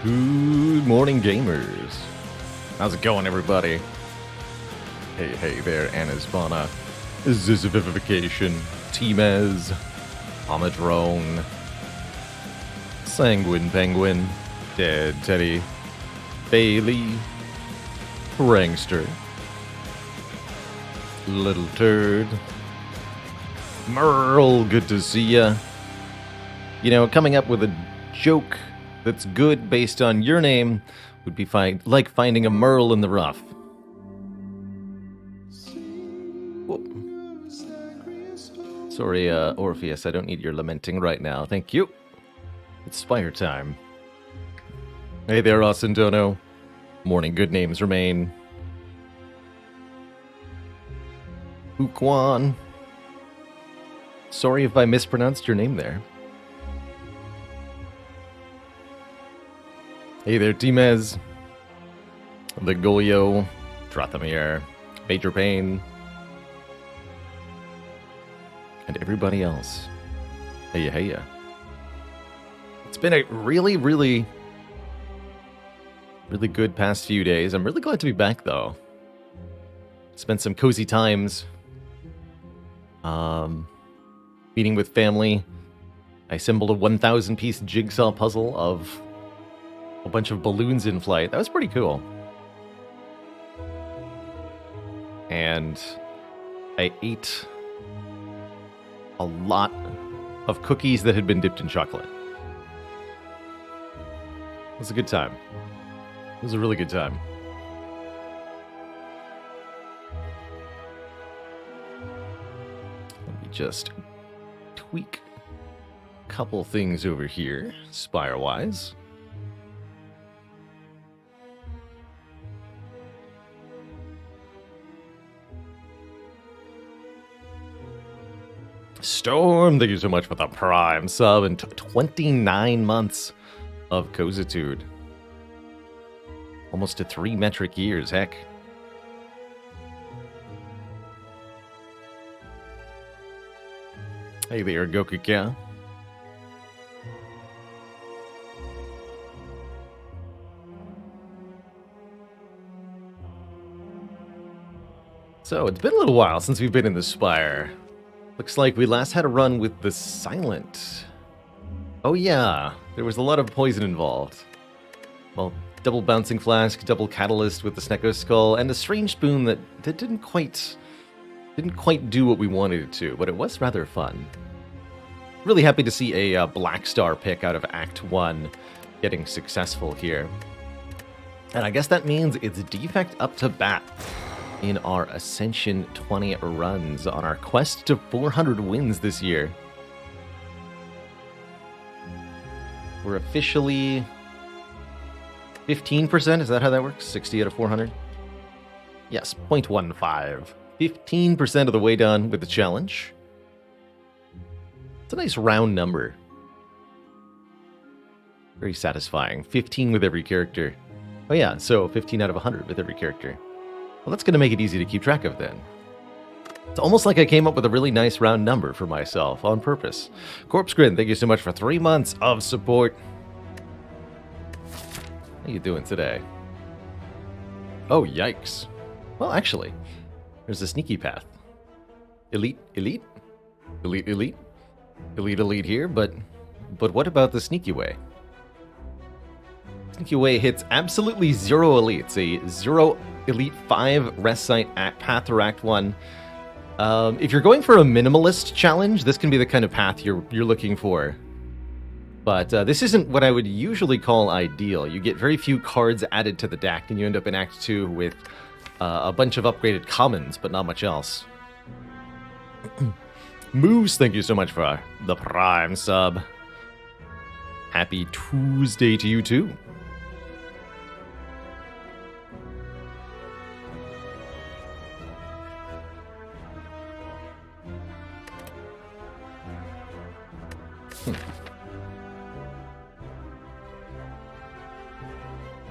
Good morning, gamers. How's it going, everybody? Hey there, Anasbana. Zizivivification, Timez, Amadrone, Sanguine Penguin, Dead Teddy, Bailey, Prankster, Little Turd, Merle, good to see ya. You know, coming up with a joke that's good based on your name would be like finding a merle in the rough. Whoa. Sorry, Orpheus, I don't need your lamenting right now. Thank you. It's Spire time. Hey there, Osendono. Morning good names remain. Ukwan. Sorry if I mispronounced your name there. Hey there, Timez, Legolio, Drothamir, Major Payne, and everybody else. Heya. It's been a really good past few days. I'm really glad to be back, though. Spent some cozy times meeting with family. I assembled a 1,000-piece jigsaw puzzle of a bunch of balloons in flight. That was pretty cool. And I ate a lot of cookies that had been dipped in chocolate. It was a good time. It was a really good time. Let me just tweak a couple things over here, Spire-wise. Storm, thank you so much for the Prime sub and 29 months of Cozitude. Almost to 3 metric years, heck. Hey there, Gokuka. So, it's been a little while since we've been in the Spire. Looks like we last had a run with the Silent. Oh yeah, there was a lot of poison involved. Well, double bouncing flask, double catalyst with the Snecko skull, and a strange spoon that didn't quite do what we wanted it to, but it was rather fun. Really happy to see a Black Star pick out of Act 1 getting successful here. And I guess that means it's defect up to bat in our Ascension 20 runs on our quest to 400 wins this year. We're officially 15%, is that how that works? 60 out of 400? Yes, 0.15. 15% of the way done with the challenge. It's a nice round number. Very satisfying. 15 with every character. Oh yeah, so 15 out of 100 with every character. Well, that's going to make it easy to keep track of then. It's almost like I came up with a really nice round number for myself on purpose. Corpse Grin, thank you so much for 3 months of support. How you doing today? Oh, yikes. Well, actually, there's a sneaky path. Elite here, but what about the sneaky way? Sneaky way hits absolutely 0 elites, a 0 Elite 5 rest site path or Act 1. If you're going for a minimalist challenge, this can be the kind of path you're looking for. But this isn't what I would usually call ideal. You get very few cards added to the deck, and you end up in Act 2 with a bunch of upgraded commons, but not much else. Moose, thank you so much for the Prime sub. Happy Tuesday to you too.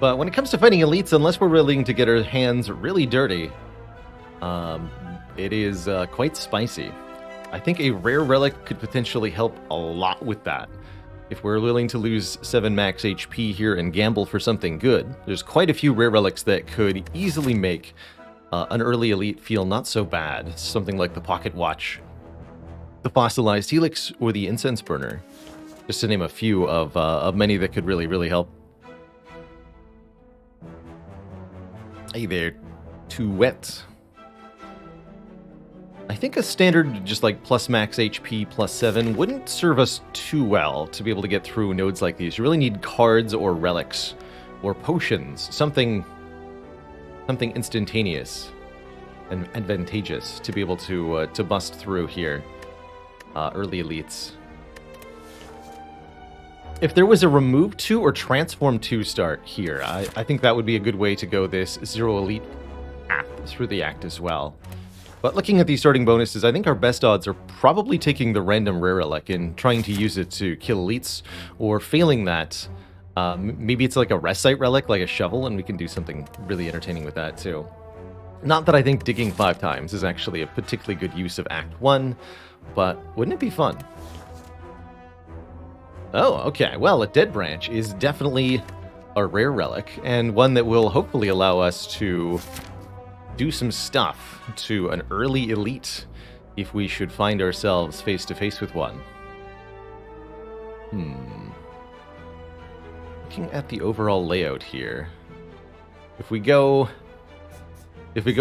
But when it comes to fighting elites, unless we're willing to get our hands really dirty, it is quite spicy. I think a rare relic could potentially help a lot with that. if we're willing to lose 7 max HP here and gamble for something good, there's quite a few rare relics that could easily make an early elite feel not so bad. Something like the Pocket Watch, the Fossilized Helix, or the Incense Burner. Just to name a few of many that could really, really help. Hey there, too wet. I think a standard just like plus max HP plus 7 wouldn't serve us too well to be able to get through nodes like these. You really need cards or relics or potions, something instantaneous and advantageous to be able to bust through here. Early elites. If there was a remove 2 or transform 2 start here, I think that would be a good way to go this 0 elite path through the act as well. But looking at these starting bonuses, I think our best odds are probably taking the random rare relic and trying to use it to kill elites, or failing that, maybe it's like a Recite relic, like a shovel, and we can do something really entertaining with that too. Not that I think digging 5 times is actually a particularly good use of Act 1, but wouldn't it be fun? Oh, okay, well, a Dead Branch is definitely a rare relic, and one that will hopefully allow us to do some stuff to an early elite if we should find ourselves face to face with one. Looking at the overall layout here, if we go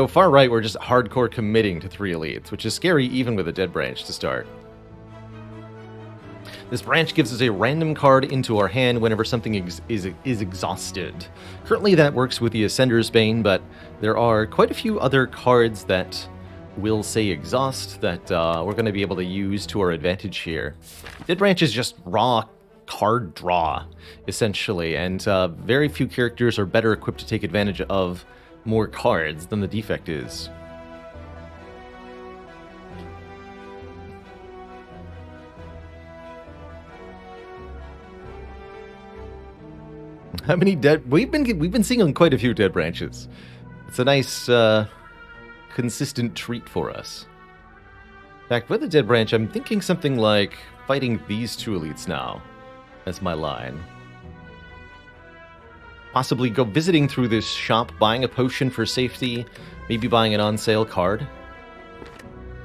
far right, we're just hardcore committing to 3 elites, which is scary even with a Dead Branch to start. This branch gives us a random card into our hand whenever something is exhausted. Currently that works with the Ascender's Bane, but there are quite a few other cards that will say exhaust that we're going to be able to use to our advantage here. Dead Branch is just raw card draw, essentially, and very few characters are better equipped to take advantage of more cards than the Defect is. How many dead? We've been seeing quite a few Dead Branches. It's a nice, consistent treat for us. In fact, with the Dead Branch, I'm thinking something like fighting these 2 elites now as my line. Possibly go visiting through this shop, buying a potion for safety, maybe buying an on-sale card,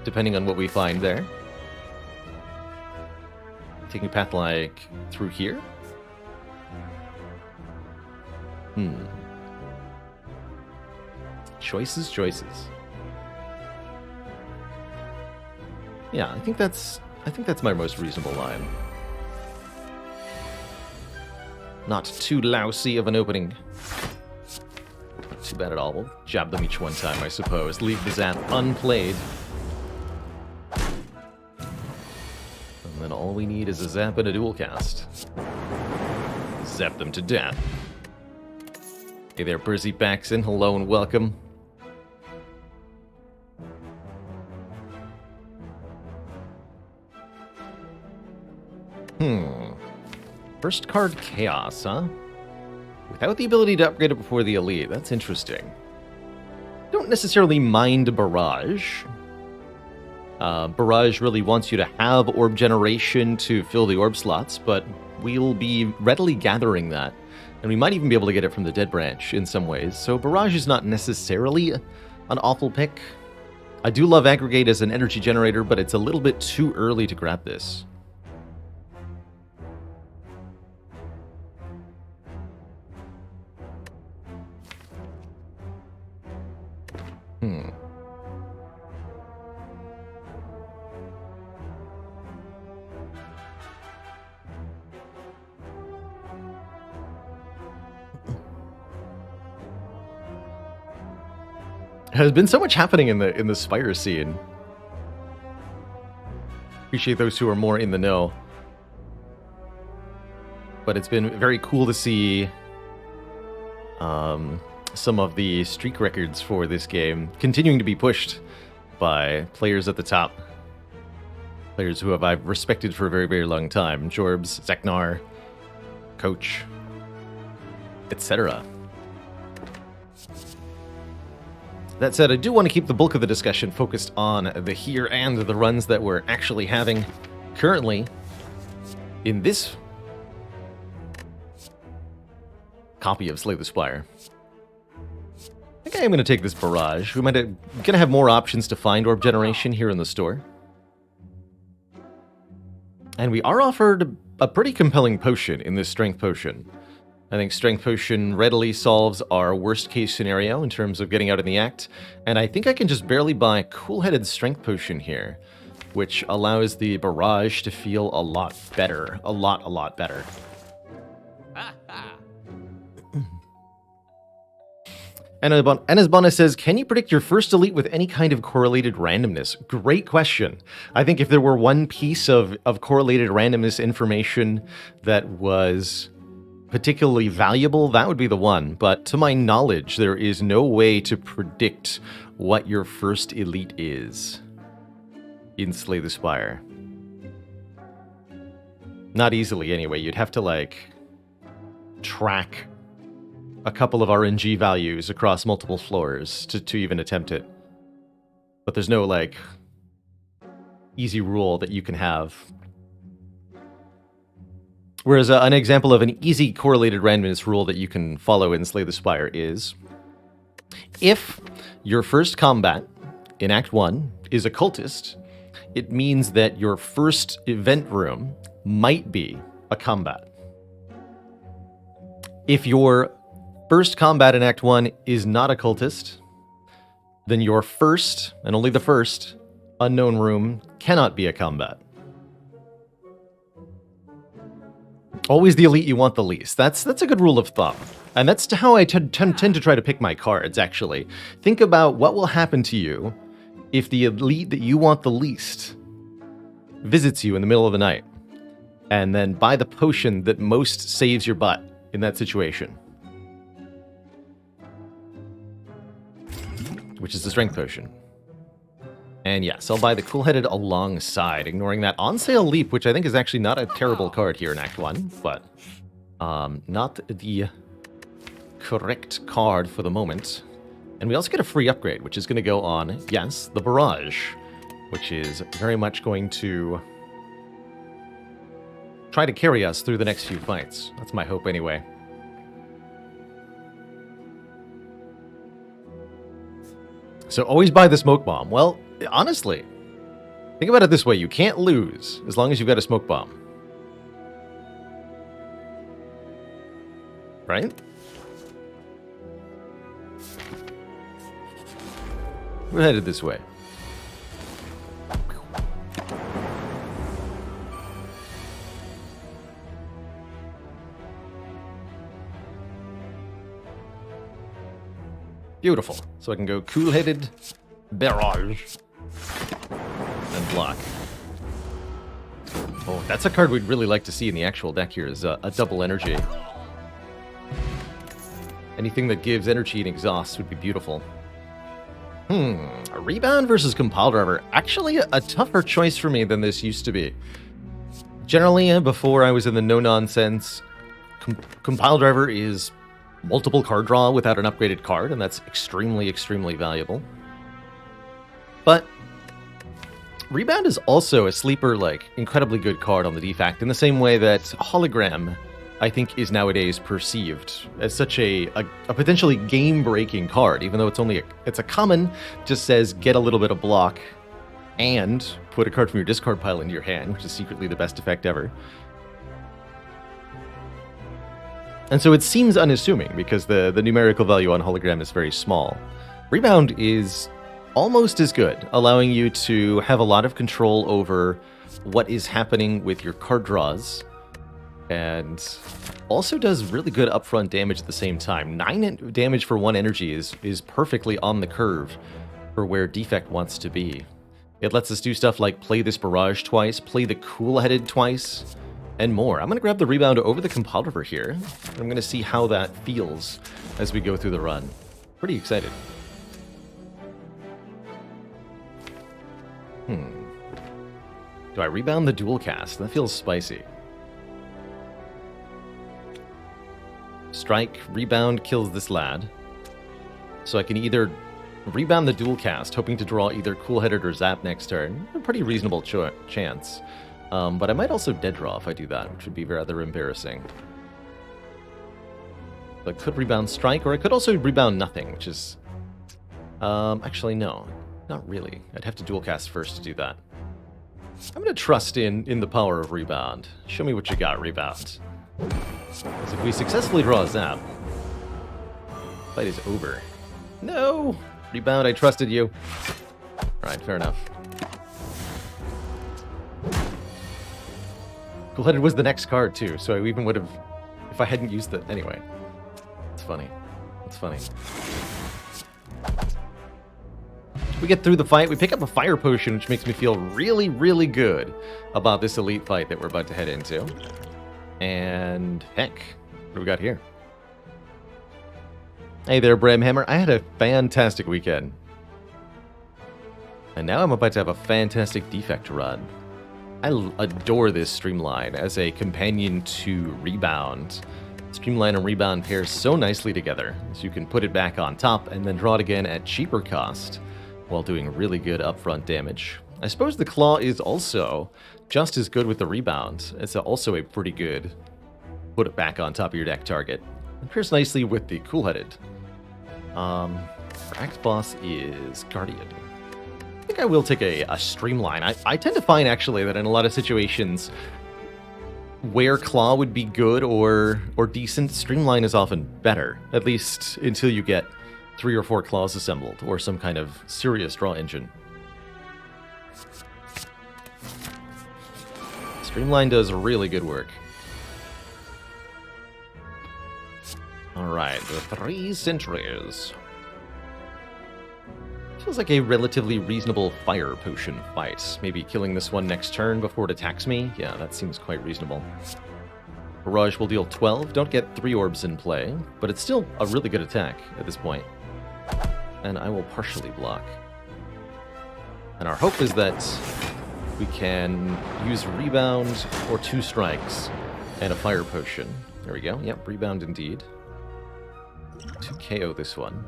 depending on what we find there. Taking a path like through here. Choices. Yeah, I think that's my most reasonable line. Not too lousy of an opening. Not too bad at all. We'll jab them each one time, I suppose. Leave the zap unplayed. And then all we need is a zap and a dual cast. Zap them to death. Hey there, Percy Paxson. Hello and welcome. First card, Chaos, huh? Without the ability to upgrade it before the Elite. That's interesting. Don't necessarily mind Barrage. Barrage really wants you to have Orb Generation to fill the Orb slots, but we'll be readily gathering that. And we might even be able to get it from the Dead Branch in some ways. So Barrage is not necessarily an awful pick. I do love Aggregate as an energy generator, but it's a little bit too early to grab this. There's been so much happening in the Spire scene. Appreciate those who are more in the know. But it's been very cool to see some of the streak records for this game continuing to be pushed by players at the top. Players who I've respected for a very, very long time. Jorbs, Zeknar, Coach, etc. That said, I do want to keep the bulk of the discussion focused on the here and the runs that we're actually having currently in this copy of Slay the Spire. I think I am going to take this Barrage. We might going to have more options to find Orb Generation here in the store. And we are offered a pretty compelling potion in this Strength Potion. I think Strength Potion readily solves our worst case scenario in terms of getting out in the act, and I think I can just barely buy Cool-Headed Strength Potion here, which allows the Barrage to feel a lot better. A lot better. And Anasbana says, can you predict your first elite with any kind of correlated randomness? Great question. I think if there were one piece of correlated randomness information that was particularly valuable, that would be the one. But to my knowledge, there is no way to predict what your first elite is in Slay the Spire. Not easily, anyway. You'd have to, like, track a couple of RNG values across multiple floors to even attempt it. But there's no, like, easy rule that you can have. Whereas an example of an easy correlated randomness rule that you can follow in Slay the Spire is, if your first combat in Act 1 is a cultist, it means that your first event room might be a combat. If your first combat in Act 1 is not a cultist, then your first, and only the first, unknown room cannot be a combat. Always the elite you want the least. That's a good rule of thumb. And that's how I tend to try to pick my cards, actually. Think about what will happen to you if the elite that you want the least visits you in the middle of the night, and then buy the potion that most saves your butt in that situation. Which is the Strength Potion. And yes, I'll buy the Cool-Headed alongside, ignoring that on-sale Leap, which I think is actually not a terrible card here in Act 1, but not the correct card for the moment. And we also get a free upgrade, which is going to go on, yes, the Barrage, which is very much going to try to carry us through the next few fights. That's my hope anyway. So always buy the Smoke Bomb. Well, honestly, think about it this way. You can't lose as long as you've got a Smoke Bomb. Right? We're headed this way. Beautiful. So I can go Cool-Headed, Barrage, and block. Oh, that's a card we'd really like to see in the actual deck here, is a double energy. Anything that gives energy and exhaust would be beautiful. A Rebound versus Compile Driver. Actually, a tougher choice for me than this used to be. Generally, before I was in the no-nonsense, Compile Driver is multiple card draw without an upgraded card, and that's extremely, extremely valuable. But Rebound is also a sleeper, like, incredibly good card on the defact, in the same way that Hologram, I think, is nowadays perceived as such a potentially game-breaking card, even though it's a common, just says get a little bit of block and put a card from your discard pile into your hand, which is secretly the best effect ever. And so it seems unassuming, because the numerical value on Hologram is very small. Rebound is almost as good, allowing you to have a lot of control over what is happening with your card draws, and also does really good upfront damage at the same time. 9 damage for 1 energy is perfectly on the curve for where Defect wants to be. It lets us do stuff like play this Barrage twice, play the Cool-Headed twice, and more. I'm going to grab the Rebound over the Compile Driver here. I'm going to see how that feels as we go through the run. Pretty excited. Do I Rebound the Dual Cast? That feels spicy. Strike, Rebound kills this lad. So I can either Rebound the Dual Cast, hoping to draw either Cool-Headed or Zap next turn. A pretty reasonable chance. But I might also dead draw if I do that, which would be rather embarrassing. So I could rebound strike, or I could also rebound nothing, which is... actually, no. Not really. I'd have to dual cast first to do that. I'm going to trust in the power of rebound. Show me what you got, rebound. Because if we successfully draw a zap, fight is over. No! Rebound, I trusted you. Alright, fair enough. Cool-headed was the next card, too, so I even would have... If I hadn't used it... Anyway. It's funny. It's funny. We get through the fight, we pick up a fire potion, which makes me feel really, really good about this elite fight that we're about to head into. And heck, what do we got here? Hey there, Bramhammer. I had a fantastic weekend. And now I'm about to have a fantastic defect run. I adore this Streamline as a companion to Rebound. Streamline and Rebound pair so nicely together, so you can put it back on top and then draw it again at cheaper cost, while doing really good upfront damage. I suppose the Claw is also just as good with the Rebound. It's also a pretty good put it back on top of your deck target. It pairs nicely with the Cool-Headed. Our next boss is Guardian. I think I will take a Streamline. I tend to find, actually, that in a lot of situations where Claw would be good or decent, Streamline is often better, at least until you get 3 or 4 claws assembled, or some kind of serious draw engine. Streamline does really good work. Alright, the 3 Sentries. Feels like a relatively reasonable fire potion fight. Maybe killing this one next turn before it attacks me? Yeah, that seems quite reasonable. Barrage will deal 12, don't get 3 orbs in play, but it's still a really good attack at this point. And I will partially block. And our hope is that we can use Rebound or 2 strikes and a Fire Potion. There we go. Yep, Rebound indeed. To KO this one.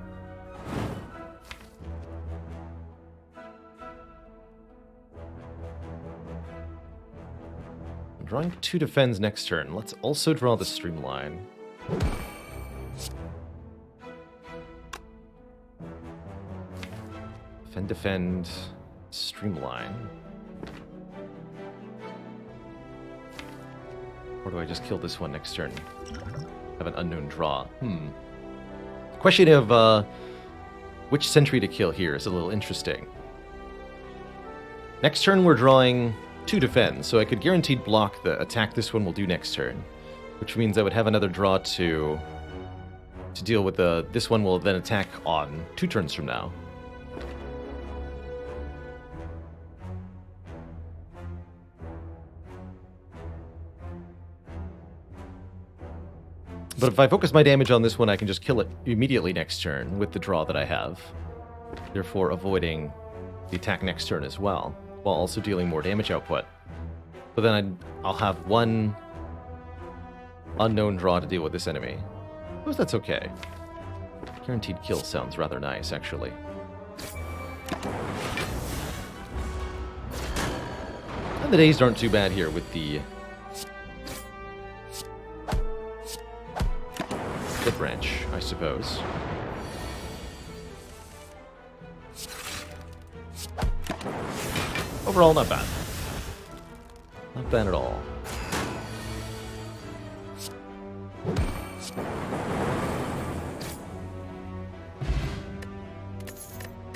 I'm drawing 2 defends next turn. Let's also draw the Streamline. Defend, Streamline. Or do I just kill this one next turn? Have an unknown draw. Question of which sentry to kill here is a little interesting. Next turn we're drawing 2 defend, so I could guaranteed block the attack this one will do next turn, which means I would have another draw to deal with this one will then attack on 2 turns from now. But if I focus my damage on this one, I can just kill it immediately next turn with the draw that I have. Therefore avoiding the attack next turn as well, while also dealing more damage output. But then I'll have 1 unknown draw to deal with this enemy. I suppose that's okay. Guaranteed kill sounds rather nice, actually. And the days aren't too bad here with the branch, I suppose. Overall, not bad. Not bad at all.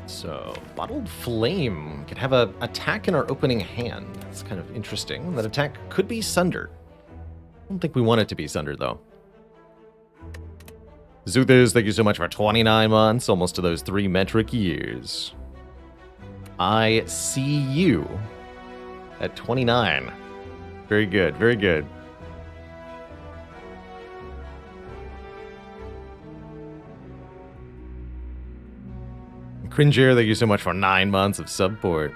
So, Bottled Flame can have an attack in our opening hand. That's kind of interesting. That attack could be Sunder. I don't think we want it to be Sunder, though. Zuthers, thank you so much for 29 months, almost to those 3 metric years. I see you at 29. Very good, very good. Cringer, thank you so much for 9 months of support.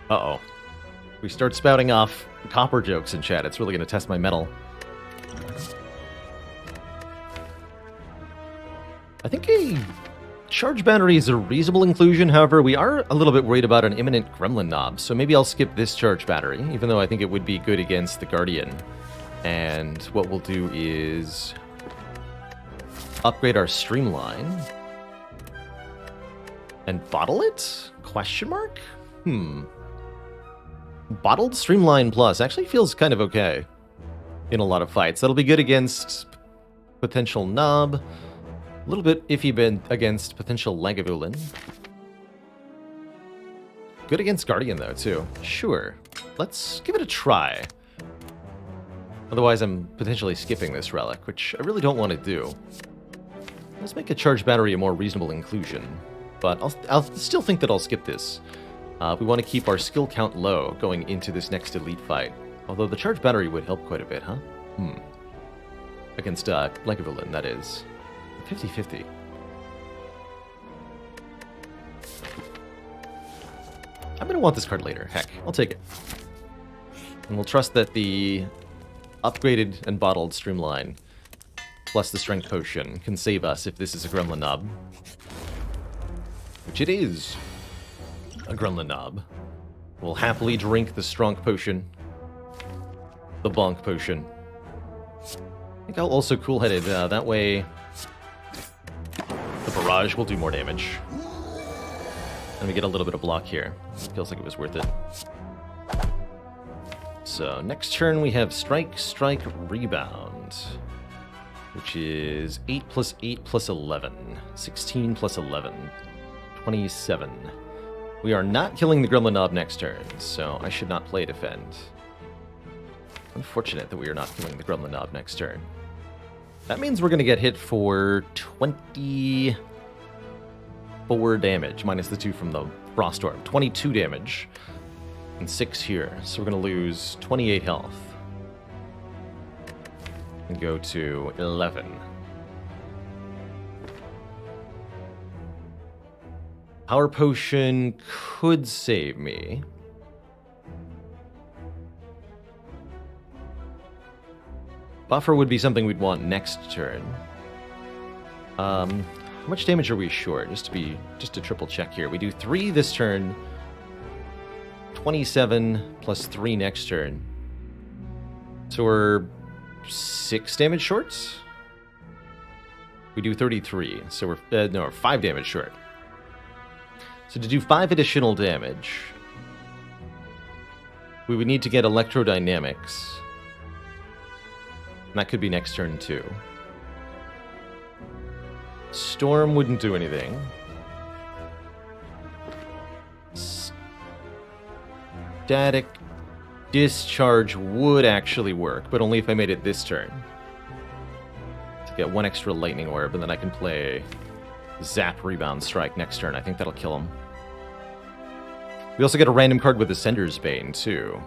Uh-oh. We start spouting off copper jokes in chat. It's really going to test my mettle. I think Charge Battery is a reasonable inclusion, however, we are a little bit worried about an imminent Gremlin Knob, so maybe I'll skip this Charge Battery, even though I think it would be good against the Guardian. And what we'll do is upgrade our Streamline. And bottle it? Question mark? Bottled Streamline Plus actually feels kind of okay in a lot of fights. That'll be good against potential Knob. A little bit iffy against potential Lagavulin. Good against Guardian, though, too. Sure. Let's give it a try. Otherwise, I'm potentially skipping this relic, which I really don't want to do. Let's make a Charge Battery a more reasonable inclusion. But I'll still think that I'll skip this. We want to keep our skill count low going into this next elite fight. Although the Charge Battery would help quite a bit, huh? Against Lagavulin, that is. 50-50. I'm going to want this card later. Heck, I'll take it. And we'll trust that the upgraded and bottled Streamline plus the Strength Potion can save us if this is a Gremlin Knob. Which it is a Gremlin Knob. We'll happily drink the Strong Potion. The Bonk Potion. I think I'll also cool-headed. That way the barrage will do more damage. And we get a little bit of block here. Feels like it was worth it. So next turn we have Strike, Strike, Rebound. Which is 8 plus 8 plus 11. 16 plus 11. 27. We are not killing the Gremlin Knob next turn, so I should not play Defend. Unfortunate that we are not killing the Gremlin Knob next turn. That means we're going to get hit for 24 damage, minus the 2 from the Frost Orb. 22 damage, and 6 here. So we're going to lose 28 health. And go to 11. Power Potion could save me. Buffer would be something we'd want next turn. How much damage are we short? Just to triple check here. We do 3 this turn. 27 plus 3 next turn. So we're 6 damage short? We do 33. So we're 5 damage short. So to do 5 additional damage, we would need to get Electrodynamics. And that could be next turn, too. Storm wouldn't do anything. Static Discharge would actually work, but only if I made it this turn. To get 1 extra Lightning Orb, and then I can play Zap, Rebound, Strike next turn. I think that'll kill him. We also get a random card with Ascender's Bane, too.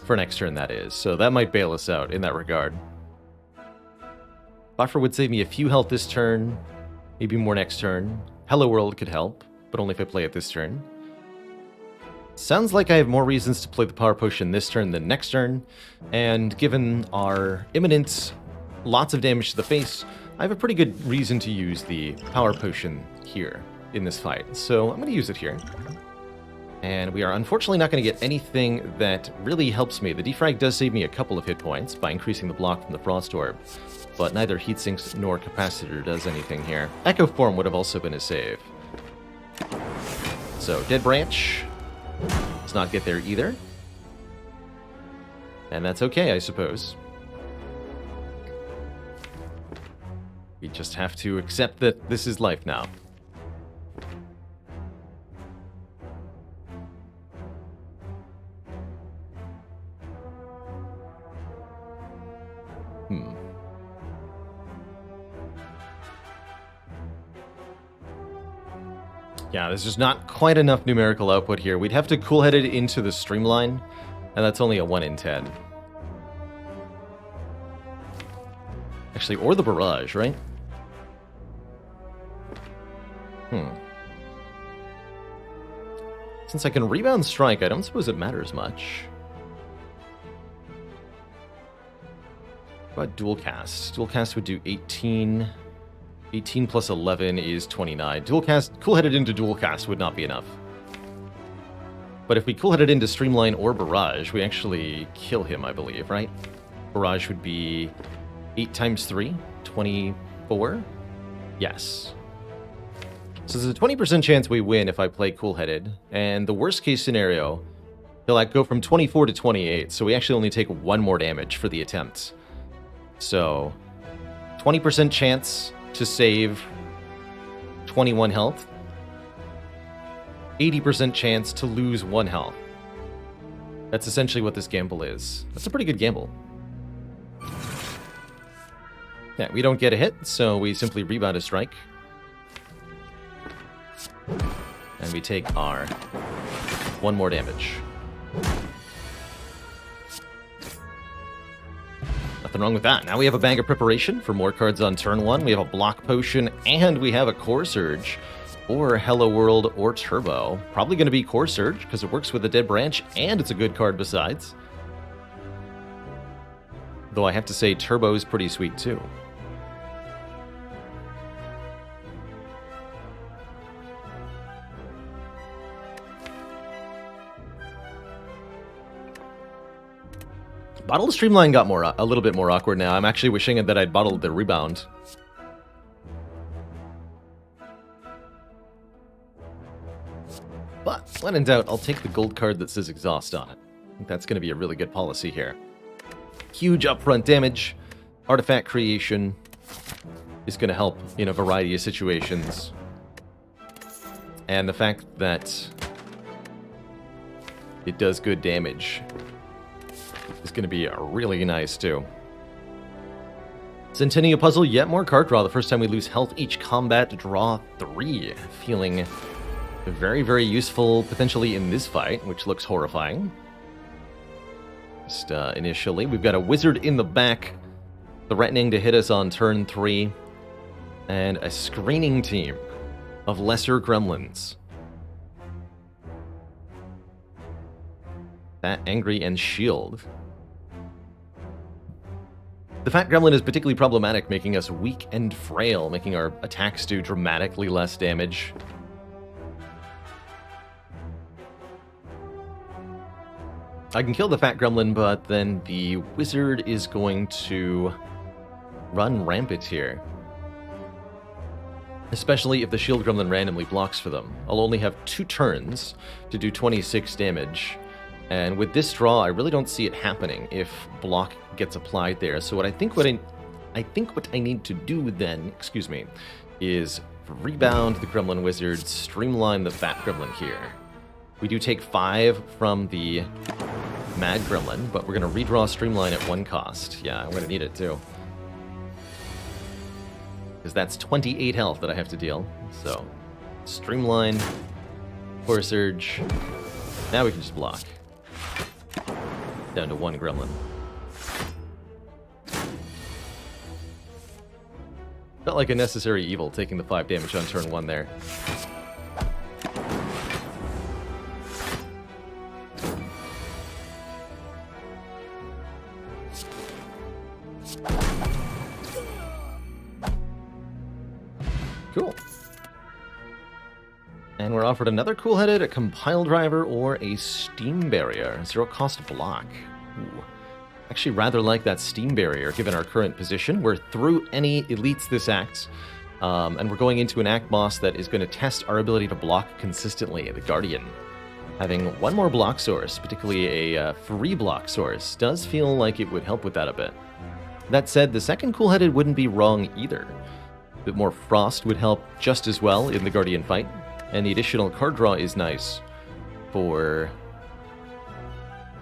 For next turn, that is. So that might bail us out in that regard. Buffer would save me a few health this turn. Maybe more next turn. Hello World could help, but only if I play it this turn. Sounds like I have more reasons to play the Power Potion this turn than next turn. And given our imminent lots of damage to the face, I have a pretty good reason to use the Power Potion here in this fight. So I'm going to use it here. And we are unfortunately not going to get anything that really helps me. The defrag does save me a couple of hit points by increasing the block from the Frost Orb, but neither Heat Sinks nor Capacitor does anything here. Echo Form would have also been a save. So Dead Branch does not get there either. And that's okay, I suppose. We just have to accept that this is life now. Yeah, there's just not quite enough numerical output here. We'd have to cool-head it into the Streamline, and that's only a 1 in 10. Actually, or the Barrage, right? Since I can Rebound Strike, I don't suppose it matters much. What about dual cast? Dual cast would do 18. 18 plus 11 is 29. Dual cast, cool-headed into dual cast would not be enough. But if we cool-headed into Streamline or Barrage, we actually kill him, I believe, right? Barrage would be 8 times 3, 24? Yes. So there's a 20% chance we win if I play cool-headed, and the worst-case scenario, he'll like go from 24 to 28, so we actually only take 1 more damage for the attempt. So, 20% chance to save 21 health, 80% chance to lose 1 health. That's essentially what this gamble is. That's a pretty good gamble. Yeah, we don't get a hit, so we simply rebound a strike. And we take our 1 more damage. Nothing wrong with that. Now we have a Bag of Preparation for more cards on turn 1. We have a Block Potion, and we have a Core Surge, or Hello World, or Turbo. Probably going to be Core Surge, because it works with the Dead Branch, and it's a good card besides. Though I have to say, Turbo is pretty sweet, too. Bottle Streamline got a little bit more awkward now. I'm actually wishing that I'd bottled the Rebound. But when in doubt, I'll take the gold card that says Exhaust on it. I think that's going to be a really good policy here. Huge upfront damage. Artifact creation is going to help in a variety of situations. And the fact that it does good damage is going to be really nice, too. Centennial Puzzle, yet more card draw. The first time we lose health each combat, draw 3. Feeling very, very useful, potentially in this fight, which looks horrifying. Just initially, we've got a Wizard in the back, threatening to hit us on turn 3, and a screening team of lesser gremlins. That Angry and Shield. The Fat Gremlin is particularly problematic, making us weak and frail, making our attacks do dramatically less damage. I can kill the Fat Gremlin, but then the Wizard is going to run rampant here. Especially if the Shield Gremlin randomly blocks for them. I'll only have 2 turns to do 26 damage. And with this draw, I really don't see it happening if block gets applied there. So what I think what I need to do then, is rebound the Gremlin Wizard, streamline the Fat Gremlin here. We do take 5 from the Mad Gremlin, but we're going to redraw Streamline at 1 cost. Yeah, I'm going to need it too. Because that's 28 health that I have to deal. So, Streamline, Core Surge. Now we can just block. Down to 1 Gremlin. Felt like a necessary evil, taking the 5 damage on turn 1 there. Cool. And we're offered another cool-headed, a Compile Driver, or a Steam Barrier. 0 cost block. Ooh. Actually rather like that Steam Barrier, given our current position. We're through any elites this act, and we're going into an act boss that is going to test our ability to block consistently, the Guardian. Having 1 more block source, particularly a free block source, does feel like it would help with that a bit. That said, the second cool-headed wouldn't be wrong either. A bit more Frost would help just as well in the Guardian fight. And the additional card draw is nice for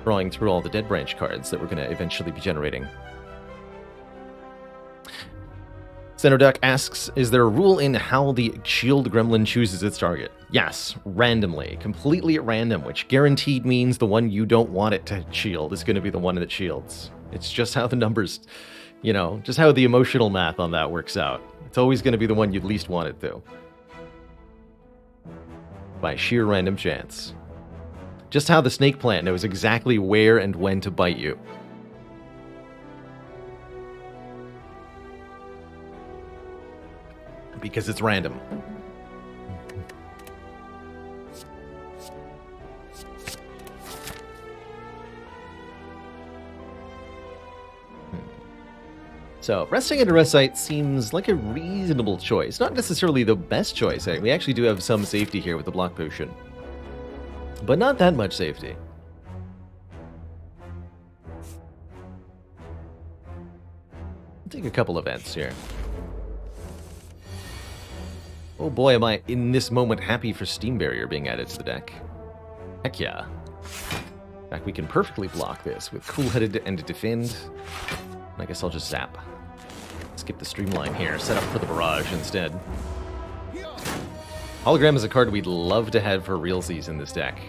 drawing through all the Dead Branch cards that we're going to eventually be generating. Duck asks, is there a rule in how the Shield Gremlin chooses its target? Yes, randomly. Completely at random, which guaranteed means the one you don't want it to shield is going to be the one that shields. It's just how the numbers, just how the emotional math on that works out. It's always going to be the one you'd least want it to. By sheer random chance. Just how the snake plant knows exactly where and when to bite you. because it's random. So, resting at a rest site seems like a reasonable choice. Not necessarily the best choice. We actually do have some safety here with the block potion. But not that much safety. I'll take a couple events here. Oh boy, am I in this moment happy for Steam Barrier being added to the deck. Heck yeah. In fact, we can perfectly block this with Cool-Headed and Defend. I guess I'll just zap. Skip the streamline here, set up for the barrage instead. Hologram is a card we'd love to have for realsies in this deck.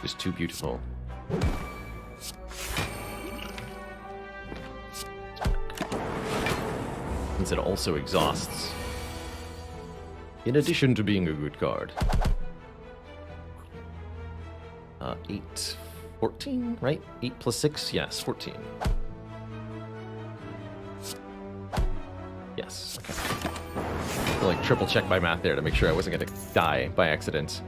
Just too beautiful. Since it also exhausts. In addition to being a good card. 8, 14, right? 8 plus 6? Yes, 14. Yes, okay. I'll like triple check my math there to make sure I wasn't going to die by accident.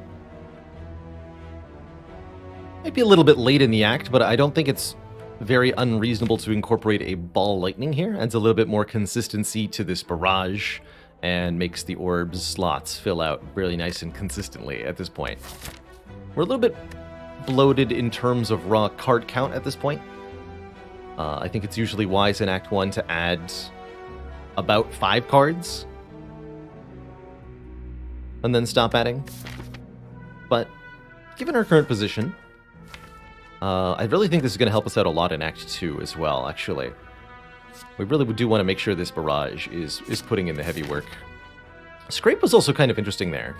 Might be a little bit late in the act, but I don't think it's very unreasonable to incorporate a ball lightning here. Adds a little bit more consistency to this barrage and makes the orbs slots fill out really nice and consistently at this point. We're a little bit bloated in terms of raw card count at this point. I think it's usually wise in Act 1 to add about 5 cards and then stop adding. But given our current position, I really think this is going to help us out a lot in Act 2 as well, actually. We really do want to make sure this barrage is putting in the heavy work. Scrape was also kind of interesting there.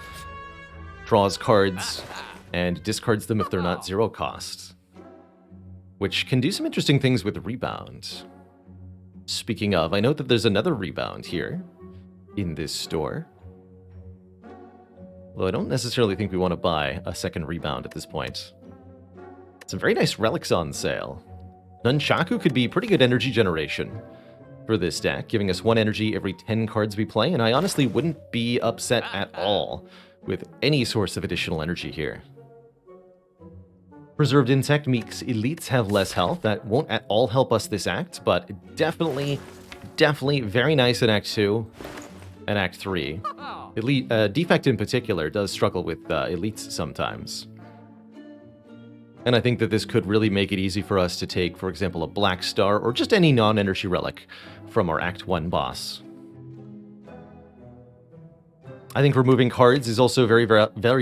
Draws cards and discards them if they're not 0 cost, which can do some interesting things with Rebound. Speaking of, I note that there's another Rebound here in this store. Well, I don't necessarily think we want to buy a second Rebound at this point. Some very nice relics on sale. Nunchaku could be pretty good energy generation for this deck, giving us 1 energy every 10 cards we play, and I honestly wouldn't be upset at all with any source of additional energy here. Preserved Insect makes elites have less health. That won't at all help us this act, but definitely very nice in Act 2 and Act 3. Elite, Defect in particular does struggle with elites sometimes. And I think that this could really make it easy for us to take, for example, a Black Star or just any non-energy relic from our Act 1 boss. I think removing cards is also very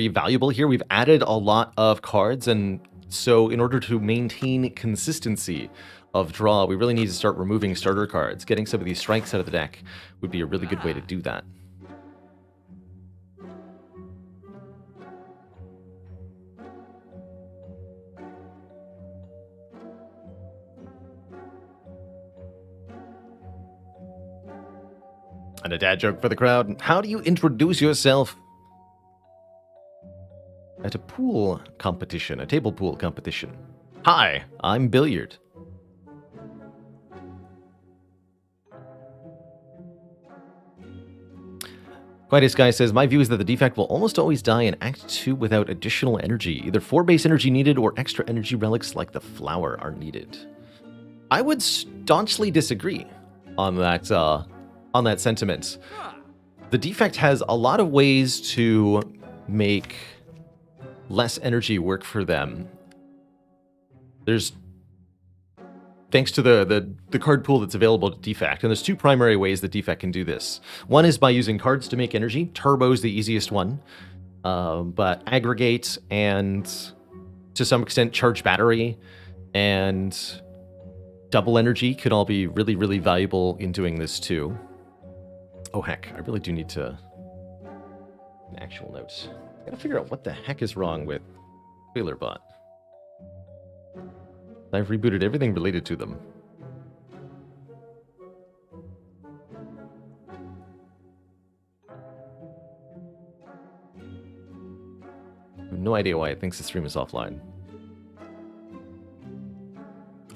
valuable here. We've added a lot of cards, and so in order to maintain consistency of draw, we really need to start removing starter cards. Getting some of these strikes out of the deck would be a really good way to do that. And a dad joke for the crowd. How do you introduce yourself at a pool competition, a table pool competition? Hi, I'm Billiard. Quietest Guy says, my view is that the defect will almost always die in Act 2 without additional energy. Either 4 base energy needed or extra energy relics like the flower are needed. I would staunchly disagree on that sentiment. The defect has a lot of ways to make less energy work for them. There's, thanks to the card pool that's available to defect, and there's 2 primary ways that defect can do this. One is by using cards to make energy. Turbo's the easiest one, but aggregate and to some extent charge battery and double energy could all be really valuable in doing this too. Oh heck, I really do need to... an actual note. I gotta figure out what the heck is wrong with WheelerBot. I've rebooted everything related to them. I have no idea why it thinks the stream is offline.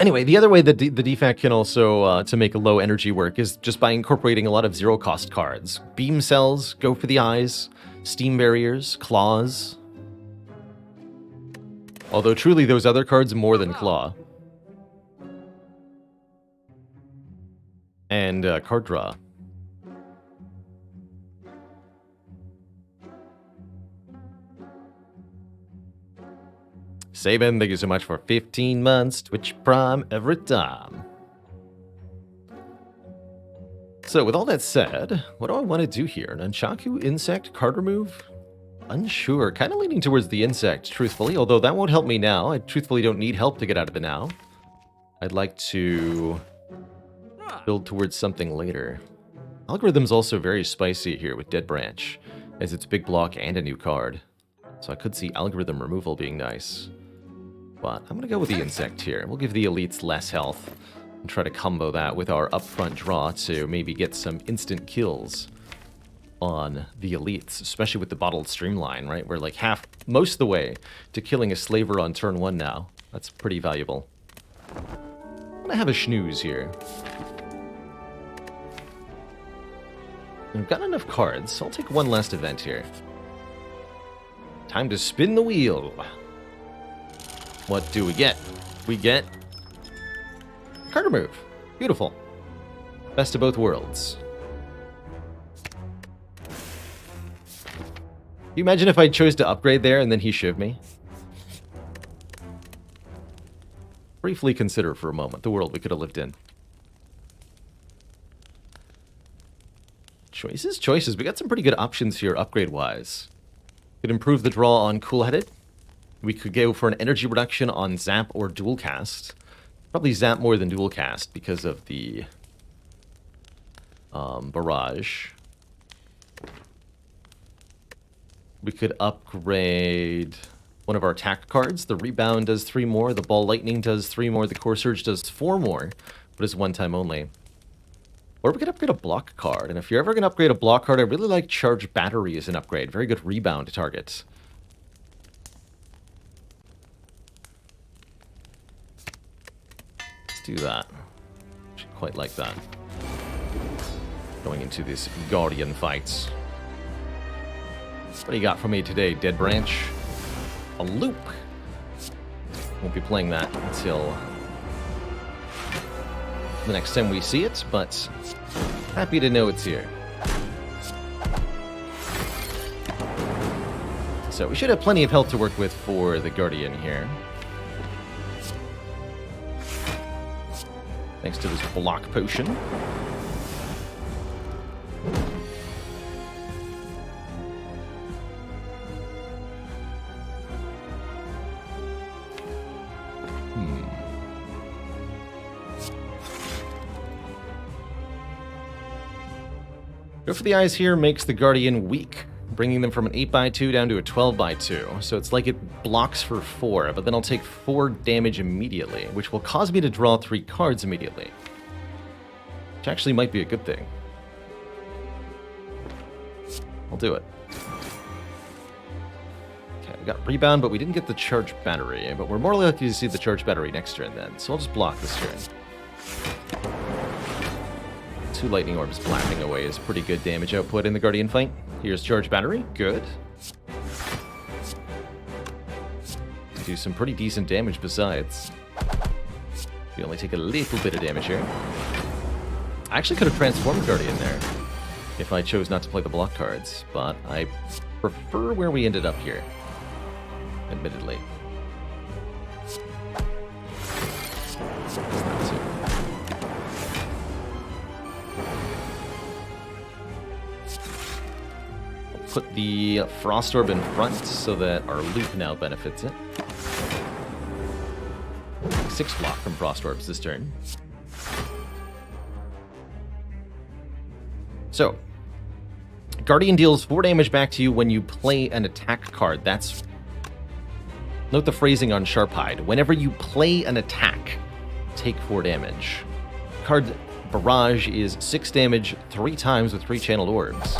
Anyway, the other way that the defect can also, to make a low energy work, is just by incorporating a lot of zero-cost cards. Beam cells, go for the eyes, steam barriers, claws. Although truly those other cards more than claw. And card draw. Saban, thank you so much for 15 months. Twitch Prime every time. So, with all that said, what do I want to do here? An Nunchaku insect card remove? Unsure. Kind of leaning towards the insect, truthfully, although that won't help me now. I truthfully don't need help to get out of the now. I'd like to build towards something later. Algorithm's also very spicy here with Dead Branch, as it's big block and a new card. So I could see algorithm removal being nice. But I'm going to go with the insect here. We'll give the elites less health and try to combo that with our upfront draw to maybe get some instant kills on the elites, especially with the bottled streamline, right? We're like most of the way to killing a slaver on turn 1 now. That's pretty valuable. I'm going to have a snooze here. I've got enough cards, so I'll take one last event here. Time to spin the wheel. What do we get? We get card remove. Beautiful. Best of both worlds. Can you imagine if I chose to upgrade there and then he shivved me? Briefly consider for a moment the world we could have lived in. Choices, choices. We got some pretty good options here upgrade-wise. Could improve the draw on Cool-Headed. We could go for an energy reduction on Zap or Dual Cast. Probably Zap more than Dual Cast because of the barrage. We could upgrade one of our attack cards. The Rebound does 3 more, the Ball Lightning does 3 more, the Core Surge does 4 more, but it's one time only. Or we could upgrade a block card, and if you're ever going to upgrade a block card, I really like Charge Battery as an upgrade. Very good rebound target. Let's do that. Actually, quite like that. Going into this Guardian fight. What do you got for me today, Dead Branch? A loop. Won't be playing that until the next time we see it, but happy to know it's here. So we should have plenty of health to work with for the Guardian here. Thanks to this block potion. Go for the eyes here makes the Guardian weak, bringing them from an 8x2 down to a 12x2. So it's like it blocks for 4, but then I'll take 4 damage immediately, which will cause me to draw 3 cards immediately. Which actually might be a good thing. I'll do it. Okay, we got Rebound, but we didn't get the Charge Battery, but we're more likely to see the Charge Battery next turn then, so I'll just block this turn. 2 Lightning Orbs blapping away is pretty good damage output in the Guardian fight. Here's Charge Battery. Good. Do some pretty decent damage besides. We only take a little bit of damage here. I actually could have transformed Guardian there if I chose not to play the block cards, but I prefer where we ended up here, admittedly. Put the Frost Orb in front so that our loop now benefits it. 6 block from Frost Orbs this turn. So, Guardian deals 4 damage back to you when you play an attack card. That's... Note the phrasing on Sharphide. Whenever you play an attack, take 4 damage. Card Barrage is 6 damage 3 times with 3 channeled orbs.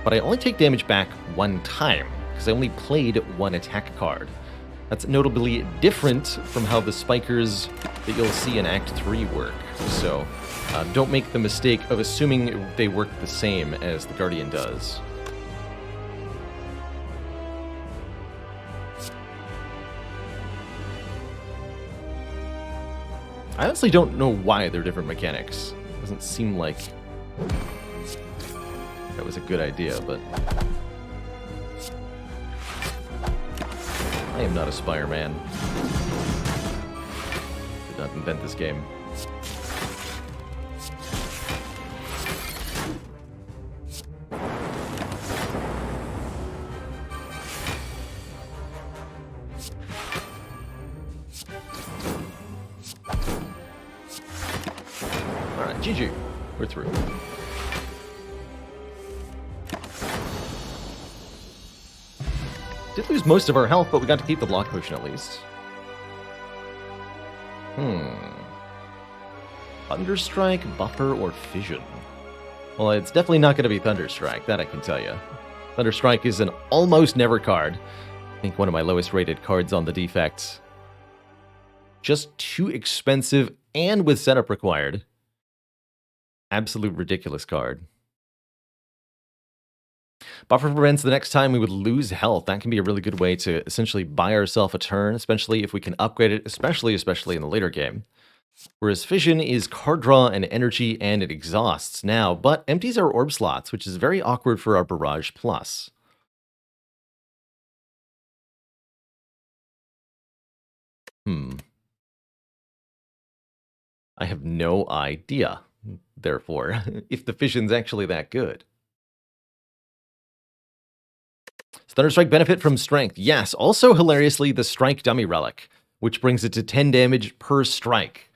But I only take damage back 1 time, because I only played 1 attack card. That's notably different from how the spikers that you'll see in Act 3 work. So don't make the mistake of assuming they work the same as the Guardian does. I honestly don't know why they're different mechanics. It doesn't seem like that was a good idea, but I am not a Spire man. Did not invent this game. Alright, GG. We're through. Did lose most of our health, but we got to keep the block potion at least. Thunderstrike, Buffer, or Fission? Well, it's definitely not going to be Thunderstrike, that I can tell you. Thunderstrike is an almost never card. I think one of my lowest rated cards on the defect. Just too expensive and with setup required. Absolute ridiculous card. Buffer prevents the next time we would lose health. That can be a really good way to essentially buy ourselves a turn, especially if we can upgrade it, especially in the later game. Whereas Fission is card draw and energy, and it exhausts now, but empties our orb slots, which is very awkward for our Barrage Plus. I have no idea, therefore, if the Fission's actually that good. Thunderstrike benefit from strength. Yes, also hilariously the strike dummy relic, which brings it to 10 damage per strike.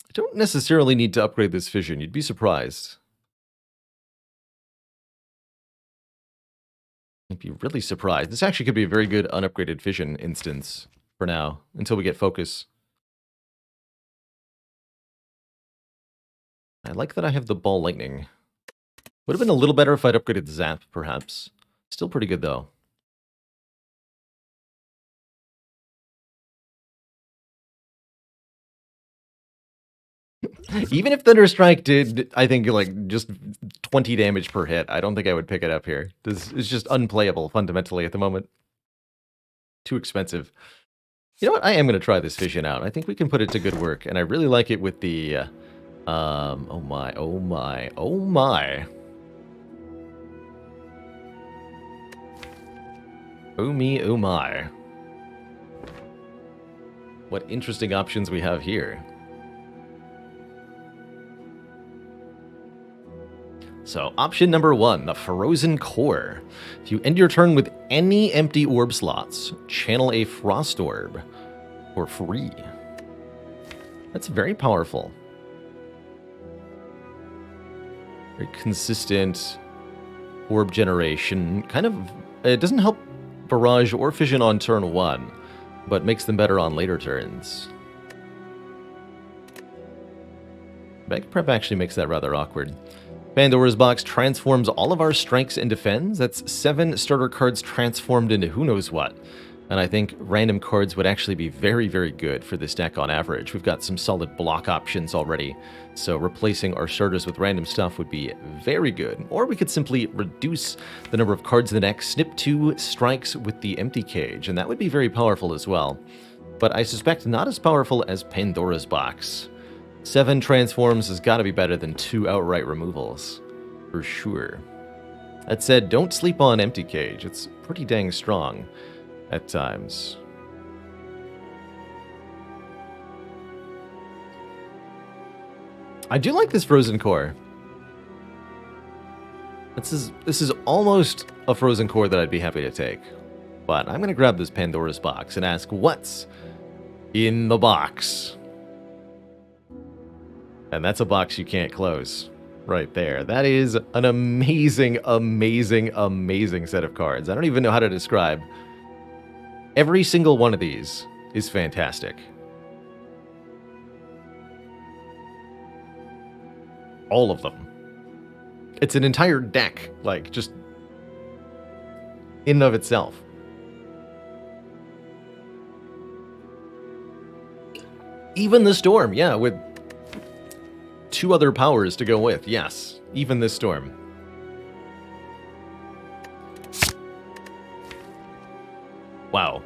I don't necessarily need to upgrade this Fission, you'd be surprised. I'd be really surprised. This actually could be a very good unupgraded Fission instance for now, until we get focus. I like that I have the Ball Lightning. Would have been a little better if I'd upgraded Zap, perhaps. Still pretty good, though. Even if Thunderstrike did, I think, like, just 20 damage per hit, I don't think I would pick it up here. It's just unplayable, fundamentally, at the moment. Too expensive. You know what? I am going to try this Fission out. I think we can put it to good work, and I really like it with the... oh my, oh my, oh my. Oh me, oh my. What interesting options we have here. So, option number 1, the Frozen Core. If you end your turn with any empty orb slots, channel a Frost Orb for free. That's very powerful. Very consistent orb generation. Kind of, it doesn't help Barrage or Fission on turn 1, but makes them better on later turns. Bag Prep actually makes that rather awkward. Pandora's Box transforms all of our strikes into defends. That's 7 starter cards transformed into who knows what. And I think random cards would actually be very, very good for this deck on average. We've got some solid block options already, so replacing our starters with random stuff would be very good. Or we could simply reduce the number of cards in the deck, snip 2 strikes with the empty cage, and that would be very powerful as well. But I suspect not as powerful as Pandora's Box. 7 transforms has got to be better than 2 outright removals, for sure. That said, don't sleep on Empty Cage. It's pretty dang strong at times. I do like this Frozen Core. This is almost a Frozen Core that I'd be happy to take. But I'm going to grab this Pandora's Box and ask what's in the box. And that's a box you can't close. Right there. That is an amazing, amazing, amazing set of cards. I don't even know how to describe Every single one of these is fantastic. All of them. It's an entire deck, like, just in and of itself. Even the Storm, yeah, with 2 other powers to go with, yes. Even this Storm. Wow.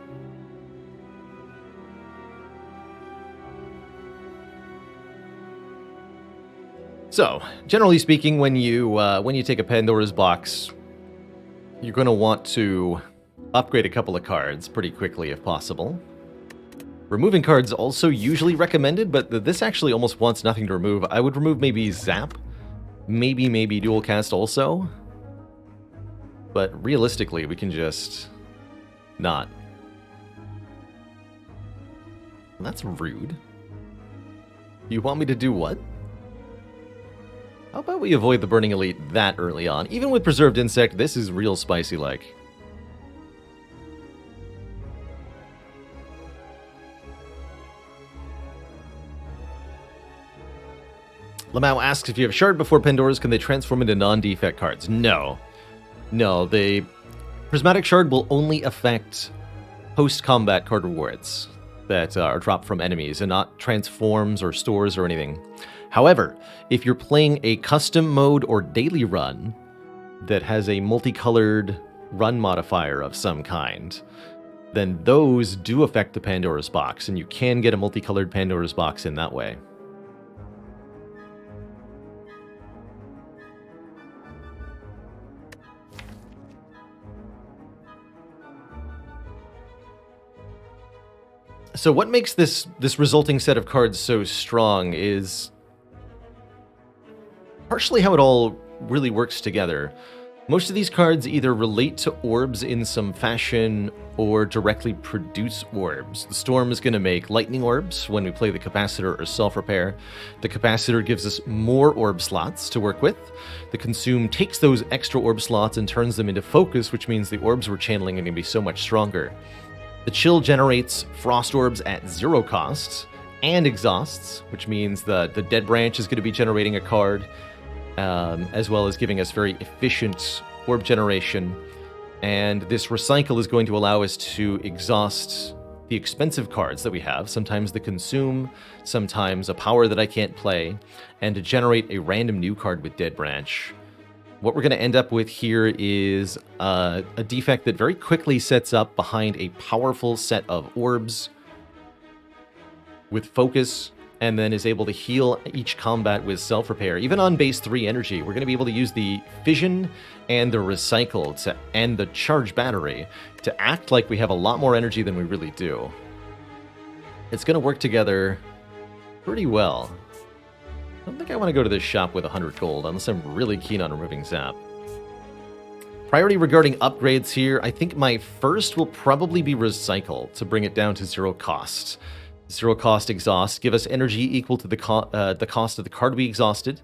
So, generally speaking, when you take a Pandora's box, you're going to want to upgrade a couple of cards pretty quickly if possible. Removing cards also usually recommended, but this actually almost wants nothing to remove. I would remove maybe Zap, maybe Dual Cast also. But realistically, we can just not. That's rude. You want me to do what? How about we avoid the Burning Elite that early on? Even with Preserved Insect, this is real spicy-like. Lamau asks if you have Shard before Pandora's, can they transform into non-defect cards? No. No, the Prismatic Shard will only affect post-combat card rewards that are dropped from enemies and not transforms or stores or anything. However, if you're playing a custom mode or daily run that has a multicolored run modifier of some kind, then those do affect the Pandora's box, and you can get a multicolored Pandora's box in that way. So what makes this resulting set of cards so strong is partially how it all really works together. Most of these cards either relate to orbs in some fashion or directly produce orbs. The Storm is going to make lightning orbs when we play the Capacitor or Self-Repair. The Capacitor gives us more orb slots to work with. The Consume takes those extra orb slots and turns them into focus, which means the orbs we're channeling are going to be so much stronger. The Chill generates frost orbs at 0 cost and exhausts, which means the Dead Branch is going to be generating a card, as well as giving us very efficient orb generation. And this Recycle is going to allow us to exhaust the expensive cards that we have, sometimes the Consume, sometimes a power that I can't play, and to generate a random new card with Dead Branch. What we're going to end up with here is a defect that very quickly sets up behind a powerful set of orbs with focus, and then is able to heal each combat with Self-Repair. Even on base 3 energy, we're going to be able to use the Fission and the Recycle and the Charge Battery to act like we have a lot more energy than we really do. It's going to work together pretty well. I don't think I want to go to this shop with 100 gold, unless I'm really keen on removing Zap. Priority regarding upgrades here, I think my first will probably be Recycle, to bring it down to 0 cost. 0 cost exhaust, give us energy equal to the cost of the card we exhausted,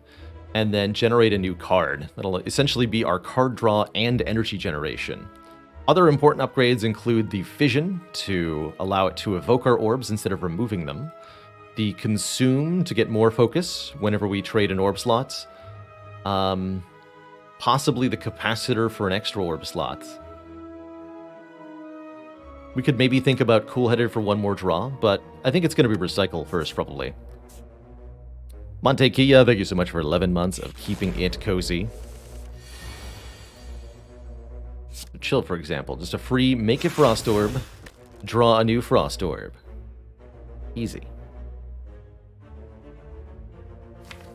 and then generate a new card. That'll essentially be our card draw and energy generation. Other important upgrades include the Fission, to allow it to evoke our orbs instead of removing them. The Consume, to get more focus whenever we trade an orb slot. Possibly the Capacitor for an extra orb slot. We could maybe think about Cool-Headed for one more draw, but I think it's going to be Recycle first, probably. Montequilla, thank you so much for 11 months of keeping it cozy. Chill, for example, just a free make a Frost Orb, draw a new Frost Orb. Easy.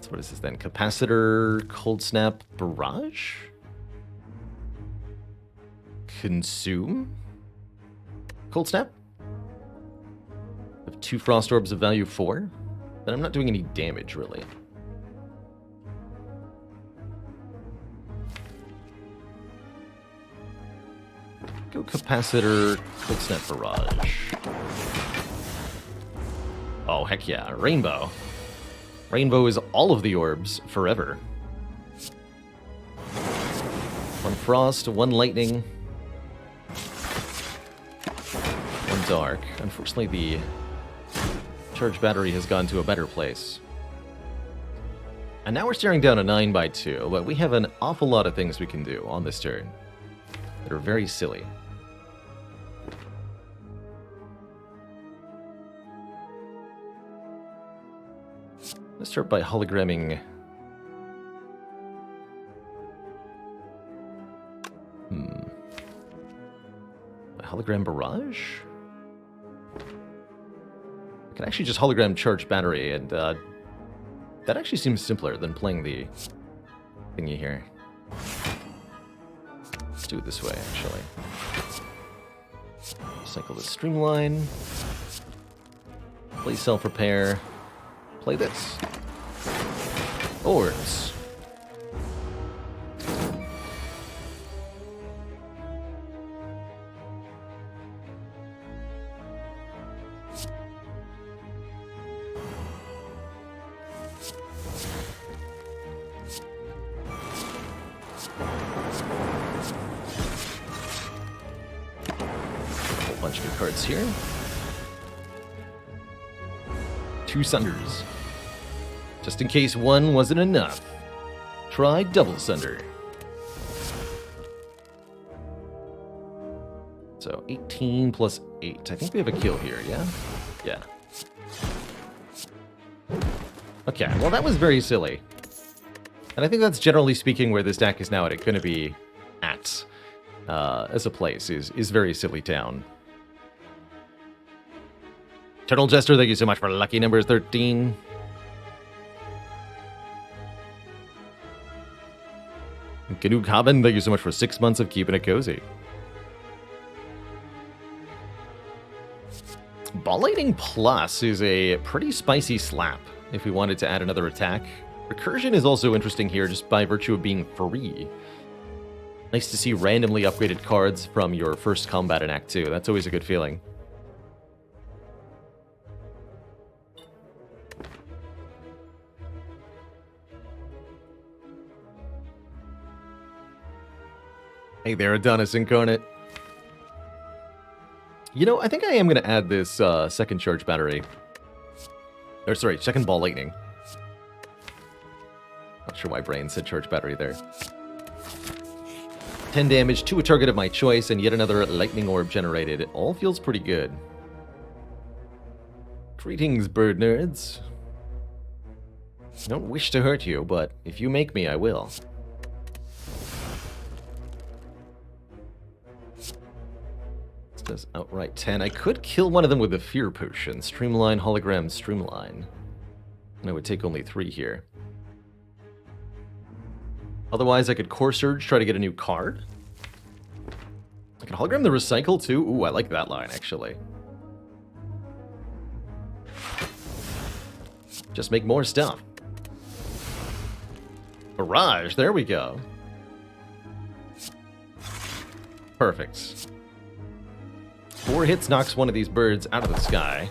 So what is this then? Capacitor, Cold Snap, Barrage? Consume? Cold Snap? I have 2 Frost Orbs of value 4, but I'm not doing any damage, really. Go Capacitor, Cold Snap, Barrage. Oh, heck yeah. Rainbow. Rainbow is all of the orbs forever. 1 Frost, 1 Lightning. dark. Unfortunately, the charge battery has gone to a better place. And now we're staring down a 9x2, but we have an awful lot of things we can do on this turn that are very silly. Let's start by hologramming. Hologram barrage? I can actually just hologram charge battery, and that actually seems simpler than playing the thingy here. Let's do it this way, actually. Cycle the streamline. Play self-repair. Play this. Orbs. Bunch of good cards here. 2 Sunders. Just in case one wasn't enough, try double Sunder. So 18 plus 8. I think we have a kill here, yeah? Yeah. Okay, well that was very silly. And I think that's generally speaking where this deck is now going to be at. As a place, is very silly town. Turtle Jester, thank you so much for lucky number 13. Ganu Cobbin, thank you so much for 6 months of keeping it cozy. Ball Lightning Plus is a pretty spicy slap if we wanted to add another attack. Recursion is also interesting here just by virtue of being free. Nice to see randomly upgraded cards from your first combat in Act 2. That's always a good feeling. Hey there, Adonis Incarnate. You know, I think I am going to add this second charge battery. Or sorry, second ball lightning. Not sure why brain said charge battery there. 10 damage to a target of my choice, and yet another lightning orb generated. It all feels pretty good. Greetings, bird nerds. I don't wish to hurt you, but if you make me, I will. Does outright 10. I could kill one of them with a fear potion. Streamline, hologram, streamline. And I would take only 3 here. Otherwise, I could Core Surge, try to get a new card. I can hologram the recycle too. Ooh, I like that line, actually. Just make more stuff. Barrage, there we go. Perfect. 4 hits knocks one of these birds out of the sky.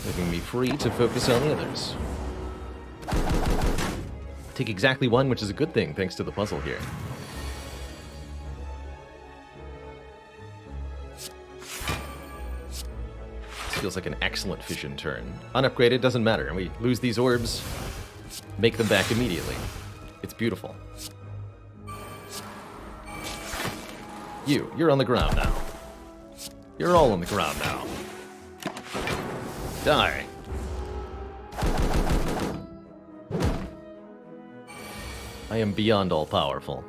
Leaving me free to focus on the others. Take exactly 1, which is a good thing, thanks to the puzzle here. This feels like an excellent fission turn. Unupgraded, doesn't matter. We lose these orbs, make them back immediately. It's beautiful. You're on the ground now. You're all on the ground now. Die. I am beyond all powerful.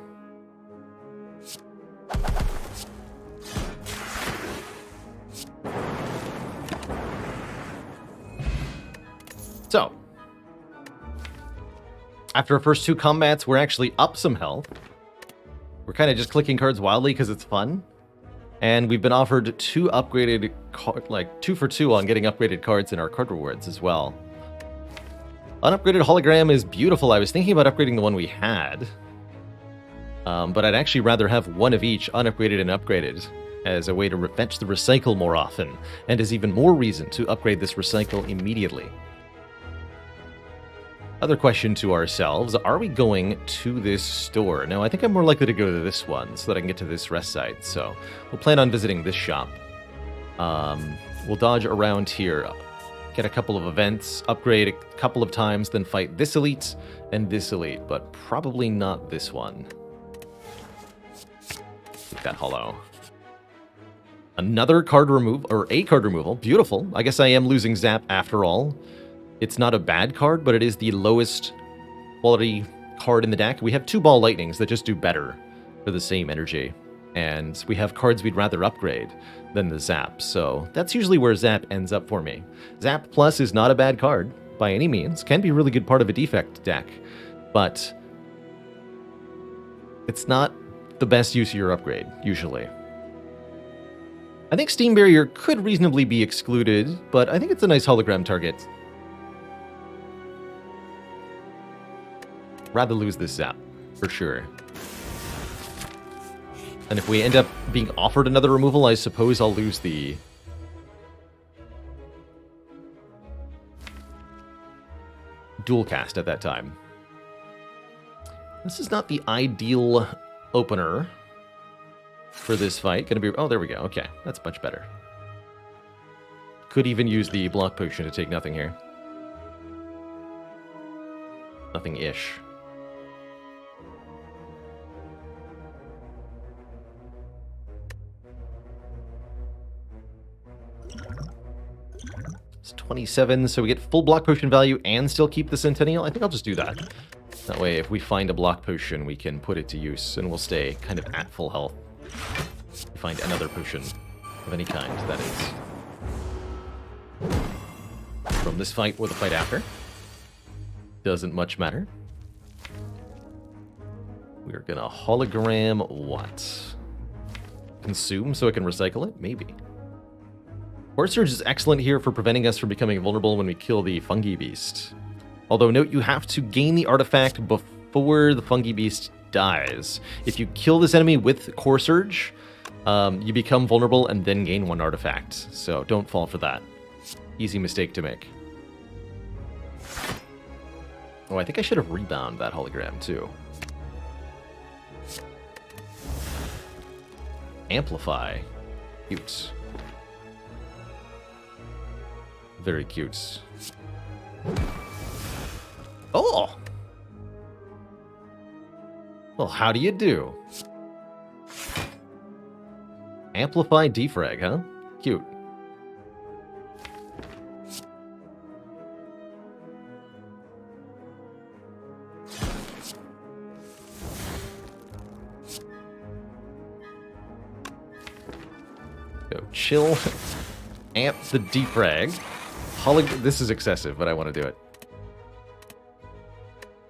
So, after our first 2 combats, we're actually up some health. We're kind of just clicking cards wildly because it's fun. And we've been offered 2 upgraded, 2 for 2 on getting upgraded cards in our card rewards as well. Unupgraded hologram is beautiful. I was thinking about upgrading the one we had. But I'd actually rather have 1 of each, unupgraded and upgraded, as a way to fetch the recycle more often, and as even more reason to upgrade this recycle immediately. Other question to ourselves, are we going to this store? No, I think I'm more likely to go to this one so that I can get to this rest site. So we'll plan on visiting this shop. We'll dodge around here, get a couple of events, upgrade a couple of times, then fight this elite and this elite, but probably not this one. Take that hollow. Another card remove, or a card removal. Beautiful. I guess I am losing Zap after all. It's not a bad card, but it is the lowest quality card in the deck. We have 2 Ball Lightnings that just do better for the same energy. And we have cards we'd rather upgrade than the Zap. So that's usually where Zap ends up for me. Zap Plus is not a bad card by any means. Can be a really good part of a defect deck. But it's not the best use of your upgrade, usually. I think Steam Barrier could reasonably be excluded, but I think it's a nice hologram target. Rather lose this Zap, for sure. And if we end up being offered another removal, I suppose I'll lose the... dual cast at that time. This is not the ideal opener for this fight. Gonna be... oh, there we go. Okay, that's much better. Could even use the block potion to take nothing here. Nothing-ish. It's 27, so we get full block potion value and still keep the Centennial. I think I'll just do that. That way, if we find a block potion, we can put it to use, and we'll stay kind of at full health. Find another potion of any kind, that is. From this fight or the fight after. Doesn't much matter. We're gonna hologram what? Consume so I can recycle it? Maybe. Horse Surge is excellent here for preventing us from becoming vulnerable when we kill the Fungi Beast. Although note, you have to gain the artifact before the Fungi Beast dies. If you kill this enemy with Core Surge, you become vulnerable and then gain 1 artifact. So don't fall for that. Easy mistake to make. Oh, I think I should have rebound that hologram too. Amplify. Cute. Very cute. Oh! Well, how do you do? Amplify defrag, huh? Cute. Go chill. Amp the defrag. This is excessive, but I want to do it.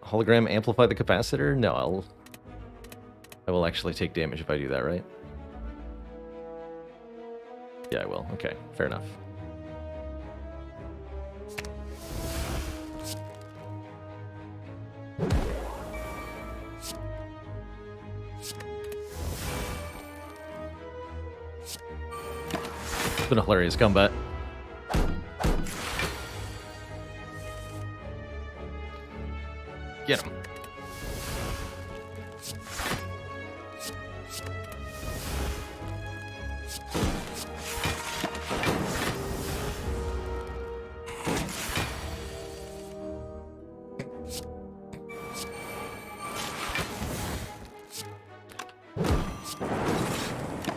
Hologram amplify the capacitor? No, I will actually take damage if I do that, right? Yeah, I will. Okay, fair enough. It's been a hilarious combat. Get him.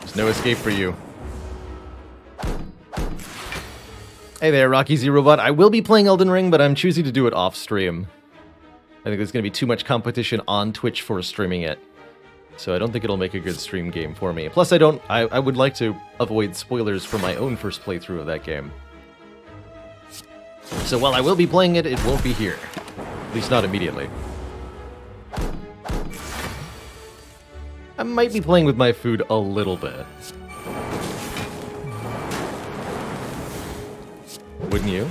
There's no escape for you. Hey there, Rocky Z Robot. I will be playing Elden Ring, but I'm choosing to do it off stream. I think there's going to be too much competition on Twitch for streaming it. So I don't think it'll make a good stream game for me. Plus, I would like to avoid spoilers for my own first playthrough of that game. So while I will be playing it, it won't be here. At least not immediately. I might be playing with my food a little bit. Wouldn't you?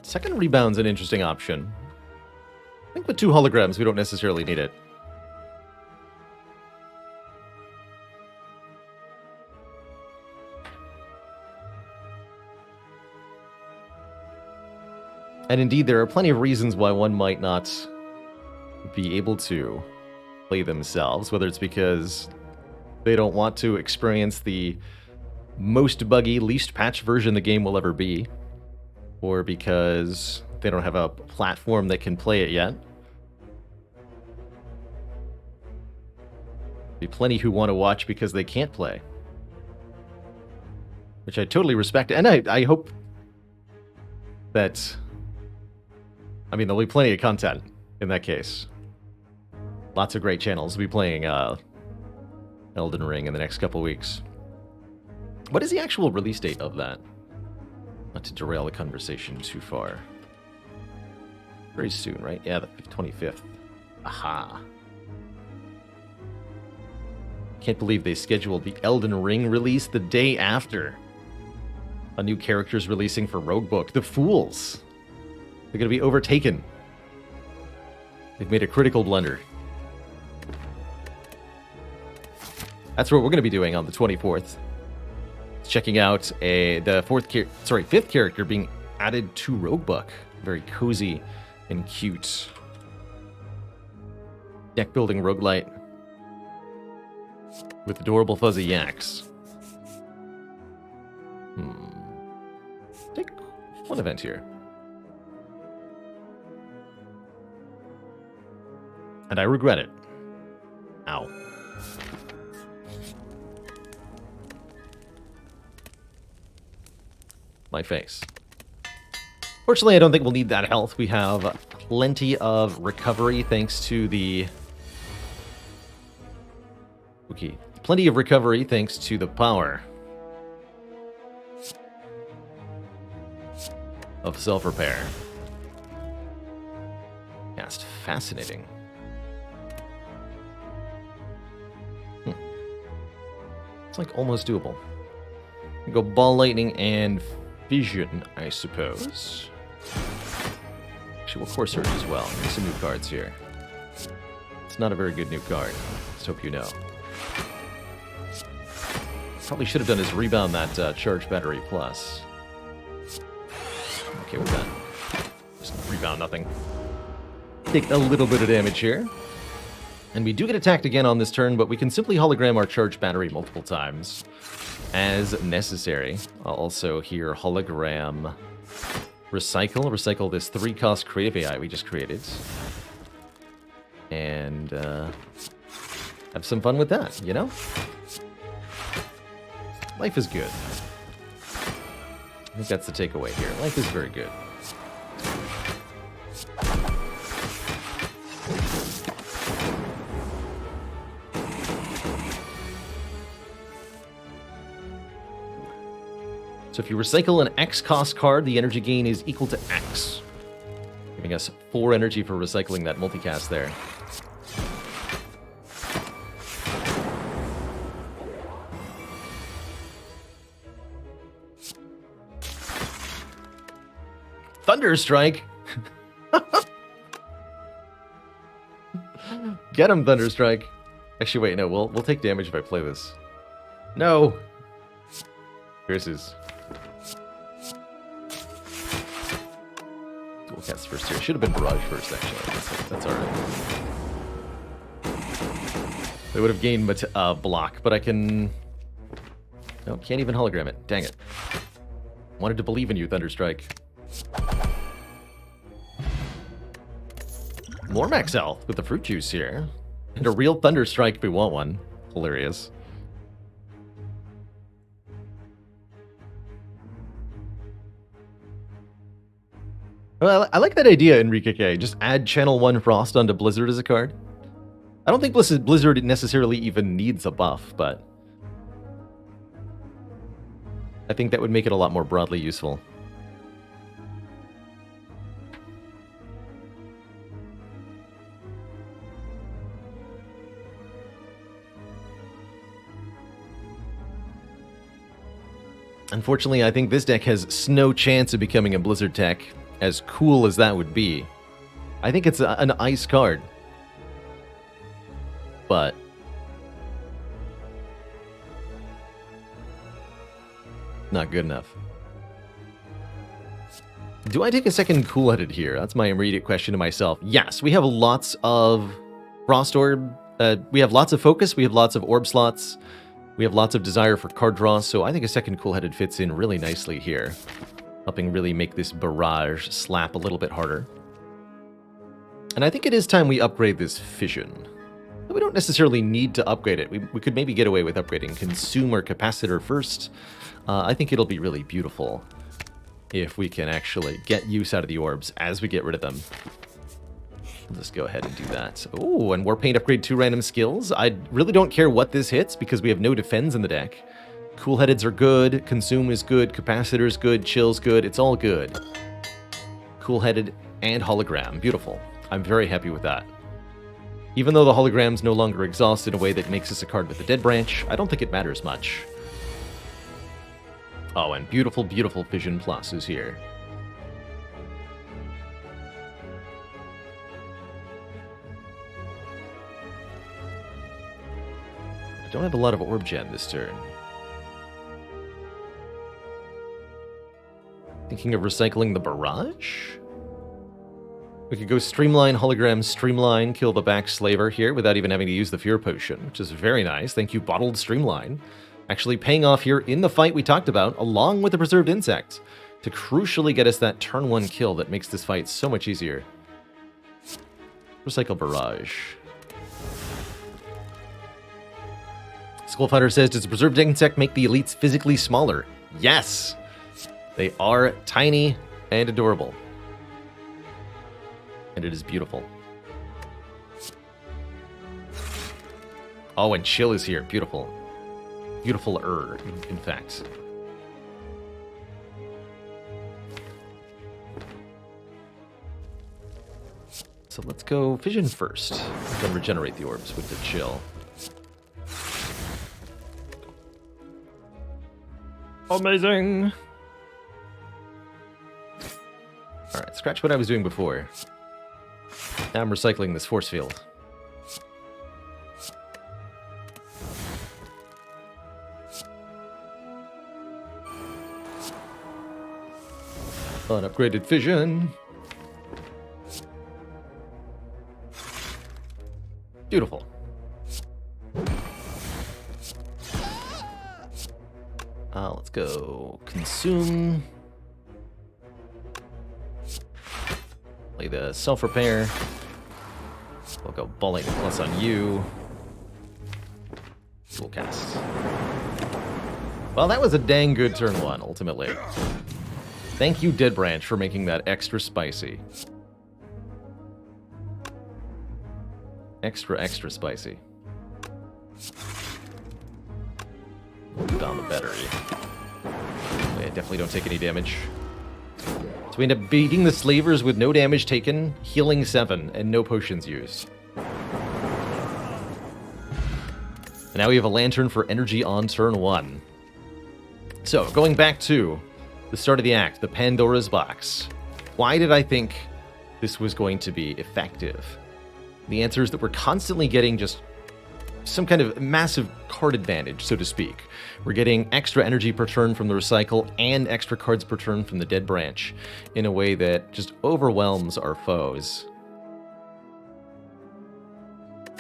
Second rebound's an interesting option. I think with 2 holograms, we don't necessarily need it. And indeed, there are plenty of reasons why one might not be able to play themselves, whether it's because they don't want to experience the most buggy, least patched version the game will ever be, or because they don't have a platform that can play it yet. Be plenty who want to watch because they can't play, which I totally respect, and I hope that, I mean, there'll be plenty of content in that case. Lots of great channels will be playing Elden Ring in the next couple weeks. What is the actual release date of that? Not to derail the conversation too far. Very soon, right? Yeah, the 25th. Aha. Can't believe they scheduled the Elden Ring release the day after a new character's releasing for Roguebook. The fools! They're going to be overtaken. They've made a critical blunder. That's what we're going to be doing on the 24th. Checking out the fifth character being added to Roguebook. Very cozy and cute. Deck building roguelite with adorable fuzzy yaks. Take one event here. And I regret it. Ow. My face. Fortunately, I don't think we'll need that health. We have plenty of recovery thanks to the... Okay. Plenty of recovery thanks to the power of self-repair. Cast fascinating. It's like almost doable. We go Ball Lightning and Vision, I suppose. Actually, we'll Core Surge as well. Make some new cards here. It's not a very good new card. Just hope you know. Probably should have done is rebound that Charge Battery Plus. Okay with that. Just rebound nothing. Take a little bit of damage here. And we do get attacked again on this turn, but we can simply hologram our Charge Battery multiple times as necessary. I'll also here hologram Recycle. Recycle this 3-cost creative AI we just created. And have some fun with that, you know? Life is good. I think that's the takeaway here. Life is very good. So if you recycle an X cost card, the energy gain is equal to X, giving us 4 energy for recycling that multicast there. Thunderstrike! Get him, Thunderstrike! Actually, wait, no, we'll take damage if I play this. No! Curses. Dual cast first here. Should have been Barrage first, actually. That's alright. They would have gained block, but I can... No, can't even hologram it. Dang it. Wanted to believe in you, Thunderstrike. More max health with the fruit juice here. And a real Thunderstrike if we want one. Hilarious. Well, I like that idea, Enrique K. Just add Channel 1 Frost onto Blizzard as a card. I don't think Blizzard necessarily even needs a buff, but I think that would make it a lot more broadly useful. Unfortunately, I think this deck has no chance of becoming a Blizzard tech, as cool as that would be. I think it's an ice card. But not good enough. Do I take a second cool-headed here? That's my immediate question to myself. Yes, we have lots of Frost Orb. We have lots of focus. We have lots of orb slots. We have lots of desire for card draw, so I think a second cool-headed fits in really nicely here, helping really make this barrage slap a little bit harder. And I think it is time we upgrade this fission. But we don't necessarily need to upgrade it. We could maybe get away with upgrading Consume or Capacitor first. I think it'll be really beautiful if we can actually get use out of the orbs as we get rid of them. Let's just go ahead and do that. Oh, and Warpaint upgrade 2 random skills. I really don't care what this hits because we have no defends in the deck. Cool-headeds are good, Consume is good, Capacitor is good, Chill's good, it's all good. Cool-headed and Hologram, beautiful. I'm very happy with that. Even though the Hologram's no longer exhaust in a way that makes us a card with the Dead Branch, I don't think it matters much. Oh, and beautiful, beautiful Fission Plus is here. I don't have a lot of Orb Gem this turn. Thinking of recycling the Barrage? We could go Streamline, Hologram, Streamline, kill the back Slaver here without even having to use the Fear Potion, which is very nice. Thank you, Bottled Streamline. Actually paying off here in the fight we talked about, along with the Preserved Insect, to crucially get us that turn 1 kill that makes this fight so much easier. Recycle Barrage. Skullfighter says, does the Preserved Insect make the elites physically smaller? Yes! They are tiny and adorable. And it is beautiful. Oh, and Chill is here. Beautiful. Beautiful-er, in fact. So let's go Fission first. Then regenerate the orbs with the Chill. Amazing! Alright, scratch what I was doing before. Now I'm recycling this force field. Unupgraded Fission. Beautiful. Let's go Consume. Play the Self-Repair. We'll go Balling Plus on you. Dual Cast. Well, that was a dang good turn 1, ultimately. Thank you, Dead Branch, for making that extra spicy. Extra spicy. Down the battery. I definitely don't take any damage. So we end up beating the Slavers with no damage taken, healing 7, and no potions used. And now we have a Lantern for energy on turn 1. So, going back to the start of the act, the Pandora's Box. Why did I think this was going to be effective? The answer is that we're constantly getting just some kind of massive card advantage, so to speak. We're getting extra energy per turn from the Recycle and extra cards per turn from the Dead Branch in a way that just overwhelms our foes.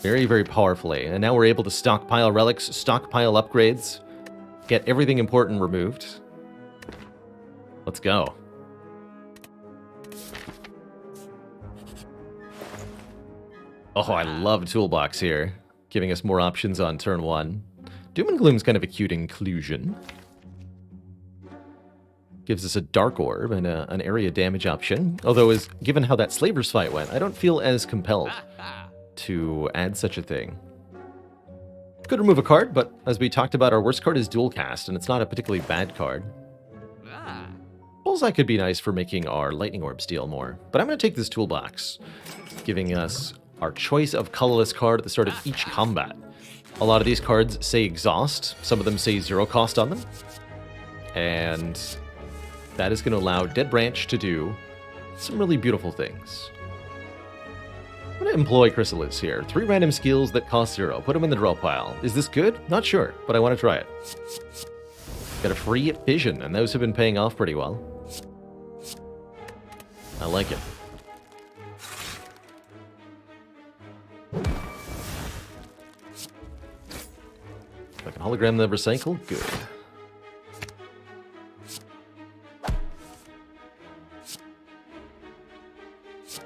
Very, very powerfully. And now we're able to stockpile relics, stockpile upgrades, get everything important removed. Let's go. Oh, I love Toolbox here, giving us more options on turn 1. Doom and Gloom's kind of a cute inclusion. Gives us a Dark Orb and an area damage option. Although, given how that Slavers fight went, I don't feel as compelled to add such a thing. Could remove a card, but as we talked about, our worst card is Dual Cast, and it's not a particularly bad card. Bullseye could be nice for making our Lightning Orb steal more, but I'm going to take this Toolbox, giving us our choice of colorless card at the start of each combat. A lot of these cards say Exhaust, some of them say 0 cost on them, and that is going to allow Dead Branch to do some really beautiful things. I'm going to employ Chrysalis here. 3 random skills that cost 0. Put them in the draw pile. Is this good? Not sure, but I want to try it. Got a free Fission, and those have been paying off pretty well. I like it. If I can hologram the recycle, good.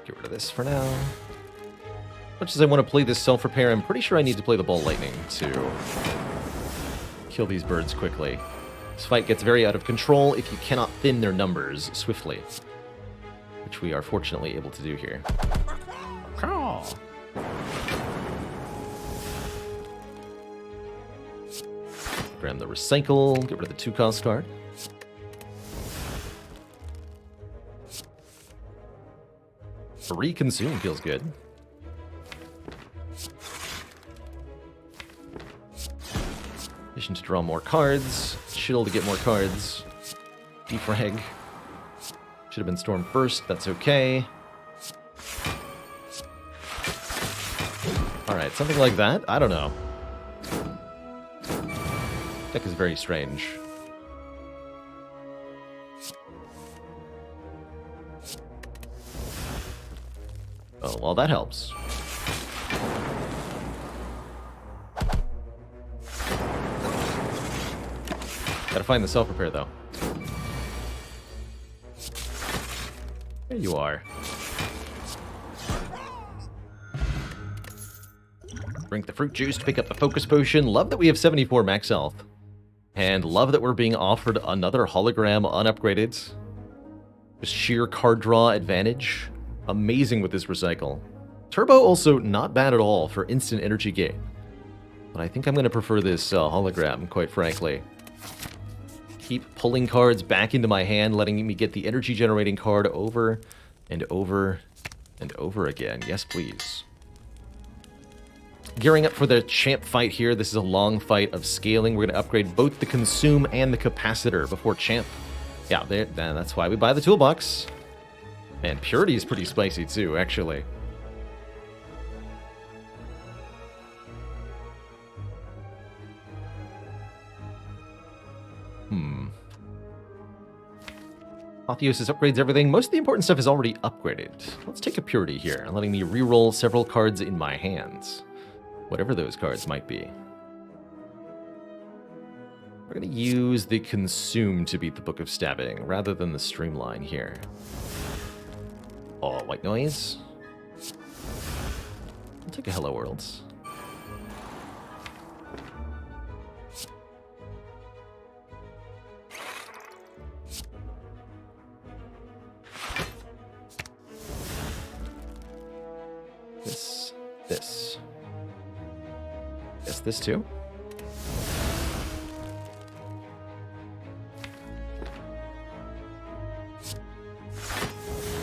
Get rid of this for now. Much as I want to play this self-repair, I'm pretty sure I need to play the Ball Lightning to kill these birds quickly. This fight gets very out of control if you cannot thin their numbers swiftly, which we are fortunately able to do here. Grab the recycle, get rid of the 2-cost card. Reconsume feels good. Mission to draw more cards. Chill to get more cards. Defrag. Should have been Storm first, that's okay. Alright, something like that? I don't know. Deck is very strange. Oh, well, that helps. Gotta find the self-repair, though. There you are. Drink the fruit juice to pick up the focus potion. Love that we have 74 max health. And love that we're being offered another hologram unupgraded. Just sheer card draw advantage. Amazing with this recycle. Turbo also not bad at all for instant energy gain. But I think I'm going to prefer this hologram, quite frankly. Keep pulling cards back into my hand, letting me get the energy generating card over and over and over again. Yes, please. Gearing up for the champ fight here. This is a long fight of scaling. We're going to upgrade both the consume and the capacitor before champ. Yeah, that's why we buy the toolbox. Man, purity is pretty spicy too, actually. Apotheosis upgrades everything. Most of the important stuff is already upgraded. Let's take a purity here, letting me reroll several cards in my hands. Whatever those cards might be. We're going to use the consume to beat the Book of Stabbing, rather than the streamline here. Oh, white noise. I'll take a Hello Worlds. This. Yes, this too.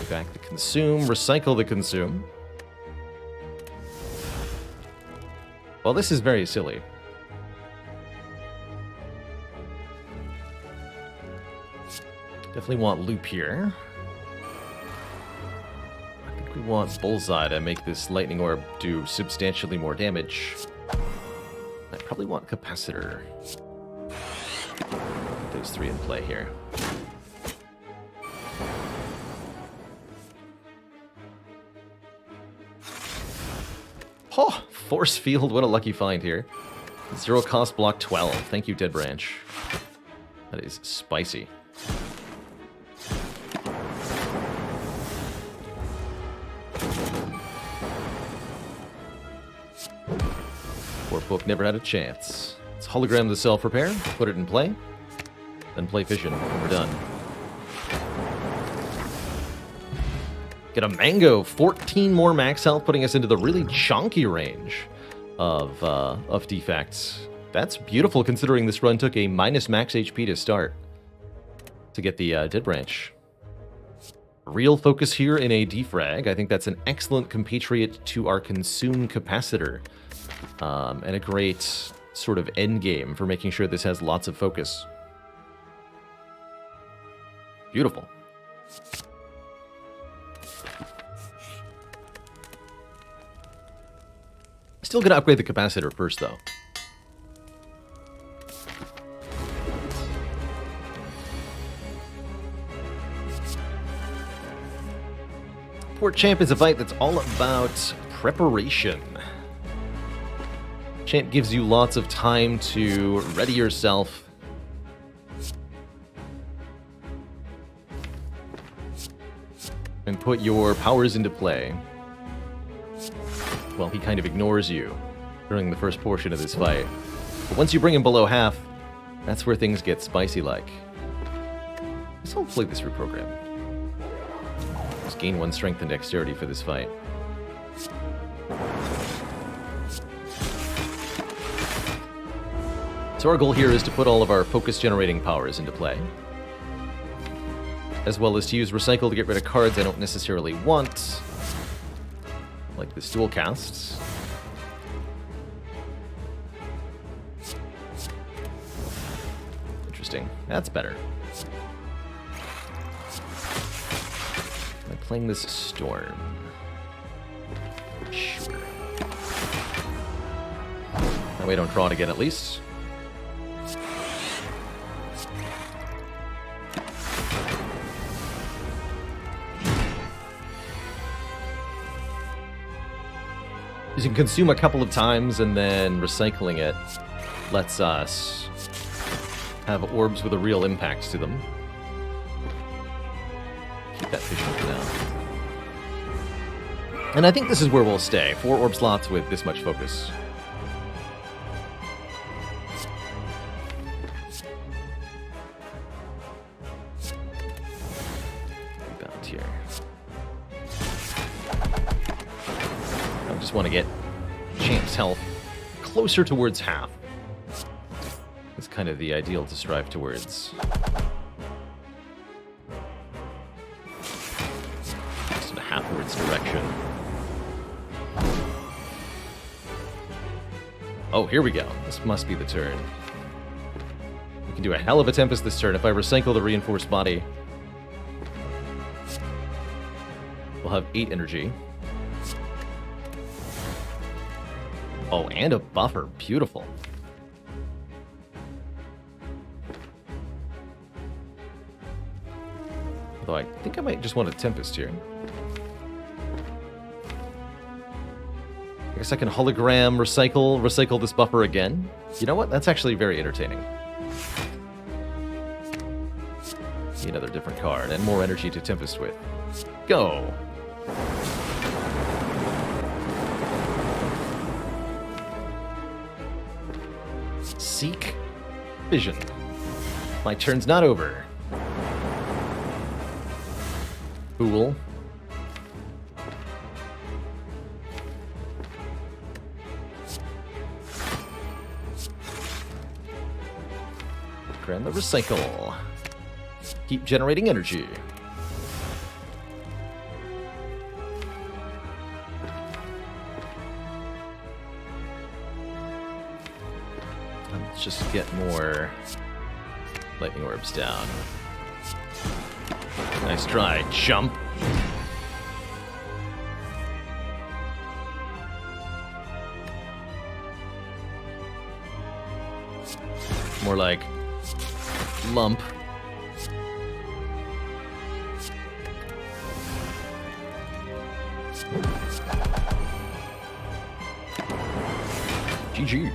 Back the consume, recycle the consume. Well, this is very silly. Definitely want loop here. I think we want bullseye to make this lightning orb do substantially more damage. I probably want capacitor. Put those three in play here. Oh, force field, what a lucky find here. 0 cost block 12. Thank you, Dead Branch. That is spicy. Poor book never had a chance. Let's hologram the self-repair, put it in play, then play fission. We're done. Get a mango, 14 more max health, putting us into the really chonky range of defects. That's beautiful considering this run took a minus max HP to start to get the Dead Branch. Real focus here in a defrag. I think that's an excellent compatriot to our consume capacitor. And a great sort of end game for making sure this has lots of focus. Beautiful. Still gonna upgrade the capacitor first, though. support champ is a fight that's all about preparation. Champ gives you lots of time to ready yourself. And put your powers into play. Well, he kind of ignores you during the first portion of this fight. But once you bring him below half, that's where things get spicy-like. Let's hopefully this reprogram. Just gain 1 strength and dexterity for this fight. So our goal here is to put all of our focus-generating powers into play, as well as to use Recycle to get rid of cards I don't necessarily want, like this dual cast. Interesting. That's better. Am I playing this Storm? Sure. That way I don't draw it again at least. You can consume a couple of times, and then recycling it lets us have orbs with a real impact to them. Keep that vision for now. And I think this is where we'll stay. 4 orb slots with this much focus. Rebound here. I just want to get Champ's health closer towards half. It's kind of the ideal to strive towards. Just in a halfwards direction. Oh, here we go. This must be the turn. We can do a hell of a Tempest this turn. If I recycle the reinforced body, we'll have 8 energy. Oh, and a buffer. Beautiful. Although I think I might just want a Tempest here. I guess I can hologram, recycle this buffer again. You know what? That's actually very entertaining. See another different card and more energy to Tempest with. Go! Seek Vision. My turn's not over. Fool. Grab the recycle. Keep generating energy. Let's just get more lightning orbs down. Nice try, jump. More like lump. GG.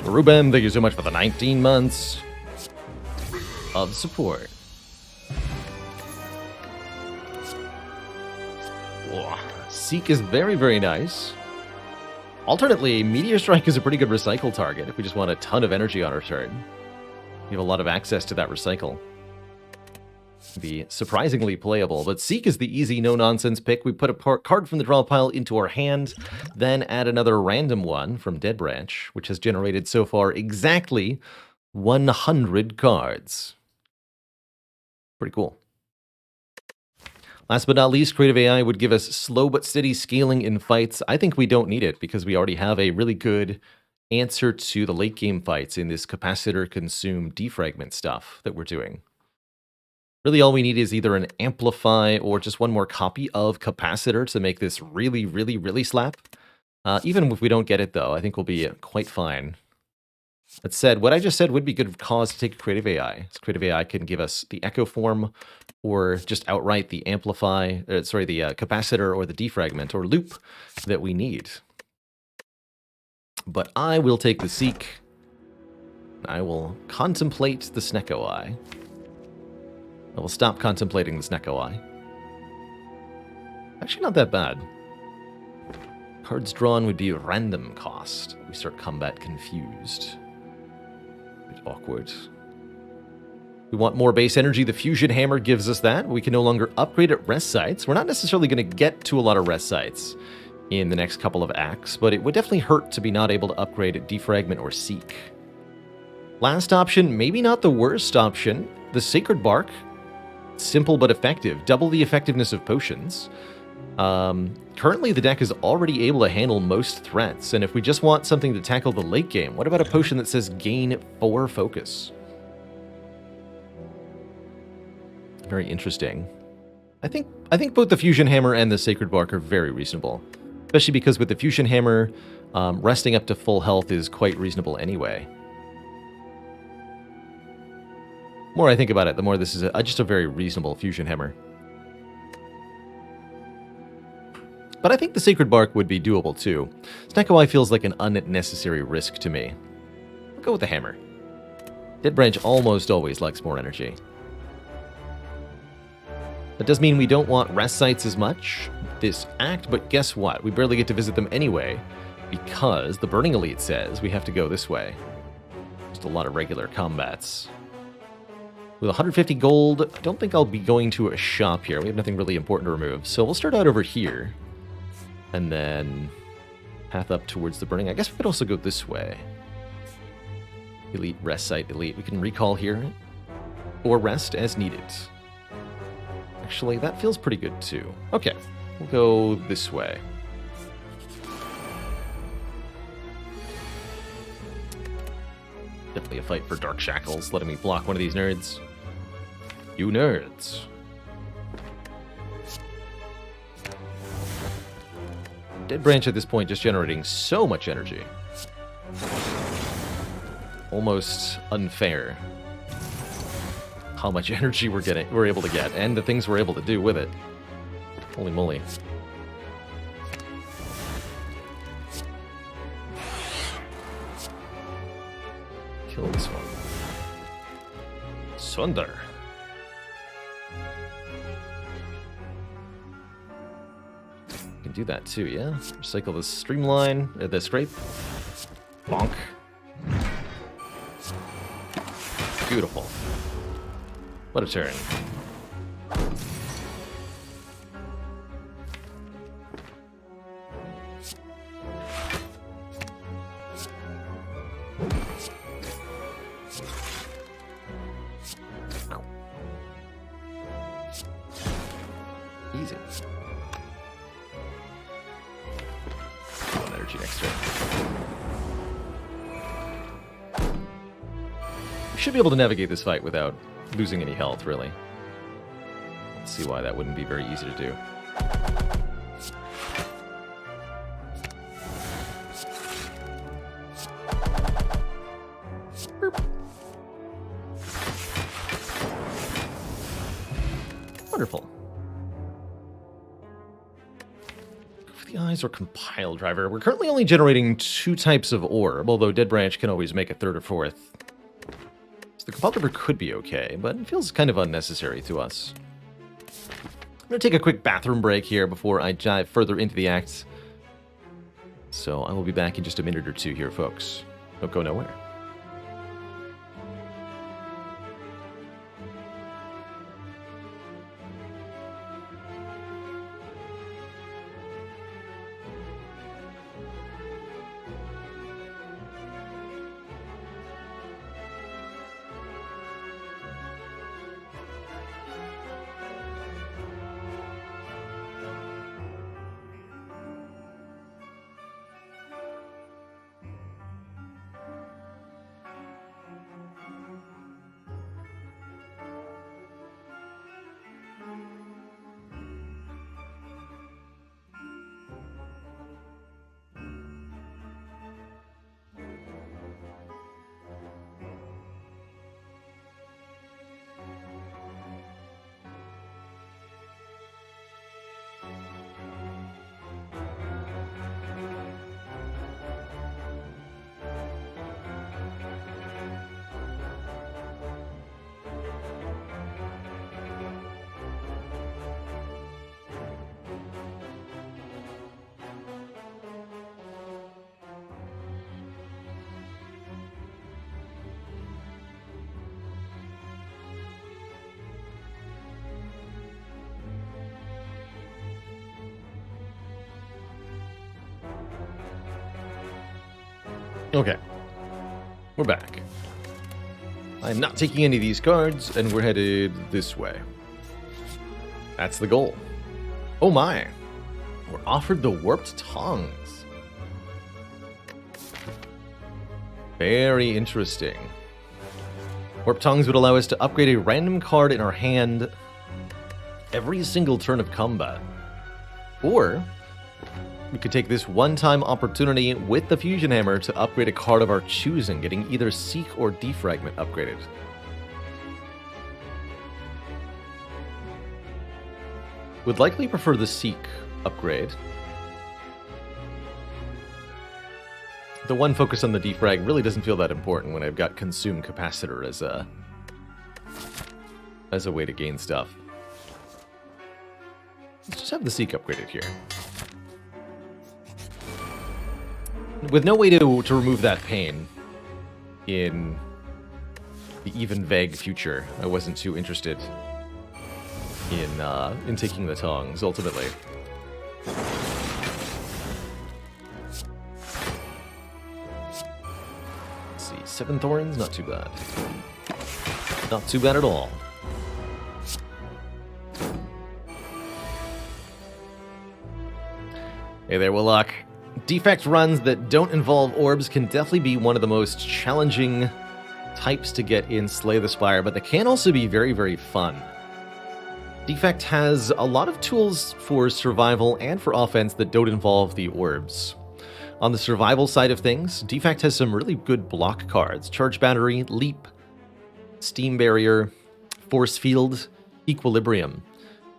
Ruben, thank you so much for the 19 months of support. Whoa. Seek is very, very nice. Alternately, Meteor Strike is a pretty good recycle target if we just want a ton of energy on our turn. We have a lot of access to that recycle. Be surprisingly playable, but Seek is the easy, no-nonsense pick. We put a card from the draw pile into our hand, then add another random one from Dead Branch, which has generated so far exactly 100 cards. Pretty cool. Last but not least, Creative AI would give us slow but steady scaling in fights. I think we don't need it because we already have a really good answer to the late game fights in this capacitor consume defragment stuff that we're doing. Really all we need is either an amplify or just one more copy of capacitor to make this really, really, really slap. Even if we don't get it though, I think we'll be quite fine That said, what I just said would be good cause to take a creative AI. So creative AI can give us the echo form, or just outright the amplify, the capacitor or the defragment or loop that we need. But I will take the Seek. I will contemplate the Snecko Eye. I will stop contemplating the Snecko Eye. Actually, not that bad. Cards drawn would be random cost. We start combat confused. A bit awkward. We want more base energy. The Fusion Hammer gives us that. We can no longer upgrade at rest sites. We're not necessarily going to get to a lot of rest sites in the next couple of acts, but it would definitely hurt to be not able to upgrade at Defragment or Seek. Last option, maybe not the worst option. The Sacred Bark. Simple but effective. Double the effectiveness of potions. Currently, the deck is already able to handle most threats, and if we just want something to tackle the late game, what about a potion that says gain 4 focus? Very interesting. I think both the Fusion Hammer and the Sacred Bark are very reasonable, especially because with the Fusion Hammer, resting up to full health is quite reasonable anyway. The more I think about it, the more this is just a very reasonable Fusion Hammer. But I think the Sacred Bark would be doable too. Snecko Eye feels like an unnecessary risk to me. I'll go with the Hammer. Dead Branch almost always likes more energy. That does mean we don't want rest sites as much this act, but guess what? We barely get to visit them anyway, because the Burning Elite says we have to go this way. Just a lot of regular combats. With 150 gold, I don't think I'll be going to a shop here. We have nothing really important to remove, so we'll start out over here. And then path up towards the Burning. I guess we could also go this way. Elite, rest site, elite. We can recall here, or rest as needed. Actually, that feels pretty good too. Okay, we'll go this way. Definitely a fight for Dark Shackles, letting me block one of these nerds. You nerds. Dead Branch at this point just generating so much energy. Almost unfair. How much energy we're able to get, and the things we're able to do with it. Holy moly. Kill this one. Sunder. Can do that too, yeah? Recycle the streamline, the scrape. Bonk. Beautiful. What a turn. Easy. One energy next turn. We should be able to navigate this fight without losing any health, really. Let's see why that wouldn't be very easy to do. Burp. Wonderful. The eyes or compile driver. We're currently only generating 2 types of orb, although Dead Branch can always make a 3rd or 4th. So the compile driver could be okay, but it feels kind of unnecessary to us. I'm going to take a quick bathroom break here before I dive further into the act. So I will be back in just a minute or two here, folks. Don't go nowhere. Okay. We're back. I'm not taking any of these cards, and we're headed this way. That's the goal. Oh my. We're offered the Warped Tongs. Very interesting. Warped Tongs would allow us to upgrade a random card in our hand every single turn of combat. Or we could take this one-time opportunity with the Fusion Hammer to upgrade a card of our choosing, getting either Seek or Defragment upgraded. Would likely prefer the Seek upgrade. The one focus on the Defrag really doesn't feel that important when I've got Consume Capacitor as a way to gain stuff. Let's just have the Seek upgraded here. With no way to remove that pain in the even vague future, I wasn't too interested in taking the tongs, ultimately. Let's see, 7 thorns, not too bad. Not too bad at all. Hey there, Willock. Defect runs that don't involve orbs can definitely be one of the most challenging types to get in Slay the Spire, but they can also be very, very fun. Defect has a lot of tools for survival and for offense that don't involve the orbs. On the survival side of things, Defect has some really good block cards. Charge Battery, Leap, Steam Barrier, Force Field, Equilibrium.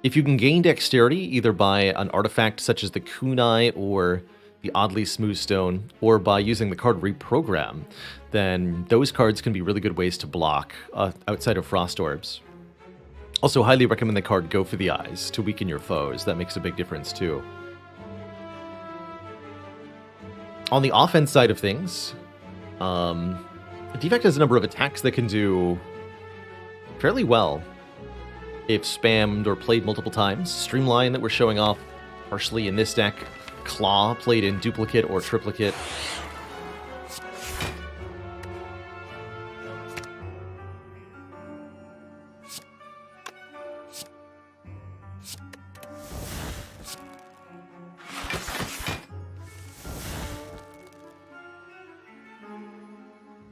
If you can gain dexterity, either by an artifact such as the Kunai or the Oddly Smooth Stone, or by using the card Reprogram, then those cards can be really good ways to block outside of Frost Orbs. Also, highly recommend the card Go for the Eyes to weaken your foes. That makes a big difference too. On the offense side of things, Defect has a number of attacks that can do fairly well if spammed or played multiple times. Streamline that we're showing off partially in this deck. Claw played in duplicate or triplicate.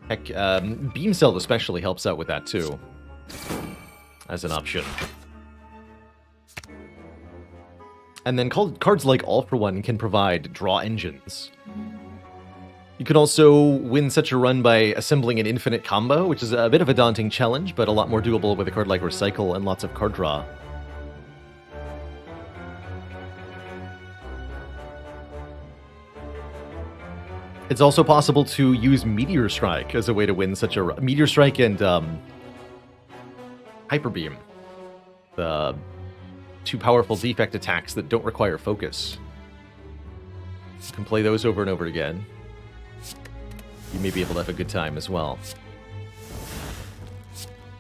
Heck, Beam Cell especially helps out with that too, as an option. And then cards like All for One can provide draw engines. You can also win such a run by assembling an infinite combo, which is a bit of a daunting challenge, but a lot more doable with a card like Recycle and lots of card draw. It's also possible to use Meteor Strike as a way to win such a run. Meteor Strike and Hyper Beam. The 2 powerful defect attacks that don't require focus. You can play those over and over again. You may be able to have a good time as well.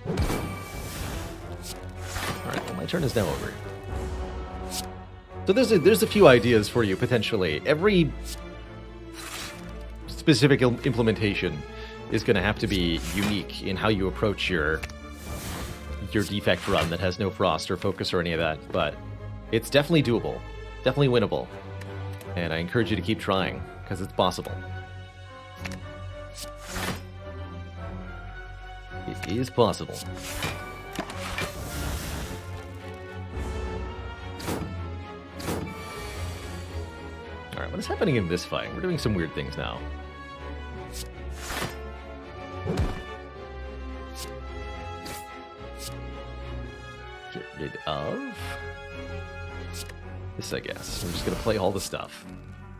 Alright, well, my turn is now over. So there's a few ideas for you, potentially. Every specific implementation is going to have to be unique in how you approach your defect run that has no frost or focus or any of that, but it's definitely doable, definitely winnable, and I encourage you to keep trying, because it's possible. It is possible. Alright, what is happening in this fight? We're doing some weird things now. Get rid of this, I guess. We're just gonna play all the stuff.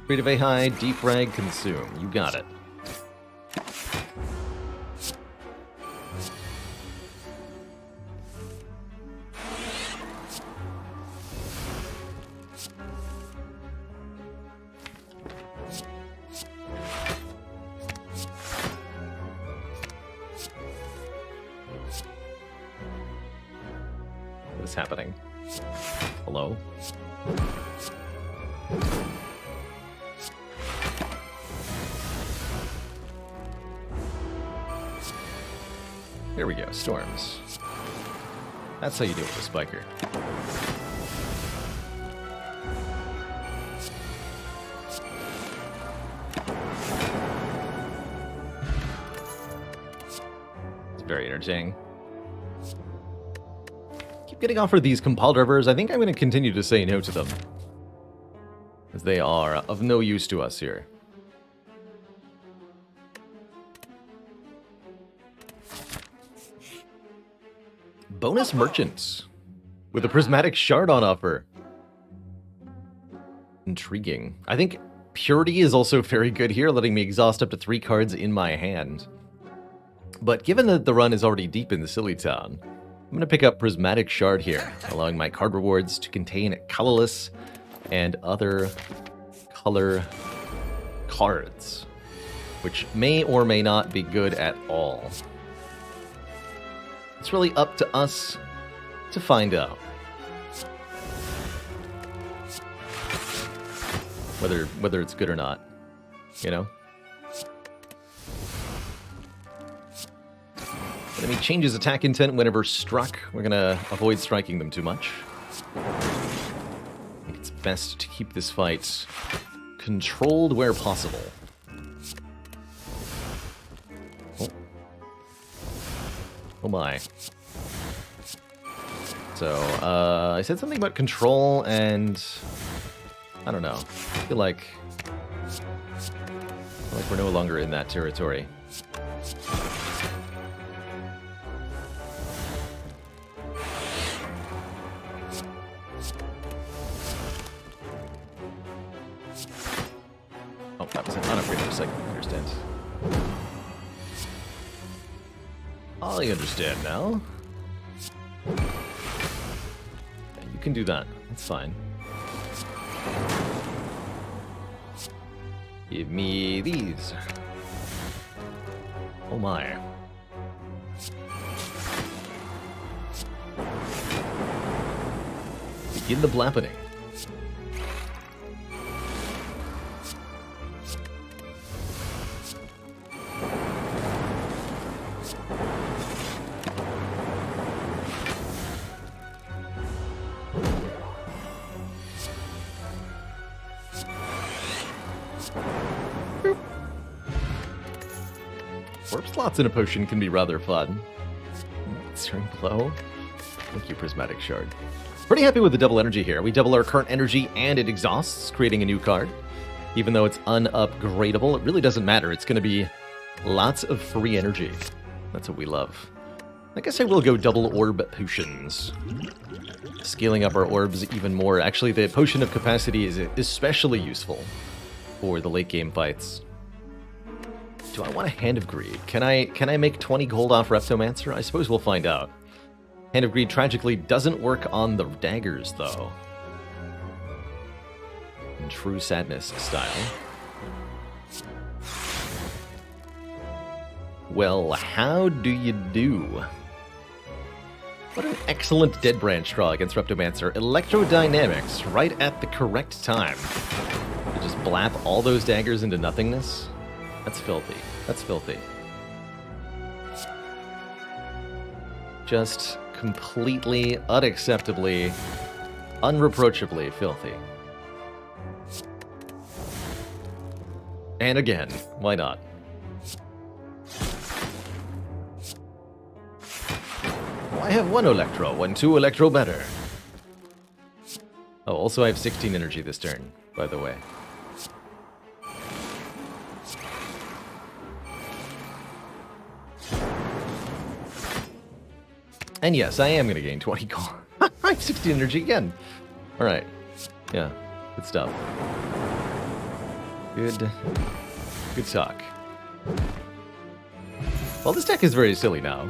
Creative A high, defrag, consume. You got it. What is happening? Hello? There we go, storms. That's how you deal with a spiker. It's very entertaining. Keep getting offered these compile drivers. I think I'm going to continue to say no to them, as they are of no use to us here. Bonus merchants with a prismatic shard on offer. Intriguing. I think purity is also very good here, letting me exhaust up to 3 cards in my hand. But given that the run is already deep in the Silly Town, I'm going to pick up prismatic shard here, allowing my card rewards to contain colorless and other color cards, which may or may not be good at all. It's really up to us to find out whether it's good or not, you know? Enemy changes attack intent whenever struck. We're gonna avoid striking them too much. I think it's best to keep this fight controlled where possible. Oh my. So, I said something about control, and I don't know. I feel like we're no longer in that territory. Oh, that was an unupgraded recycling, I understand. I understand now. Yeah, you can do that. That's fine. Give me these. Oh my. Begin the blappening. Warp slots in a potion can be rather fun. Searing Blow. Thank you, Prismatic Shard. Pretty happy with the double energy here. We double our current energy and it exhausts, creating a new card. Even though it's unupgradable, it really doesn't matter. It's going to be lots of free energy. That's what we love. I guess I will go double orb potions. Scaling up our orbs even more. Actually, the Potion of Capacity is especially useful for the late game fights. Do I want a Hand of Greed? Can I make 20 gold off Reptomancer? I suppose we'll find out. Hand of Greed tragically doesn't work on the daggers, though. In true sadness style. Well, how do you do? What an excellent Dead Branch draw against Reptomancer. Electrodynamics, right at the correct time. To just blap all those daggers into nothingness? That's filthy. That's filthy. Just completely, unacceptably, unreproachably filthy. And again, why not? I have 1 Electro, when 2 Electro better. Oh, also I have 16 energy this turn, by the way. And yes, I am going to gain 20 gold. I have 16 energy again. Alright. Yeah, good stuff. Good talk. Well, this deck is very silly now.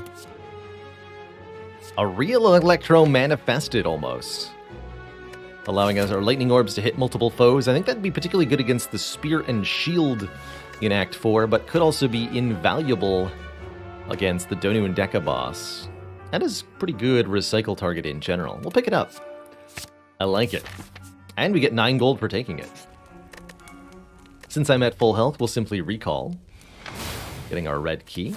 A real Electro manifested, almost. Allowing us our Lightning Orbs to hit multiple foes. I think that'd be particularly good against the Spear and Shield in Act 4, but could also be invaluable against the Donu and Deca boss. That is pretty good recycle target in general. We'll pick it up. I like it. And we get 9 gold for taking it. Since I'm at full health, we'll simply recall. Getting our red key.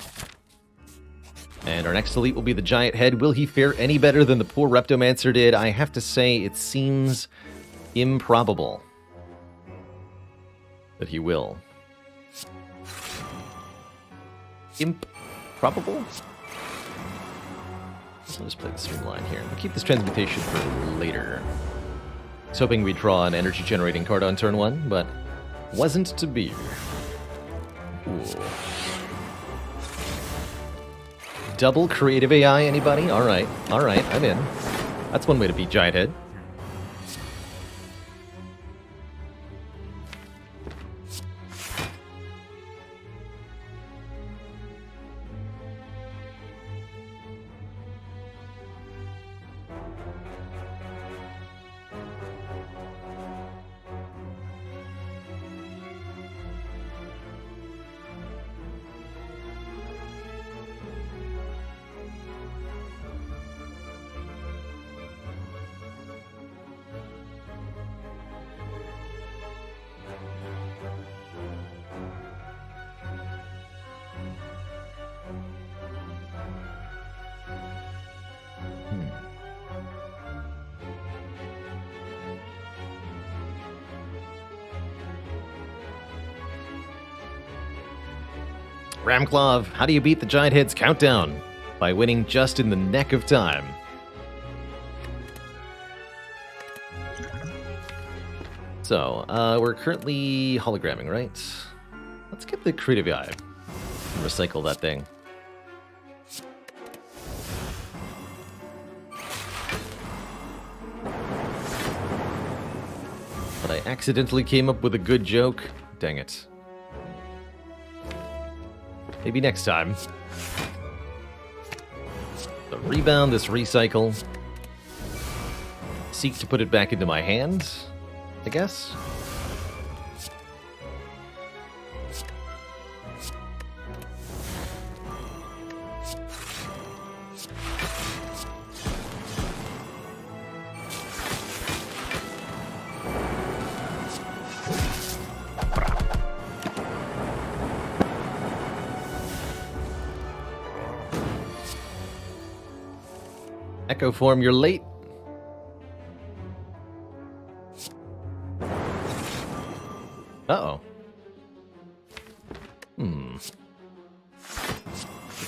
And our next elite will be the Giant Head. Will he fare any better than the poor Reptomancer did? I have to say, it seems improbable that he will. Improbable? So let's play the streamline here. We'll keep this transmutation for later. I was hoping we'd draw an energy generating card on turn 1, but wasn't to be. Ooh. Double creative AI, anybody? Alright, I'm in. That's one way to beat Giant Head. Ramclaw, how do you beat the Giant Head's countdown? By winning just in the neck of time. So, we're currently hologramming, right? Let's get the creative eye and recycle that thing. But I accidentally came up with a good joke. Dang it. Maybe next time. The rebound, this recycle. Seek to put it back into my hand, I guess. Echo form, you're late. Uh-oh.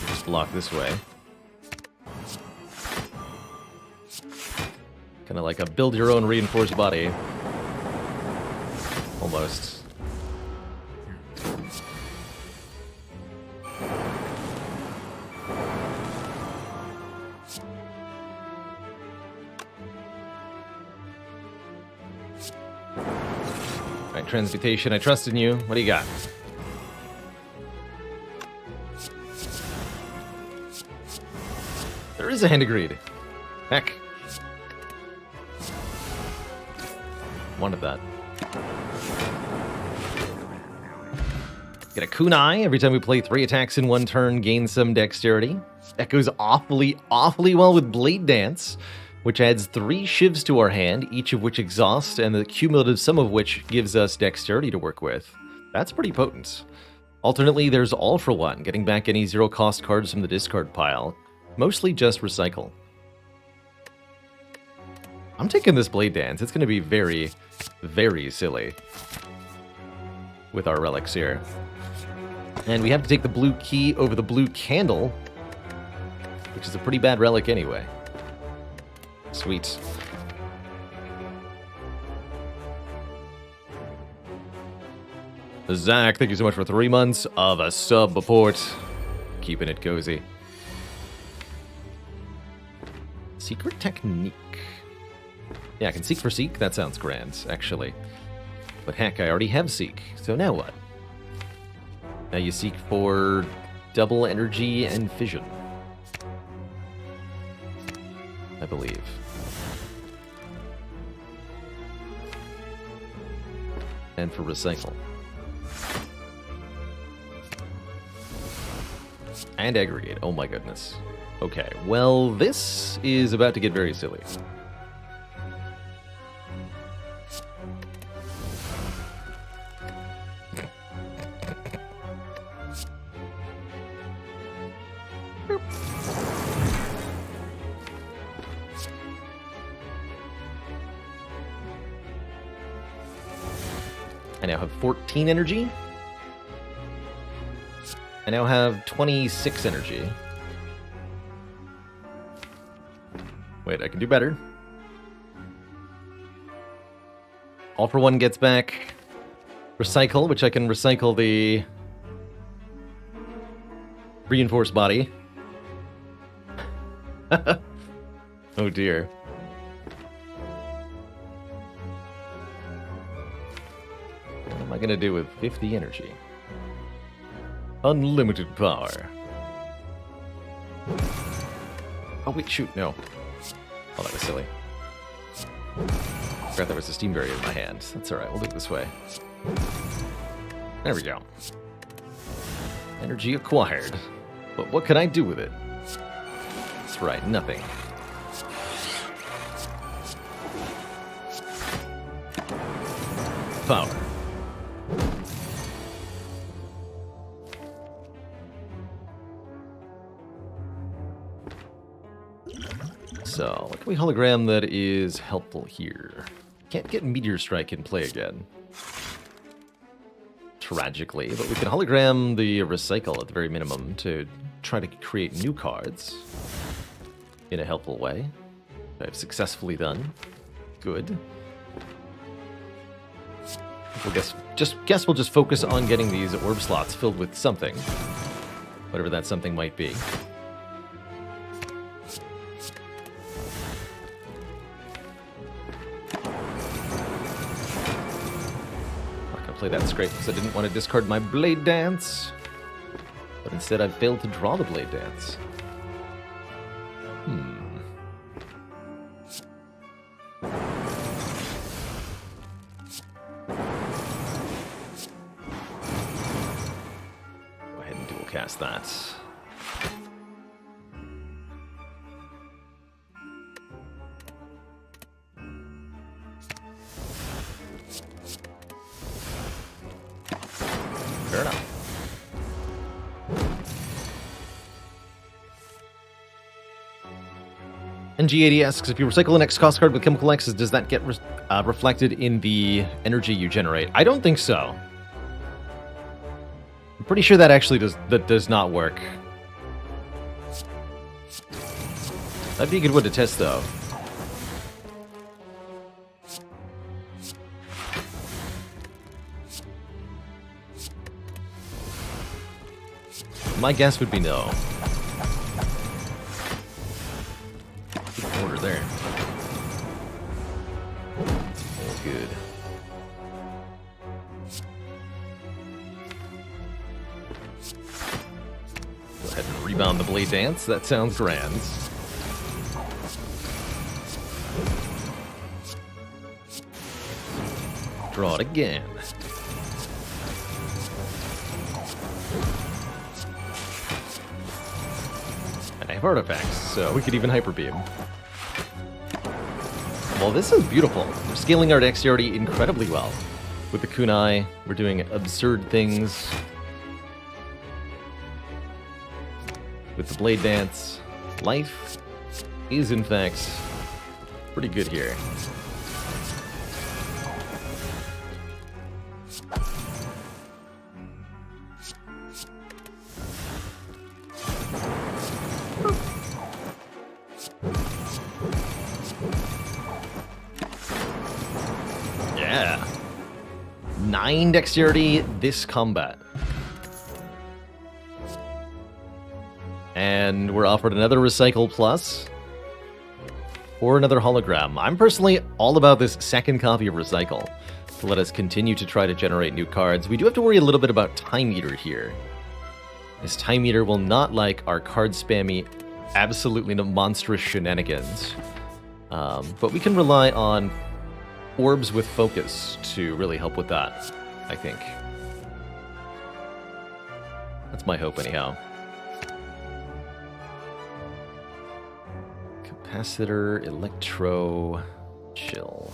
Just block this way. Kind of like a build your own reinforced body. Almost. Alright, transmutation, I trust in you. What do you got? There is a hand of greed. Heck. Wanted that. Get a kunai every time we play 3 attacks in 1 turn, gain some dexterity. Echoes awfully well with Blade Dance, which adds 3 shivs to our hand, each of which exhaust, and the cumulative sum of which gives us dexterity to work with. That's pretty potent. Alternately, there's All for One, getting back any 0-cost cards from the discard pile. Mostly just recycle. I'm taking this Blade Dance. It's going to be very, very silly with our relics here. And we have to take the blue key over the blue candle, which is a pretty bad relic anyway. Sweet. Zach, thank you so much for 3 months of a sub report. Keeping it cozy. Secret technique. Yeah, I can seek for seek. That sounds grand, actually. But heck, I already have seek. So now what? Now you seek for double energy and fission, I believe. And for recycle. And aggregate. Oh my goodness. Okay, well, this is about to get very silly. I now have 14 energy. I now have 26 energy. Wait, I can do better. All for One gets back Recycle, which I can recycle the reinforced body. Oh dear. What am I gonna do with 50 energy? Unlimited power. Oh wait, shoot, no. Oh, that was silly. Forgot there was a steam barrier in my hand. That's alright, we'll do it this way. There we go. Energy acquired. But what can I do with it? That's right, nothing. Power. So, what can we hologram that is helpful here? Can't get Meteor Strike in play again. Tragically, but we can hologram the Recycle at the very minimum to try to create new cards in a helpful way. I've successfully done. Good. We'll guess we'll just focus on getting these orb slots filled with something. Whatever that something might be. Play that scrape because I didn't want to discard my Blade Dance, but instead I failed to draw the Blade Dance. Go ahead and dual cast that. Fair enough. NG80 asks, if you recycle an X cost card with chemical X's, does that get reflected in the energy you generate? I don't think so. I'm pretty sure that actually does not work. That'd be a good one to test, though. My guess would be no. Good order there. That's good. Go ahead and rebound the Blade Dance. That sounds grand. Draw it again. Artifacts, so we could even Hyper Beam. Well, this is beautiful. We're scaling our dexterity incredibly well. With the kunai, we're doing absurd things. With the Blade Dance, life is in fact pretty good here. Yeah. 9 dexterity this combat. And we're offered another Recycle Plus. Or another hologram. I'm personally all about this second copy of Recycle to let us continue to try to generate new cards. We do have to worry a little bit about Time Eater here. This Time Eater will not like our card spammy, absolutely monstrous shenanigans. But we can rely on Orbs with Focus to really help with that, I think. That's my hope, anyhow. Capacitor, Electro, Chill.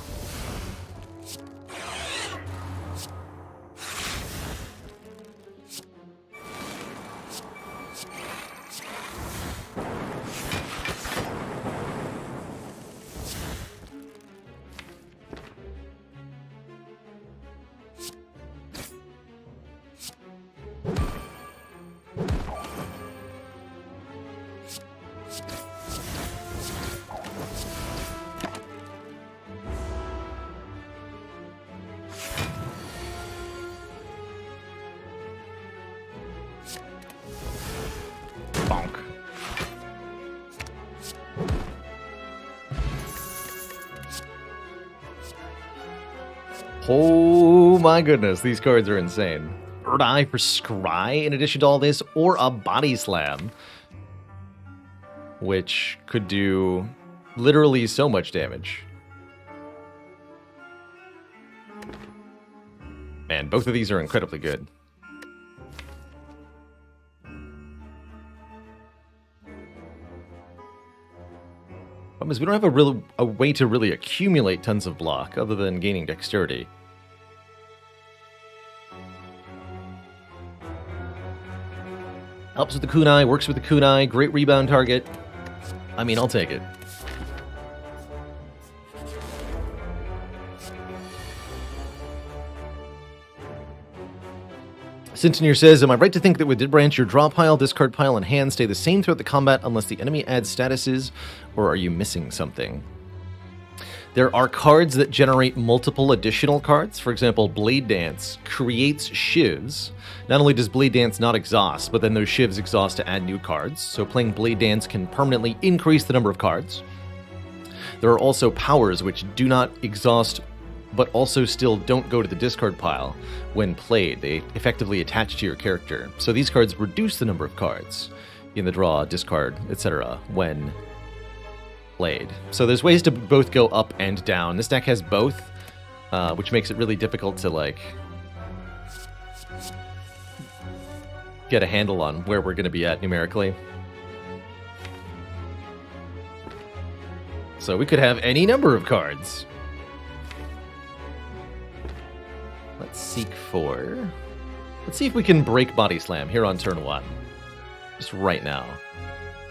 Oh my goodness, these cards are insane. Third Eye for Scry in addition to all this, or a Body Slam, which could do literally so much damage. Man, both of these are incredibly good. Problem is, we don't have a way to really accumulate tons of block other than gaining dexterity. Helps with the kunai, works with the kunai, great rebound target. I mean, I'll take it. Centennier says, am I right to think that with Dead Branch, your draw pile, discard pile, and hand stay the same throughout the combat unless the enemy adds statuses, or are you missing something? There are cards that generate multiple additional cards. For example, Blade Dance creates shivs. Not only does Blade Dance not exhaust, but then those shivs exhaust to add new cards. So playing Blade Dance can permanently increase the number of cards. There are also powers which do not exhaust, but also still don't go to the discard pile when played. They effectively attach to your character. So these cards reduce the number of cards in the draw, discard, etc. when played. So there's ways to both go up and down. This deck has both, which makes it really difficult to, like, get a handle on where we're going to be at numerically. So we could have any number of cards. Let's seek for... Let's see if we can break Body Slam here on turn 1. Just right now.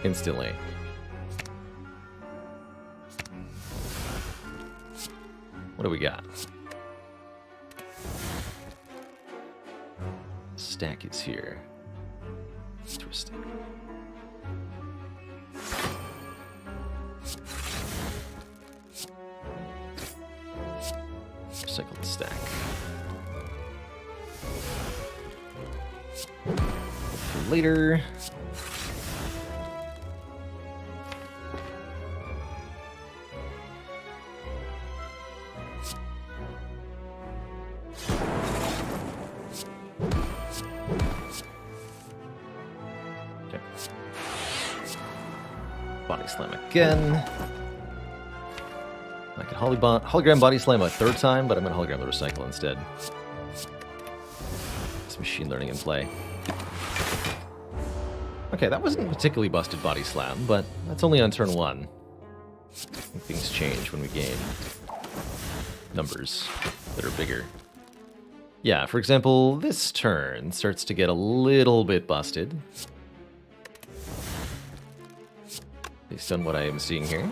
Instantly. What do we got? Stack is here. Interesting. Recycled stack. For later. Okay. Body Slam again. I could hologram Body Slam a third time, but I'm going to hologram the Recycle instead. It's machine learning in play. Okay, that wasn't particularly busted Body Slam, but that's only on turn 1. I think things change when we gain numbers that are bigger. Yeah, for example, this turn starts to get a little bit busted. Based on what I am seeing here.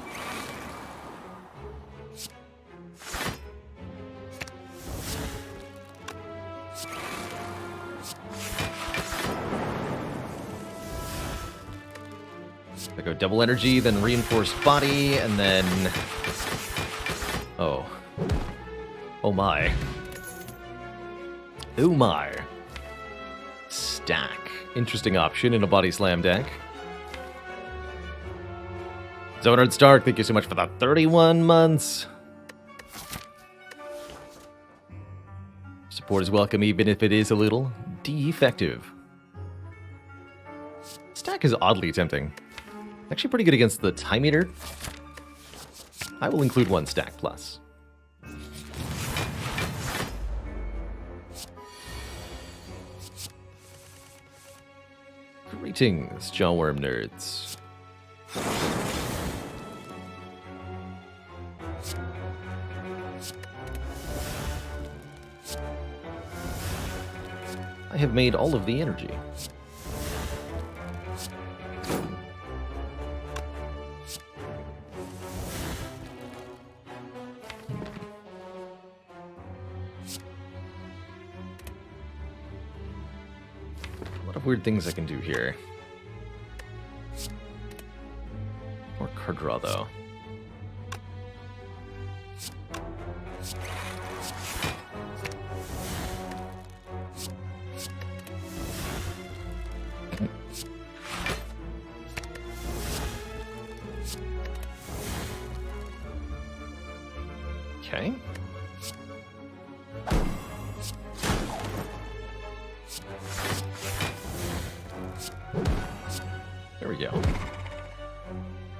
I go double energy, then reinforced body, and then... Oh. Oh my. Oh my. Stack. Interesting option in a Body Slam deck. Zonard Stark, thank you so much for the 31 months. Support is welcome, even if it is a little defective. Stack is oddly tempting. Actually pretty good against the Time Eater. I will include 1 stack plus. Greetings, Jawworm nerds. I have made all of the energy. A lot of weird things I can do here. More card draw, though. Okay. There we go.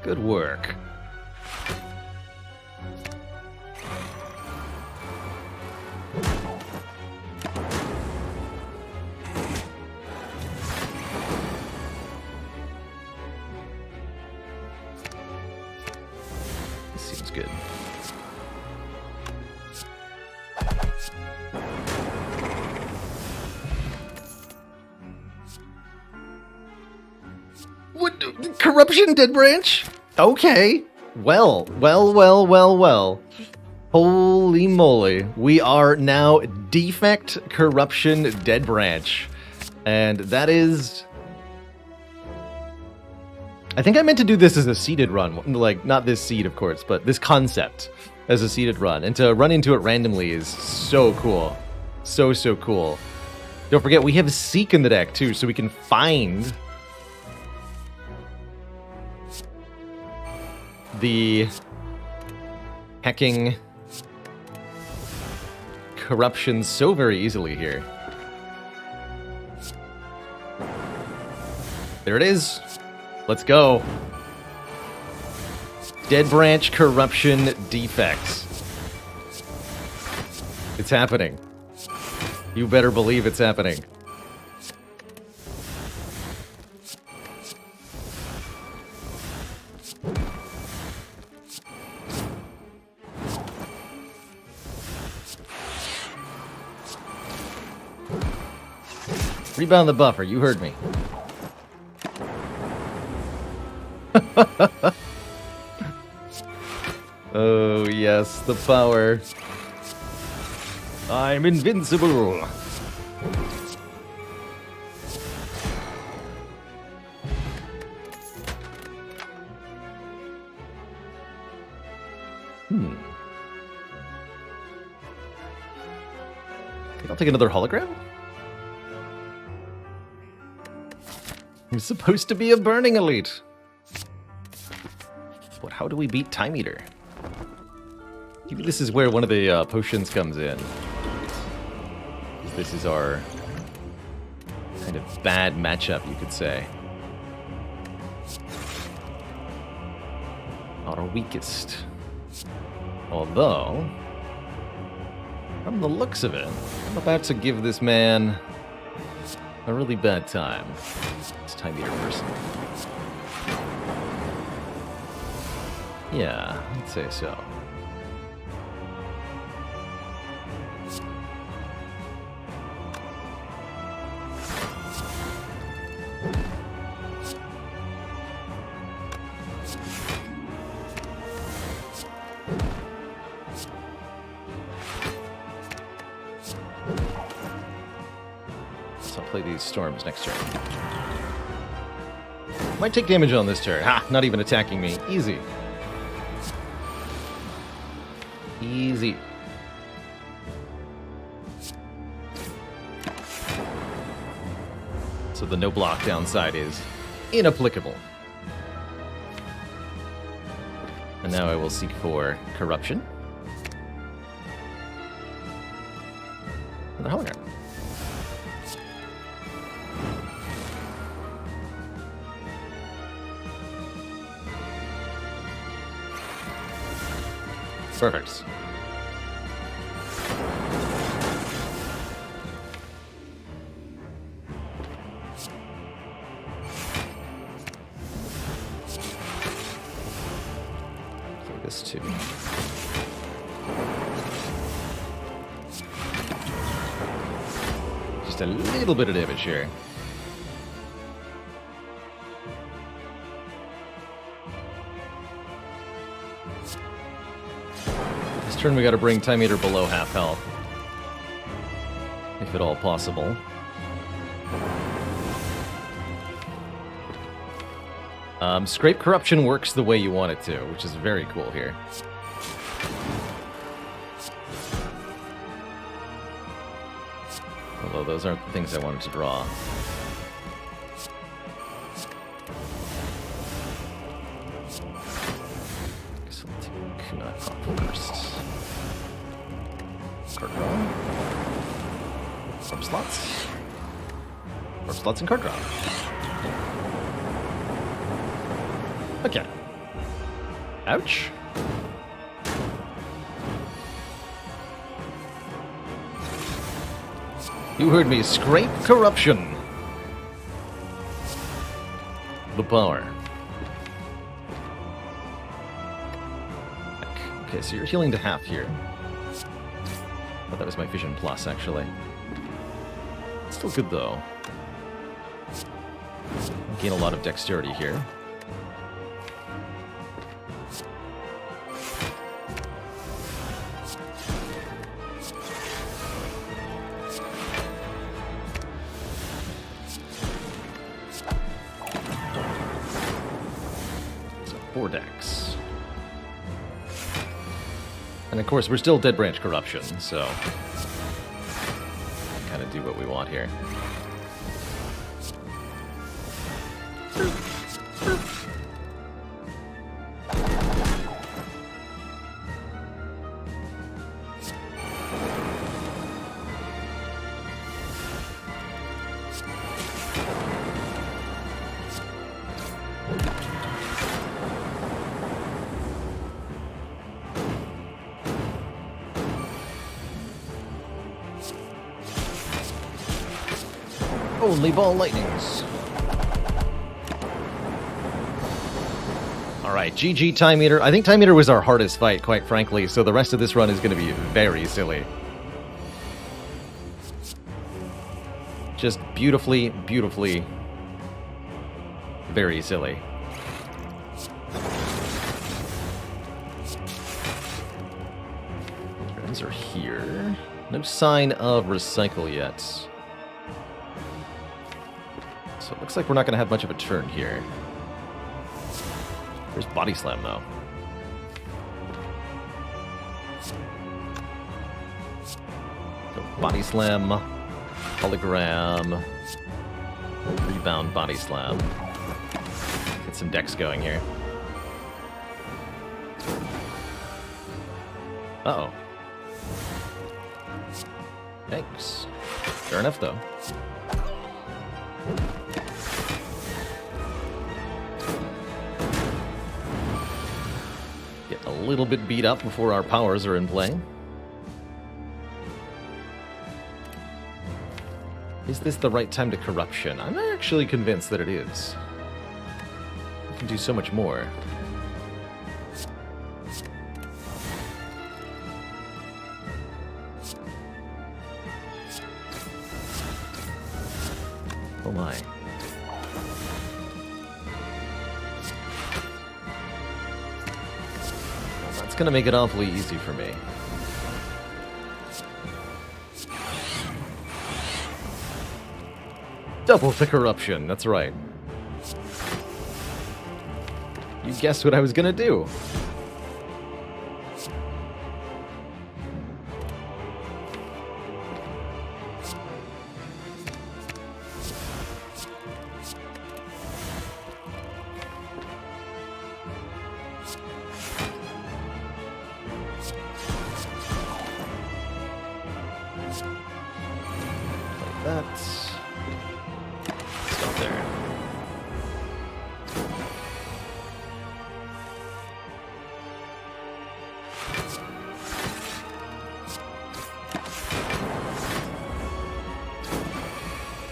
Good work. This seems good. What? Corruption, Dead Branch? Okay. Well. Holy moly. We are now Defect Corruption Dead Branch. And that is... I think I meant to do this as a seeded run. Like, not this seed, of course, but this concept as a seeded run. And to run into it randomly is so cool. So cool. Don't forget, we have Seek in the deck, too, so we can find... the hacking corruption so very easily here. There it is. Let's go. Dead Branch Corruption Defects. It's happening. You better believe it's happening. Rebound the buffer, you heard me. Oh, yes, the power. I'm invincible. I'll take another hologram? I'm supposed to be a burning elite. But how do we beat Time Eater? Maybe this is where one of the potions comes in. This is our kind of bad matchup, you could say. Not our weakest. Although, from the looks of it, I'm about to give this man a really bad time. It's Time Eater person. Yeah, I'd say so. So I'll play these storms next turn. Might take damage on this turn. Ha! Not even attacking me. Easy. Easy. So the no block downside is inapplicable. And now I will seek for corruption. Another hologram. Perfect. Play this too. Just a little bit of damage here. This turn we gotta bring Time Eater below half health. If at all possible. Scrape Corruption works the way you want it to, which is very cool here. Although those aren't the things I wanted to draw. Guess I'll take Kunai first. Card draw. Some slots. More slots and card draw. Okay. Ouch. You heard me. Scrape corruption. The power. Okay, so you're healing to half here. Oh, that was my vision plus, actually. Still good, though. Gain a lot of dexterity here. So 4 dex. And of course, we're still Dead Branch Corruption, so kind of do what we want here. Only ball lightnings. Alright, GG Time Eater. I think Time Eater was our hardest fight, quite frankly, so the rest of this run is going to be very silly. Just beautifully, beautifully very silly. Turns are here. No sign of recycle yet. So it looks like we're not going to have much of a turn here. There's Body Slam, though. Go Body Slam, Hologram, Rebound, Body Slam. Get some decks going here. Uh-oh. Thanks. Fair enough, though. Get a little bit beat up before our powers are in play. Is this the right time to corruption? I'm not actually convinced that it is. We can do so much more. Oh my. Well, that's gonna make it awfully easy for me. Double the corruption, that's right. You guessed what I was gonna do. Like that. Stop there.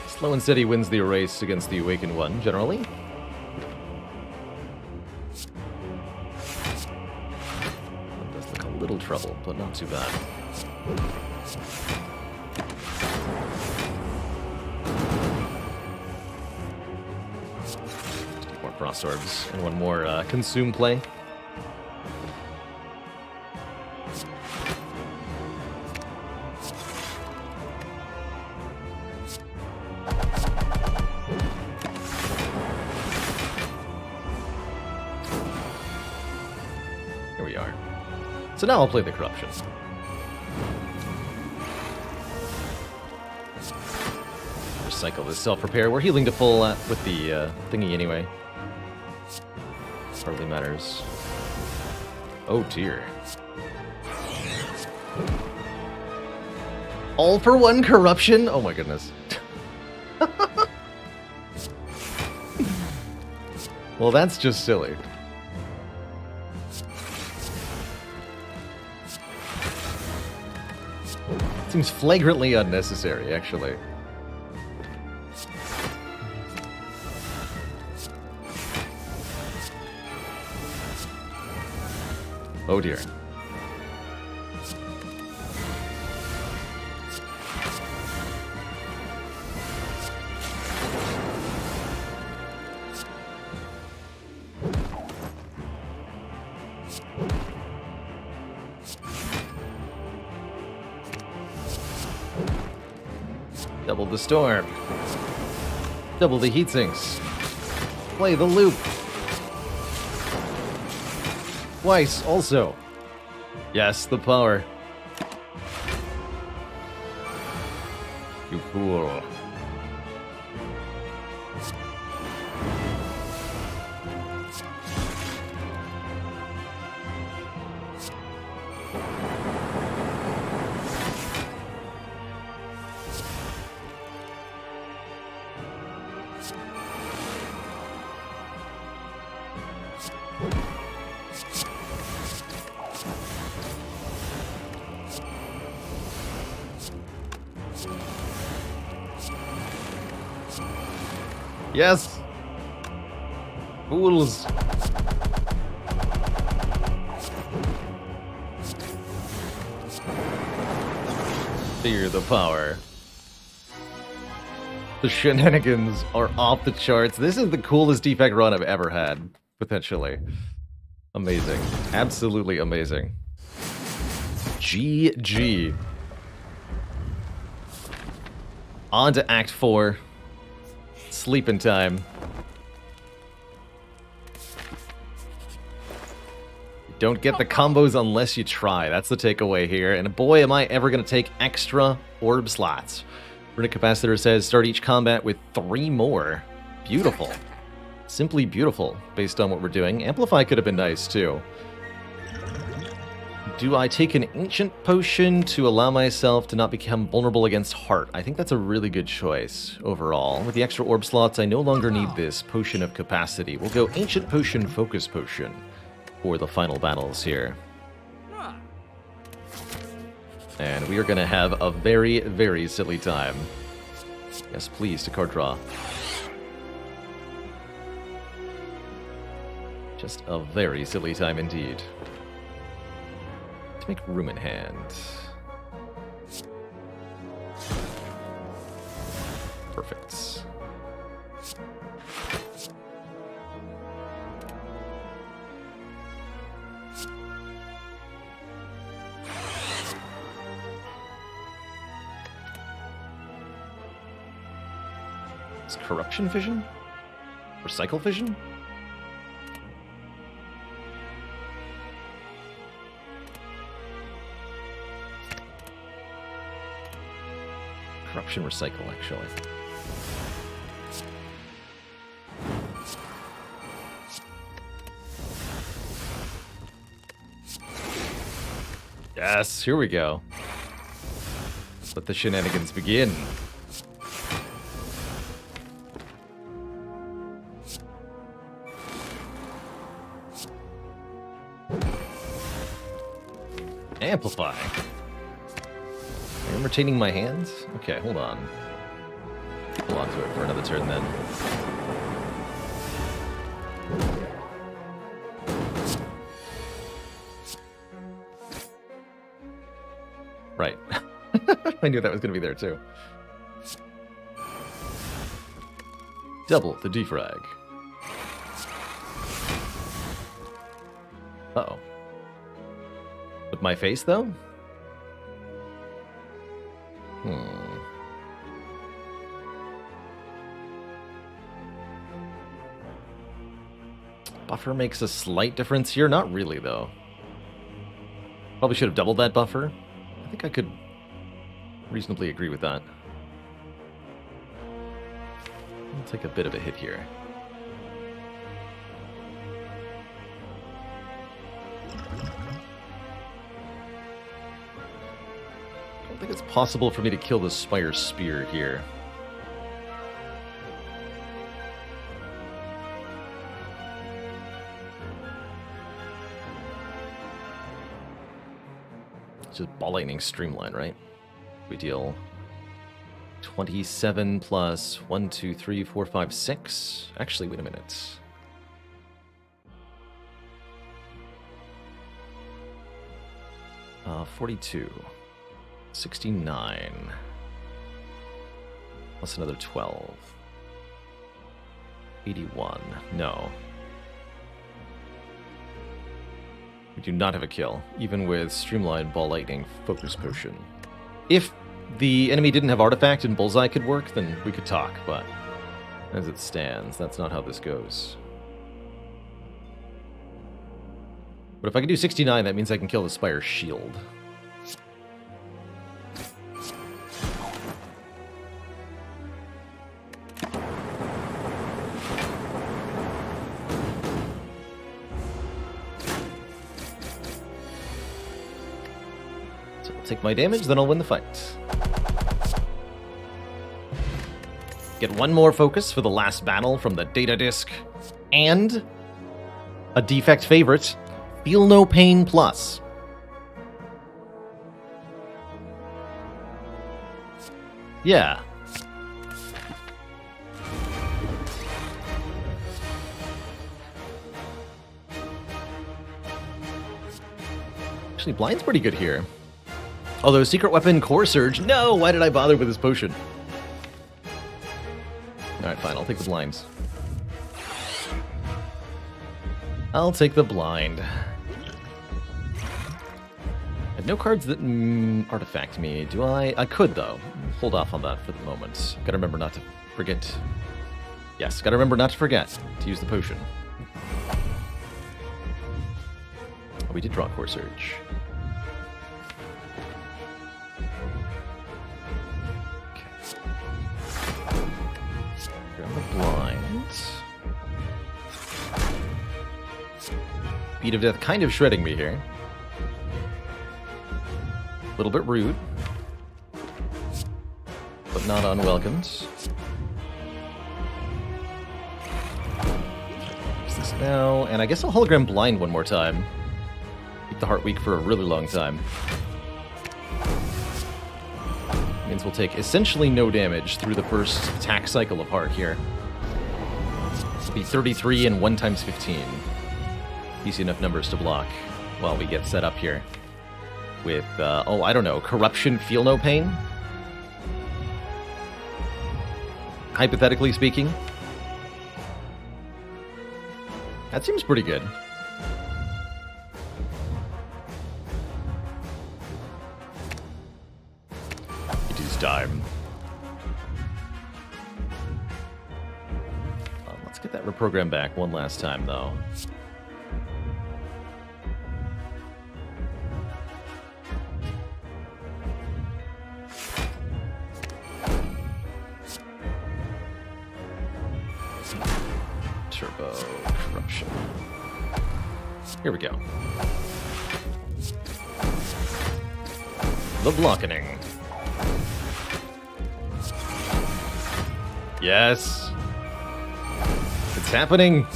Slow and steady wins the race against the Awakened One, generally. That does look a little trouble, but not too bad. Just more Frost Orbs and one more Consume play. Here we are. So now I'll play the Corruption. Recycle this self-repair. We're healing to full with the thingy anyway. Hardly matters. Oh dear. All for one corruption? Oh my goodness. Well, that's just silly. Seems flagrantly unnecessary, actually. Oh dear. Double the storm. Double the heat sinks. Play the loop. Twice, also. Yes, the power. You fool. Yes! Fools! Fear the power. The shenanigans are off the charts. This is the coolest defect run I've ever had, potentially. Amazing. Absolutely amazing. GG. On to Act 4. Sleeping time. Don't get the combos unless you try. That's the takeaway here. And boy, am I ever going to take extra orb slots. Runic Capacitor says start each combat with 3 more. Beautiful. Simply beautiful, based on what we're doing. Amplify could have been nice, too. Do I take an Ancient Potion to allow myself to not become vulnerable against Heart? I think that's a really good choice, overall. With the extra orb slots, I no longer need this Potion of Capacity. We'll go Ancient Potion, Focus Potion for the final battles here. And we are going to have a very, very silly time. Yes, please, to card draw. Just a very silly time indeed. Make room in hand. Perfect. Is Corruption Vision? Recycle Vision? Corruption Recycle, actually. Yes, here we go. Let the shenanigans begin. Amplify. I'm retaining my hands? Okay, hold on. Hold on to it for another turn then. Right. I knew that was going to be there too. Double the defrag. Uh-oh. With my face, though? Buffer makes a slight difference here. Not really, though. Probably should have doubled that buffer. I think I could reasonably agree with that. I'll take a bit of a hit here. I don't think it's possible for me to kill the Spire Spear here. just ball lightning streamline, right? We deal 27 plus 1, 2, 3, 4, 5, 6. Actually, wait a minute. Uh, 42. 69. Plus another 12. 81. No. We do not have a kill, even with Streamline, Ball Lightning, Focus Potion. If the enemy didn't have Artifact and Bullseye could work, then we could talk, but as it stands, that's not how this goes. But if I can do 69, that means I can kill the Spire's shield. Take my damage, then I'll win the fight. Get one more focus for the last battle from the data disk. And a defect favorite, Feel No Pain Plus. Yeah. Actually, Blind's pretty good here. Although, Secret Weapon, Core Surge, no! Why did I bother with this potion? Alright, fine, I'll take the blinds. I'll take the blind. I have no cards that artifact me, do I? I could, though. Hold off on that for the moment. Gotta remember not to forget. Yes, gotta remember not to forget to use the potion. Oh, we did draw Core Surge. Blinds. Beat of Death kind of shredding me here. A little bit rude, but not unwelcomed. Use this now, and I guess I'll hologram blind one more time. Keep the heart weak for a really long time. Means we'll take essentially no damage through the first attack cycle of heart here. This will be 33 and 1 times 15. Easy enough numbers to block while we get set up here. With, oh, I don't know, Corruption, Feel No Pain? Hypothetically speaking. That seems pretty good. It is time. Let's get that reprogram back one last time, though. Turbo Corruption. Here we go. The Blockening. Yes. It's happening.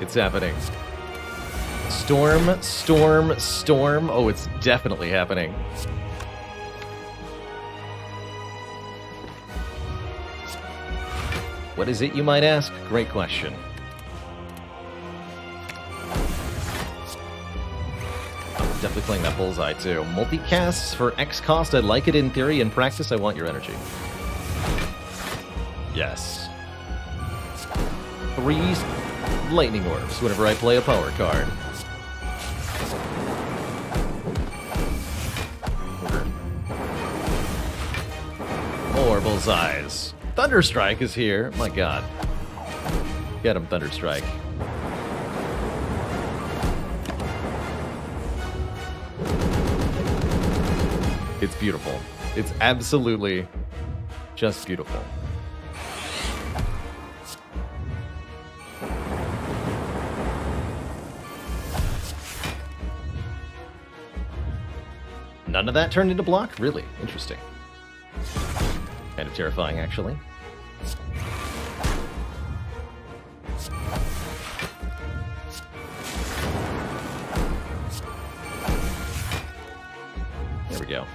It's happening. Storm, storm, storm. Oh, it's definitely happening. What is it, you might ask? Great question. I'm definitely playing that Bullseye, too. Multicasts for X cost, I like it in theory. In practice, I want your energy. Yes. 3 lightning orbs whenever I play a power card. More Bullseyes. Thunderstrike is here. My god. Get him, Thunderstrike. It's beautiful. It's absolutely just beautiful. None of that turned into block? Really? Interesting. Kind of terrifying, actually. we go.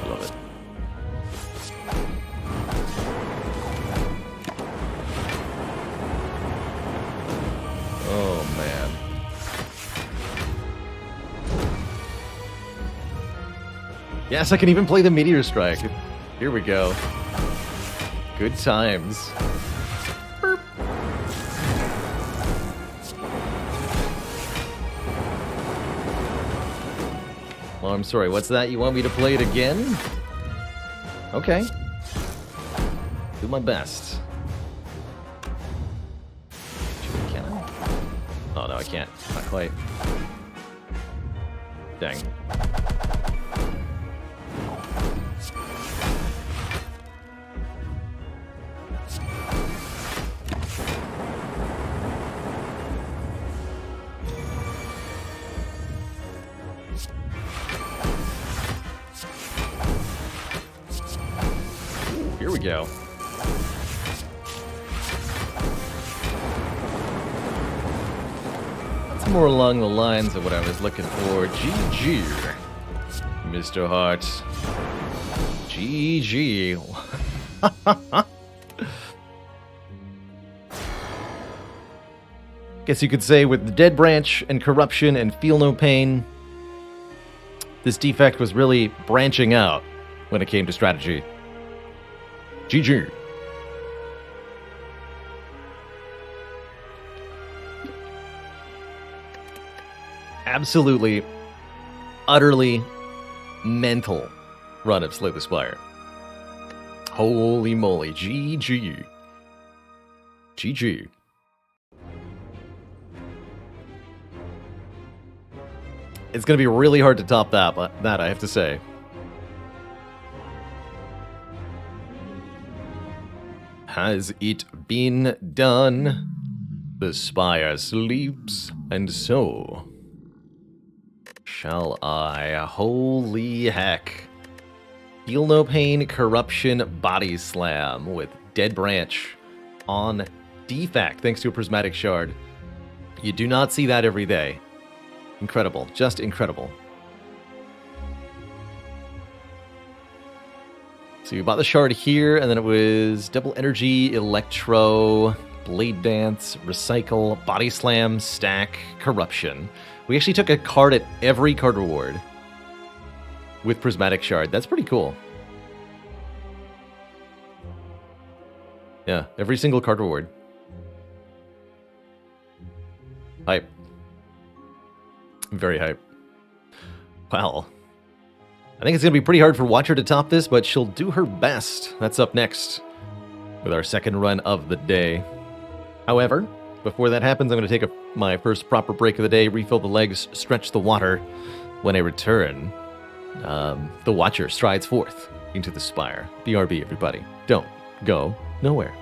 Love it. Oh, man. Yes, I can even play the Meteor Strike. Here we go. Good times. Burp. Well, I'm sorry, what's that? You want me to play it again? Okay. Do my best. Can I? Oh, no, I can't. Not quite. Dang. Here we go. That's more along the lines of what I was looking for. GG, Mr. Hart. GG. Guess you could say with the Dead Branch and Corruption and Feel No Pain, this defect was really branching out when it came to strategy. GG. Absolutely, utterly mental run of Slay the Spire. Holy moly. GG. GG. It's going to be really hard to top that I have to say. Has it been done? The Spire sleeps, and so shall I. Holy heck. Feel No Pain, Corruption, Body Slam with Dead Branch on defect, thanks to a Prismatic Shard. You do not see that every day. Incredible. Just incredible. So you bought the shard here, and then it was Double Energy, Electro, Blade Dance, Recycle, Body Slam, Stack, Corruption. We actually took a card at every card reward with Prismatic Shard. That's pretty cool. Yeah, every single card reward. Hype. Very hype. Wow. I think it's going to be pretty hard for Watcher to top this, but she'll do her best. That's up next with our second run of the day. However, before that happens, I'm going to take my first proper break of the day, refill the legs, stretch the water. When I return, the Watcher strides forth into the Spire. BRB, everybody. Don't go nowhere.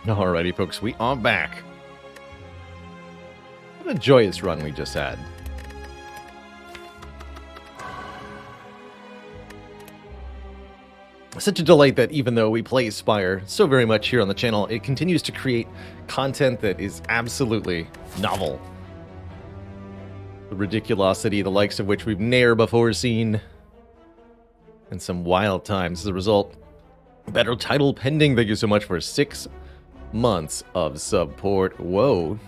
Alrighty, folks, we are back. What a joyous run we just had. Such a delight that even though we play Spire so very much here on the channel, it continues to create content that is absolutely novel. The ridiculosity, the likes of which we've ne'er before seen. And some wild times as a result. Better title pending. Thank you so much for 6 months of support. Whoa.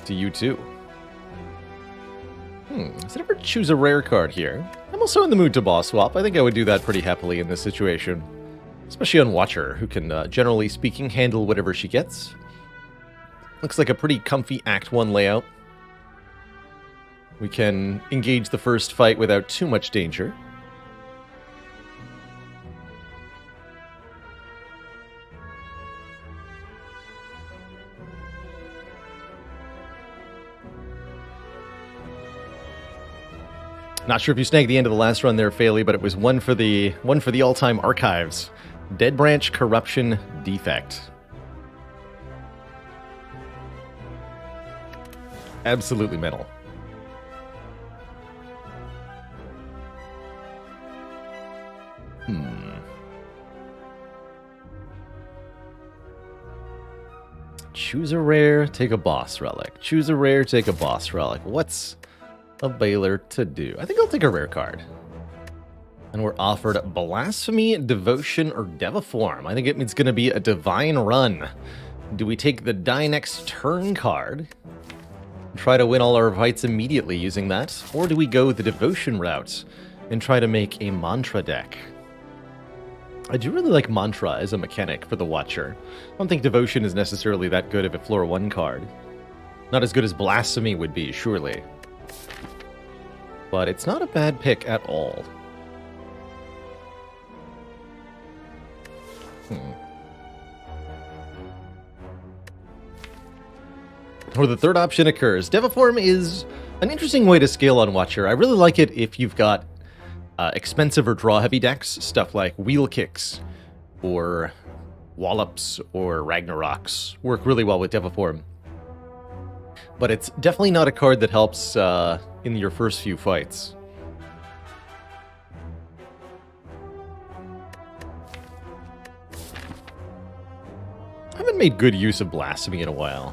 To you too. Does it ever choose a rare card here? I'm also in the mood to boss swap. I think I would do that pretty happily in this situation. Especially on Watcher, who can, generally speaking, handle whatever she gets. Looks like a pretty comfy Act 1 layout. We can engage the first fight without too much danger. Not sure if you snagged the end of the last run there, Fairly, but it was one for the all-time archives. Dead Branch Corruption Defect. Absolutely metal. Choose a rare, take a boss relic. Choose a rare, take a boss relic. What's a Baylor to do? I think I'll take a rare card. And we're offered Blasphemy, Devotion, or Deviform. I think it's going to be a Divine Run. Do we take the Die Next Turn card? Try to win all our fights immediately using that? Or do we go the Devotion route and try to make a Mantra deck? I do really like Mantra as a mechanic for the Watcher. I don't think Devotion is necessarily that good of a floor 1 card. Not as good as Blasphemy would be, surely. But it's not a bad pick at all. Or the third option occurs. Deviform is an interesting way to scale on Watcher. I really like it if you've got expensive or draw-heavy decks. Stuff like Wheel Kicks, or Wallops, or Ragnaroks work really well with Deviform. But it's definitely not a card that helps in your first few fights. I haven't made good use of Blasphemy in a while.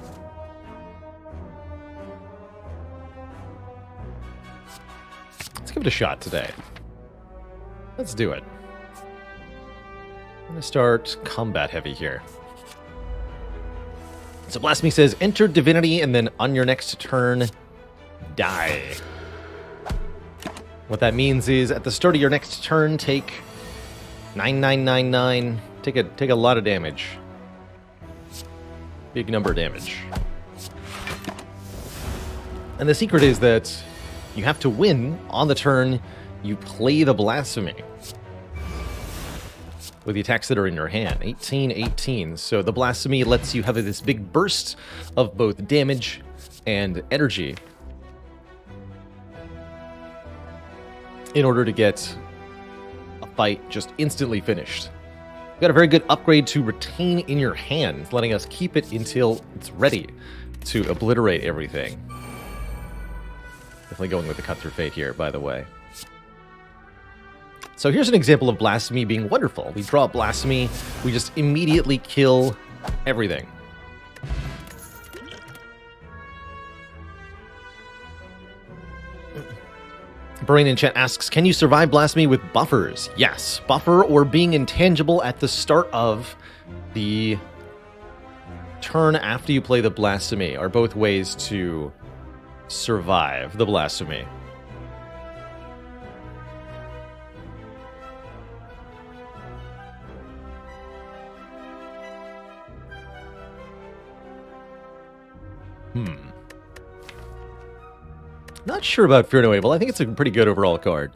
Let's give it a shot today. Let's do it. I'm going to start combat heavy here. So Blasphemy says, enter Divinity, and then on your next turn, die. What that means is, at the start of your next turn, take 9999. Take a lot of damage. Big number of damage. And the secret is that you have to win on the turn you play the Blasphemy. With the attacks that are in your hand. 18. So the Blasphemy lets you have this big burst of both damage and energy in order to get a fight just instantly finished. You've got a very good upgrade to retain in your hand, letting us keep it until it's ready to obliterate everything. Definitely going with the Cut Through Fate here, by the way. So here's an example of Blasphemy being wonderful. We draw Blasphemy, we just immediately kill everything. Brain in chat asks, can you survive Blasphemy with buffers? Yes, buffer or being intangible at the start of the turn after you play the Blasphemy are both ways to survive the Blasphemy. Not sure about Fear No Evil. I think it's a pretty good overall card.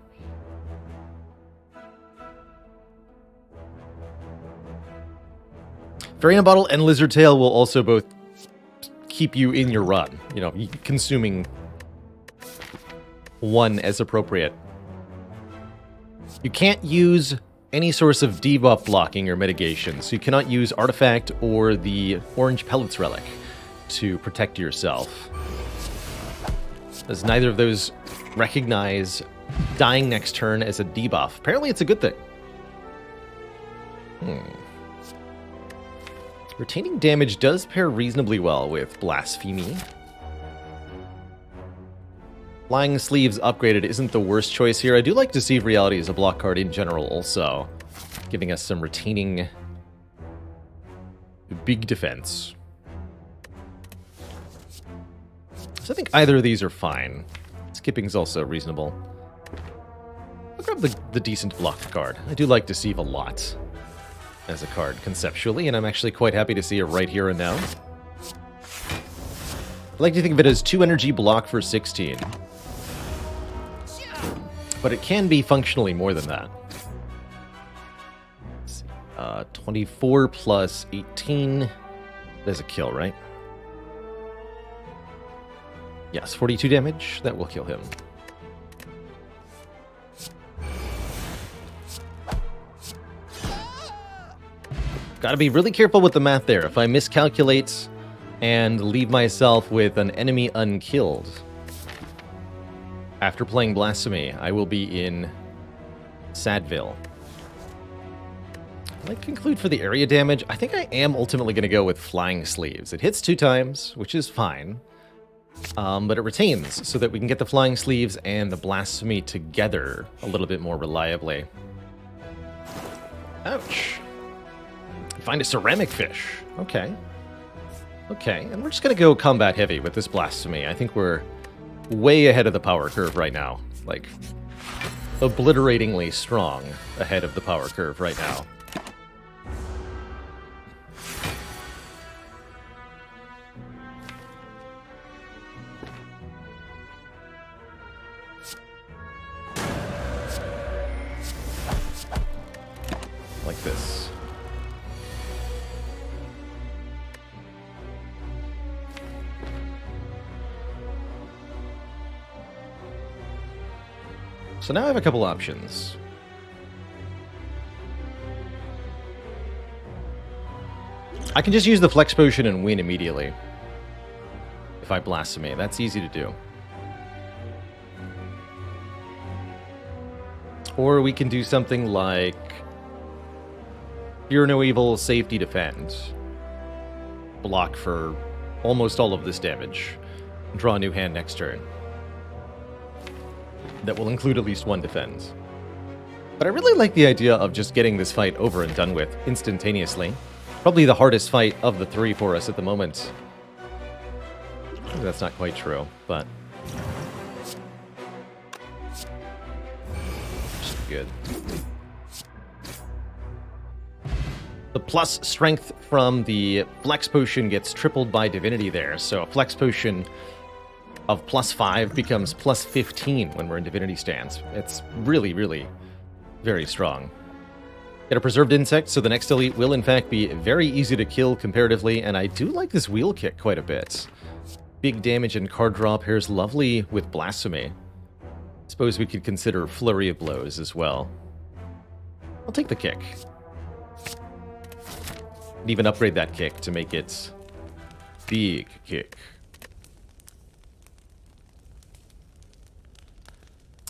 Fairy in a Bottle and Lizard Tail will also both keep you in your run. You know, consuming one as appropriate. You can't use any source of debuff blocking or mitigation, so you cannot use Artifact or the Orange Pellets Relic to protect yourself, as neither of those recognize dying next turn as a debuff. Apparently it's a good thing. Retaining damage does pair reasonably well with Blasphemy. Flying Sleeves upgraded isn't the worst choice here. I do like Deceive Reality as a block card in general also, giving us some retaining big defense. So I think either of these are fine. Skipping's also reasonable. I'll grab the decent blocked card. I do like Deceive a lot as a card conceptually, and I'm actually quite happy to see it right here and now. I like to think of it as 2 energy block for 16. But it can be functionally more than that. Let's see. 24 plus 18. There's a kill, right? Yes, 42 damage. That will kill him. Gotta be really careful with the math there. If I miscalculate and leave myself with an enemy unkilled after playing Blasphemy, I will be in Sadville. I might conclude for the area damage. I think I am ultimately going to go with Flying Sleeves. It hits 2 times, which is fine, but it retains so that we can get the Flying Sleeves and the Blasphemy together a little bit more reliably. Ouch. Find a ceramic fish. Okay. Okay, and we're just going to go combat heavy with this Blasphemy. I think we're way ahead of the power curve right now. Like, obliteratingly strong ahead of the power curve right now. Like this. So now I have a couple options. I can just use the Flex Potion and win immediately. If I Blasphemy, that's easy to do. Or we can do something like Fear No Evil, Safety Defend. Block for almost all of this damage. Draw a new hand next turn. That will include at least 1 defense. But I really like the idea of just getting this fight over and done with instantaneously. Probably the hardest fight of the 3 for us at the moment. That's not quite true, but just good. The plus strength from the Flex Potion gets tripled by Divinity there, so a Flex Potion of +5 becomes +15 when we're in Divinity stance. It's really, really very strong. Get a Preserved Insect, so the next elite will in fact be very easy to kill comparatively, and I do like this Wheel Kick quite a bit. Big damage and card draw pairs lovely with Blasphemy. Suppose we could consider Flurry of Blows as well. I'll take the kick. And even upgrade that kick to make it Big Kick.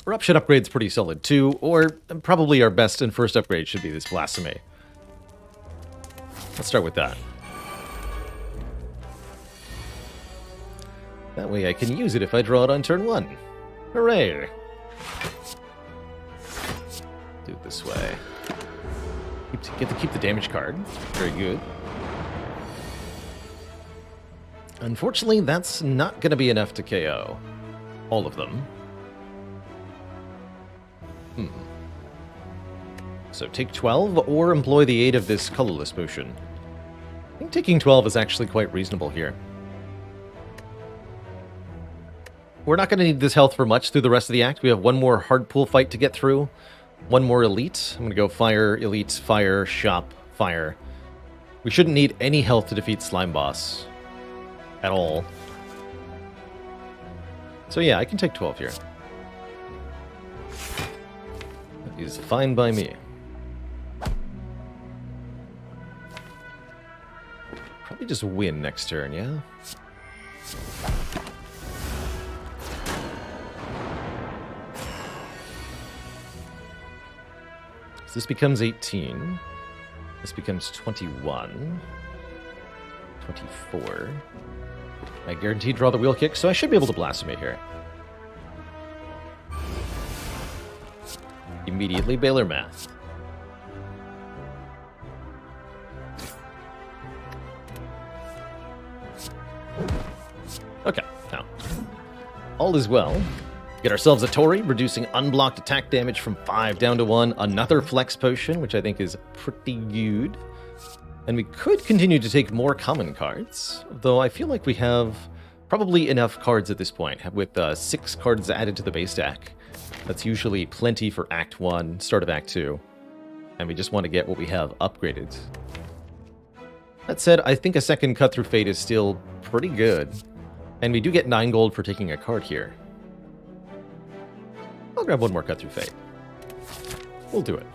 Eruption upgrade's pretty solid too, or probably our best and first upgrade should be this Blasphemy. Let's start with that. That way I can use it if I draw it on turn 1. Hooray! Do it this way. Get to keep the damage card. Very good. Unfortunately, that's not going to be enough to KO all of them. So take 12 or employ the aid of this colorless potion. I think taking 12 is actually quite reasonable here. We're not going to need this health for much through the rest of the act. We have 1 more hard pool fight to get through. 1 more elite. I'm going to go fire, elite, fire, shop, fire. We shouldn't need any health to defeat Slime Boss at all. So yeah, I can take 12 here. That is fine by me. We just win next turn, yeah? So this becomes 18. This becomes 21. 24. I guarantee draw the wheel kick, so I should be able to blaspheme here. Immediately Baylor Math. Okay, now. All is well. Get ourselves a Tori, reducing unblocked attack damage from 5 down to 1. Another flex potion, which I think is pretty good. And we could continue to take more common cards, though I feel like we have probably enough cards at this point, with 6 cards added to the base deck. That's usually plenty for Act 1, start of Act 2. And we just want to get what we have upgraded. That said, I think a second Cut Through Fate is still pretty good. And we do get 9 gold for taking a card here. I'll grab one more Cut Through Fate. We'll do it.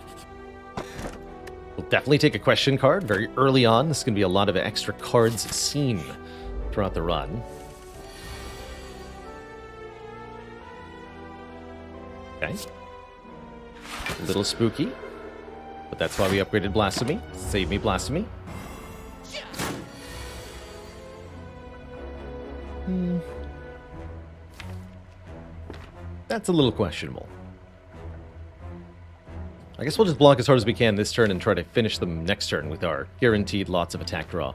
We'll definitely take a question card very early on. This is going to be a lot of extra cards seen throughout the run. Okay. A little spooky. But that's why we upgraded Blasphemy. Save me, Blasphemy. That's a little questionable. I guess we'll just block as hard as we can this turn and try to finish them next turn with our guaranteed lots of attack draw.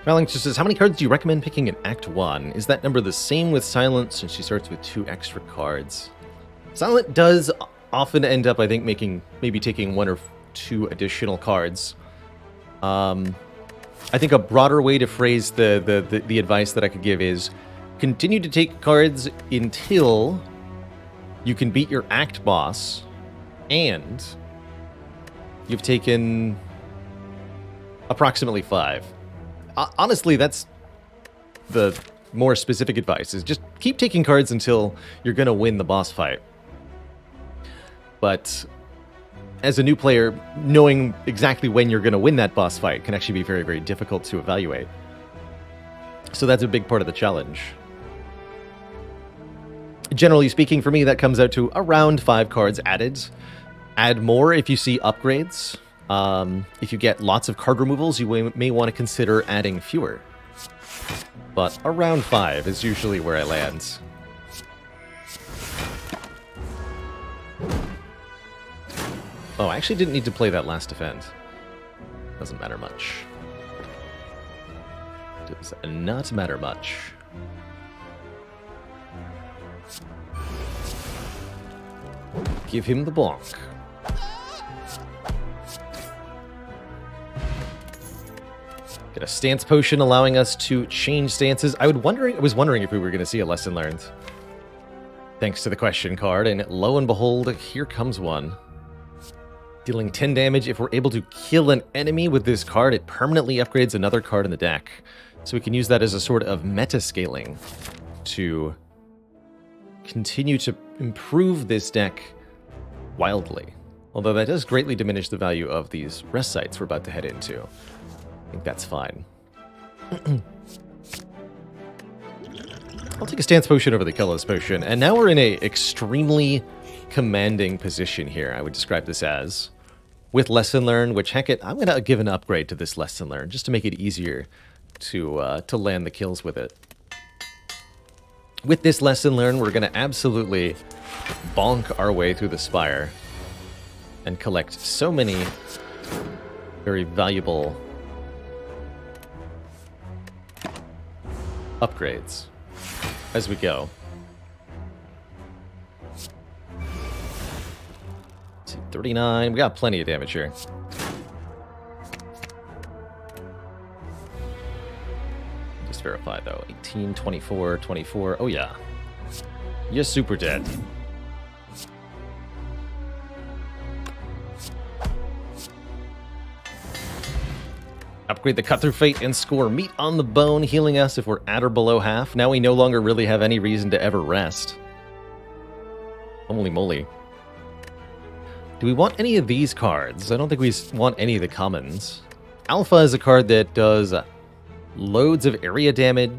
Phalanx just says, how many cards do you recommend picking in Act 1? Is that number the same with Silent since she starts with 2 extra cards? Silent does often end up, I think, maybe taking 1 or 2 additional cards. I think a broader way to phrase the advice that I could give is continue to take cards until you can beat your Act boss and you've taken approximately 5. Honestly, that's the more specific advice, is just keep taking cards until you're going to win the boss fight. But as a new player, knowing exactly when you're going to win that boss fight can actually be very, very difficult to evaluate. So that's a big part of the challenge. Generally speaking, for me, that comes out to around 5 cards added. Add more if you see upgrades. If you get lots of card removals, you may want to consider adding fewer. But around 5 is usually where I land. Oh, I actually didn't need to play that last defend. Doesn't matter much. Does not matter much. Give him the bonk. Get a stance potion allowing us to change stances. I was wondering if we were going to see a lesson learned. Thanks to the question card, and lo and behold, here comes one. Dealing 10 damage. If we're able to kill an enemy with this card, it permanently upgrades another card in the deck. So we can use that as a sort of meta-scaling to continue to improve this deck wildly. Although that does greatly diminish the value of these rest sites we're about to head into. I think that's fine. I'll take a stance potion over the colorless potion, and now we're in a extremely commanding position here, I would describe this as. With Lesson Learn, which, heck it, I'm going to give an upgrade to this Lesson Learn, just to make it easier to land the kills with it. With this Lesson Learn, we're going to absolutely bonk our way through the Spire and collect so many very valuable upgrades as we go. Let's see, 39. We got plenty of damage here. Just verify though. 18, 24, 24. Oh yeah. You're super dead. Upgrade the Cut Through Fate and score Meat on the Bone, healing us if we're at or below half. Now we no longer really have any reason to ever rest. Holy moly. Do we want any of these cards? I don't think we want any of the commons. Alpha is a card that does loads of area damage.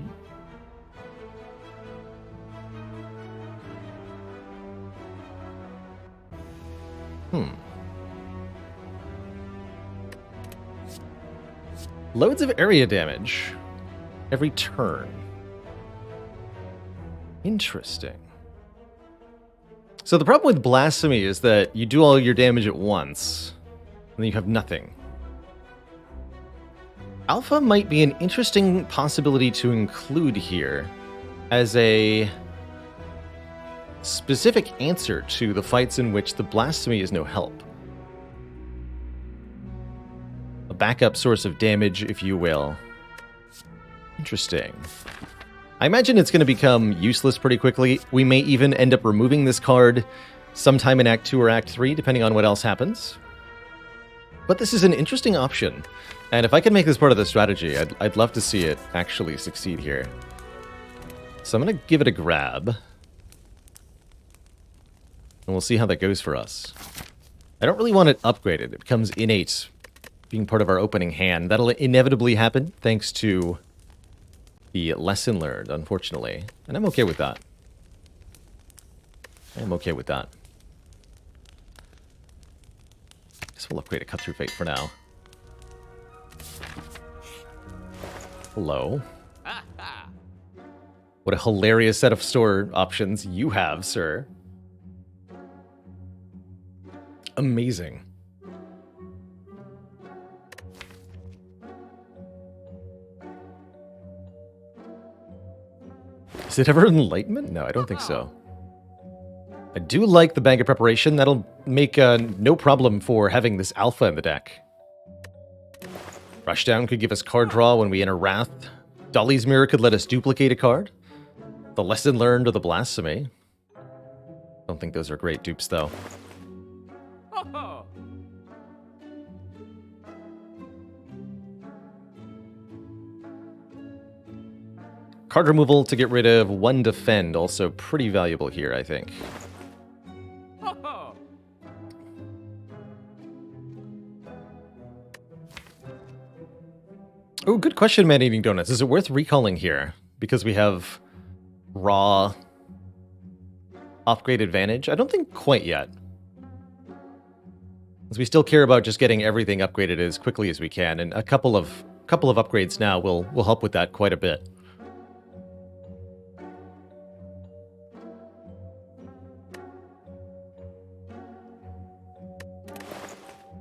Loads of area damage every turn. Interesting. So the problem with Blasphemy is that you do all your damage at once, and then you have nothing. Alpha might be an interesting possibility to include here as a specific answer to the fights in which the Blasphemy is no help. A backup source of damage, if you will. Interesting. I imagine it's going to become useless pretty quickly. We may even end up removing this card sometime in Act 2 or Act 3, depending on what else happens. But this is an interesting option. And if I can make this part of the strategy, I'd love to see it actually succeed here. So I'm going to give it a grab. And we'll see how that goes for us. I don't really want it upgraded. It becomes innate, being part of our opening hand. That'll inevitably happen, thanks to the lesson learned, unfortunately. And I'm okay with that. I'm okay with that. Guess we'll upgrade a Cut Through Fate for now. Hello. What a hilarious set of store options you have, sir. Amazing. Is it ever Enlightenment? No, I don't think so. I do like the Bag of Preparation. That'll make no problem for having this Alpha in the deck. Rushdown could give us card draw when we enter Wrath. Dolly's Mirror could let us duplicate a card. The Lesson Learned or the Blasphemy. Don't think those are great dupes, though. Card removal to get rid of 1 defend, also pretty valuable here, I think. Oh, good question, Man Eating Donuts. Is it worth recalling here? Because we have raw upgrade advantage? I don't think quite yet. As we still care about just getting everything upgraded as quickly as we can, and a couple of upgrades now will help with that quite a bit.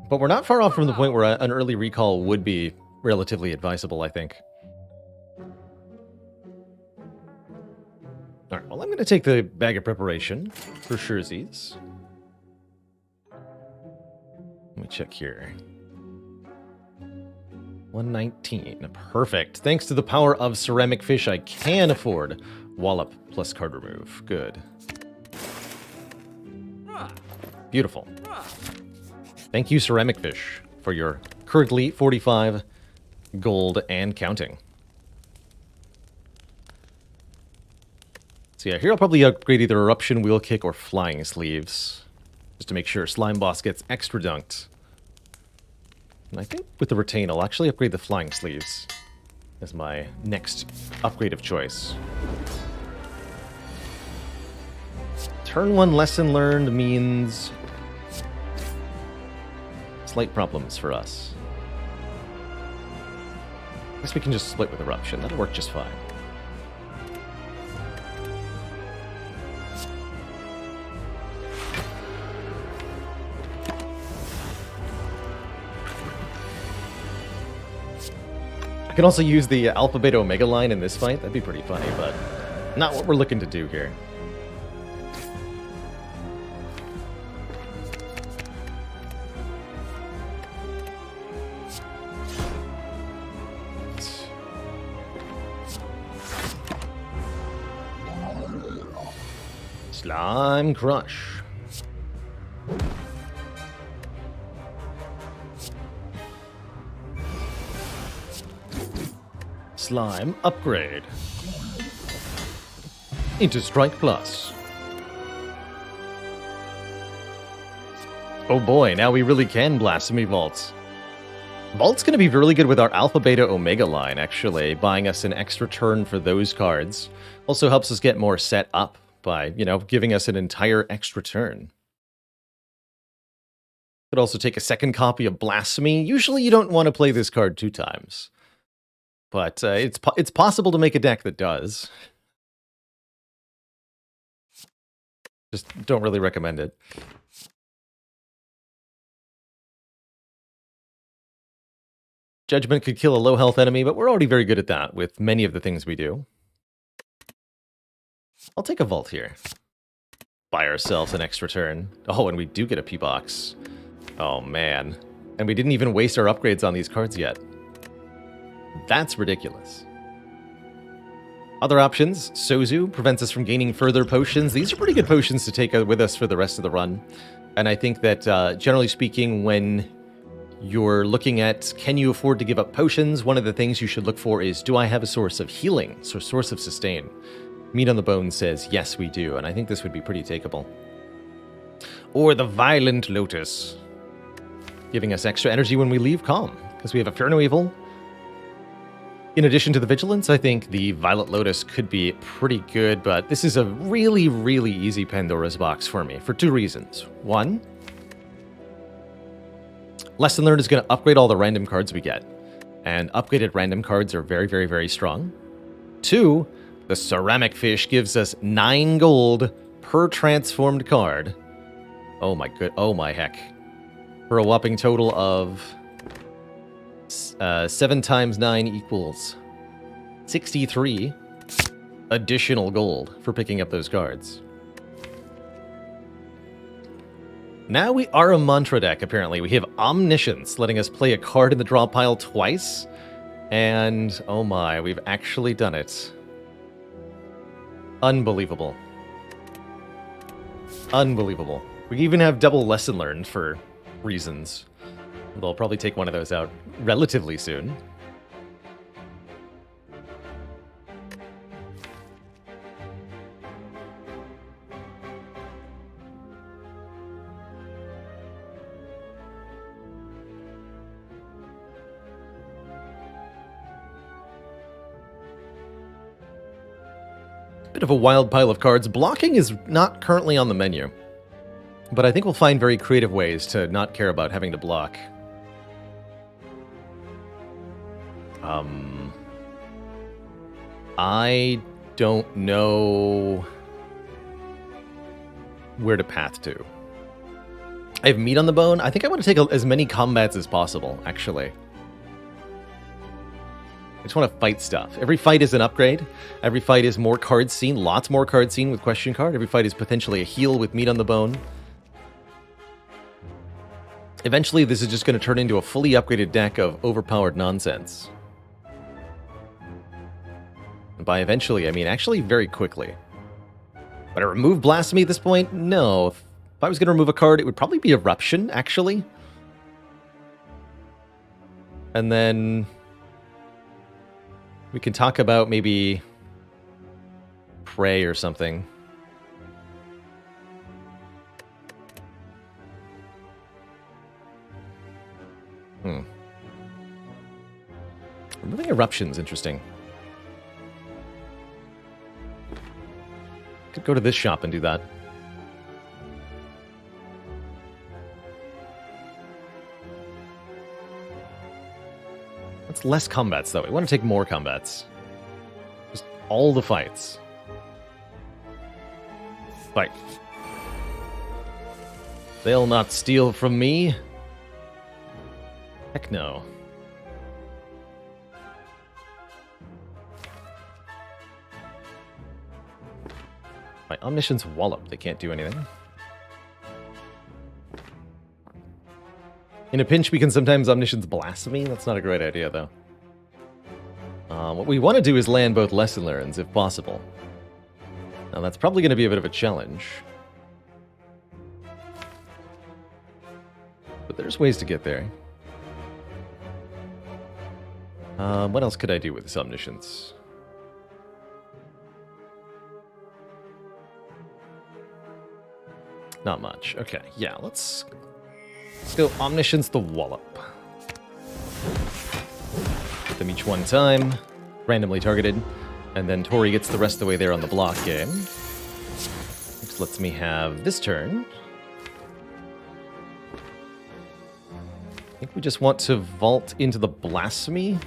But we're not far off from the point where an early recall would be relatively advisable, I think. Alright, well, I'm going to take the Bag of Preparation for surezies. Let me check here. 119. Perfect. Thanks to the power of Ceramic Fish, I can afford Wallop plus card remove. Good. Beautiful. Thank you, Ceramic Fish, for your currently 45 gold and counting. So yeah, here I'll probably upgrade either Eruption, Wheel Kick, or Flying Sleeves, just to make sure Slime Boss gets extra dunked. And I think with the Retain, I'll actually upgrade the Flying Sleeves as my next upgrade of choice. Turn 1 Lesson Learned means slight problems for us. I guess we can just split with Eruption. That'll work just fine. I can also use the Alpha Beta Omega line in this fight. That'd be pretty funny, but not what we're looking to do here. Slime Crush. Slime upgrade. Into Strike Plus. Oh boy, now we really can Blasphemy Vaults. Vault's going to be really good with our Alpha, Beta, Omega line, actually, buying us an extra turn for those cards. Also helps us get more set up by, giving us an entire extra turn. Could also take a second copy of Blasphemy. Usually you don't want to play this card 2 times. But it's possible to make a deck that does. Just don't really recommend it. Judgment could kill a low health enemy, but we're already very good at that with many of the things we do. I'll take a Vault here. Buy ourselves an extra turn. Oh, and we do get a P-Box. Oh, man. And we didn't even waste our upgrades on these cards yet. That's ridiculous. Other options. Sozu prevents us from gaining further potions. These are pretty good potions to take with us for the rest of the run. And I think that, generally speaking, when you're looking at can you afford to give up potions, one of the things you should look for is, do I have a source of healing, so source of sustain? Meat on the Bone says, yes, we do, and I think this would be pretty takeable. Or the Violent Lotus, giving us extra energy when we leave Calm, because we have a Fear No Evil. In addition to the Vigilance, I think the Violet Lotus could be pretty good, but this is a really, really easy Pandora's box for me, for 2 reasons. 1, Lesson Learned is going to upgrade all the random cards we get, and upgraded random cards are very, very, very strong. 2, the Ceramic Fish gives us 9 gold per transformed card. Oh my heck. For a whopping total of 7 times 9 equals 63 additional gold for picking up those cards. Now we are a mantra deck, apparently. We have Omniscience, letting us play a card in the draw pile twice. And, oh my, we've actually done it. Unbelievable. Unbelievable. We even have double Lesson Learned for reasons. They'll probably take one of those out relatively soon. Bit of a wild pile of cards. Blocking is not currently on the menu, but I think we'll find very creative ways to not care about having to block. I don't know where to path to. I have Meat on the Bone. I think I want to take as many combats as possible, actually. I just want to fight stuff. Every fight is an upgrade. Every fight is more cards seen. Lots more cards seen with Question Card. Every fight is potentially a heal with Meat on the Bone. Eventually, this is just going to turn into a fully upgraded deck of overpowered nonsense. And by eventually, I mean actually very quickly. Would I remove Blasphemy at this point? No. If I was going to remove a card, it would probably be Eruption, actually. And then we can talk about maybe Prey or something. Removing Eruption's interesting. Could go to this shop and do that. That's less combats, though. We want to take more combats. Just all the fights. Fight. They'll not steal from me. Heck no. My Omniscience Wallop. They can't do anything. In a pinch, we can sometimes Omniscience Blasphemy. That's not a great idea, though. What we want to do is land both Lesson Learns, if possible. Now, that's probably going to be a bit of a challenge. But there's ways to get there. What else could I do with this Omniscience? Not much. Okay, yeah, let's go Omniscience the Wallop. Hit them each one time, randomly targeted, and then Tori gets the rest of the way there on the block game. Which lets me have this turn. I think we just want to vault into the Blasphemy.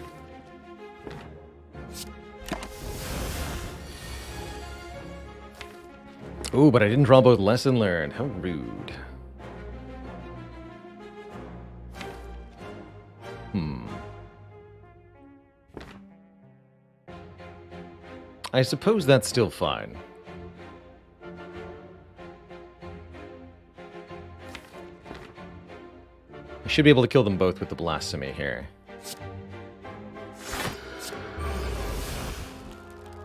Ooh, but I didn't draw both Lesson Learned. How rude. I suppose that's still fine. I should be able to kill them both with the Blasphemy here.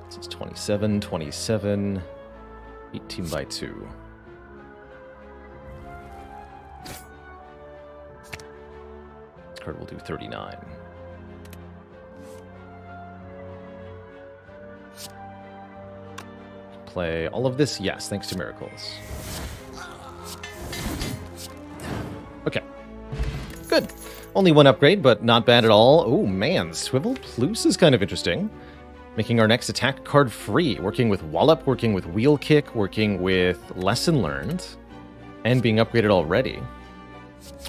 This is 27, 27, 18 by 2. This card will do 39. Play all of this? Yes, thanks to Miracles. Okay. Good. Only one upgrade, but not bad at all. Oh, man. Swivel Plus is kind of interesting. Making our next attack card free. Working with Wallop, working with Wheel Kick, working with Lesson Learned, and being upgraded already.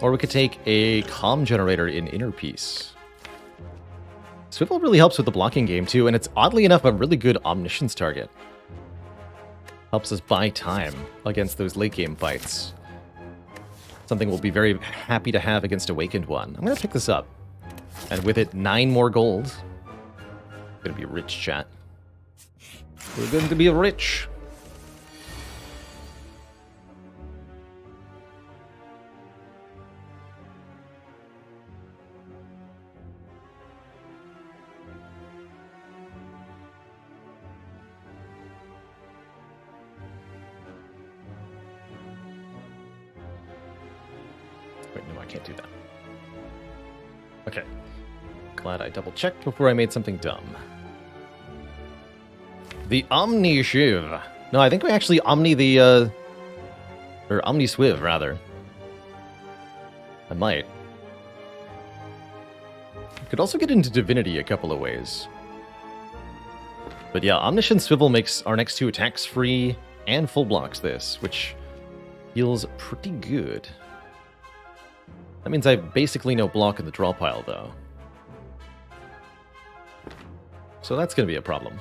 Or we could take a Comm Generator in Inner Peace. Swivel really helps with the blocking game, too, and it's oddly enough a really good Omniscience target. Helps us buy time against those late game fights. Something we'll be very happy to have against Awakened One. I'm going to pick this up. And with it, 9 more gold. Going to be rich, chat. We're going to be rich. Can't do that. Okay. Glad I double-checked before I made something dumb. The Omni Shiv. No, I think we actually Omni the, or Omni Swiv, rather. I might. Could also get into Divinity a couple of ways. But yeah, Omniscient Swivel makes our next 2 attacks free and full blocks this, which feels pretty good. That means I have basically no block in the draw pile, though. So that's going to be a problem.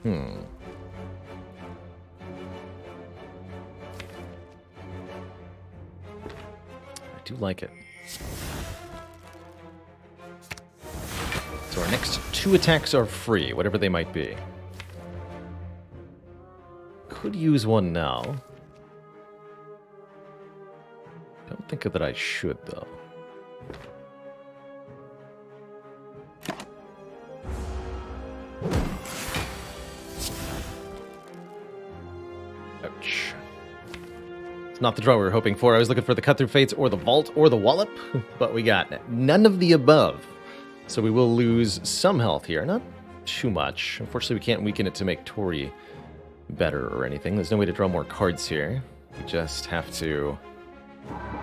I do like it. So our next 2 attacks are free, whatever they might be. Could use one now. Don't think that I should, though. Ouch. It's not the draw we were hoping for. I was looking for the Cut Through Fates or the Vault or the Wallop, but we got none of the above. So we will lose some health here. Not too much. Unfortunately, we can't weaken it to make Tori better or anything. There's no way to draw more cards here. We just have to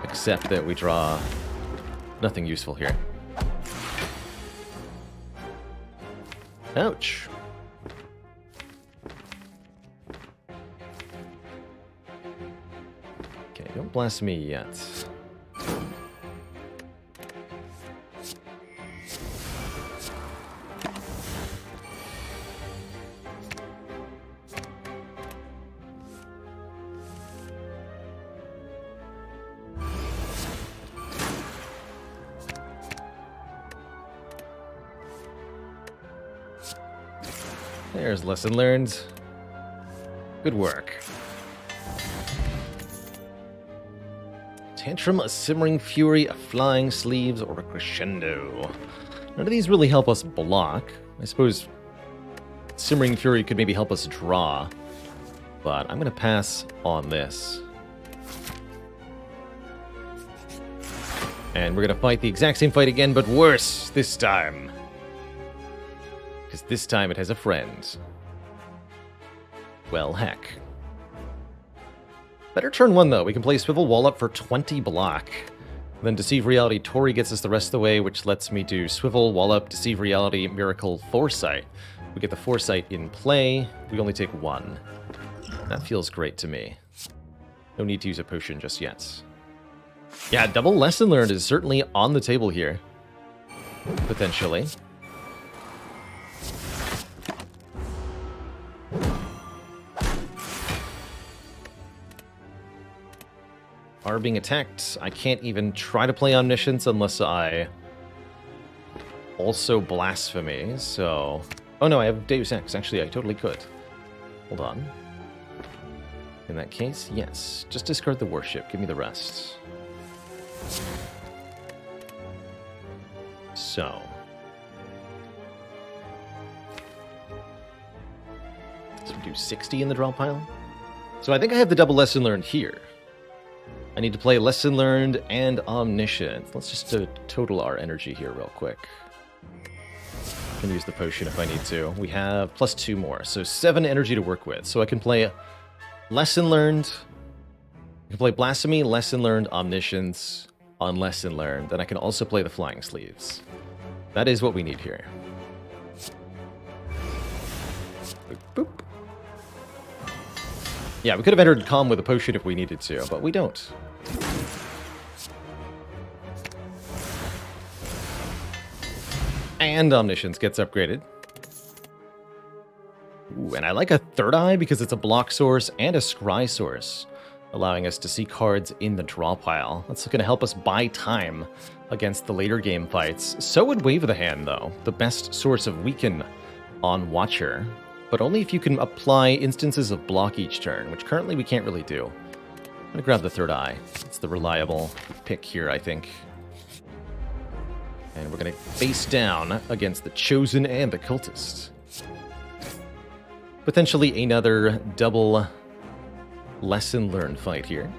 accept that we draw nothing useful here. Ouch. Okay, don't blast me yet. There's Lesson Learned. Good work. Tantrum, a Simmering Fury, a Flying Sleeves, or a Crescendo. None of these really help us block. I suppose Simmering Fury could maybe help us draw, but I'm going to pass on this. And we're going to fight the exact same fight again, but worse this time. Because this time it has a friend. Well, heck. Better turn 1, though. We can play Swivel Wall up for 20 block. Then Deceive Reality Tori gets us the rest of the way, which lets me do Swivel, Wall Up, Deceive Reality, Miracle, Foresight. We get the Foresight in play. We only take 1. That feels great to me. No need to use a potion just yet. Yeah, double Lesson Learned is certainly on the table here. Potentially. Are being attacked. I can't even try to play Omniscience unless I also Blasphemy, so... Oh no, I have Deus Ex. Actually, I totally could. Hold on. In that case, yes. Just discard the Worship. Give me the rest. So... So we do 60 in the draw pile? So I think I have the double Lesson Learned here. I need to play Lesson Learned and Omniscient. Let's just total our energy here real quick. I can use the potion if I need to. We have plus 2 more, so 7 energy to work with. So I can play Lesson Learned, I can play Blasphemy, Lesson Learned, Omniscience on Lesson Learned. Then I can also play the Flying Sleeves. That is what we need here. Boop, boop. Yeah, we could have entered Calm with a potion if we needed to, but we don't. And Omniscience gets upgraded. Ooh, and I like a Third Eye because it's a block source and a scry source, allowing us to see cards in the draw pile. That's going to help us buy time against the later game fights. So would Wave of the Hand, though, the best source of Weaken on Watcher. But only if you can apply instances of block each turn, which currently we can't really do. I'm going to grab the Third Eye. It's the reliable pick here, I think. And we're going to face down against the Chosen and the Cultist. Potentially another double Lesson Learned fight here.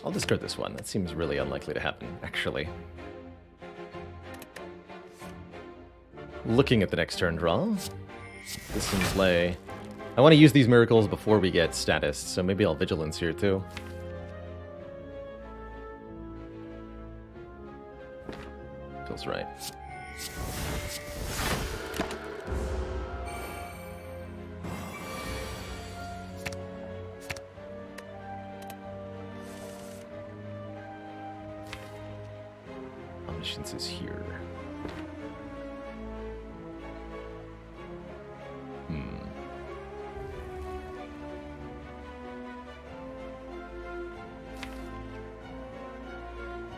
I'll discard this one. That seems really unlikely to happen, actually. Looking at the next turn draw. This in play. I want to use these miracles before we get status, so maybe I'll Vigilance here too. Feels right. Omniscience is here.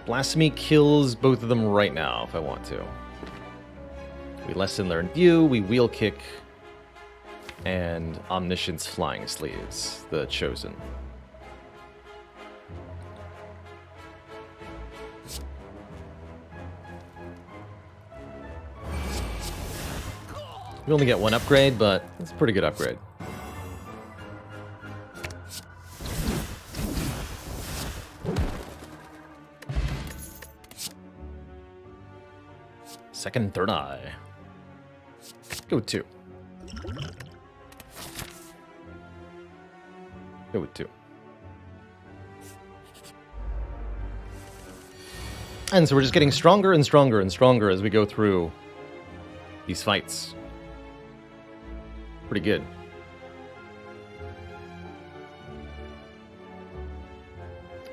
Blasphemy kills both of them right now if I want to. We Lesson Learned View, we Wheel Kick, and Omniscience Flying Sleeves, the Chosen. We only get 1 upgrade, but it's a pretty good upgrade. Second and Third Eye. Go with 2. Go with 2. And so we're just getting stronger and stronger and stronger as we go through these fights. Pretty good.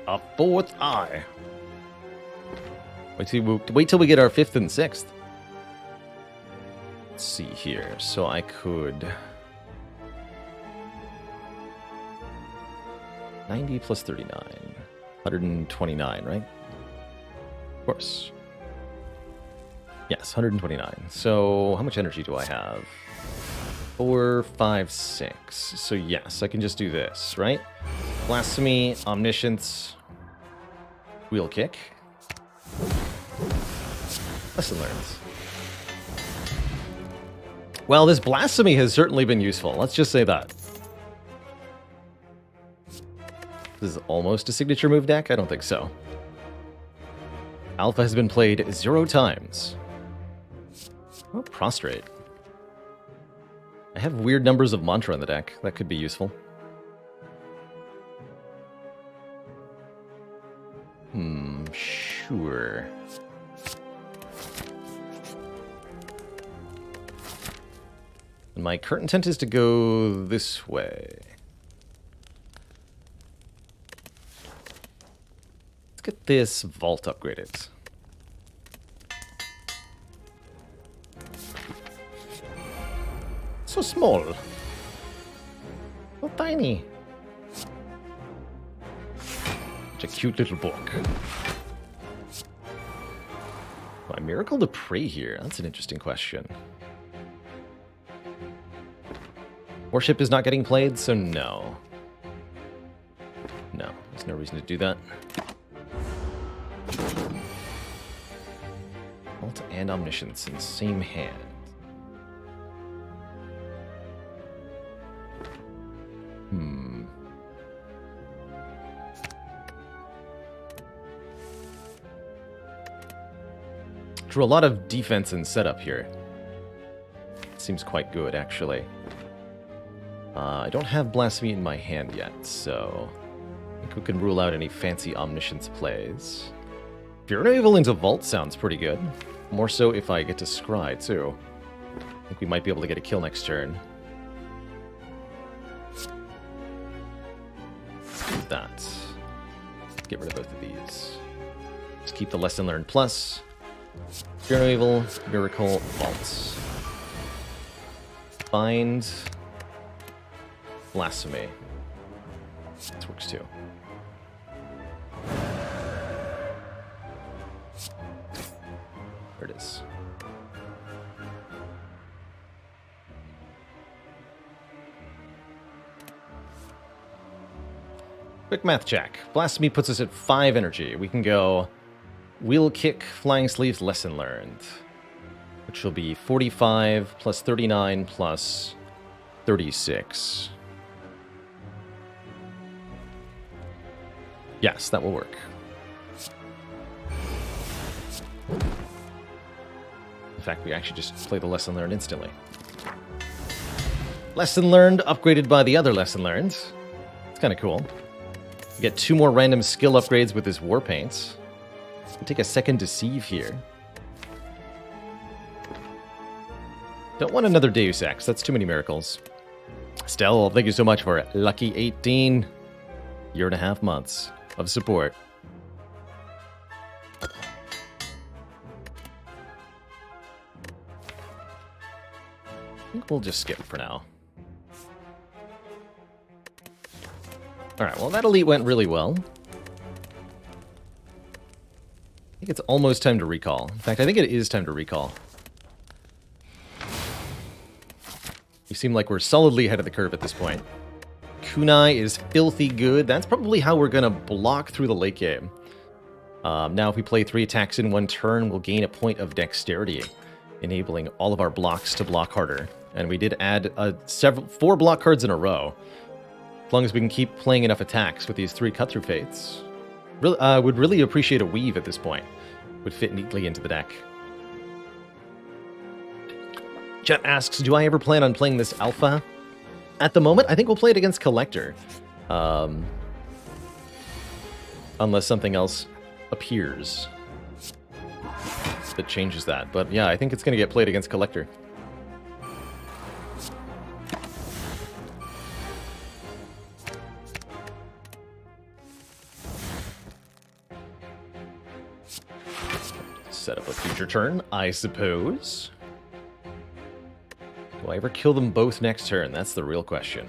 A 4th eye. Wait till we get our 5th and 6th. Let's see here. So I could 90 plus 39. 129, right? Of course. Yes, 129. So how much energy do I have? 4, 5, 6. So yes, I can just do this, right? Blasphemy, Omniscience, Wheel Kick. Lesson Learned. Well, this Blasphemy has certainly been useful. Let's just say that. This is almost a signature move deck? I don't think so. Alpha has been played 0 times. Oh, Prostrate. I have weird numbers of Mantra in the deck. That could be useful. Sure. And my current intent is to go this way. Let's get this vault upgraded. So small. So tiny. Such a cute little book. Why Miracle to Pray here? That's an interesting question. Warship is not getting played, so no. No, there's no reason to do that. Vault and Omniscience in the same hand. Drew a lot of defense and setup here. Seems quite good, actually. I don't have Blasphemy in my hand yet, so I think we can rule out any fancy Omniscience plays. Fear no Evil into Vault sounds pretty good. More so if I get to Scry, too. I think we might be able to get a kill next turn. That. Get rid of both of these. Just keep the Lesson Learned Plus. Fear no Evil, Miracle, Vault. Bind. Blasphemy. This works too. There it is. Quick math check. Blasphemy puts us at 5 energy. We can go Wheel Kick, Flying Sleeves, Lesson Learned, which will be 45 plus 39 plus 36. Yes, that will work. In fact, we actually just play the Lesson Learned instantly. Lesson Learned upgraded by the other Lesson Learned. It's kind of cool. We get 2 more random skill upgrades with this War Paint. We'll take a second Deceive here. Don't want another Deus Ex. That's too many miracles. Stell, thank you so much for lucky 18 1.5 months of support. I think we'll just skip for now. Alright, well that elite went really well. I think it's almost time to recall. In fact, I think it is time to recall. You seem like we're solidly ahead of the curve at this point. Kunai is filthy good. That's probably how we're going to block through the late game. Now, if we play 3 attacks in 1 turn, we'll gain a point of dexterity, enabling all of our blocks to block harder. And we did add 4 block cards in a row. As long as we can keep playing enough attacks with these 3 cut-through fates. Would really appreciate a weave at this point. Would fit neatly into the deck. Jet asks, do I ever plan on playing this alpha? At the moment, I think we'll play it against Collector. Unless something else appears that changes that. But yeah, I think it's going to get played against Collector. Set up a future turn, I suppose. Do I ever kill them both next turn? That's the real question.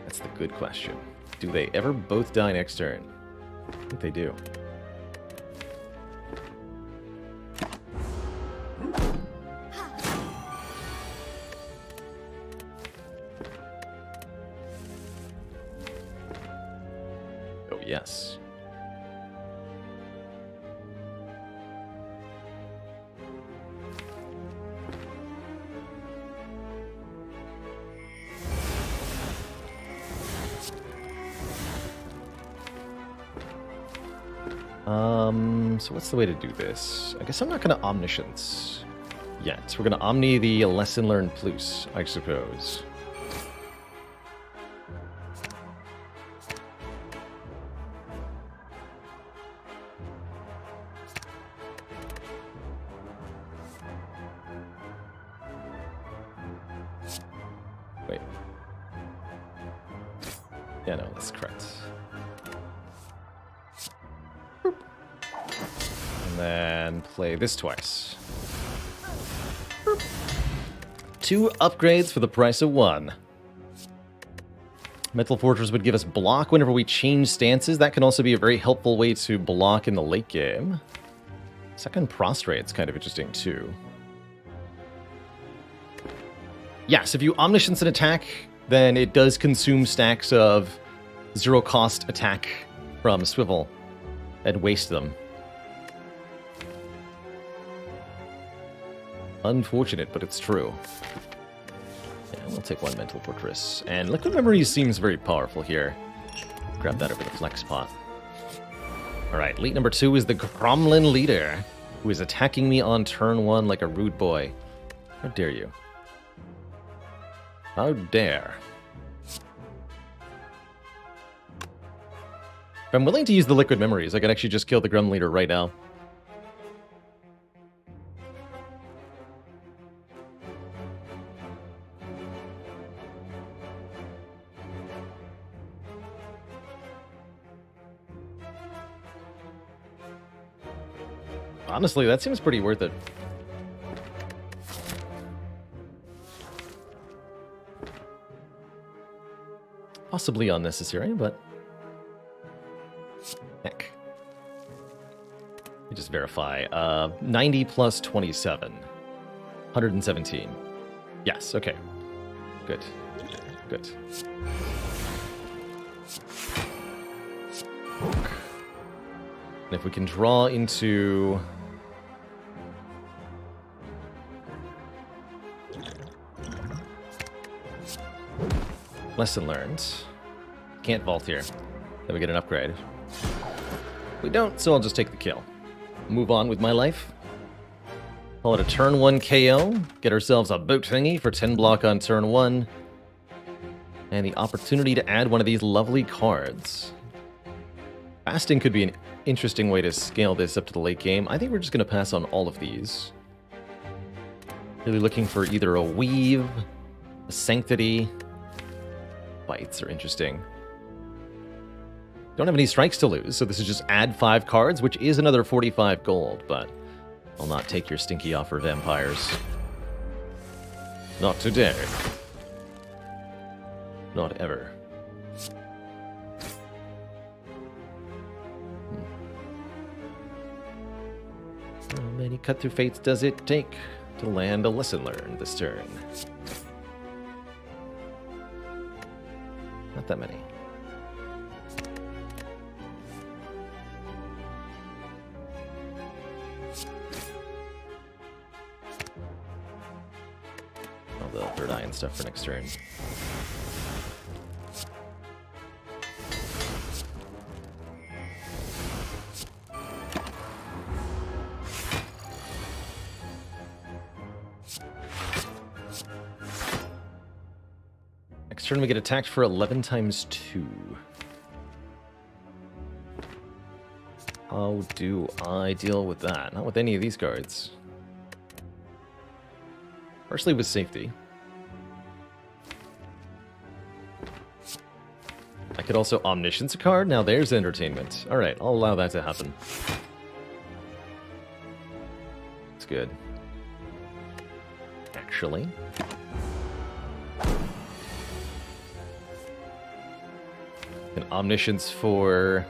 That's the good question. Do they ever both die next turn? I think they do. Oh, yes. So what's the way to do this? I guess I'm not going to Omniscience yet. We're going to Omni the Lesson Learned Plus, I suppose. Wait. Yeah, no, that's correct. And then play this twice. 2 upgrades for the price of 1. Mental Fortress would give us block whenever we change stances. That can also be a very helpful way to block in the late game. Second Prostrate's kind of interesting too. Yes, if you Omniscience an attack, then it does consume stacks of 0-cost attack from Swivel and waste them. Unfortunate, but it's true. Yeah, we'll take 1 Mental Fortress. And Liquid Memory seems very powerful here. Grab that over the flex pot. Alright, lead number 2 is the Gromlin Leader, who is attacking me on turn 1 like a rude boy. How dare you? How dare. If I'm willing to use the Liquid Memories, I could actually just kill the Gromlin Leader right now. Honestly, that seems pretty worth it. Possibly unnecessary, but... heck. Let me just verify. 90 plus 27. 117. Yes, okay. Good. Good. And if we can draw into... Lesson learned. Can't vault here. Then we get an upgrade. We don't, so I'll just take the kill. Move on with my life. Call it a turn 1 KO. Get ourselves a boat thingy for 10 block on turn 1. And the opportunity to add one of these lovely cards. Fasting could be an interesting way to scale this up to the late game. I think we're just going to pass on all of these. Really looking for either a Weave, a Sanctity. Bites are interesting. Don't have any strikes to lose, so this is just add 5 cards, which is another 45 gold, but I'll not take your stinky offer, vampires. Not today. Not ever. How many cut-through fates does it take to land a lesson learned this turn? Not that many. All the third eye and stuff for next turn. Turn we get attacked for 11 times 2. How do I deal with that? Not with any of these cards. Firstly with safety. I could also Omniscience a card. Now there's entertainment. Alright, I'll allow that to happen. It's good. Actually. An Omniscience for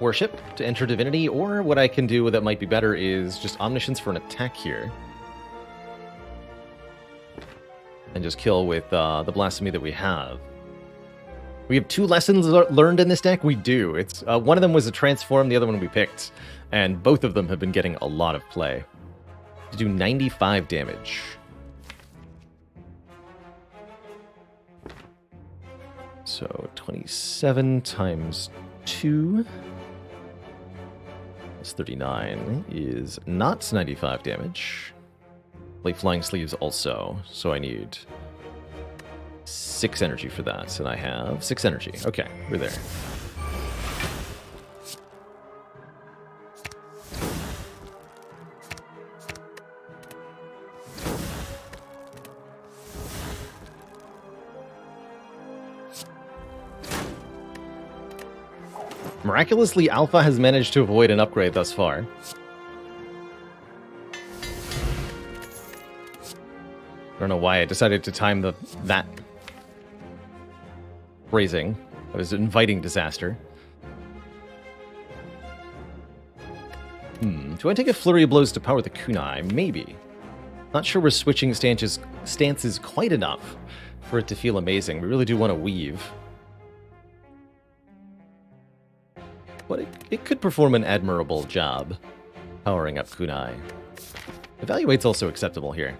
Worship to enter Divinity, or what I can do that might be better is just Omniscience for an attack here. And just kill with the Blasphemy that we have. We have 2 lessons learned in this deck? We do. It's one of them was a Transform, the other one we picked. And both of them have been getting a lot of play. To do 95 damage. So 27 times 2 plus 39 is not 95 damage. Play Flying Sleeves also, so I need 6 energy for that, and I have 6 energy. Okay, we're there. Miraculously, Alpha has managed to avoid an upgrade thus far. I don't know why I decided to time that phrasing. I was inviting disaster. Do I take a flurry of blows to power the kunai? Maybe. Not sure we're switching stances quite enough for it to feel amazing. We really do want to weave. But it could perform an admirable job powering up kunai. Evaluate's also acceptable here.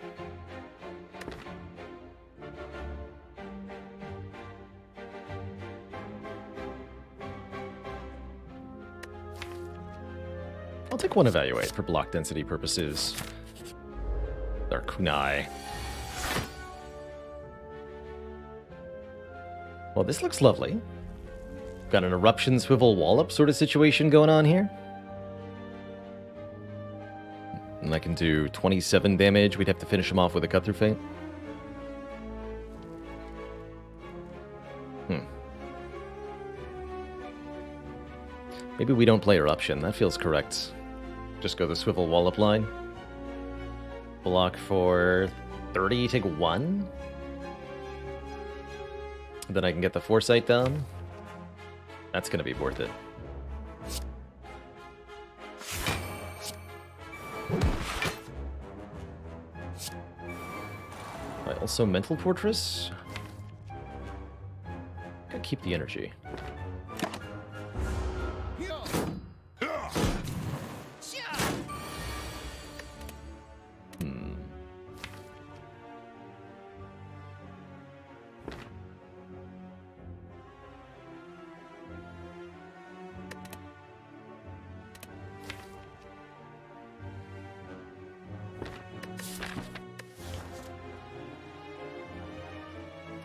I'll take one evaluate for block density purposes. Our kunai. Well, this looks lovely. Got an eruption swivel wallop sort of situation going on here. And I can do 27 damage. We'd have to finish him off with a cut through feint. Maybe we don't play eruption. That feels correct. Just go the swivel wallop line. Block for 30, take 1. Then I can get the foresight down. That's going to be worth it. I also mental fortress. Gotta keep the energy.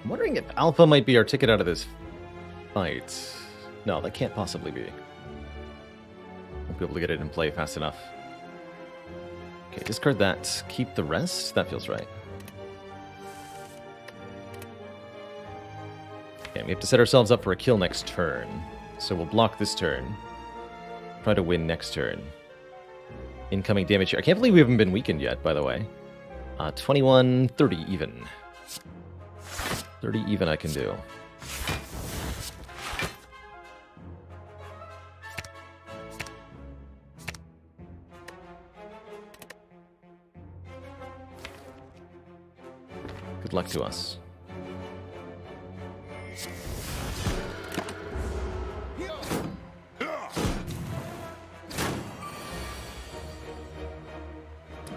I'm wondering if Alpha might be our ticket out of this fight. No, that can't possibly be. Won't be able to get it in play fast enough. Okay, discard that. Keep the rest. That feels right. Okay, we have to set ourselves up for a kill next turn. So we'll block this turn. Try to win next turn. Incoming damage here. I can't believe we haven't been weakened yet, by the way. 21, 30 even. 30 even I can do. Good luck to us.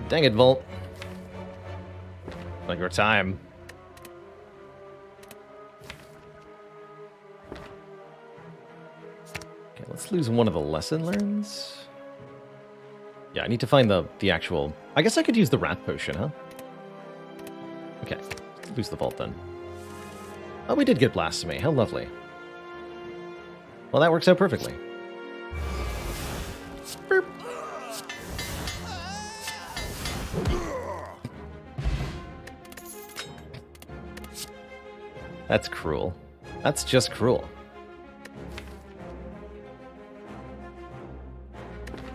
Dang it, Volt. Like your time. Okay, let's lose one of the lesson learns. Yeah, I need to find the actual... I guess I could use the Wrath Potion, huh? Okay, let's lose the Vault then. Oh, we did get Blasphemy. How lovely. Well, that works out perfectly. Burp. That's cruel. That's just cruel.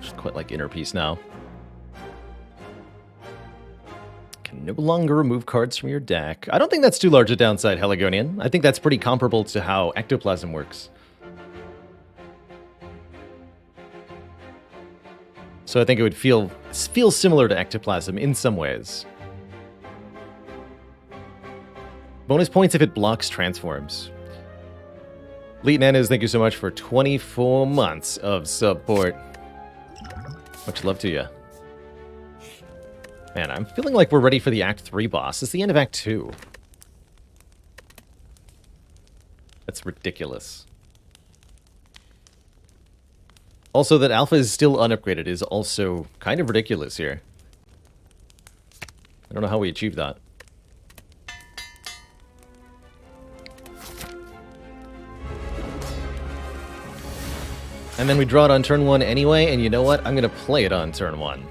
Just quite like Inner Peace now. Can no longer remove cards from your deck. I don't think that's too large a downside, Heligonian. I think that's pretty comparable to how Ectoplasm works. So I think it would feel similar to Ectoplasm in some ways. Bonus points if it blocks transforms. Elite Nanas, thank you so much for 24 months of support. Much love to you. Man, I'm feeling like we're ready for the Act 3 boss. It's the end of Act 2. That's ridiculous. Also, that alpha is still unupgraded is also kind of ridiculous here. I don't know how we achieved that. And then we draw it on turn 1 anyway, and you know what? I'm going to play it on turn 1.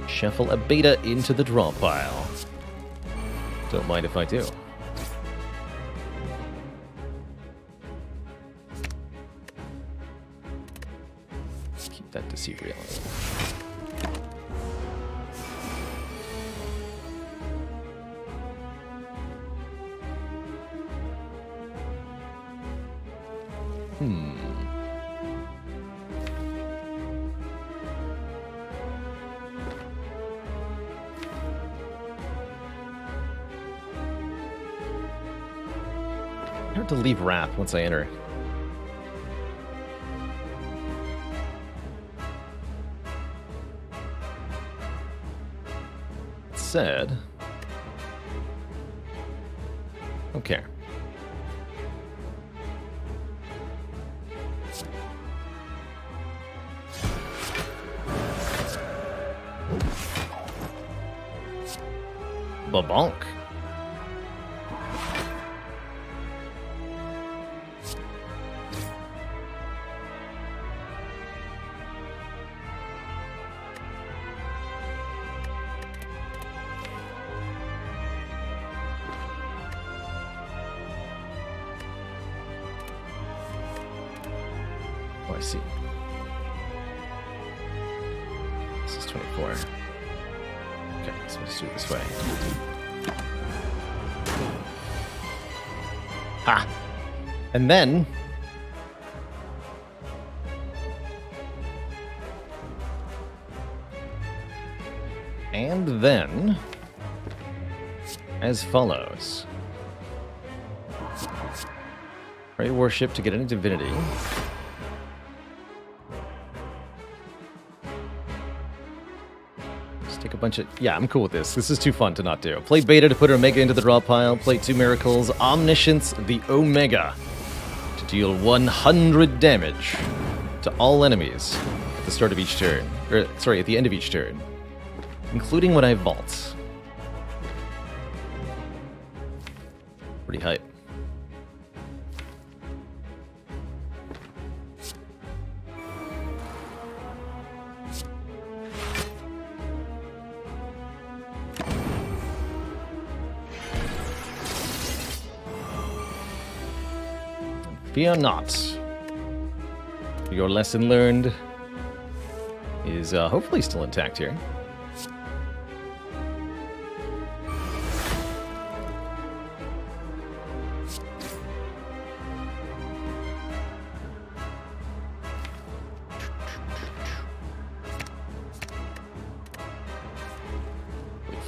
Shuffle a beta into the draw pile. Don't mind if I do. Keep that deceive reality. Hard to leave wrap once I enter. Said. Okay. Ba-bonk. Oh, I see. This is 24. Okay, so let's do it this way. Ha! And then... as follows. Pray worship to get into divinity. Take a bunch of... Yeah, I'm cool with this. This is too fun to not do. Play Beta to put an Omega into the draw pile. Play 2 Miracles. Omniscience the Omega to deal 100 damage to all enemies at the start of each turn. Or, sorry, at the end of each turn. Including when I vault. Pretty hype. Fear not. Your lesson learned is hopefully still intact here.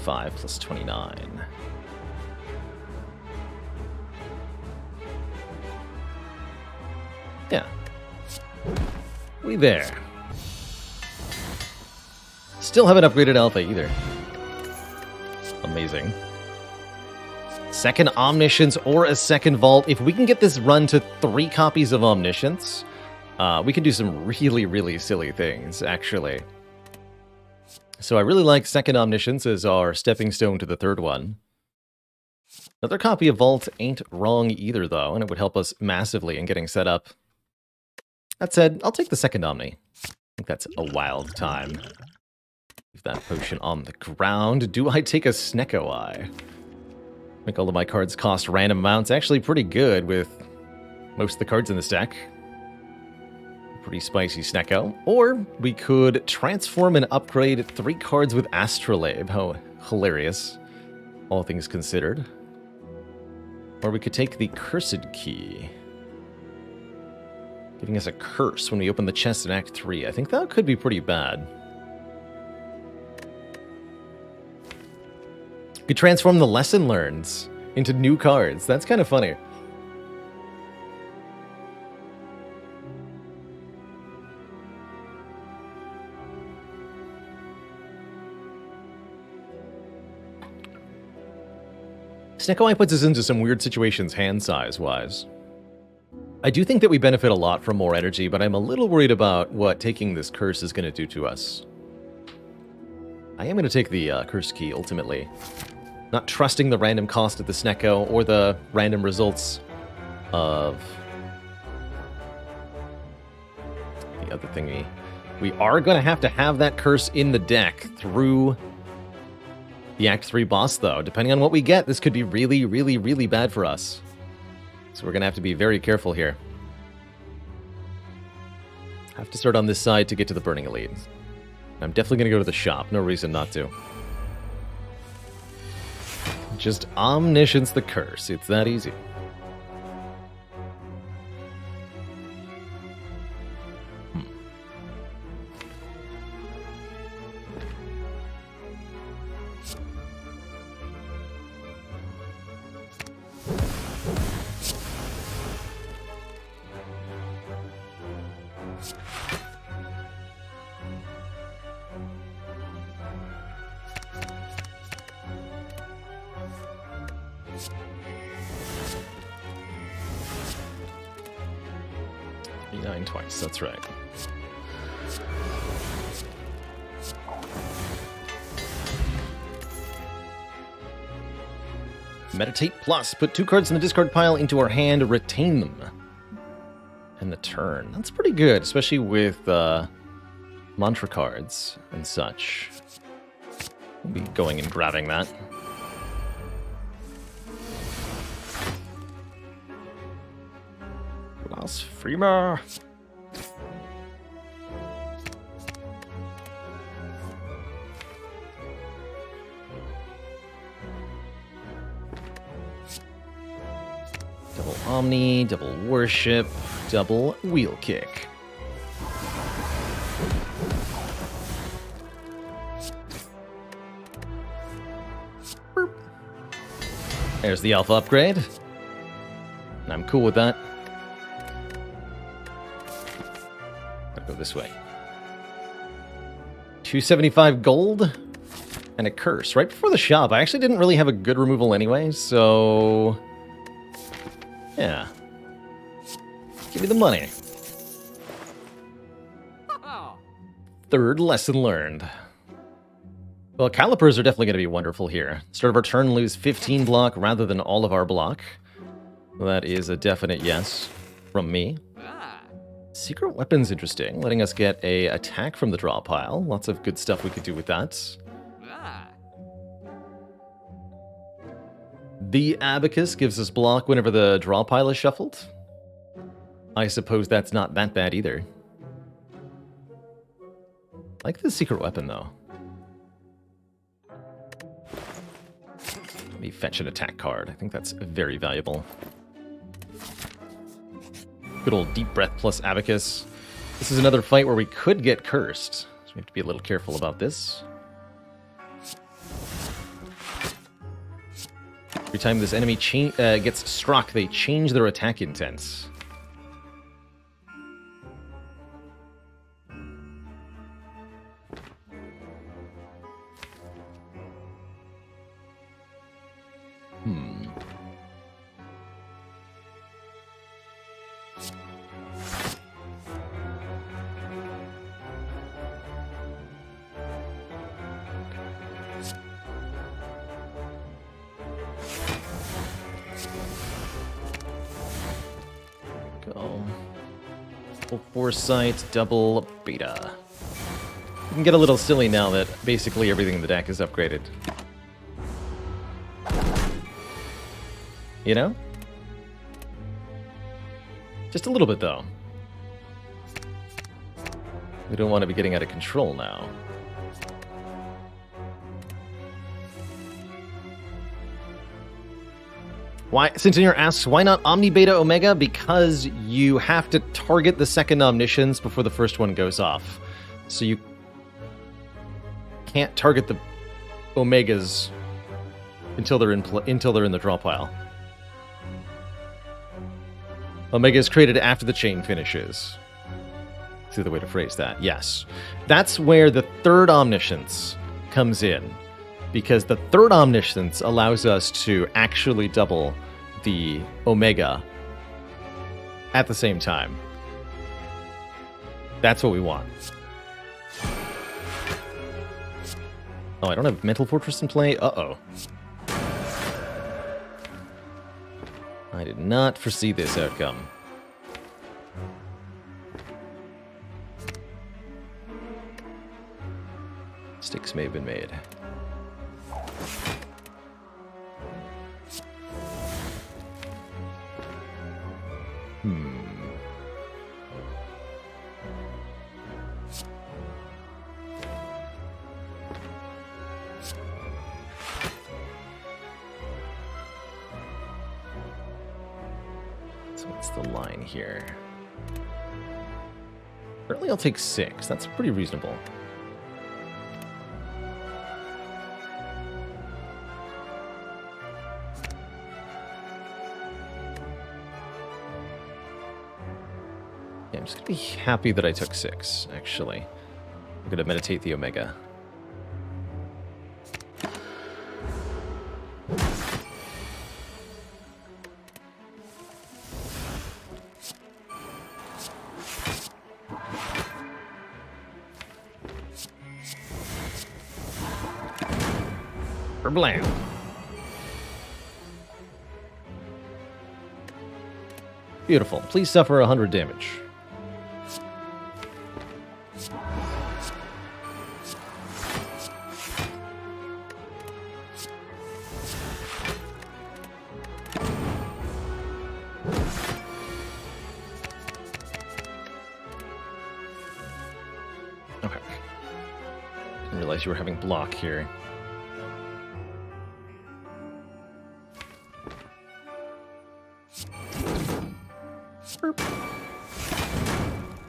Five plus 29. Yeah. We there. Still haven't upgraded Alpha either. Amazing. Second Omniscience or a second Vault. If we can get this run to 3 copies of Omniscience, we can do some really, really silly things, actually. So I really like second Omniscience as our stepping stone to the third one. Another copy of Vault ain't wrong either, though, and it would help us massively in getting set up. That said, I'll take the second Omni. I think that's a wild time. Leave that potion on the ground. Do I take a Snecko Eye? Make all of my cards cost random amounts. Actually pretty good with most of the cards in this deck. Pretty spicy Snecko. Or we could transform and upgrade 3 cards with Astrolabe. How hilarious, all things considered. Or we could take the Cursed Key, giving us a curse when we open the chest in Act 3. I think that could be pretty bad. We could transform the Lesson Learns into new cards. That's kind of funny. Snecko Eye puts us into some weird situations hand size-wise. I do think that we benefit a lot from more energy, but I'm a little worried about what taking this curse is going to do to us. I am going to take the curse key, ultimately. Not trusting the random cost of the Snecko or the random results of the other thingy. We are going to have that curse in the deck through the Act 3 boss, though. Depending on what we get, this could be really, really, really bad for us. So we're going to have to be very careful here. Have to start on this side to get to the Burning Elite. I'm definitely going to go to the shop. No reason not to. Just omniscience the curse. It's that easy. Twice, that's right. Meditate plus. Put 2 cards in the discard pile into our hand, retain them. And the turn. That's pretty good, especially with mantra cards and such. We'll be going and grabbing that. Blasphema. Double Omni, double Worship, double Wheel Kick. Burp. There's the Alpha upgrade. I'm cool with that. I'll go this way. 275 gold and a curse. Right before the shop. I actually didn't really have a good removal anyway, so... yeah. Give me the money. Third lesson learned. Well, calipers are definitely going to be wonderful here. Start of our turn, lose 15 block rather than all of our block. Well, that is a definite yes from me. Secret weapon's interesting, letting us get a attack from the draw pile. Lots of good stuff we could do with that. The Abacus gives us block whenever the draw pile is shuffled. I suppose that's not that bad either. I like the secret weapon, though. Let me fetch an attack card. I think that's very valuable. Good old Deep Breath plus Abacus. This is another fight where we could get cursed, so we have to be a little careful about this. Every time this enemy gets struck, they change their attack intent. Foresight, double beta. You can get a little silly now that basically everything in the deck is upgraded. You know? Just a little bit, though. We don't want to be getting out of control now. Why? Centennial asks, why not Omni Beta Omega? Because you have to target the second Omniscience before the first one goes off. So you can't target the Omegas until they're in the draw pile. Omega is created after the chain finishes. That's the other way to phrase that. Yes. That's where the third Omniscience comes in. Because the third Omniscience allows us to actually double the Omega at the same time. That's what we want. Oh, I don't have Mental Fortress in play? Uh-oh. I did not foresee this outcome. Mistakes may have been made. So what's the line here? Currently I'll take 6. That's pretty reasonable. Yeah, I'm just gonna be happy that I took 6, actually. I'm gonna meditate the Omega. Blam. Beautiful. Please suffer 100 damage. Okay. Didn't realize you were having block here.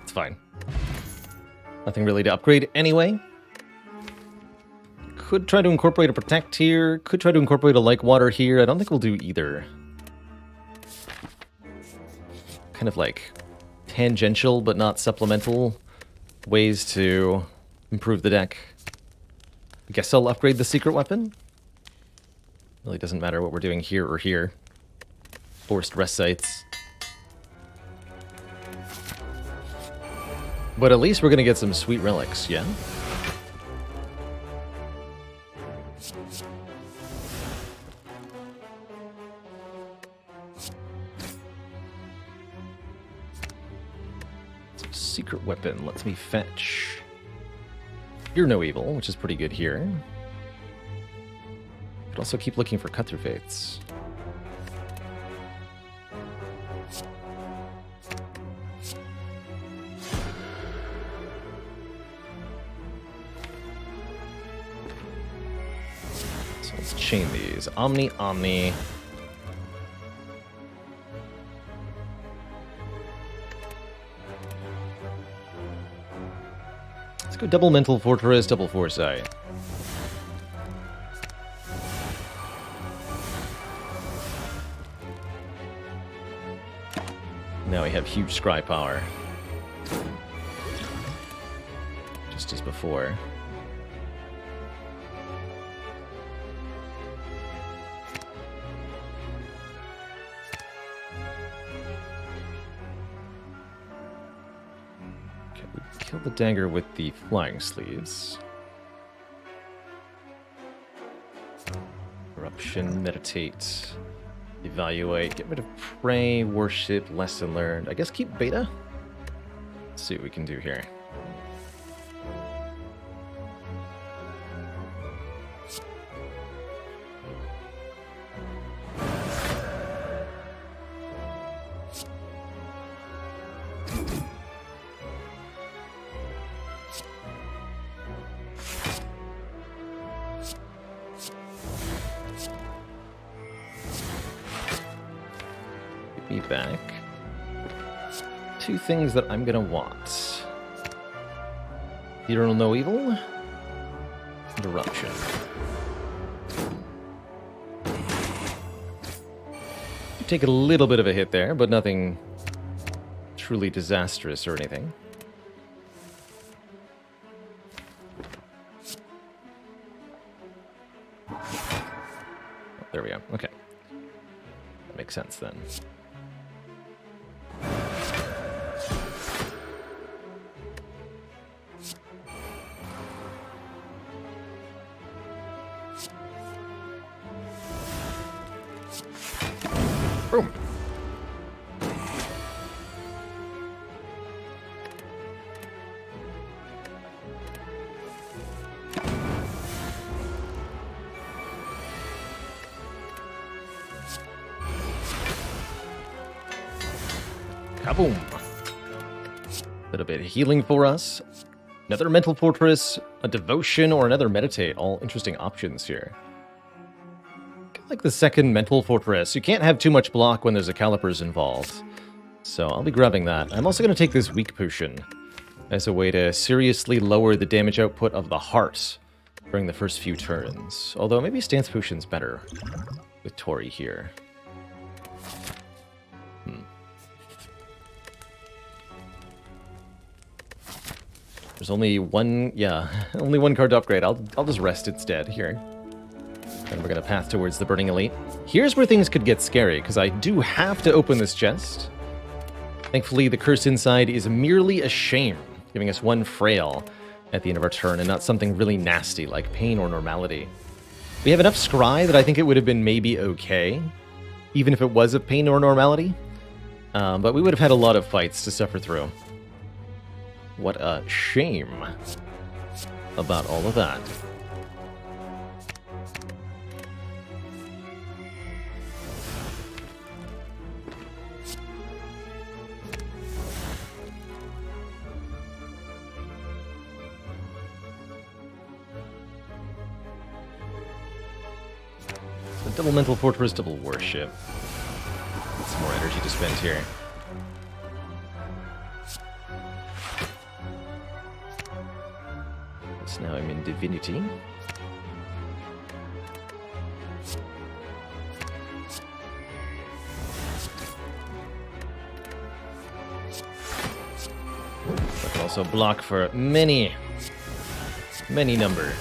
It's fine. Nothing really to upgrade anyway. Could try to incorporate a Protect here. Could try to incorporate a Like Water here. I don't think we'll do either. Kind of like tangential but not supplemental ways to improve the deck. I guess I'll upgrade the Secret Weapon. Really doesn't matter what we're doing here or here. Forced rest sites. But at least we're going to get some sweet relics, yeah? So secret weapon lets me fetch Fear No Evil, which is pretty good here. Could also keep looking for Cut Through Fates. Chain these. Omni, Omni. Let's go double Mental Fortress, double Foresight. Now we have huge scry power. Just as before. Kill the dagger with the flying sleeves. Corruption, meditate, evaluate, get rid of pray, worship, lesson learned. I guess keep beta? Let's see what we can do here. Back. 2 things that I'm gonna want. Fear No Evil. Interruption. You take a little bit of a hit there, but nothing truly disastrous or anything. Oh, there we go. Okay. That makes sense then. Boom. Kaboom. Little bit of healing for us. Another mental fortress, a devotion, or another meditate. All interesting options here. Like the second mental fortress. You can't have too much block when there's a calipers involved. So I'll be grabbing that. I'm also going to take this weak potion as a way to seriously lower the damage output of the heart during the first few turns. Although maybe stance potion's better with Tori here. There's only one, only one card to upgrade. I'll just rest instead here. And we're going to path towards the Burning Elite. Here's where things could get scary, because I do have to open this chest. Thankfully, the curse inside is merely a shame, giving us one frail at the end of our turn, and not something really nasty like pain or normality. We have enough scry that I think it would have been maybe okay, even if it was a pain or normality. But we would have had a lot of fights to suffer through. What a shame about all of that. So double mental fortress, double worship. Some more energy to spend here. Now I'm in Divinity. I can also block for many number.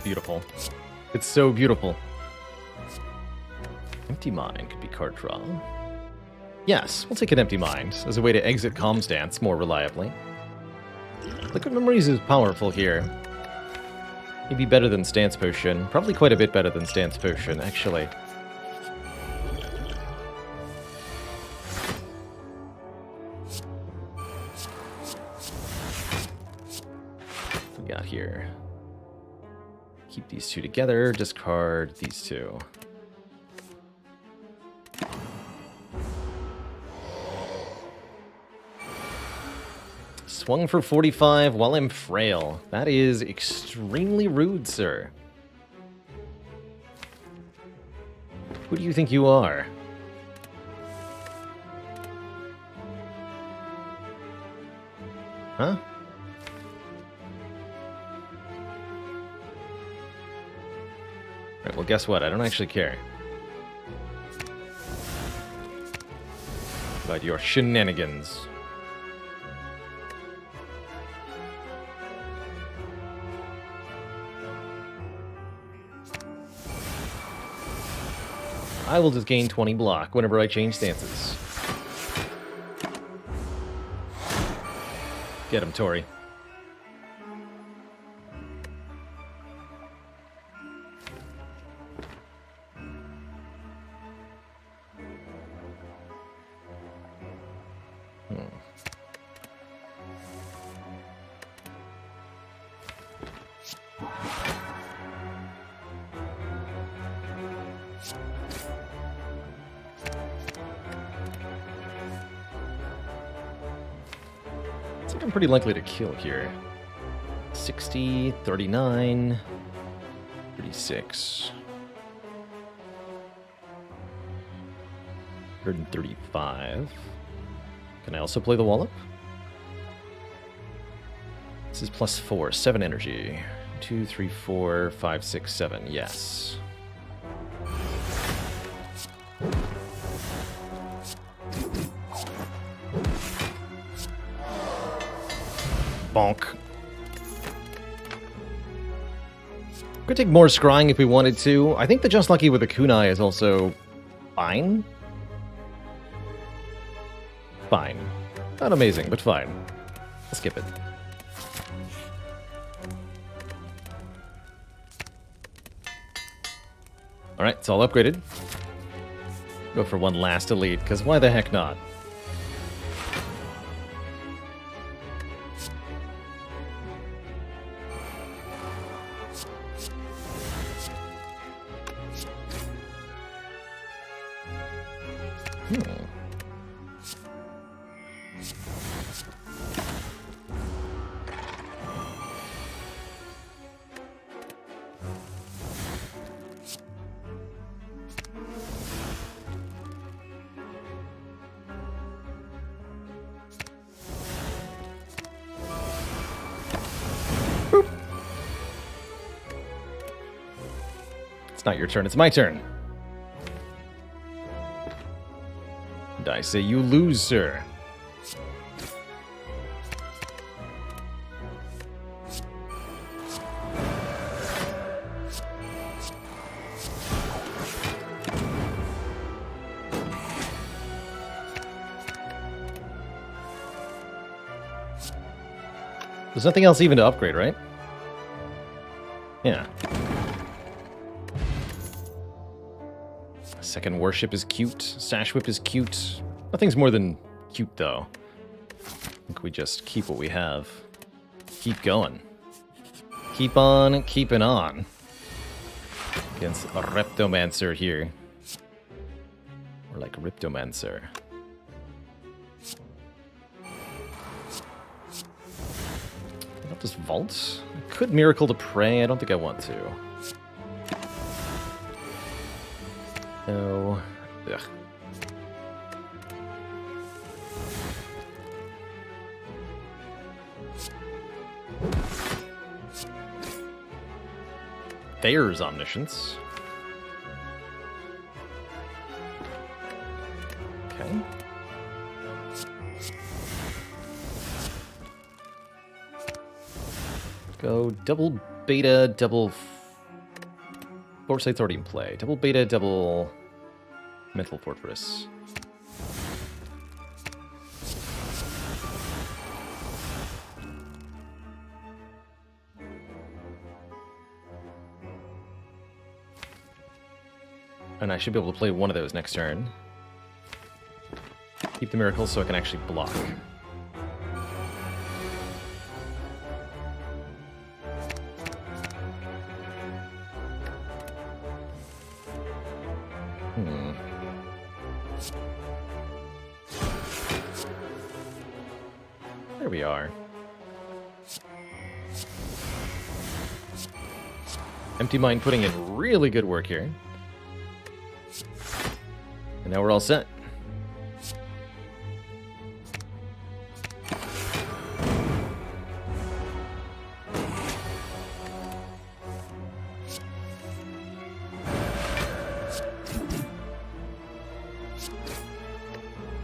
Beautiful. It's so beautiful. Empty Mind could be card draw. Yes, we'll take an Empty Mind as a way to exit Calm's Dance more reliably. Liquid Memories is powerful here. Maybe better than Stance Potion. Probably quite a bit better than Stance Potion, actually. What we got here? Keep these two together, discard these two. Swung for 45 while I'm frail. That is extremely rude, sir. Who do you think you are? Huh? Right, well, guess what? I don't actually care about your shenanigans. I will just gain 20 block whenever I change stances. Get him, Tori. I'm pretty likely to kill here. 60, 39, 36. 135. Can I also play the Wallop? This is +4, 7 energy. 2, 3, 4, 5, 6, 7. Yes. Bonk. Could take more scrying if we wanted to. I think the Just Lucky with the kunai is also fine. Fine. Not amazing, but fine. I'll skip it. Alright, it's all upgraded. Go for one last elite, because why the heck not? Not your turn, it's my turn. And I say you lose, sir. There's nothing else even to upgrade, right? Yeah. Second Warship is cute. Sash Whip is cute. Nothing's more than cute, though. I think we just keep what we have. Keep going. Keep on keeping on. Against a Reptomancer here. Or like Riptomancer. I'll just Vault. I could Miracle to Prey. I don't think I want to. No. Ugh. There's Omniscience. Okay. Go double beta, double... Foresight's already in play. Double beta, double mental fortress. And I should be able to play one of those next turn. Keep the miracles so I can actually block. There we are. Empty Mind putting in really good work here. And now we're all set.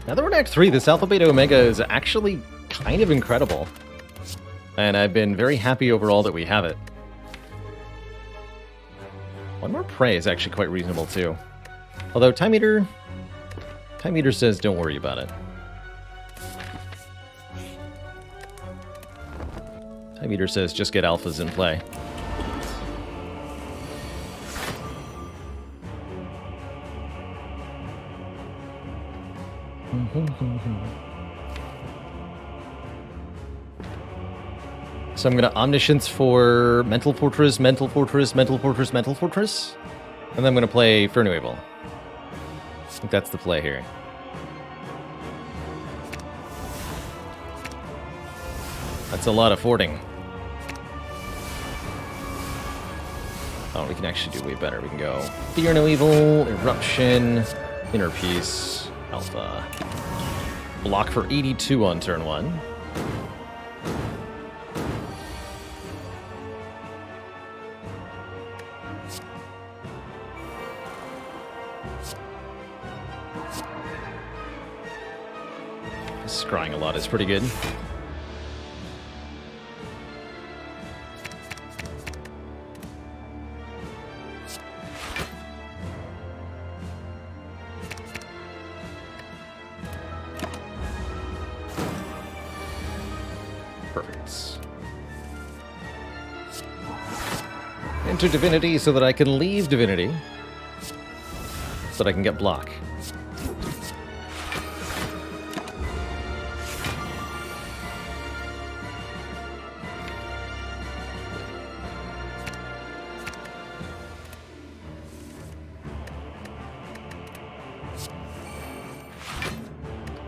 Now that we're in Act 3, this Alpha Beta Omega is actually kind of incredible. And I've been very happy overall that we have it. One more Prey is actually quite reasonable too. Although Time Eater says don't worry about it. Time Eater says just get alphas in play. So I'm going to Omniscience for Mental Fortress, Mental Fortress, Mental Fortress, Mental Fortress. And then I'm going to play Furnuable. I think that's the play here. That's a lot of forting. Oh, we can actually do way better. We can go Fear No Evil, Eruption, Inner Peace, Alpha. Block for 82 on turn 1. Scrying a lot is pretty good. Enter Divinity so that I can leave Divinity. So that I can get block.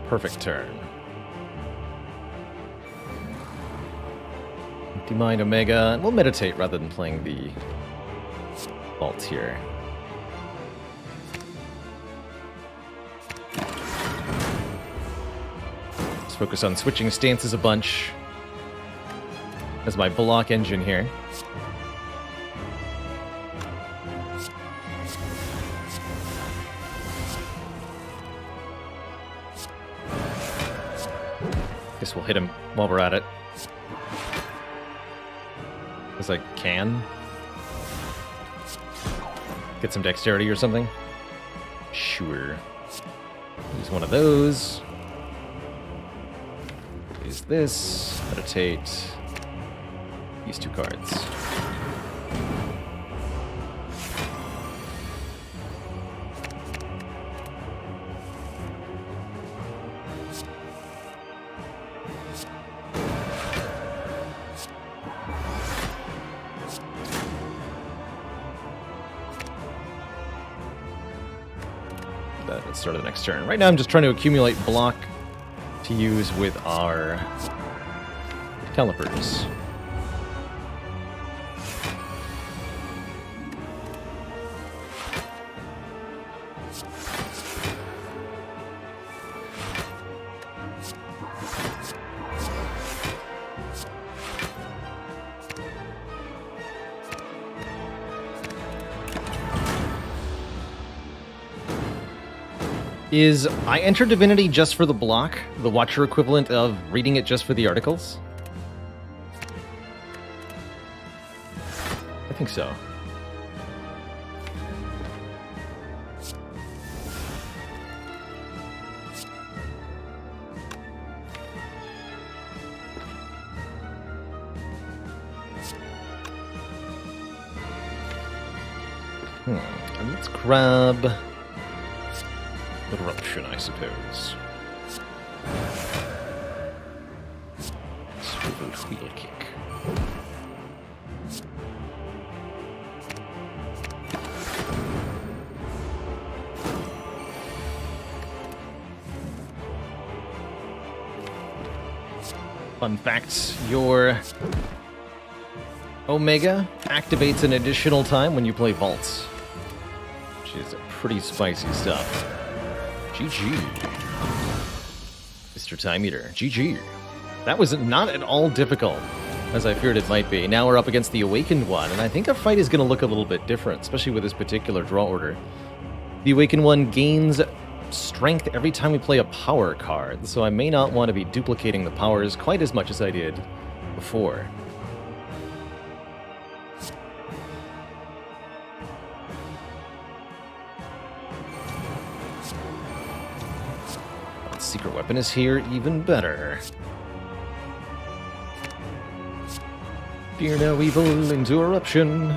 Perfect turn. Empty Mind Omega. We'll meditate rather than playing the vault here. Let's focus on switching stances a bunch as my block engine here. Guess we'll hit him while we're at it. As I can. Get some dexterity or something. Sure. Use one of those. Use this. Meditate. These two cards. Let's start the next turn. Right now I'm just trying to accumulate block to use with our calipers. Is I enter Divinity just for the block, the Watcher equivalent of reading it just for the articles? I think so. And let's grab Eruption, I suppose. Swivel wheel kick. Fun fact, your Omega activates an additional time when you play Vaults, which is pretty spicy stuff. GG. Mr. Time Eater. GG. That was not at all difficult, as I feared it might be. Now we're up against the Awakened One, and I think our fight is going to look a little bit different, especially with this particular draw order. The Awakened One gains strength every time we play a power card, so I may not want to be duplicating the powers quite as much as I did before. Secret weapon is here, even better. Fear no evil into eruption.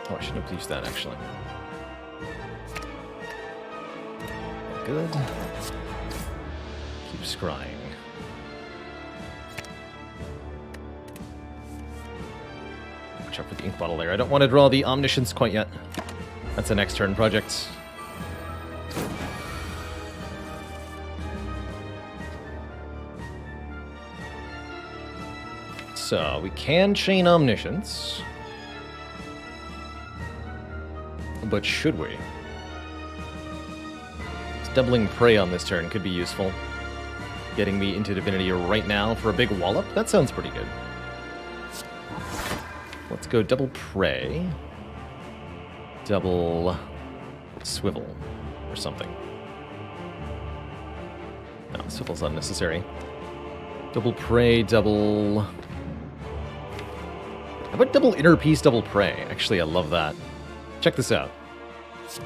Oh, I should have used that actually. Good. Keep scrying. Watch out for the ink bottle there. I don't want to draw the Omniscience quite yet. That's a next turn project. So, we can chain Omniscience. But should we? Doubling Prey on this turn could be useful. Getting me into Divinity right now for a big wallop? That sounds pretty good. Let's go double Prey. Double Swivel. Or something. No, Swivel's unnecessary. Double Prey, double How about double inner piece, double prey? Actually, I love that. Check this out. So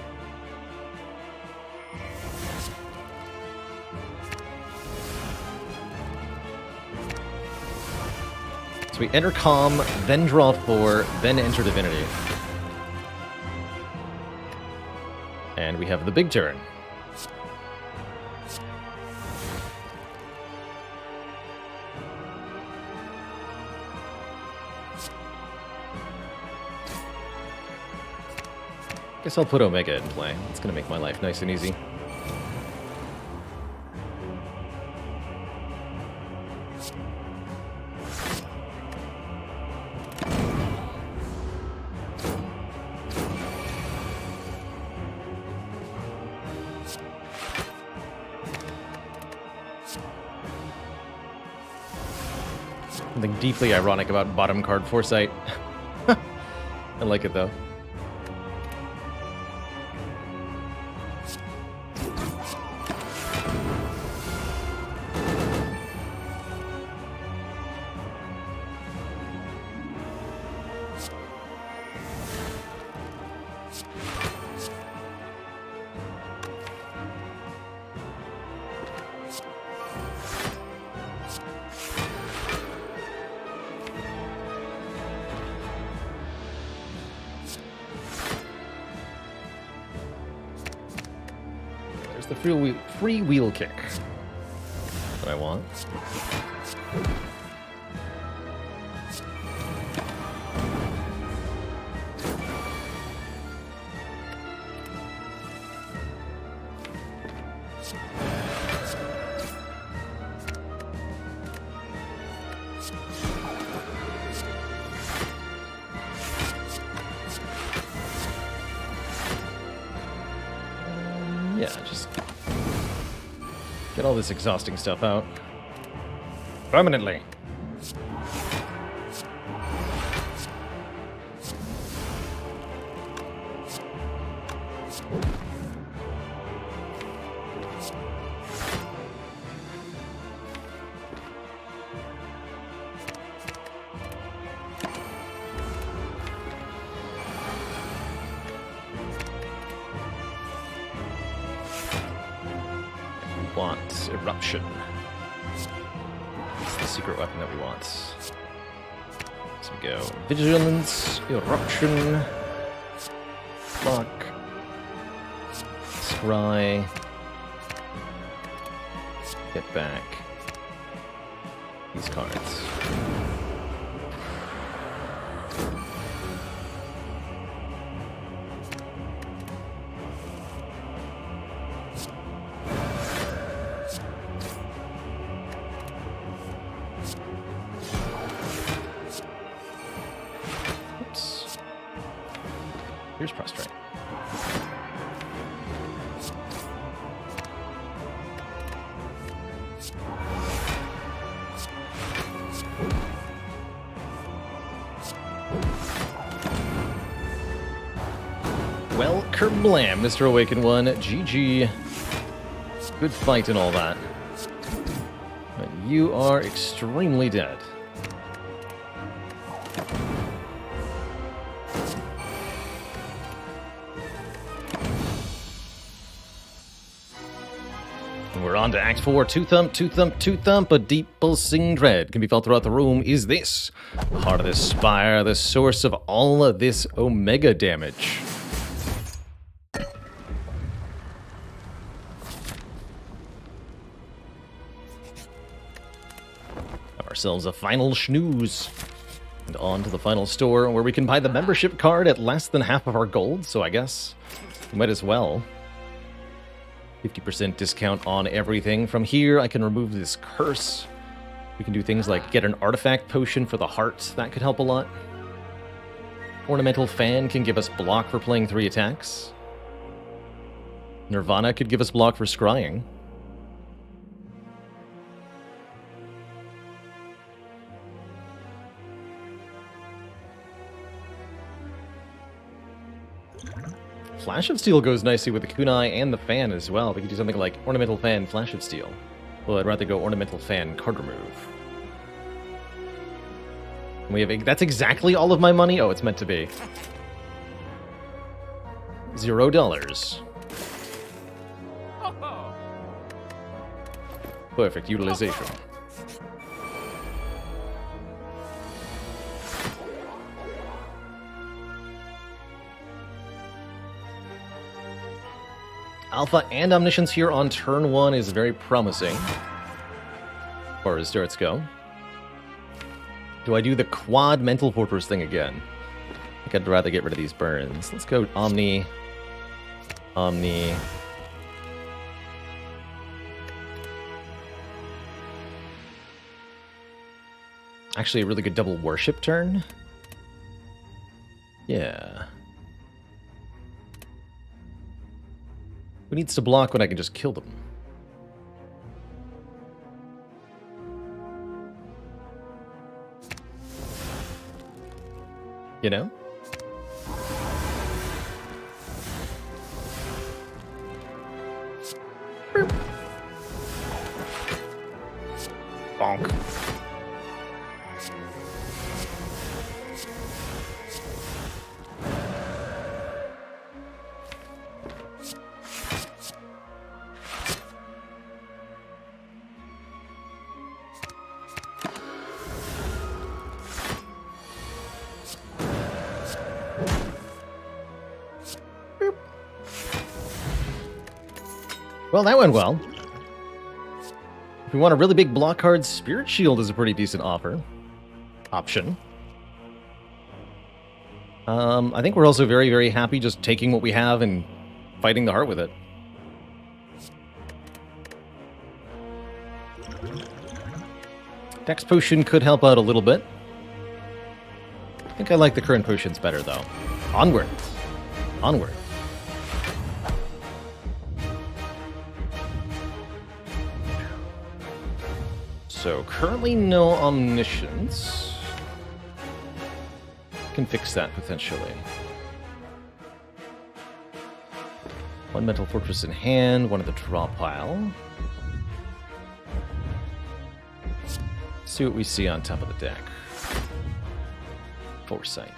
we enter Calm, then draw 4, then enter Divinity. And we have the big turn. Guess I'll put Omega in play. It's gonna make my life nice and easy. Something deeply ironic about bottom card Foresight. I like it though. The free wheel kick. What I want. Yeah, just get all this exhausting stuff out. Permanently. Want Eruption. It's the secret weapon that we want. So we go Vigilance, Eruption, Block, Scry, get back these cards. Here's Prostrate. Well, kerblam, Mr. Awakened One. GG. Good fight and all that. But you are extremely dead. We're on to Act 4. Two thump, two thump, two thump. A deep pulsing dread can be felt throughout the room. Is this the heart of this spire, the source of all of this Omega damage? Have ourselves a final snooze. And on to the final store, where we can buy the membership card at less than half of our gold, so I guess we might as well. 50% discount on everything. From here, I can remove this curse. We can do things like get an artifact potion for the heart. That could help a lot. Ornamental Fan can give us block for playing 3 attacks. Nirvana could give us block for scrying. Flash of Steel goes nicely with the Kunai and the Fan as well. We could do something like Ornamental Fan, Flash of Steel. Well, I'd rather go Ornamental Fan, card remove. We have that's exactly all of my money. Oh, it's meant to be. $0. Perfect utilization. Alpha and Omniscience here on turn 1 is very promising, as far as darts go. Do I do the quad Mental Fortress thing again? I think I'd rather get rid of these burns. Let's go Omni. Omni. Actually, a really good double worship turn. Yeah. Who needs to block when I can just kill them? You know? Bonk. Well, that went well. If we want a really big block card, Spirit Shield is a pretty decent option. I think we're also very, very happy just taking what we have and fighting the heart with it. Dex Potion could help out a little bit. I think I like the current potions better, though. Onward. Onward. So, currently no Omniscience. Can fix that, potentially. One Mental Fortress in hand, one at the draw pile. See what we see on top of the deck. Foresight.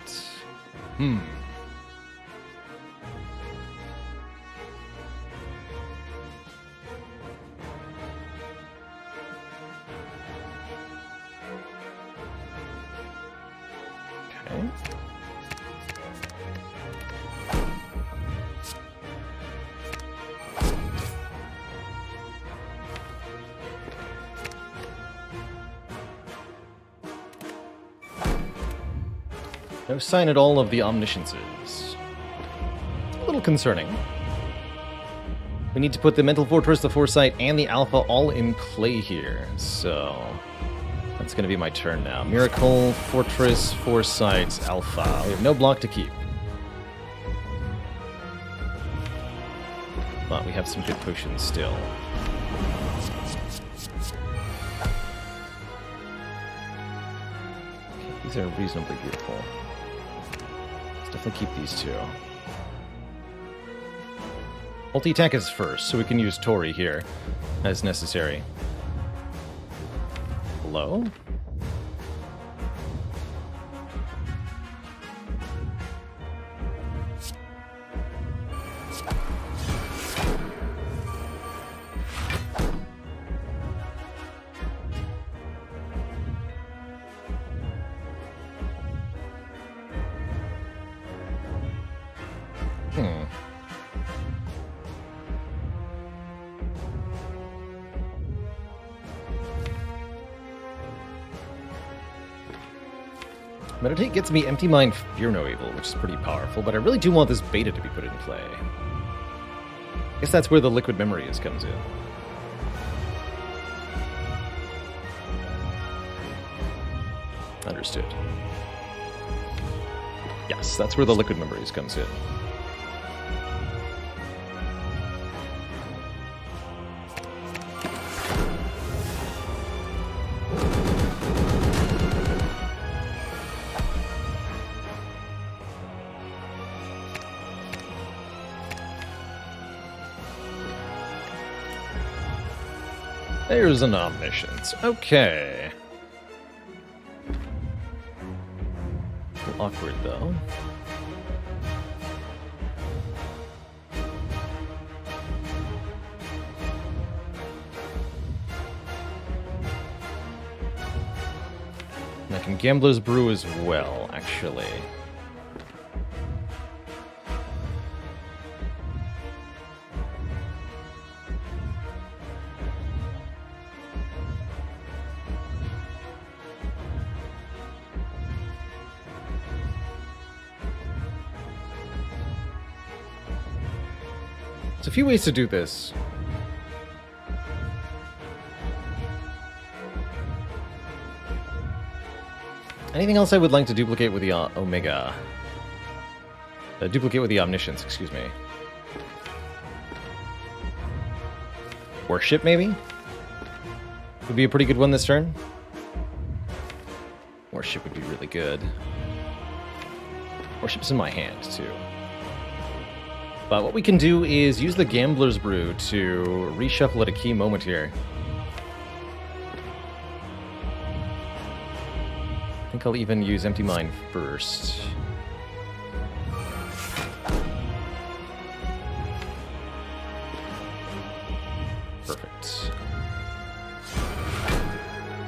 No sign at all of the Omnisciences. A little concerning. We need to put the Mental Fortress, the Foresight, and the Alpha all in play here. So that's going to be my turn now. Miracle, Fortress, Foresight, Alpha. We have no block to keep. But we have some good potions still. Okay, these are reasonably beautiful. Definitely keep these two. Multi-attack is first, so we can use Tori here as necessary. Hello? Meditate gets me Empty Mind, Fear No Evil, which is pretty powerful, but I really do want this beta to be put in play. I guess that's where the Liquid Memory comes in. Understood. Yes, that's where the Liquid Memories comes in. There's an Omniscience. Okay. A little awkward, though. And I can Gambler's Brew as well, actually. There's a few ways to do this. Anything else I would like to duplicate with the Omega? Duplicate with the Omniscience, excuse me. Worship, maybe? Would be a pretty good one this turn. Worship would be really good. Worship's in my hand, too. But what we can do is use the Gambler's Brew to reshuffle at a key moment here. I think I'll even use Empty Mind first. Perfect.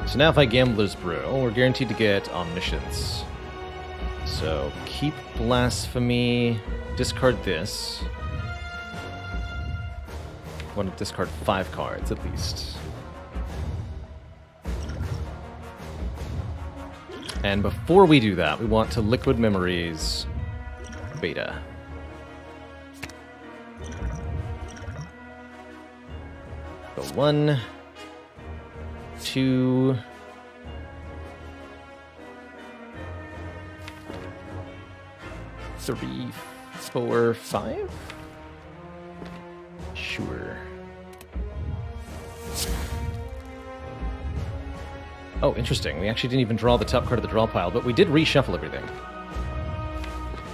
So now if I Gambler's Brew, we're guaranteed to get Omniscience. So keep Blasphemy, discard this. I want to discard 5 cards at least. And before we do that, we want to Liquid Memories Beta. So 1, 2, 3, 4, 5? Sure. Oh, interesting. We actually didn't even draw the top card of the draw pile, but we did reshuffle everything.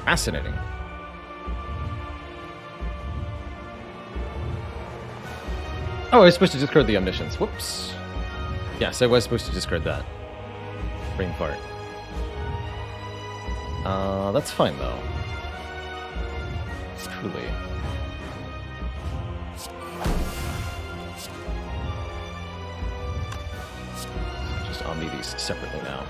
Fascinating. Oh, I was supposed to discard the Omniscience. Whoops. Yes, I was supposed to discard that. Brain fart. That's fine, though. Truly. Just Omni these separately now.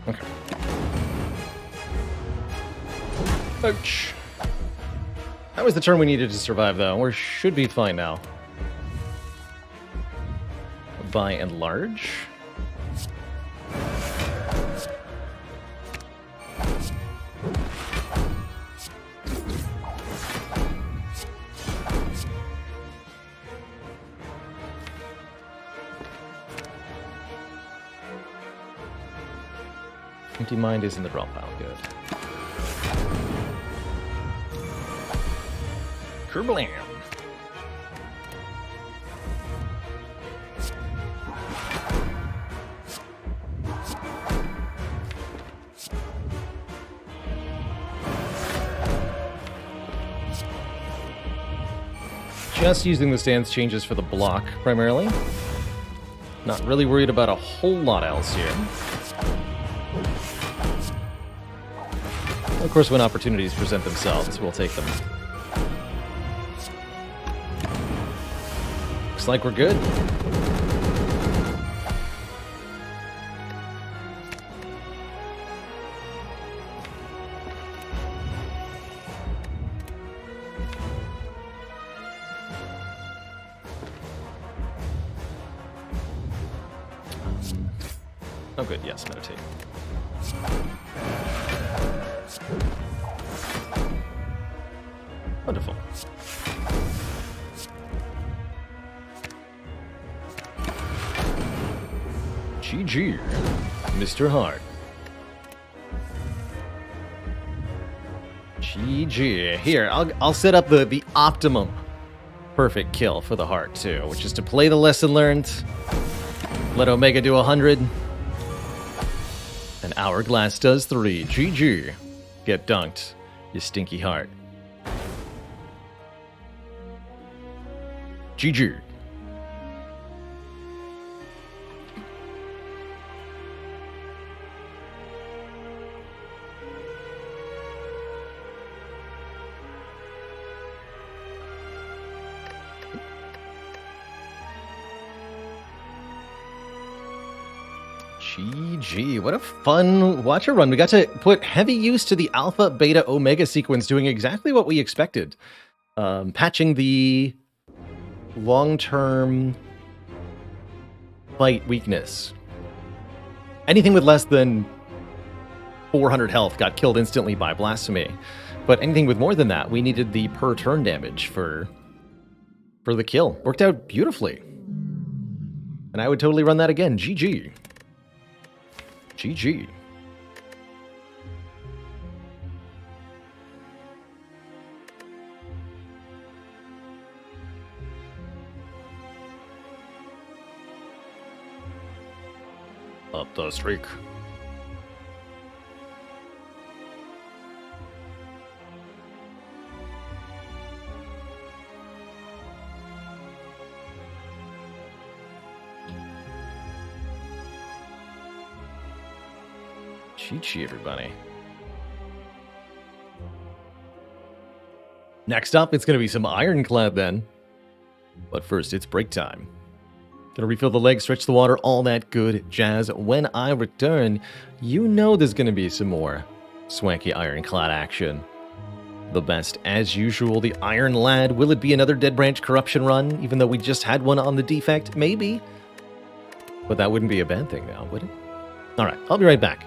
Okay. Ouch. That was the turn we needed to survive, though. We should be fine now. By and large. Empty Mind is in the draw pile. Good. Kerblam! Just using the stance changes for the block, primarily. Not really worried about a whole lot else here. Of course, when opportunities present themselves, we'll take them. Looks like we're good. Oh good, yes, meditate. Wonderful. GG, Mr. Hart. GG. Here, I'll set up the optimum perfect kill for the heart too, which is to play the lesson learned. Let Omega do 100. And Hourglass does 3. GG. Get dunked, you stinky heart. GG. GG, what a fun watcher run. We got to put heavy use to the Alpha, Beta, Omega sequence, doing exactly what we expected. Patching the long-term fight weakness. Anything with less than 400 health got killed instantly by Blasphemy. But anything with more than that, we needed the per turn damage for the kill. Worked out beautifully. And I would totally run that again. GG. GG. Up the streak. GG, everybody. Next up, it's going to be some Ironclad then. But first, it's break time. Gonna refill the legs, stretch the water, all that good jazz. When I return, you know there's gonna be some more swanky Ironclad action. The best, as usual, the Iron Lad. Will it be another Dead Branch corruption run, even though we just had one on the defect? Maybe. But that wouldn't be a bad thing now, would it? Alright, I'll be right back.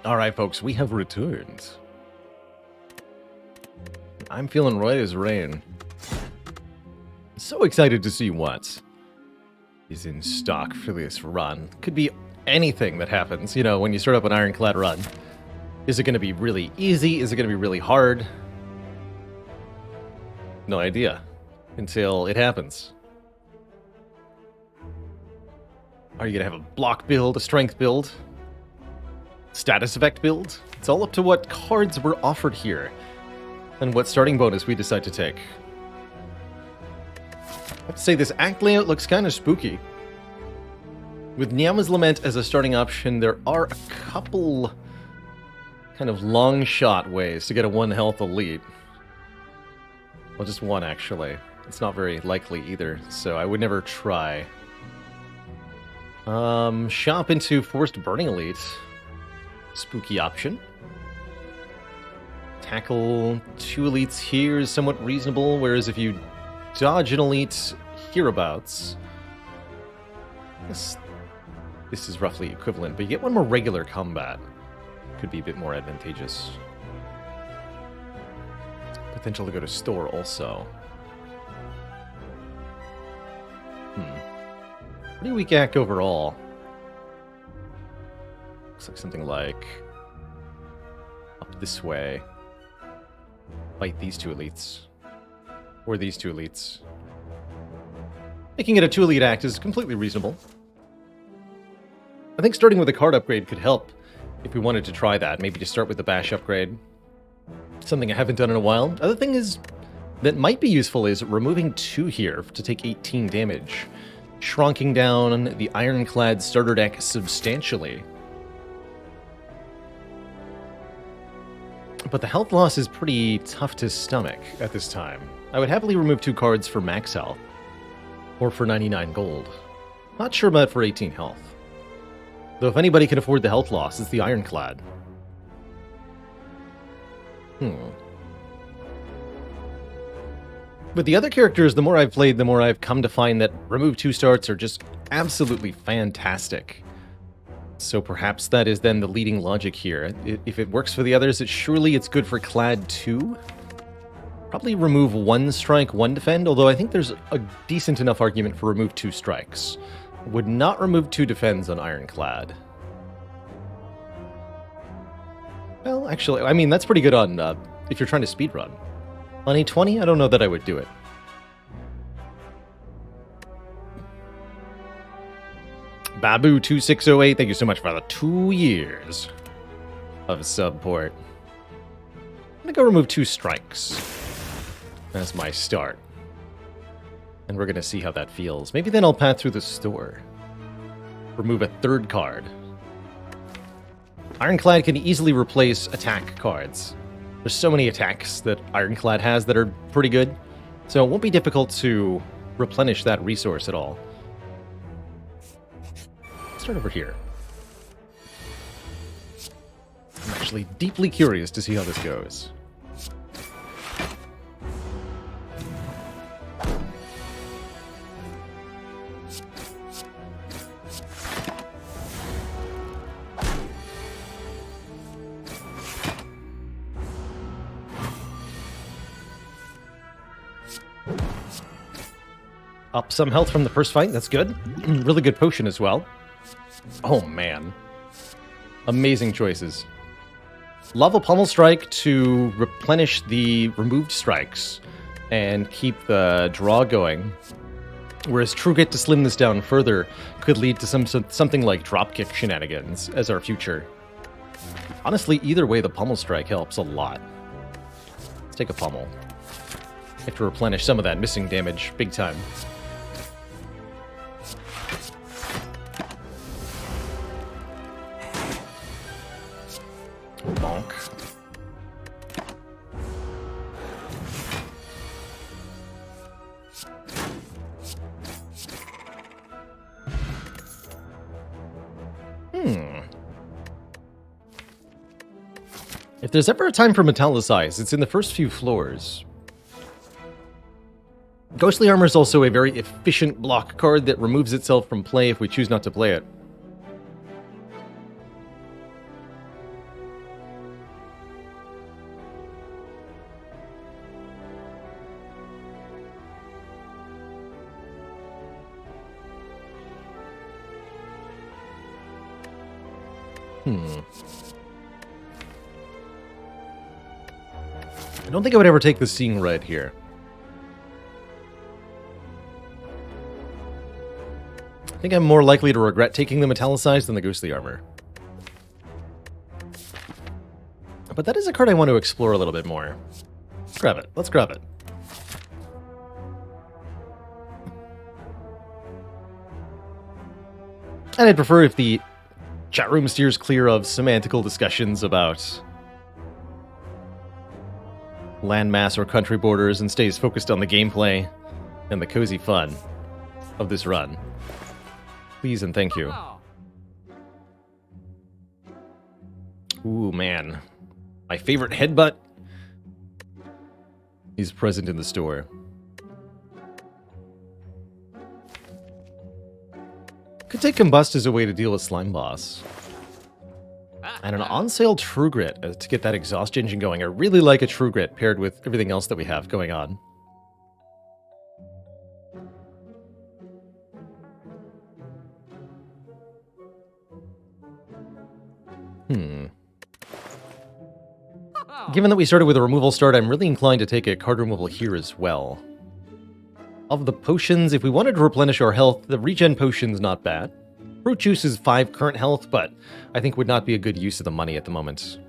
Alright, folks, we have returned. I'm feeling right as rain. So excited to see what is in stock for this run. Could be anything that happens, you know, when you start up an Ironclad run. Is it going to be really easy? Is it going to be really hard? No idea. Until it happens. Are you going to have a block build, a strength build? Status effect build? It's all up to what cards were offered here. And what starting bonus we decide to take. I have to say, this act layout looks kind of spooky. With Nyama's Lament as a starting option, there are a couple kind of long shot ways to get a 1 health elite. Well, just one, actually. It's not very likely either, so I would never try. Shop into Forced Burning Elite. Spooky option. Tackle 2 elites here is somewhat reasonable, whereas if you dodge an elite hereabouts, this is roughly equivalent, but you get one more regular combat. Could be a bit more advantageous. Potential to go to store also. Pretty weak act overall. Looks like something like up this way. Fight these 2 elites. Or these 2 elites. Making it a 2 elite act is completely reasonable. I think starting with a card upgrade could help if we wanted to try that. Maybe just start with the bash upgrade. Something I haven't done in a while. Other thing is that might be useful is removing 2 here to take 18 damage. Shrunking down the Ironclad starter deck substantially. But the health loss is pretty tough to stomach at this time. I would happily remove 2 cards for max health. Or for 99 gold. Not sure about for 18 health. Though if anybody can afford the health loss, it's the Ironclad. But the other characters, the more I've played, the more I've come to find that remove 2 starts are just absolutely fantastic. So perhaps that is then the leading logic here. If it works for the others, surely it's good for Clad too. Probably remove 1 strike, 1 defend, although I think there's a decent enough argument for remove 2 strikes. Would not remove 2 defends on Ironclad. Well, actually, I mean, that's pretty good on if you're trying to speedrun. On A20, I don't know that I would do it. Babu2608, thank you so much for the 2 years of support. I'm gonna go remove 2 strikes as my start. And we're gonna see how that feels. Maybe then I'll path through the store. Remove a 3rd card. Ironclad can easily replace attack cards. There's so many attacks that Ironclad has that are pretty good, so it won't be difficult to replenish that resource at all. Let's start over here. I'm actually deeply curious to see how this goes. Up some health from the first fight, that's good. Really good potion as well. Oh man. Amazing choices. Lava Pummel Strike to replenish the removed strikes and keep the draw going. Whereas Truget to slim this down further could lead to something like dropkick shenanigans as our future. Honestly, either way, the Pummel Strike helps a lot. Let's take a Pummel. Have to replenish some of that missing damage big time. Bonk. If there's ever a time for Metallicize, it's in the first few floors. Ghostly Armor is also a very efficient block card that removes itself from play if we choose not to play it. I don't think I would ever take the Seeing Red here. I think I'm more likely to regret taking the Metallicized than the Ghostly Armor. But that is a card I want to explore a little bit more. Let's grab it. Let's grab it. And I'd prefer if the chat room steers clear of semantical discussions about landmass or country borders and stays focused on the gameplay and the cozy fun of this run. Please and thank you. Ooh, man. My favorite headbutt is present in the store. Could take Combust as a way to deal with Slime Boss. And an on-sale True Grit to get that exhaust engine going. I really like a True Grit paired with everything else that we have going on. Given that we started with a removal start, I'm really inclined to take a card removal here as well. Of the potions, if we wanted to replenish our health, the regen potion's not bad. Fruit juice is 5 current health, but I think would not be a good use of the money at the moment.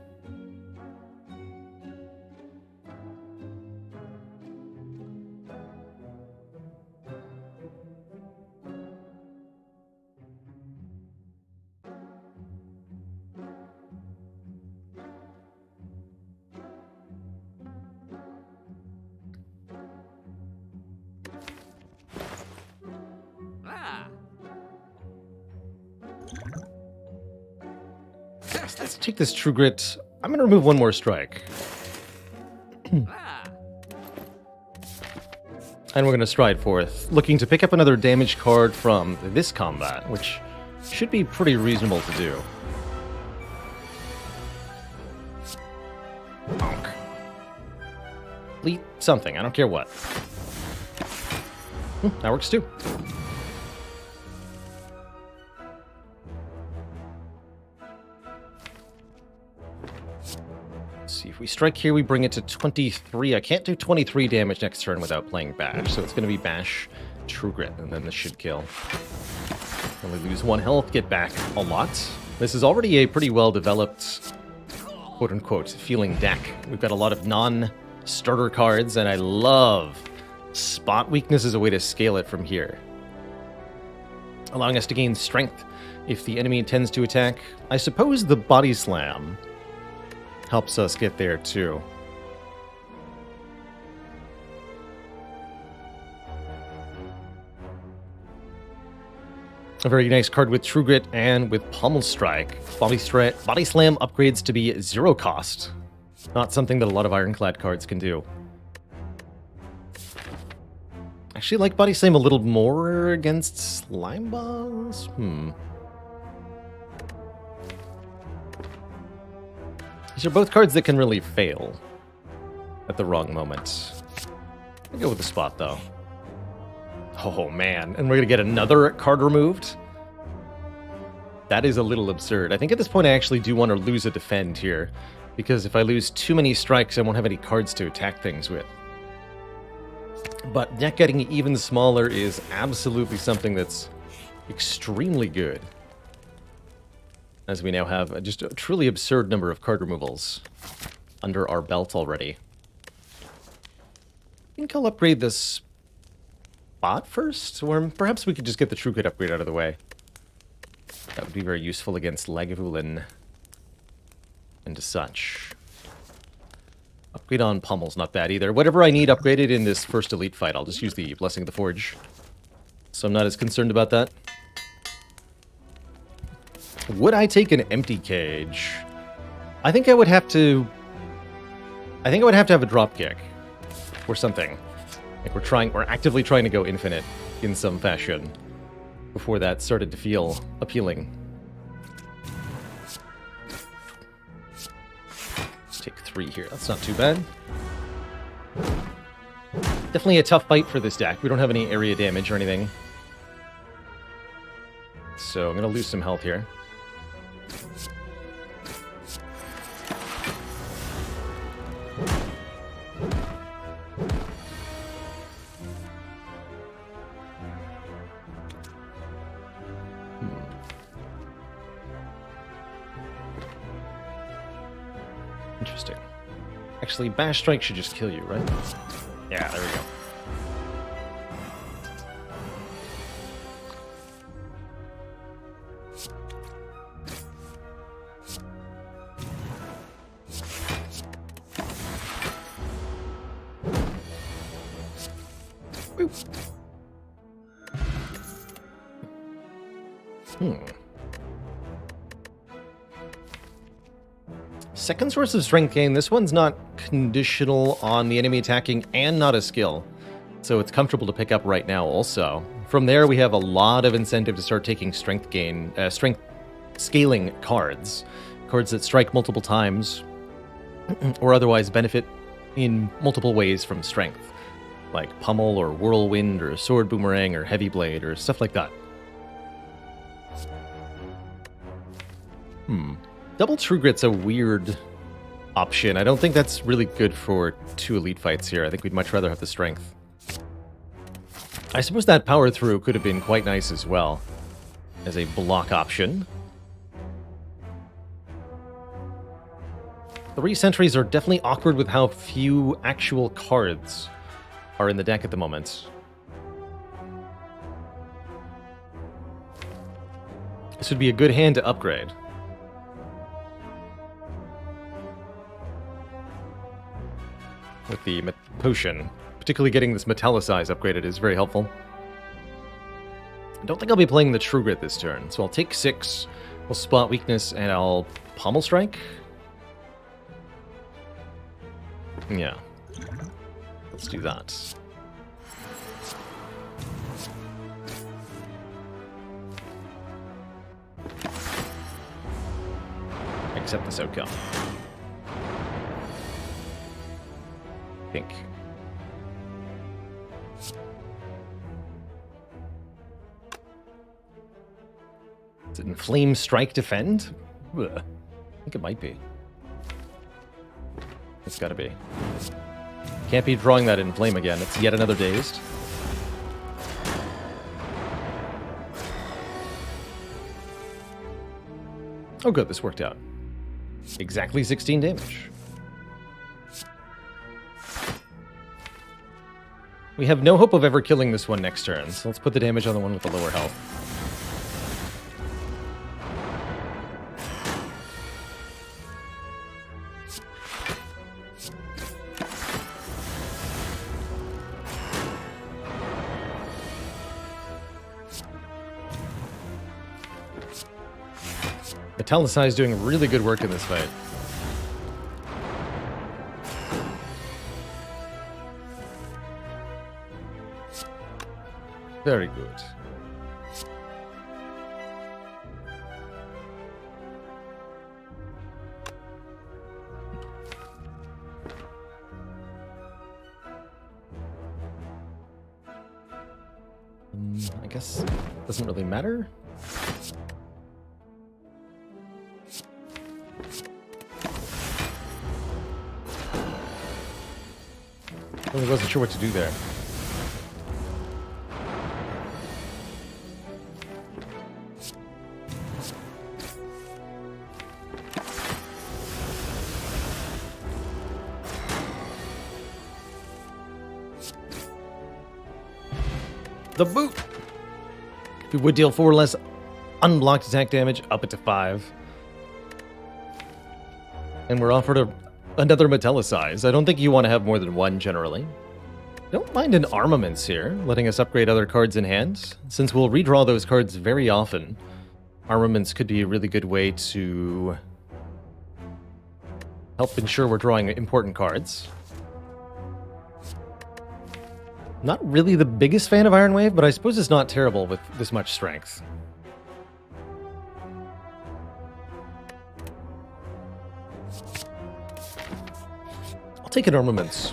Let's take this True Grit. I'm going to remove one more strike. And we're going to stride forth, looking to pick up another damage card from this combat, which should be pretty reasonable to do. Bonk. Complete something, I don't care what. That works too. See, if we strike here, we bring it to 23. I can't do 23 damage next turn without playing Bash, so it's going to be Bash, True Grit, and then this should kill. Only lose 1 health, get back a lot. This is already a pretty well-developed, quote-unquote, feeling deck. We've got a lot of non-starter cards, and I love Spot Weakness as a way to scale it from here. Allowing us to gain strength if the enemy intends to attack. I suppose the Body Slam helps us get there, too. A very nice card with True Grit and with Pommel Strike. Body Slam upgrades to be 0 cost. Not something that a lot of Ironclad cards can do. Actually like Body Slam a little more against Slime Boss? These are both cards that can really fail at the wrong moment. I'll go with the Spot, though. Oh, man. And we're going to get another card removed? That is a little absurd. I think at this point I actually do want to lose a Defend here, because if I lose too many strikes, I won't have any cards to attack things with. But deck getting even smaller is absolutely something that's extremely good, as we now have just a truly absurd number of card removals under our belt already. I think I'll upgrade this Spot first, or perhaps we could just get the True Grit upgrade out of the way. That would be very useful against Lagavulin and such. Upgrade on Pommel's not bad either. Whatever I need upgraded in this first elite fight, I'll just use the Blessing of the Forge. So I'm not as concerned about that. Would I take an empty cage? I think I would have to... I think I would have to have a dropkick or something. Like we're actively trying to go infinite in some fashion before that started to feel appealing. Let's take 3 here. That's not too bad. Definitely a tough fight for this deck. We don't have any area damage or anything. So I'm going to lose some health here. Interesting. Actually, Bash Strike should just kill you, right? Yeah, there we go. Second source of strength gain. This one's not conditional on the enemy attacking and not a skill. So it's comfortable to pick up right now also. From there, we have a lot of incentive to start taking strength scaling cards. Cards that strike multiple times or otherwise benefit in multiple ways from strength. Like Pummel or Whirlwind or Sword Boomerang or Heavy Blade or stuff like that. Double True Grit's a weird option. I don't think that's really good for 2 elite fights here. I think we'd much rather have the strength. I suppose that Power Through could have been quite nice as well as a block option. 3 sentries are definitely awkward with how few actual cards are in the deck at the moment. This would be a good hand to upgrade. With the potion. Particularly getting this Metallicize upgraded is very helpful. I don't think I'll be playing the True Grit this turn, so I'll take 6, we'll spot weakness, and I'll Pommel Strike? Yeah. Let's do that. Accept this outcome. Pink. Is it Inflame Strike Defend? Ugh. I think it might be. It's gotta be. Can't be drawing that Inflame again. It's yet another Dazed. Oh good, this worked out. Exactly 16 damage. We have no hope of ever killing this one next turn, so let's put the damage on the one with the lower health. Metallicize is doing really good work in this fight. Very good. I guess it doesn't really matter. Really wasn't sure what to do there. The boot! If we would deal 4 less unblocked attack damage, up it to 5. And we're offered another Metallicize. I don't think you want to have more than 1, generally. Don't mind an Armaments here, letting us upgrade other cards in hand. Since we'll redraw those cards very often, Armaments could be a really good way to help ensure we're drawing important cards. Not really the biggest fan of Iron Wave, but I suppose it's not terrible with this much strength. I'll take an Armaments.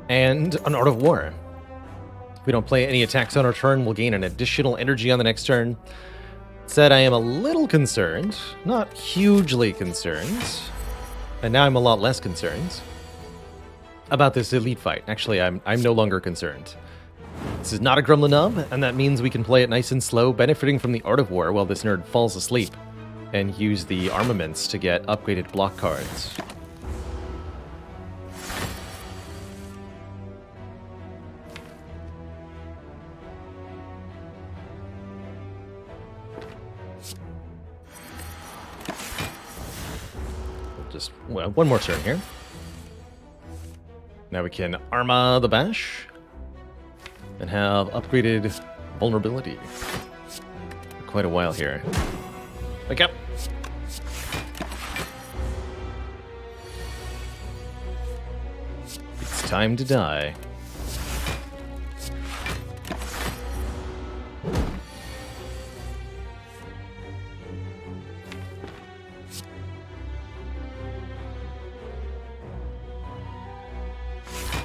And an Art of War. If we don't play any attacks on our turn, we'll gain an additional energy on the next turn. Said I am a little concerned, not hugely concerned, and now I'm a lot less concerned about this elite fight. Actually, I'm no longer concerned. This is not a Gremlin Nub, and that means we can play it nice and slow, benefiting from the Art of War while this nerd falls asleep, and use the Armaments to get upgraded block cards. well, one more turn here. Now we can Arma the Bash and have upgraded vulnerability for quite a while here. Wake up! It's time to die.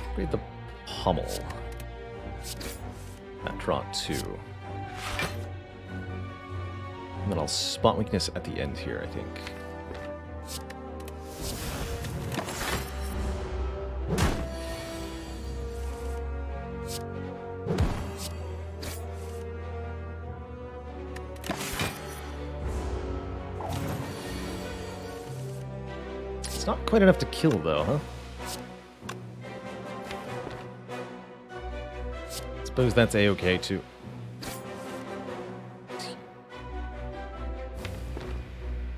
Upgrade the pommel. That draw 2. And then I'll spot weakness at the end here, I think. It's not quite enough to kill, though, huh? Suppose that's A-okay, too.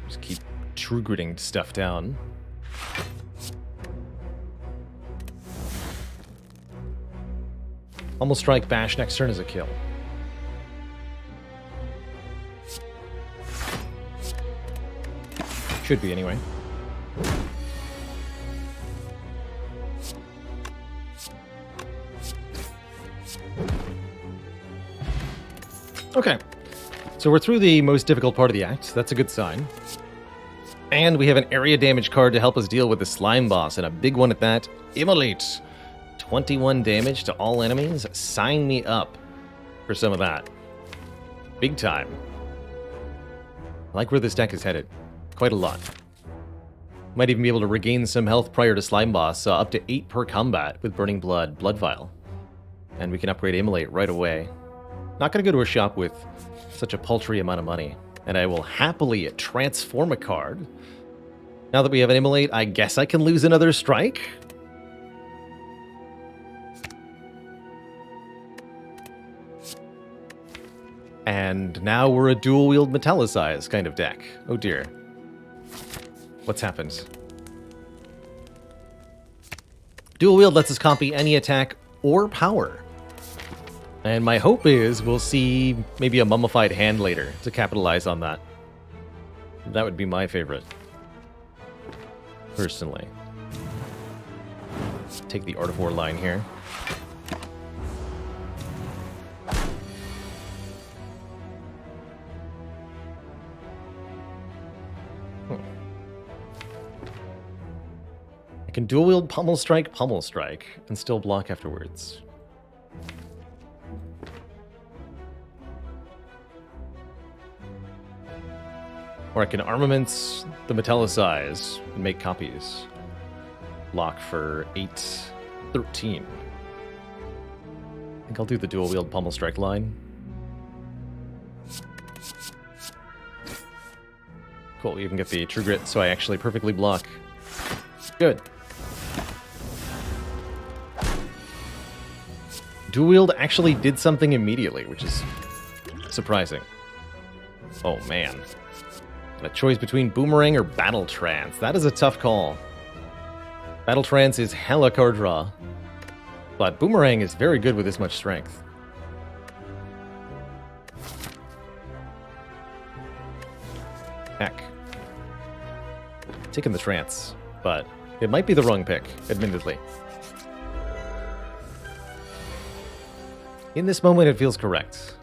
Just keep true gritting stuff down. Almost strike bash next turn as a kill. Should be, anyway. Okay, so we're through the most difficult part of the act. That's a good sign. And we have an area damage card to help us deal with the slime boss, and a big one at that. Immolate. 21 damage to all enemies. Sign me up for some of that. Big time. I like where this deck is headed. Quite a lot. Might even be able to regain some health prior to slime boss, up to 8 per combat with Burning Blood, Blood Vial. And we can upgrade Immolate right away. Not going to go to a shop with such a paltry amount of money. And I will happily transform a card. Now that we have an Immolate, I guess I can lose another strike? And now we're a dual-wield Metallicize kind of deck. Oh dear. What's happened? Dual-wield lets us copy any attack or power. And my hope is we'll see maybe a mummified hand later to capitalize on that. That would be my favorite. Personally. Let's take the Art of War line here. I can dual wield Pummel Strike, and still block afterwards. Or I can Armaments the Metallicize and make copies. Lock for 8-13. I think I'll do the dual wield Pummel Strike line. Cool, we even get the True Grit, so I actually perfectly block. Good. Dual wield actually did something immediately, which is surprising. Oh man. And a choice between Boomerang or Battle Trance. That is a tough call. Battle Trance is hella card draw. But Boomerang is very good with this much strength. Heck. Taking the Trance, but it might be the wrong pick, admittedly. In this moment, it feels correct.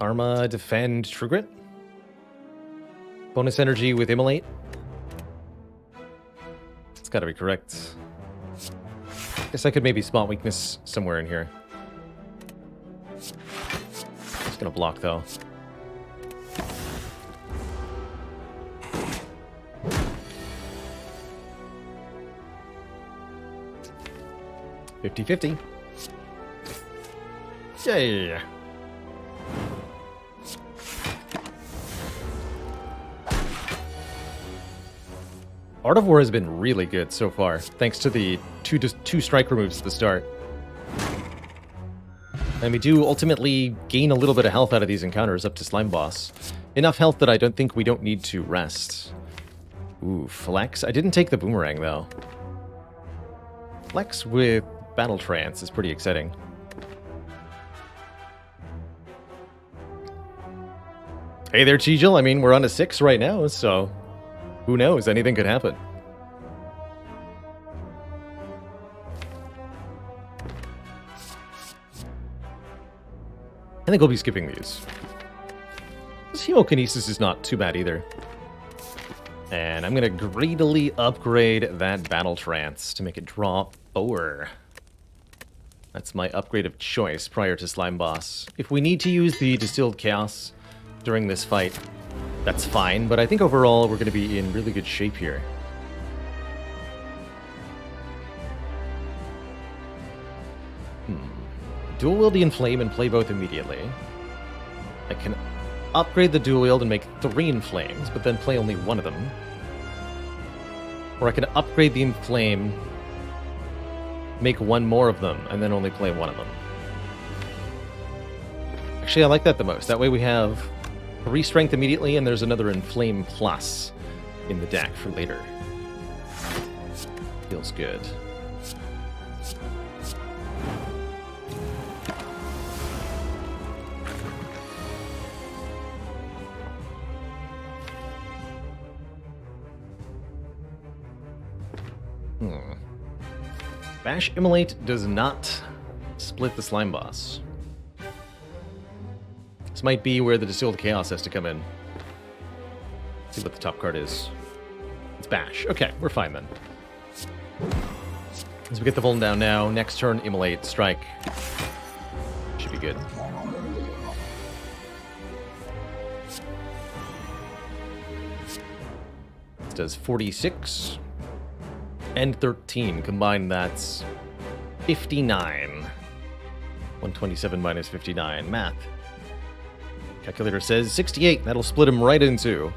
Arma, Defend, True Grit. Bonus energy with Immolate. It's gotta be correct. Guess I could maybe spot weakness somewhere in here. Just gonna block though. $50-50. Yay! Art of War has been really good so far, thanks to the two strike removes at the start. And we do ultimately gain a little bit of health out of these encounters up to Slime Boss. Enough health that I don't think we don't need to rest. Ooh, Flex. I didn't take the Boomerang, though. Flex with Battle Trance is pretty exciting. Hey there, Chijil. I mean, we're on a 6 right now, so who knows? Anything could happen. I think I'll be skipping these. This Hemokinesis is not too bad either. And I'm going to greedily upgrade that Battle Trance to make it draw 4. That's my upgrade of choice prior to Slime Boss. If we need to use the Distilled Chaos during this fight, that's fine, but I think overall we're going to be in really good shape here. Dual wield the Inflame and play both immediately. I can upgrade the dual wield and make 3 Inflames, but then play only one of them. Or I can upgrade the Inflame, make 1 more of them, and then only play 1 of them. Actually, I like that the most. That way we have 3 Strength immediately, and there's another Inflame Plus in the deck for later. Feels good. Bash Immolate does not split the Slime Boss. This might be where the Distilled Chaos has to come in. Let's see what the top card is. It's Bash. Okay, we're fine then. As we get the Vuln down now, next turn, Immolate, Strike. Should be good. This does 46. And 13. Combined, that's 59. 127 minus 59. Math. Calculator says 68. That'll split him right in 2.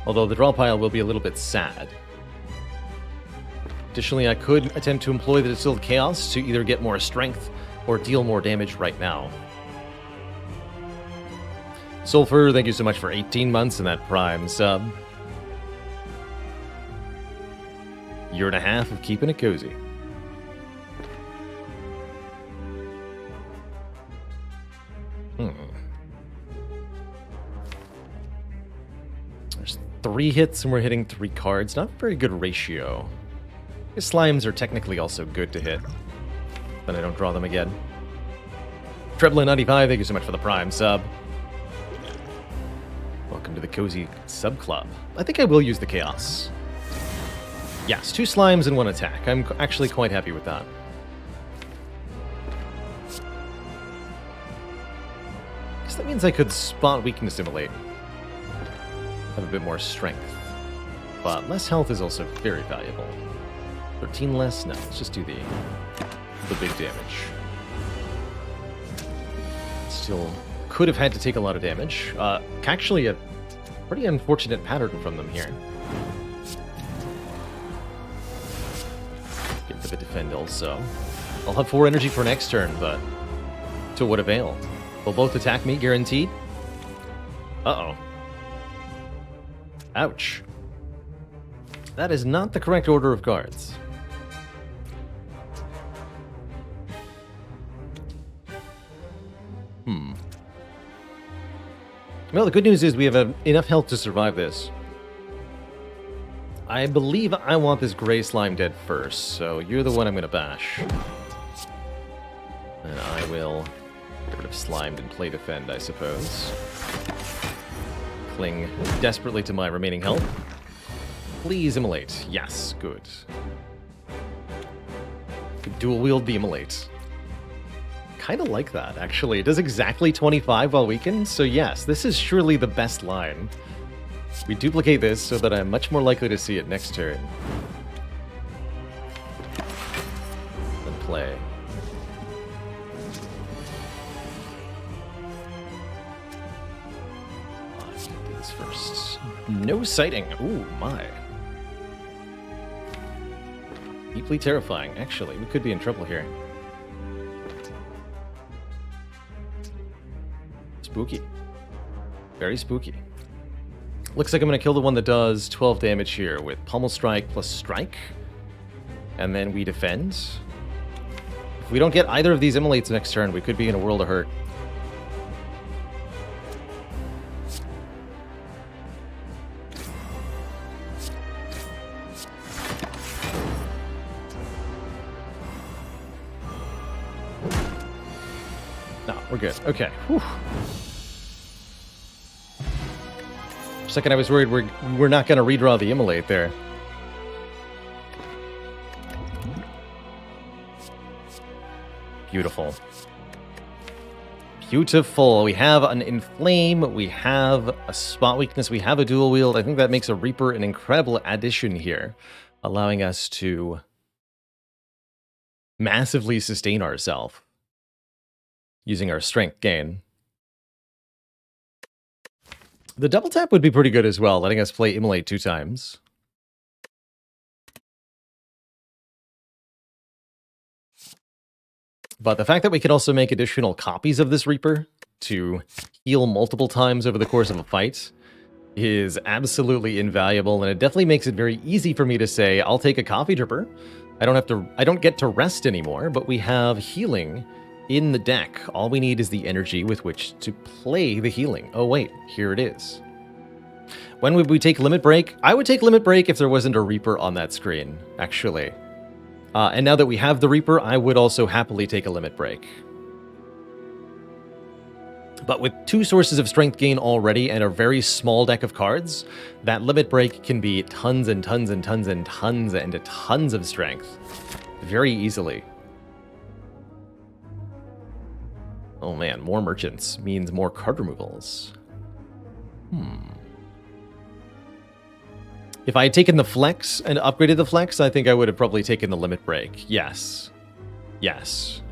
Although the draw pile will be a little bit sad. Additionally, I could attempt to employ the Distilled Chaos to either get more strength or deal more damage right now. Sulfur, thank you so much for 18 months and that Prime sub. Year and a half of keeping it cozy. There's 3 hits and we're hitting 3 cards. Not a very good ratio. His slimes are technically also good to hit. Then I don't draw them again. Treblin95, thank you so much for the Prime sub. Welcome to the Cozy Sub Club. I think I will use the Chaos. Yes, 2 slimes and 1 attack. I'm actually quite happy with that. Guess that means I could spot Weakness Immolate. Have a bit more strength. But less health is also very valuable. 13 less? No, let's just do the big damage. Still could have had to take a lot of damage. Actually, a pretty unfortunate pattern from them here. Get the defend also. I'll have 4 energy for next turn, but to what avail? They'll both attack me, guaranteed? Uh-oh. Ouch. That is not the correct order of cards. Well, the good news is we have enough health to survive this. I believe I want this gray slime dead first, so you're the one I'm going to bash. And I will get rid of slimed and play defend, I suppose. Cling desperately to my remaining health. Please immolate. Yes, good. Dual wield the immolate. Kind of like that, actually. It does exactly 25 while weakened, so yes, this is surely the best line. We duplicate this so that I'm much more likely to see it next turn. Then play. Let's do this first. No sighting. Ooh, my. Deeply terrifying. Actually, we could be in trouble here. Spooky. Very spooky. Looks like I'm going to kill the one that does 12 damage here with Pummel Strike plus Strike. And then we defend. If we don't get either of these Immolates next turn, we could be in a world of hurt. No, we're good. Okay. Whew. For a second, I was worried we're not going to redraw the Immolate there. Beautiful. Beautiful. We have an Inflame, we have a Spot Weakness, we have a Dual Wield. I think that makes a Reaper an incredible addition here, allowing us to massively sustain ourselves using our Strength gain. The double tap would be pretty good as well, letting us play Immolate 2 times. But the fact that we can also make additional copies of this Reaper to heal multiple times over the course of a fight is absolutely invaluable, and it definitely makes it very easy for me to say, I'll take a Coffee Dripper. I don't get to rest anymore, but we have healing in the deck. All we need is the energy with which to play the healing. Oh wait, here it is. When would we take Limit Break? I would take Limit Break if there wasn't a Reaper on that screen, actually. And now that we have the Reaper, I would also happily take a Limit Break. But with 2 sources of strength gain already and a very small deck of cards, that Limit Break can be tons and tons and tons and tons and tons of strength. Very easily. Oh man, more merchants means more card removals. If I had taken the Flex and upgraded the Flex, I think I would have probably taken the Limit Break. Yes. Yes.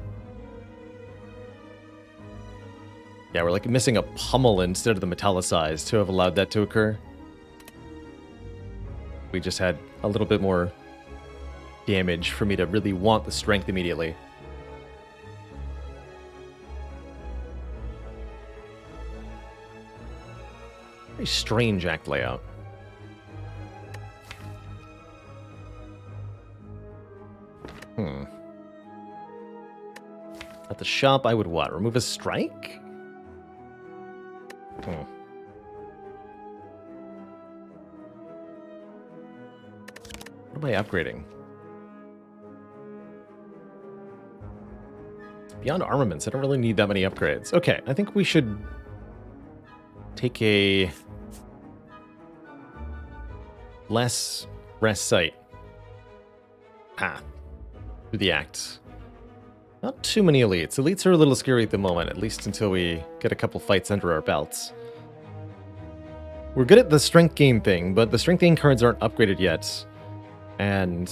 Yeah, we're like missing a Pummel instead of the Metallicized to have allowed that to occur. We just had a little bit more damage for me to really want the Strength immediately. Very strange act layout. At the shop, I would what? Remove a strike? What am I upgrading? Beyond armaments, I don't really need that many upgrades. Okay, I think we should take a less rest site path through the act. Not too many elites. Elites are a little scary at the moment, at least until we get a couple fights under our belts. We're good at the strength gain thing, but the strength gain cards aren't upgraded yet, and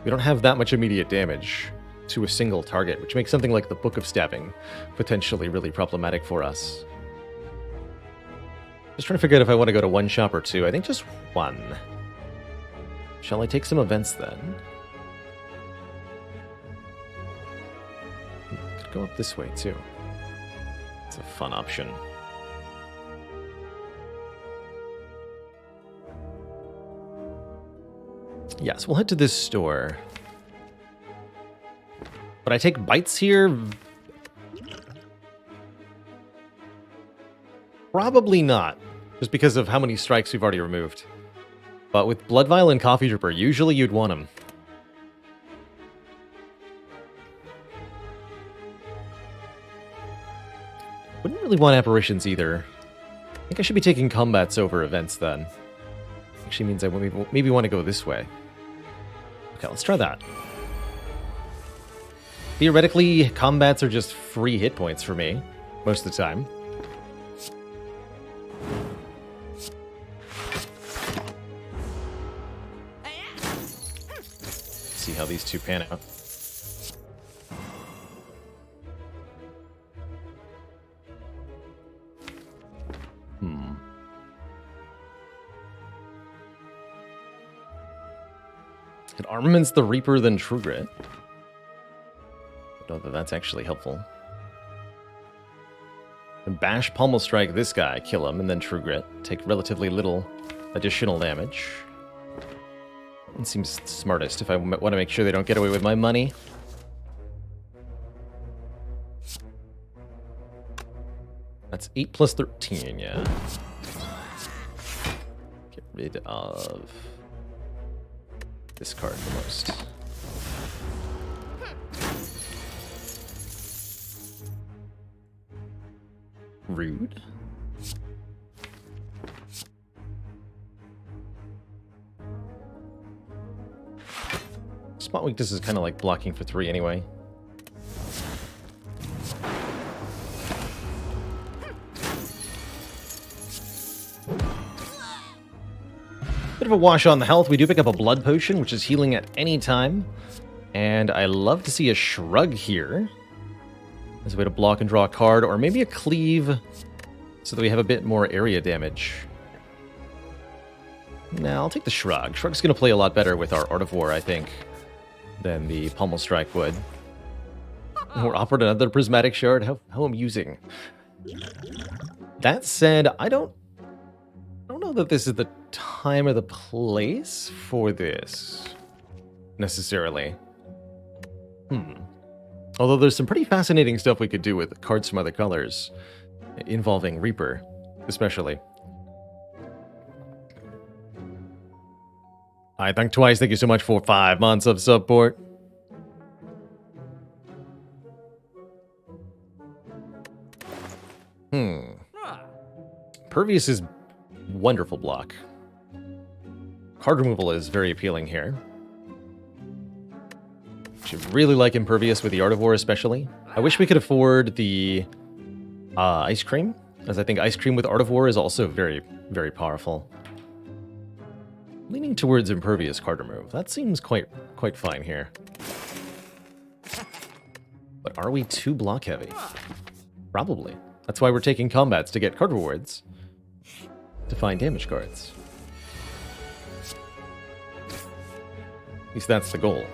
we don't have that much immediate damage to a single target, which makes something like the Book of Stabbing potentially really problematic for us. Just trying to figure out if I want to go to 1 shop or 2. I think just 1. Shall I take some events then? Could go up this way too. It's a fun option. Yes, we'll head to this store. But I take bites here? Probably not, just because of how many strikes we've already removed. But with Blood Vial and Coffee Dripper, usually you'd want them. Wouldn't really want apparitions either. I think I should be taking combats over events then. Actually means I maybe want to go this way. Okay, let's try that. Theoretically, combats are just free hit points for me, most of the time. See how these two pan out. It armaments the Reaper than True Grit. I don't know that that's actually helpful. And bash, pommel strike this guy, kill him, and then True Grit. Take relatively little additional damage. It seems smartest if I want to make sure they don't get away with my money. That's 8 plus 13, yeah. Get rid of this card the most. Rude. Spot weakness is kind of like blocking for 3 anyway. Bit of a wash on the health. We do pick up a blood potion, which is healing at any time. And I love to see a shrug here as a way to block and draw a card, or maybe a cleave so that we have a bit more area damage. Now, I'll take the shrug. Shrug's going to play a lot better with our Art of War, I think, than the pommel strike would. Or offered another prismatic shard. How amusing. That said, I don't know that this is the time or the place for this, necessarily. Although there's some pretty fascinating stuff we could do with cards from other colors, involving Reaper, especially. I think twice. Thank you so much for 5 months of support. Pervious is wonderful block. Card removal is very appealing here. Should really like Impervious with the Art of War especially. I wish we could afford the Ice Cream, as I think Ice Cream with Art of War is also very, very powerful. Leaning towards Impervious card remove. That seems quite fine here. But are we too block heavy? Probably. That's why we're taking combats, to get card rewards. To find damage cards. At least that's the goal.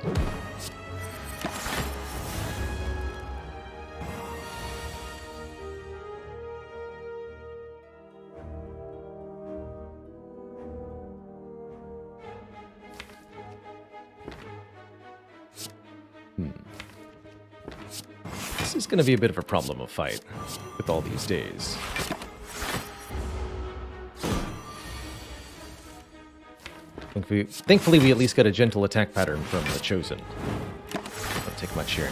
This is going to be a bit of a problem of fight with all these days. Thankfully, we at least got a gentle attack pattern from the Chosen. Don't take much here.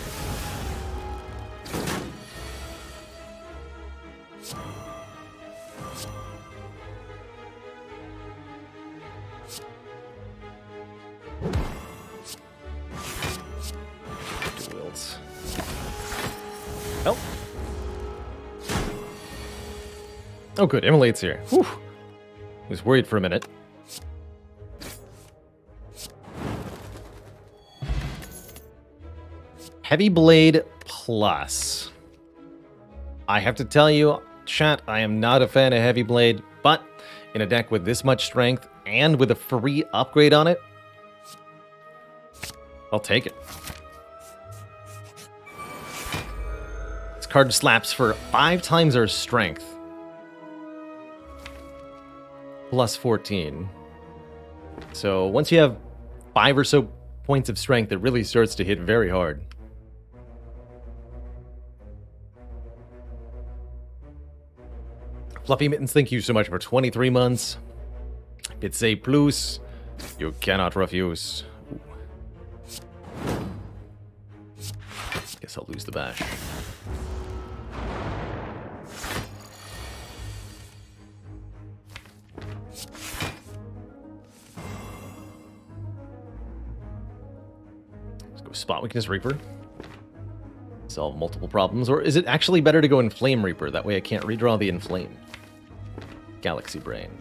Duels. Oh. Oh, good. Immolate's here. Whew. I was worried for a minute. Heavy Blade Plus. I have to tell you, chat, I am not a fan of Heavy Blade, but in a deck with this much strength and with a free upgrade on it, I'll take it. This card slaps for 5 times our strength. Plus 14. So once you have 5 or so points of strength, it really starts to hit very hard. Fluffy Mittens, thank you so much for 23 months. It's a plus. You cannot refuse. Ooh. Guess I'll lose the bash. Let's go Spot Weakness Reaper. Solve multiple problems. Or is it actually better to go Inflame Reaper? That way I can't redraw the Inflame. Galaxy Brain.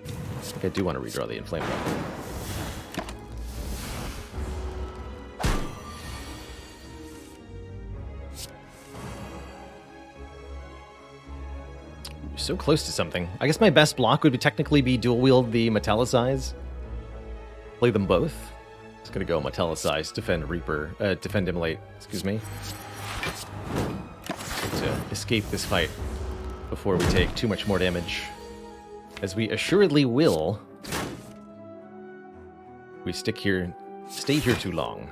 I think I do want to redraw the Inflame one. So close to something. I guess my best block would technically be dual wield the Metallicize. Play them both. It's gonna go Metallicize, defend Reaper, defend Immolate, excuse me. To escape this fight before we take too much more damage, as we assuredly will. We stay here too long.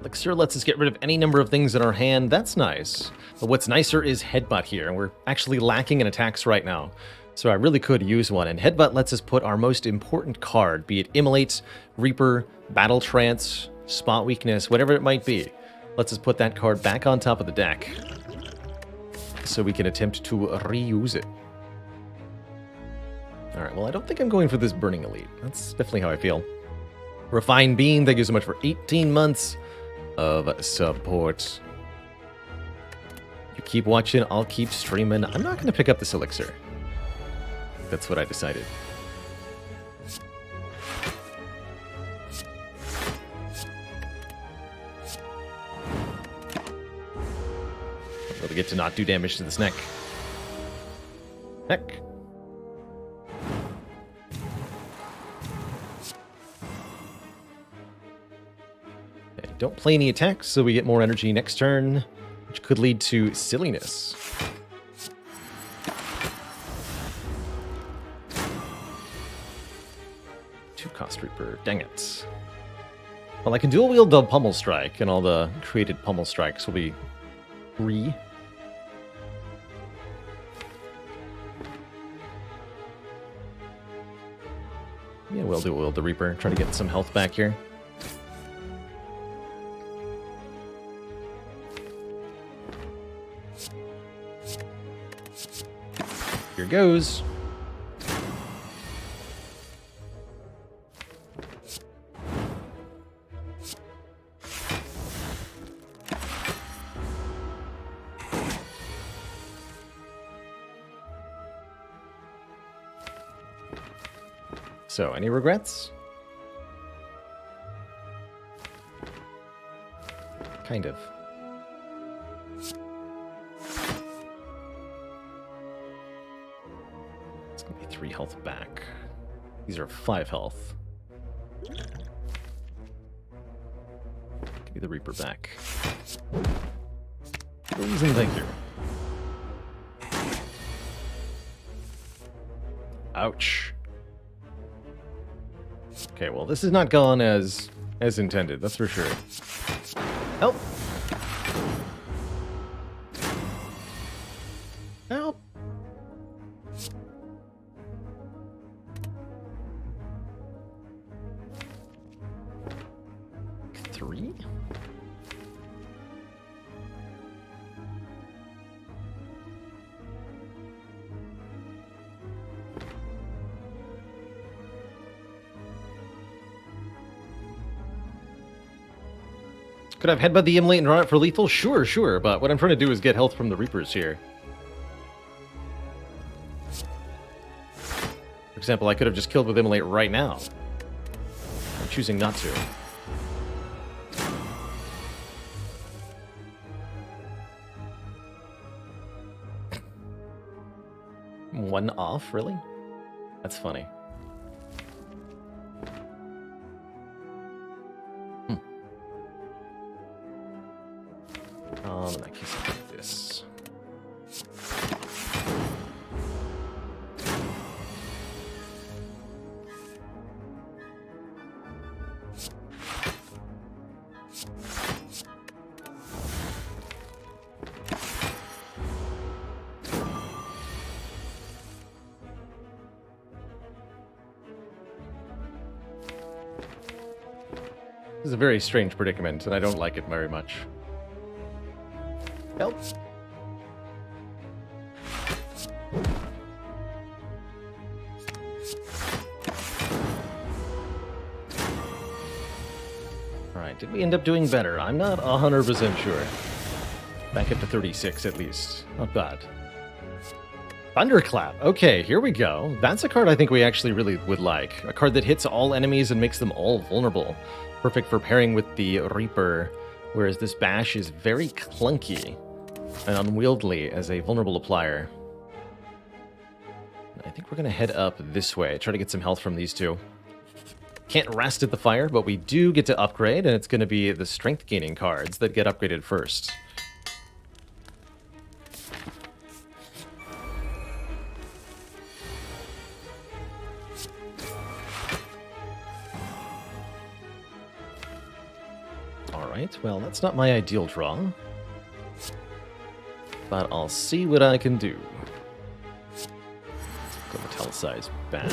Elixir lets us get rid of any number of things in our hand. That's nice. But what's nicer is Headbutt here, and we're actually lacking in attacks right now. So I really could use one, and Headbutt lets us put our most important card, be it Immolate, Reaper, Battle Trance, Spot Weakness, whatever it might be. Lets us put that card back on top of the deck, so we can attempt to reuse it. Alright, well I don't think I'm going for this Burning Elite. That's definitely how I feel. Refined Bean, thank you so much for 18 months of support. You keep watching, I'll keep streaming. I'm not going to pick up this elixir. That's what I decided. We'll get to not do damage to this neck. Heck. Don't play any attacks, so we get more energy next turn, which could lead to silliness. Two-cost Reaper, dang it. Well, I can dual-wield the Pummel Strike, and all the created Pummel Strikes will be free. Yeah, we'll dual-wield the Reaper, try to get some health back here. Here goes. So, any regrets? Kind of. It's gonna be 3 health back. These are 5 health. Give me the Reaper back. Please and thank you. Ouch. Okay, well, this has not gone as intended, that's for sure. Help! Help! Three? Could I have headbutt the Immolate and run it for lethal? Sure, but what I'm trying to do is get health from the Reapers here. For example, I could have just killed with Immolate right now. I'm choosing not to. One off, really? That's funny. In that case, I'll do this. This is a very strange predicament, and I don't like it very much. Help. Alright, did we end up doing better? I'm not 100% sure. Back up to 36 at least. Not bad. Thunderclap. Okay, here we go. That's a card I think we actually really would like. A card that hits all enemies and makes them all vulnerable. Perfect for pairing with the Reaper, whereas this Bash is very clunky. and unwieldy as a vulnerable applier. I think we're going to head up this way, try to get some health from these two. Can't rest at the fire, but we do get to upgrade, and it's going to be the strength gaining cards that get upgraded first. Alright, well, that's not my ideal draw. But I'll see what I can do. Go Metallicized Bash.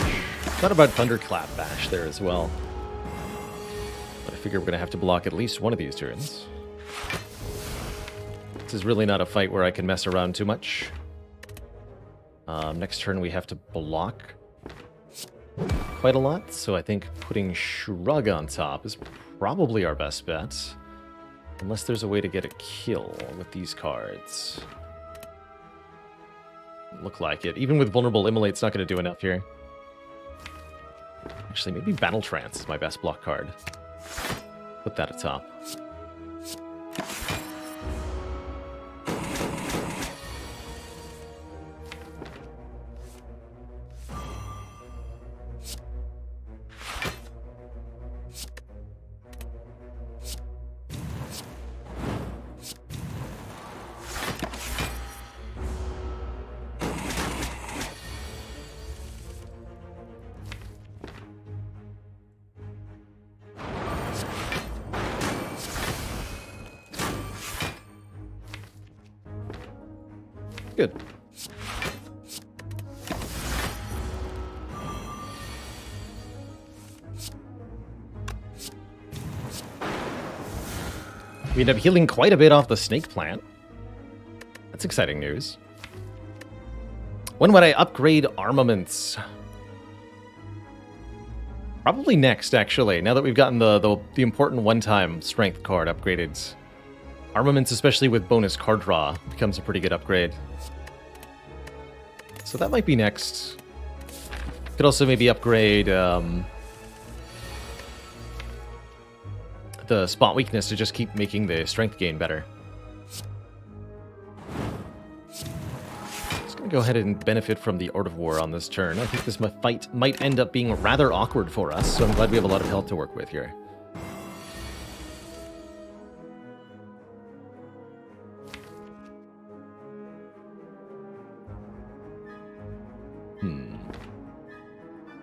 Thought about Thunderclap Bash there as well. But I figure we're going to have to block at least one of these turns. This is really not a fight where I can mess around too much. Next turn we have to block quite a lot, so I think putting Shrug on top is probably our best bet. Unless there's a way to get a kill with these cards. Look like it. Even with Vulnerable Immolate's not going to do enough here. Actually, maybe Battle Trance is my best block card. Put that atop. Good. We end up healing quite a bit off the snake plant. That's exciting news. When would I upgrade armaments? Probably next, actually, now that we've gotten the important one-time strength card upgraded. Armaments, especially with bonus card draw, becomes a pretty good upgrade. So that might be next. Could also maybe upgrade the spot weakness to just keep making the strength gain better. Just gonna go ahead and benefit from the Art of War on this turn. I think this fight might end up being rather awkward for us, so I'm glad we have a lot of health to work with here.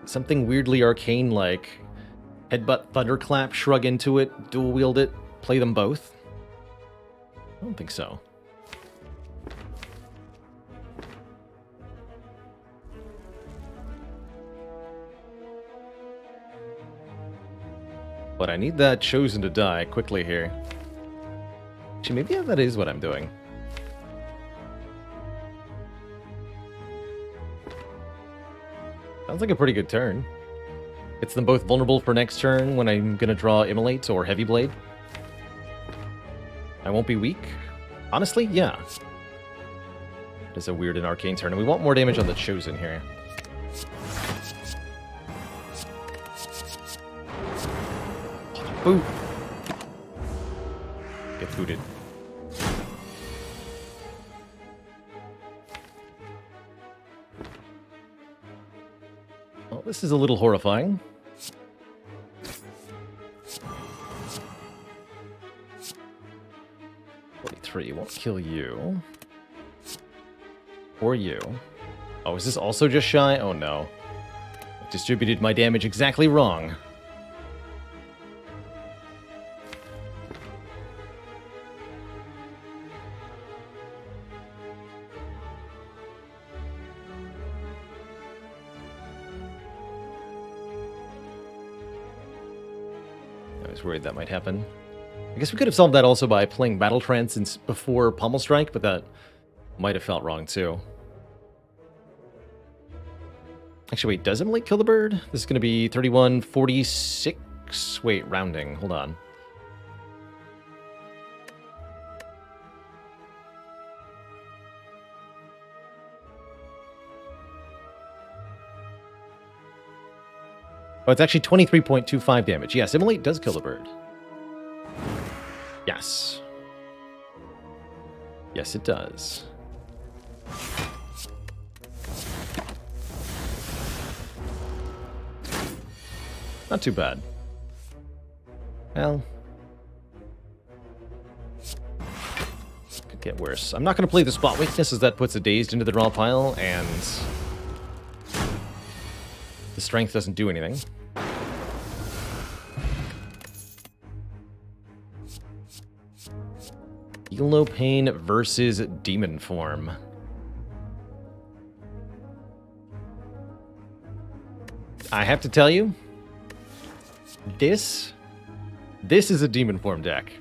Something weirdly arcane-like. Headbutt, Thunderclap, Shrug into it, dual-wield it, play them both? I don't think so. But I need that Chosen to die quickly here. Actually, maybe that is what I'm doing. Sounds like a pretty good turn. It's them both vulnerable for next turn when I'm going to draw Immolate or Heavy Blade. I won't be weak. Honestly, yeah. It is a weird and arcane turn, and we want more damage on the Chosen here. Boo! Get booted. Well, this is a little horrifying. Won't kill you. Or you. Oh, is this also just shy? Oh no. I distributed my damage exactly wrong. I was worried that might happen. I guess we could have solved that also by playing Battle Trance before Pommel Strike, but that might have felt wrong too. Actually, wait, does Immolate kill the bird? This is going to be 31-46. Wait, rounding. Hold on. Oh, it's actually 23.25 damage. Yes, Immolate does kill the bird. Yes. Yes, it does. Not too bad. Well, could get worse. I'm not going to play the spot weakness, as that puts a dazed into the draw pile, and the strength doesn't do anything. Heal no pain versus demon form. I have to tell you, this is a demon form deck.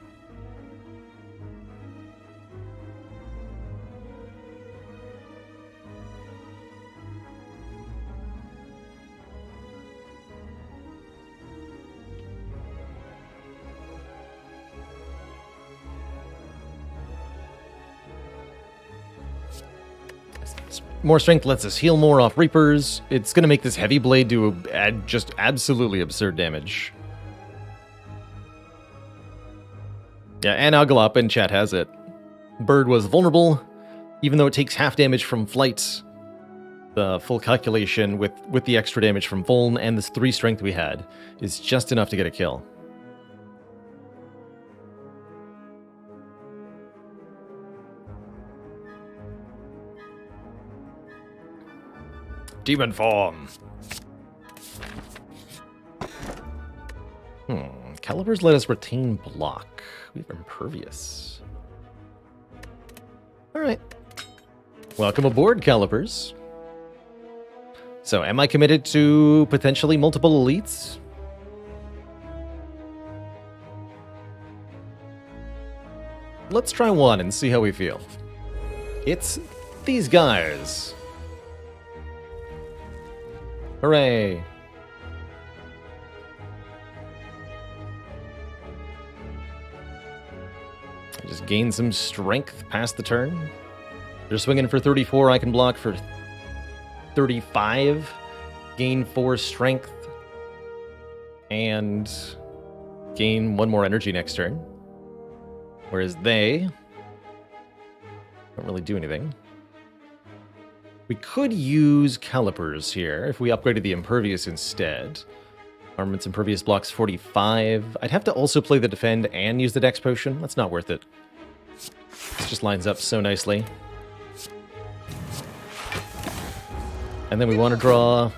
More strength lets us heal more off Reapers. It's going to make this Heavy Blade do just absolutely absurd damage. Yeah, and Uglop in chat has it. Bird was vulnerable, even though it takes half damage from Flight. The full calculation with the extra damage from Vuln and this 3 strength we had is just enough to get a kill. Demon form. Calipers let us retain block. We have impervious. Alright. Welcome aboard, Calipers. So, am I committed to potentially multiple elites? Let's try one and see how we feel. It's these guys. Hooray! I just gain some strength past the turn. They're swinging for 34. I can block for 35. Gain 4 strength. And gain 1 more energy next turn. Whereas they don't really do anything. We could use Calipers here if we upgraded the Impervious instead. Armament's Impervious blocks 45. I'd have to also play the Defend and use the Dex Potion. That's not worth it. This just lines up so nicely. And then we want to draw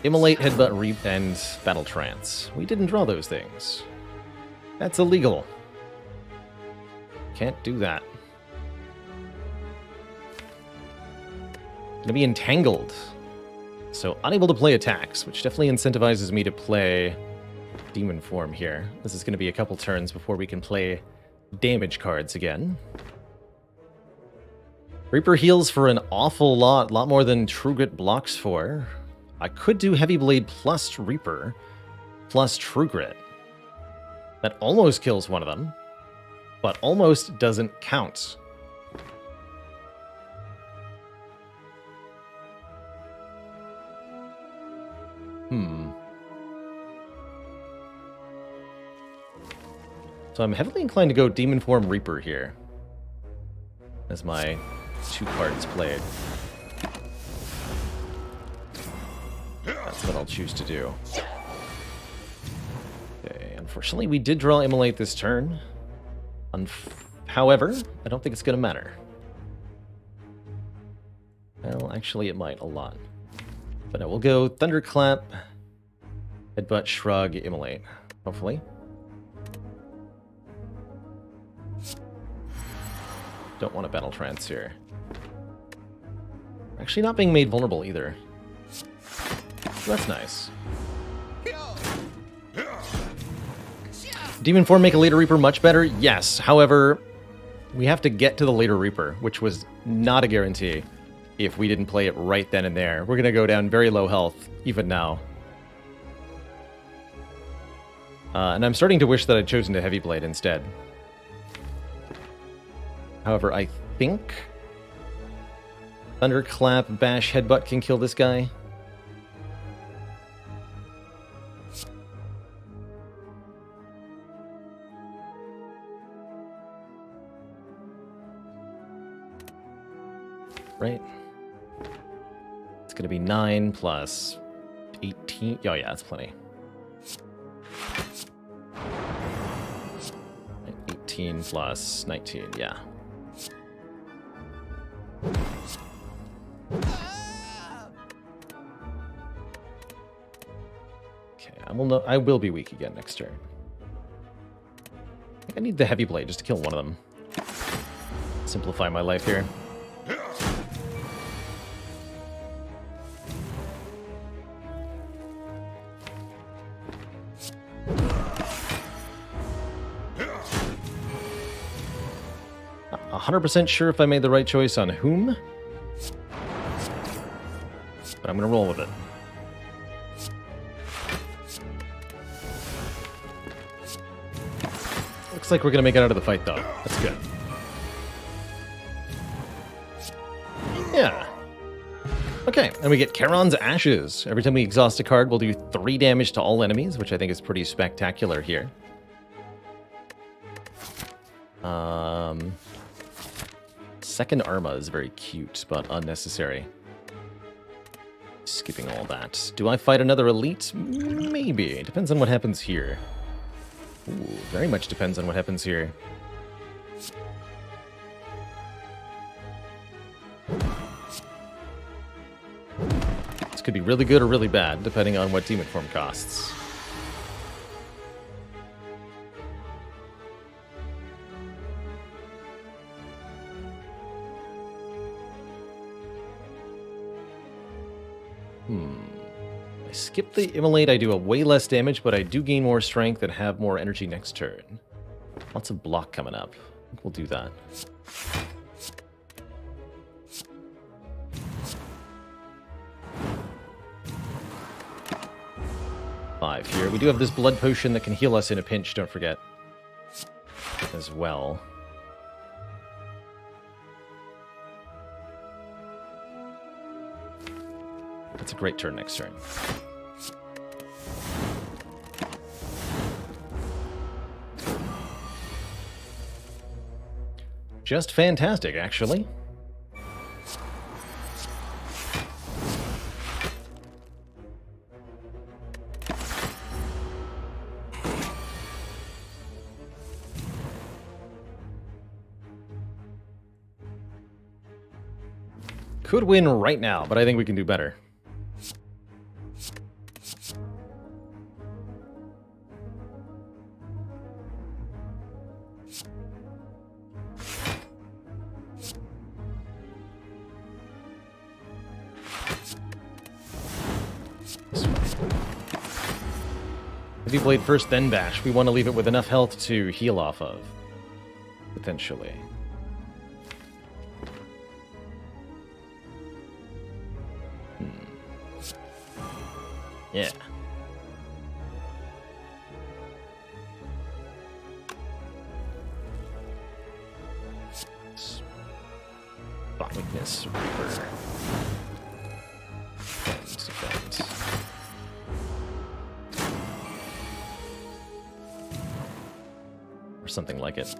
Immolate, Headbutt, Reap, and Battle Trance. We didn't draw those things. That's illegal. Can't do that. Gonna be entangled. So unable to play attacks, which definitely incentivizes me to play demon form here. This is gonna be a couple turns before we can play damage cards again. Reaper heals for an awful lot more than True Grit blocks for. I could do Heavy Blade plus Reaper plus True Grit. That almost kills one of them, but almost doesn't count. So I'm heavily inclined to go Demon Form Reaper here as my 2 cards played. That's what I'll choose to do. Okay, unfortunately we did draw Immolate this turn. However, I don't think it's going to matter. Well, actually it might a lot. But no, we'll go Thunderclap, Headbutt, Shrug, Immolate, hopefully. Don't want a Battle Trance here. Actually not being made vulnerable either. So that's nice. Demon Form make a later Reaper much better? Yes. However, we have to get to the later Reaper, which was not a guarantee if we didn't play it right then and there. We're going to go down very low health, even now. And I'm starting to wish that I'd chosen to Heavy Blade instead. However, I think Thunderclap, Bash, Headbutt can kill this guy. right? It's going to be 9 plus 18. Oh, yeah, that's plenty. 18 plus 19, yeah. Okay, I will be weak again next turn. I need the heavy blade just to kill one of them. Simplify my life here. Not 100% sure if I made the right choice on whom, but I'm gonna roll with it. Looks like we're gonna make it out of the fight, though. That's good. Yeah. Okay, and we get Charon's Ashes. Every time we exhaust a card, we'll do 3 damage to all enemies, which I think is pretty spectacular here. Second Arma is very cute, but unnecessary. Skipping all that. Do I fight another elite? Maybe. It depends on what happens here. Ooh, very much depends on what happens here. This could be really good or really bad, depending on what Demon Form costs. I skip the Immolate, I do a way less damage, but I do gain more strength and have more energy next turn. Lots of block coming up. I think we'll do that. Five here. We do have this blood potion that can heal us in a pinch, don't forget. As well. That's a great turn next turn. Just fantastic, actually. Could win right now, but I think we can do better. Heavy Blade first, then Bash. We want to leave it with enough health to heal off of. Potentially. Yeah. Spot weakness, Reaper. Defend. Or something like it.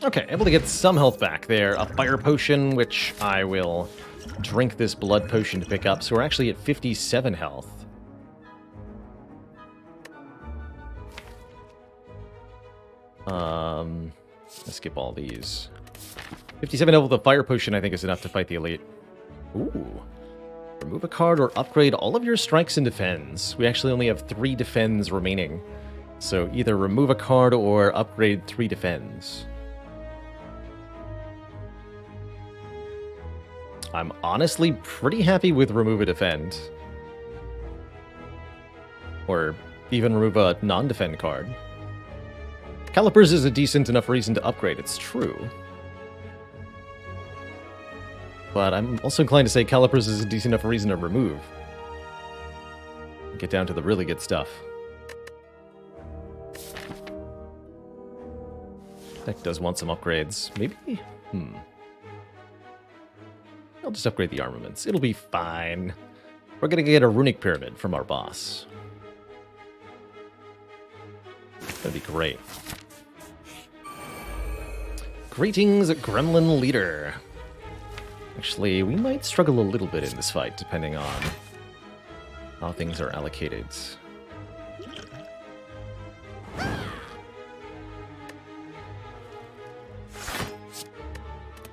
Okay, able to get some health back there. A fire potion, which I will drink this blood potion to pick up. So we're actually at 57 health. Let's skip all these. 57 health with a fire potion, I think, is enough to fight the elite. Ooh. Remove a card or upgrade all of your strikes and defends. We actually only have 3 defends remaining. So either remove a card or upgrade 3 defends. I'm honestly pretty happy with remove a defend. Or even remove a non-defend card. Calipers is a decent enough reason to upgrade, it's true. But I'm also inclined to say Calipers is a decent enough reason to remove. Get down to the really good stuff. Deck does want some upgrades. Maybe? I'll just upgrade the armaments. It'll be fine. We're gonna get a runic pyramid from our boss. That'd be great. Greetings, Gremlin Leader. Actually, we might struggle a little bit in this fight, depending on how things are allocated.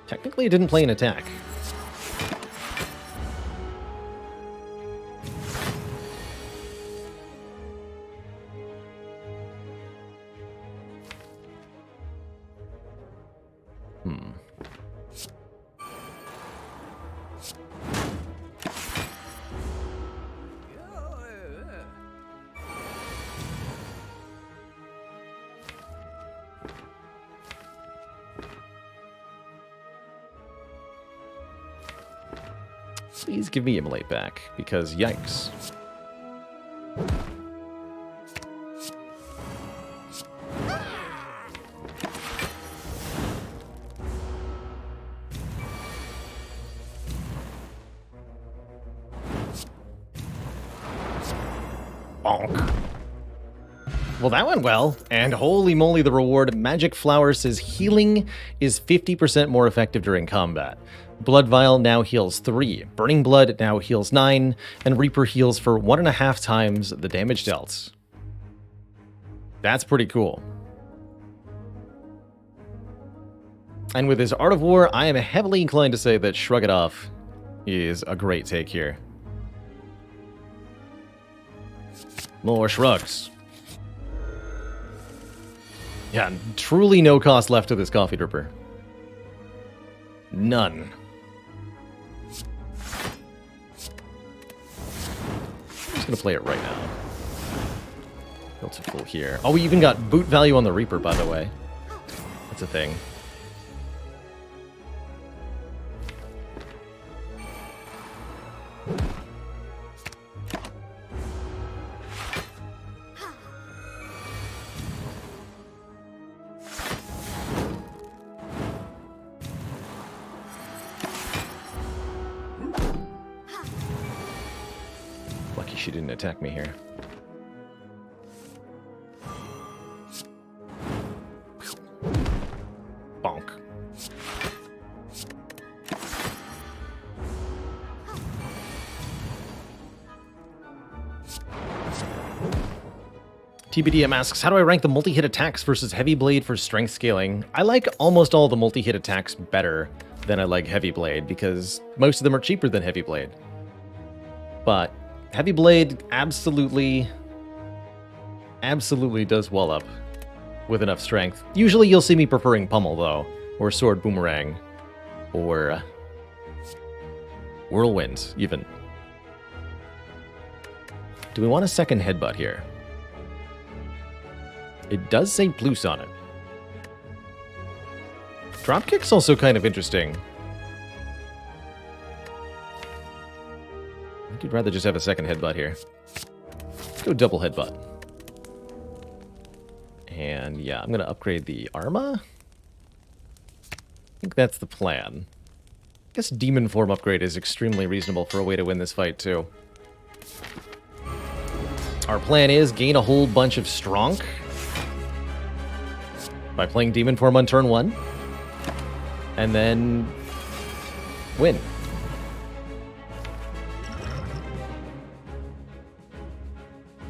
Technically, it didn't play an attack. Please give me Immolate back, because yikes. Bonk. Well, that went well. And holy moly, the reward. Magic Flower says healing is 50% more effective during combat. Blood Vial now heals 3. Burning Blood now heals 9. And Reaper heals for 1.5 times the damage dealt. That's pretty cool. And with his Art of War, I am heavily inclined to say that Shrug It Off is a great take here. More shrugs. Yeah, truly no cost left to this coffee dripper. None. I'm just gonna play it right now. Built to full here. Oh, we even got boot value on the Reaper, by the way. That's a thing. She didn't attack me here. Bonk. TBDM asks, how do I rank the multi-hit attacks versus Heavy Blade for strength scaling? I like almost all the multi-hit attacks better than I like Heavy Blade, because most of them are cheaper than Heavy Blade. But Heavy Blade absolutely does well up with enough strength. Usually you'll see me preferring Pummel, though, or Sword Boomerang, or Whirlwind, even. Do we want a second Headbutt here? It does say Plus on it. Dropkick's also kind of interesting. I think you'd rather just have a second Headbutt here. Let's go double Headbutt. And yeah, I'm going to upgrade the Arma. I think that's the plan. I guess Demon Form upgrade is extremely reasonable for a way to win this fight, too. Our plan is gain a whole bunch of Stronk by playing Demon Form on turn 1, and then win.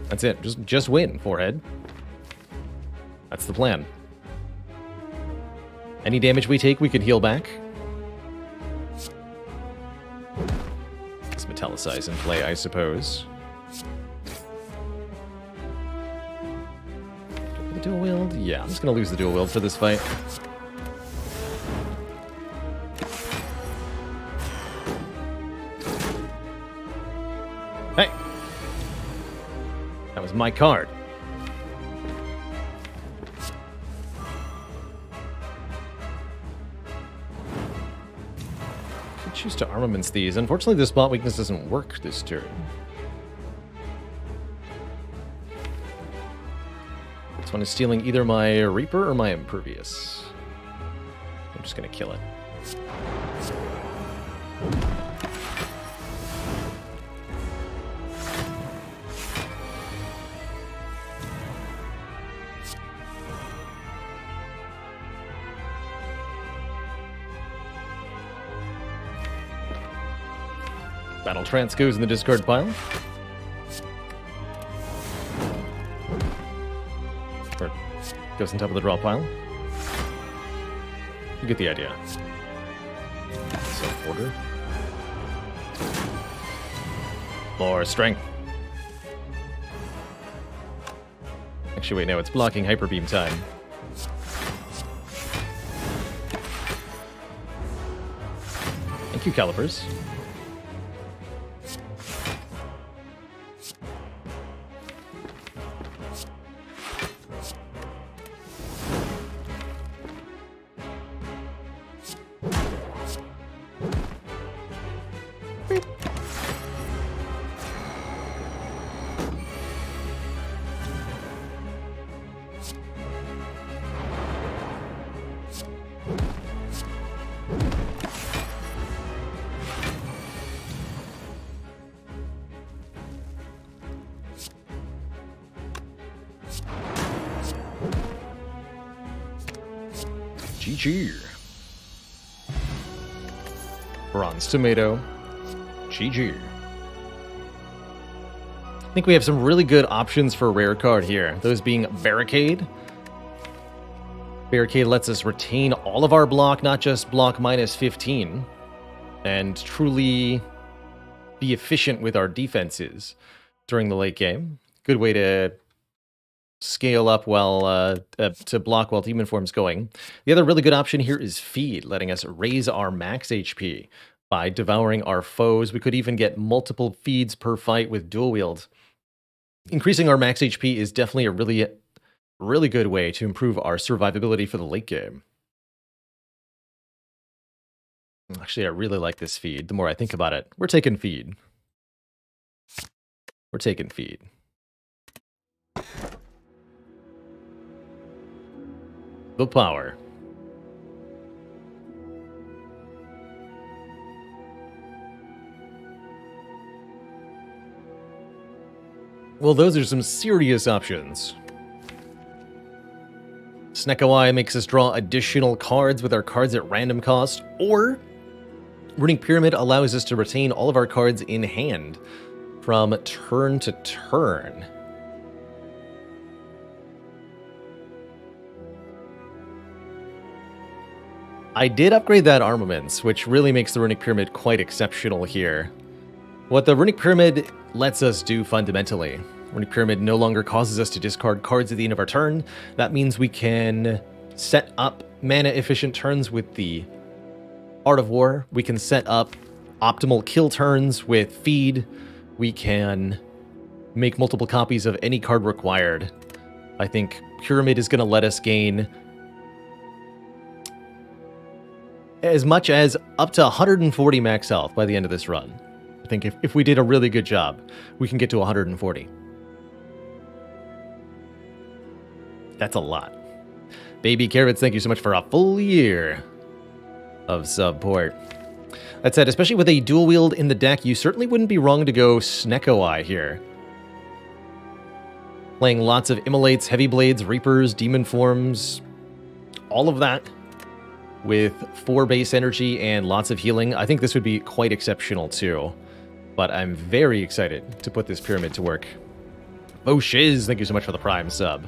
That's it. Just win, Forehead. That's the plan. Any damage we take, we can heal back. Let's metallicize and play, I suppose. The dual wield? Yeah, I'm just gonna lose the dual wield for this fight. Hey! That was my card. Could choose to armaments these. Unfortunately, this spot weakness doesn't work this turn. This one is stealing either my Reaper or my Impervious. I'm just gonna kill it. Battle Trance goes in the discard pile. Or goes on top of the draw pile. You get the idea. Self-order. More strength. Actually, wait, no, it's blocking Hyper Beam time. Thank you, Calipers. GG. Bronze Tomato. GG. I think we have some really good options for a rare card here. Those being Barricade. Barricade lets us retain all of our block, not just block minus 15. And truly be efficient with our defenses during the late game. Good way to scale up while to block while Demon Form's going. The other really good option here is Feed, letting us raise our max HP by devouring our foes. We could even get multiple feeds per fight with Dual Wield. Increasing our max HP is definitely a really good way to improve our survivability for the late game. Actually, I really like this Feed. The more I think about it, we're taking Feed. We're taking Feed. The power. Well, those are some serious options. Snecko makes us draw additional cards with our cards at random cost, or Runic Pyramid allows us to retain all of our cards in hand from turn to turn. I did upgrade that armaments, which really makes the Runic Pyramid quite exceptional here. What the Runic Pyramid lets us do fundamentally, Runic Pyramid no longer causes us to discard cards at the end of our turn. That means we can set up mana-efficient turns with the Art of War. We can set up optimal kill turns with Feed. We can make multiple copies of any card required. I think Pyramid is going to let us gain as much as up to 140 max health by the end of this run. I think if we did a really good job, we can get to 140. That's a lot. Baby Carrots, thank you so much for a full year of support. That said, especially with a dual wield in the deck, you certainly wouldn't be wrong to go Snecko here. Playing lots of Immolates, Heavy Blades, Reapers, Demon Forms, all of that with 4 base energy and lots of healing. I think this would be quite exceptional too. But I'm very excited to put this pyramid to work. Oh shiz, thank you so much for the Prime sub.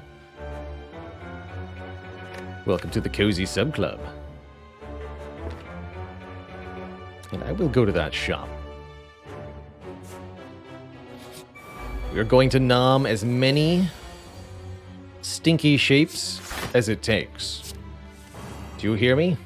Welcome to the Cozy Sub Club. And I will go to that shop. We are going to nom as many stinky shapes as it takes. Do you hear me?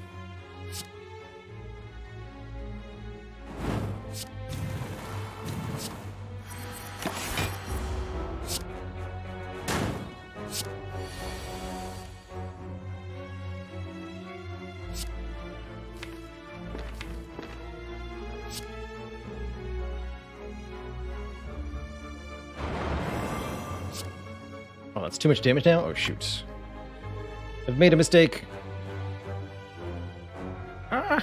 Oh, that's too much damage now? Oh, shoot. I've made a mistake. Ah!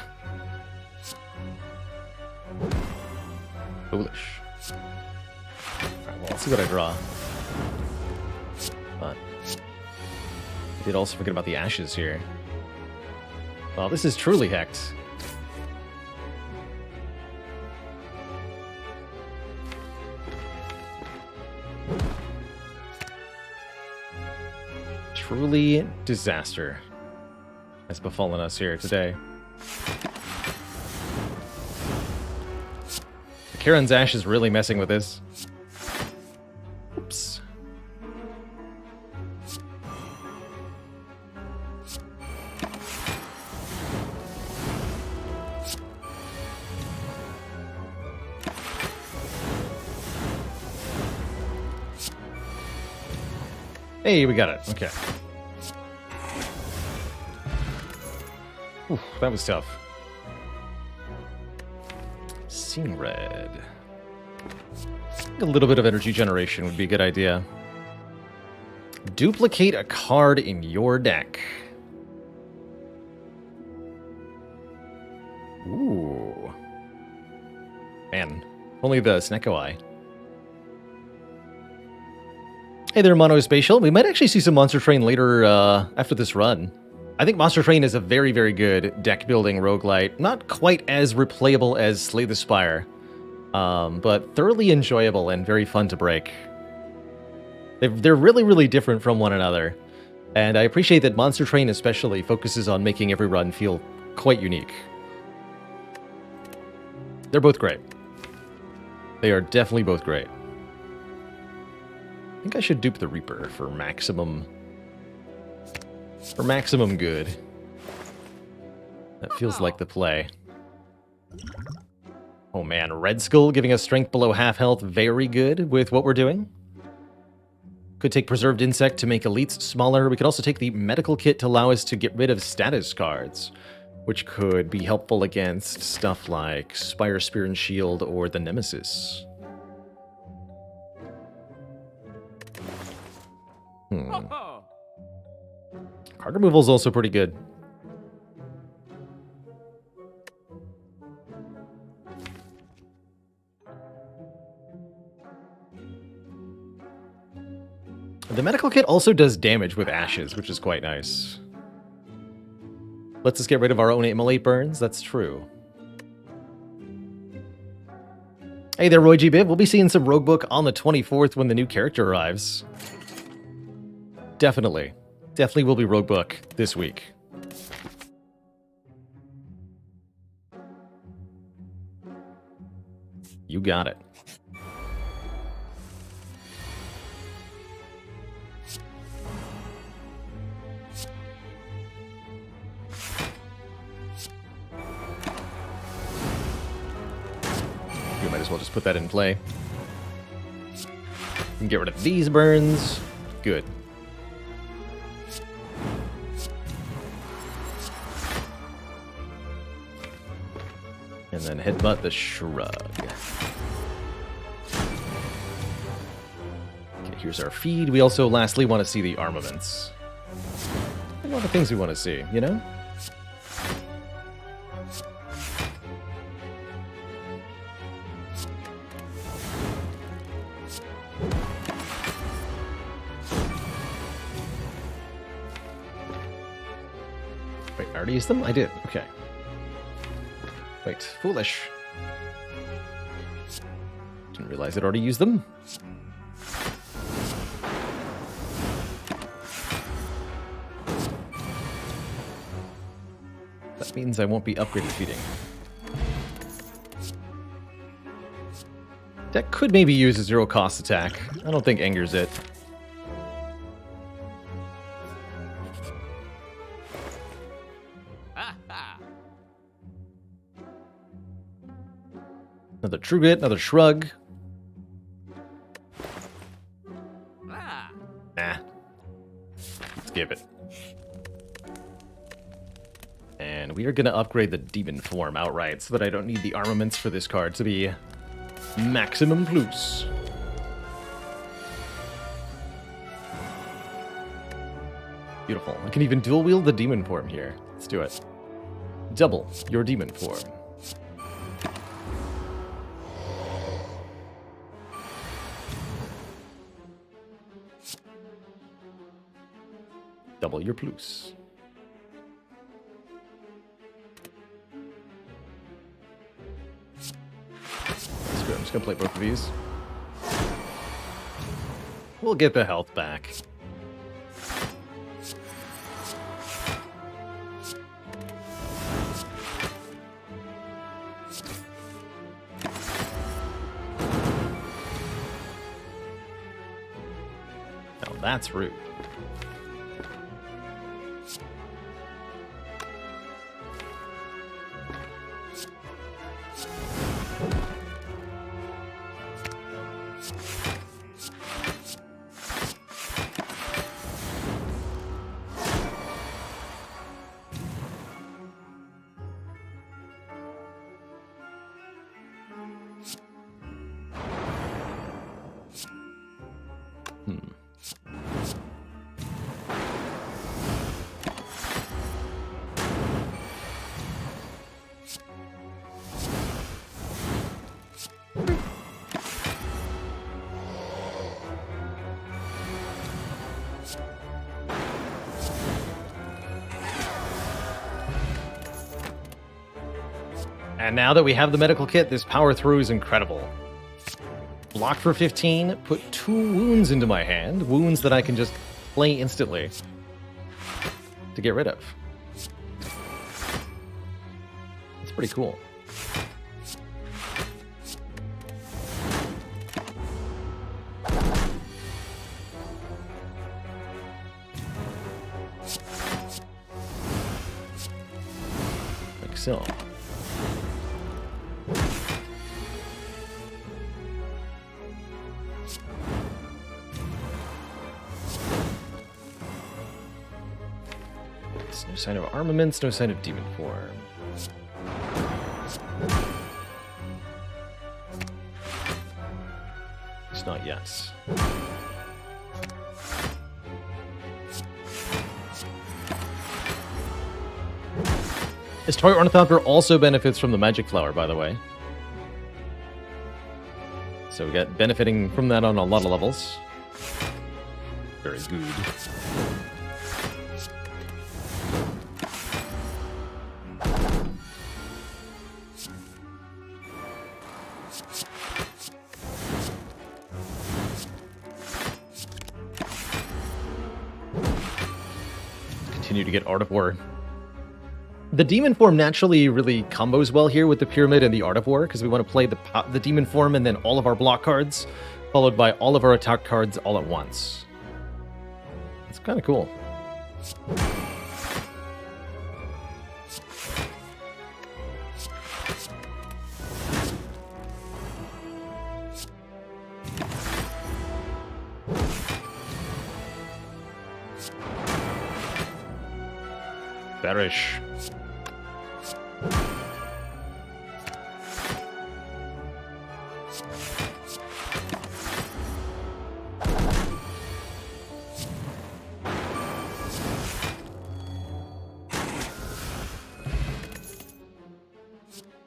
Foolish. Alright, well, let's see what I draw. But I did also forget about the ashes here. Well, this is truly hecked. Truly disaster has befallen us here today. Charon's Ash is really messing with this. Oops. Hey, we got it. Okay. Oof, that was tough. Seeing red. A little bit of energy generation would be a good idea. Duplicate a card in your deck. Ooh. Man, only the Snecko Eye. Hey there, Monospatial. We might actually see some Monster Train later after this run. I think Monster Train is a very, very good deck-building roguelite. Not quite as replayable as Slay the Spire, but thoroughly enjoyable and very fun to break. They're really, really different from one another, and I appreciate that Monster Train especially focuses on making every run feel quite unique. They're both great. They are definitely both great. I think I should dupe the Reaper for maximum good. That feels like the play. Oh man, Red Skull giving us strength below half health, very good with what we're doing. Could take Preserved Insect to make elites smaller. We could also take the Medical Kit to allow us to get rid of status cards, which could be helpful against stuff like Spire, Spear, and Shield or the Nemesis. Card removal is also pretty good. The Medical Kit also does damage with ashes, which is quite nice. Lets us get rid of our own Immolate burns, that's true. Hey there, Roy G. Biv. We'll be seeing some Roguebook on the 24th when the new character arrives. Definitely. Definitely will be Roguebook this week. You got it. You might as well just put that in play. And get rid of these burns. Good. And then headbutt the Shrug. Okay, here's our feed. We also lastly want to see the armaments. A lot of things we want to see, you know? Wait, I already used them? I did. Okay. Wait, foolish. Didn't realize I'd already used them. That means I won't be upgraded feeding. That could maybe use a zero-cost attack. I don't think angers it. Another True Grit, another Shrug. Nah. Let's give it. And we are going to upgrade the Demon form outright so that I don't need the armaments for this card to be maximum plus. Beautiful. I can even dual wield the Demon form here. Let's do it. Double your Demon form. Double your plus. That's good. I'm just gonna play both of these. We'll get the health back. Now that's rude. And now that we have the medical kit, this power through is incredible. Block for 15, put 2 wounds into my hand, wounds that I can just play instantly to get rid of. It's pretty cool. Like so. No sign of armaments, no sign of demon form. It's not yet. This toy ornithopter also benefits from the magic flower, by the way. So we got benefiting from that on a lot of levels. Very good. Continue to get Art of War. The demon form naturally really combos well here with the pyramid and the Art of War, because we want to play the demon form and then all of our block cards, followed by all of our attack cards all at once. It's kind of cool. Perish.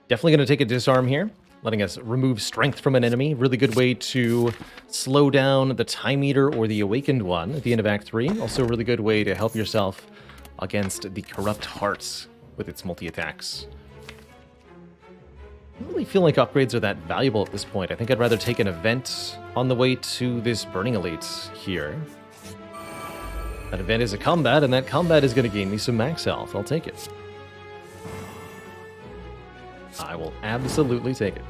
Definitely going to take a disarm here, letting us remove strength from an enemy. Really good way to slow down the Time Eater or the Awakened One at the end of Act 3. Also a really good way to help yourself against the Corrupt Hearts with its multi-attacks. I don't really feel like upgrades are that valuable at this point. I think I'd rather take an event on the way to this Burning Elite here. That event is a combat, and that combat is going to gain me some max health. I'll take it. I will absolutely take it.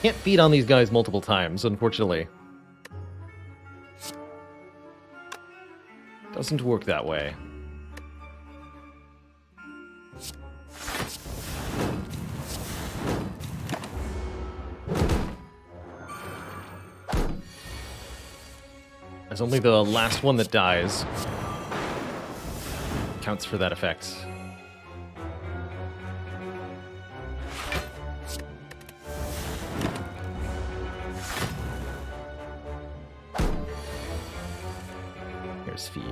Can't feed on these guys multiple times, unfortunately. Doesn't work that way. There's only the last one that dies. Counts for that effect. Here's feed.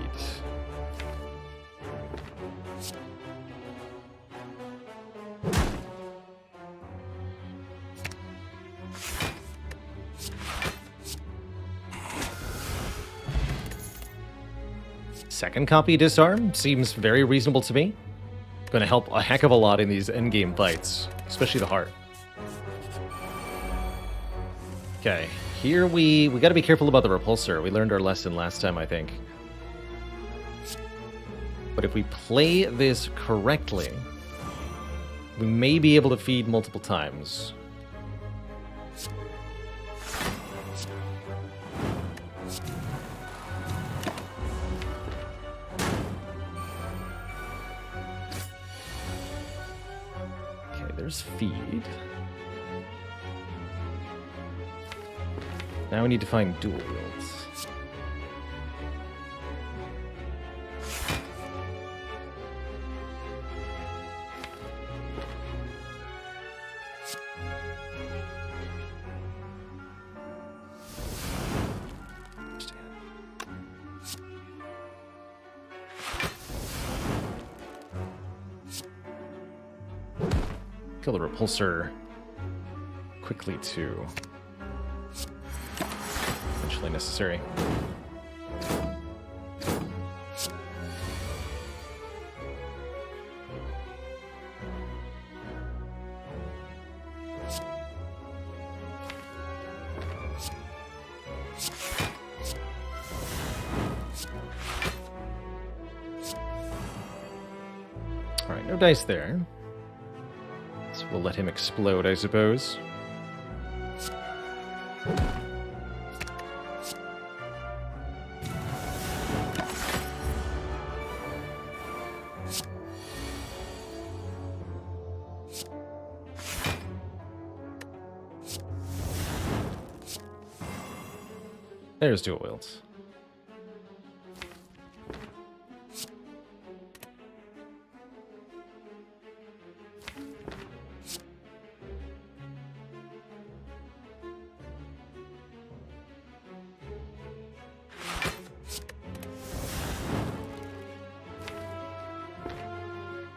Second copy disarm seems very reasonable to me. Going to help a heck of a lot in these endgame fights, especially the heart. Okay, here we got to be careful about the repulsor. We learned our lesson last time, I think. But if we play this correctly, we may be able to feed multiple times. Okay, there's feed. Now we need to find dual wields. Kill the repulsor quickly too. Eventually necessary. All right, no dice there. So we'll let him explode, I suppose. There's dual wields.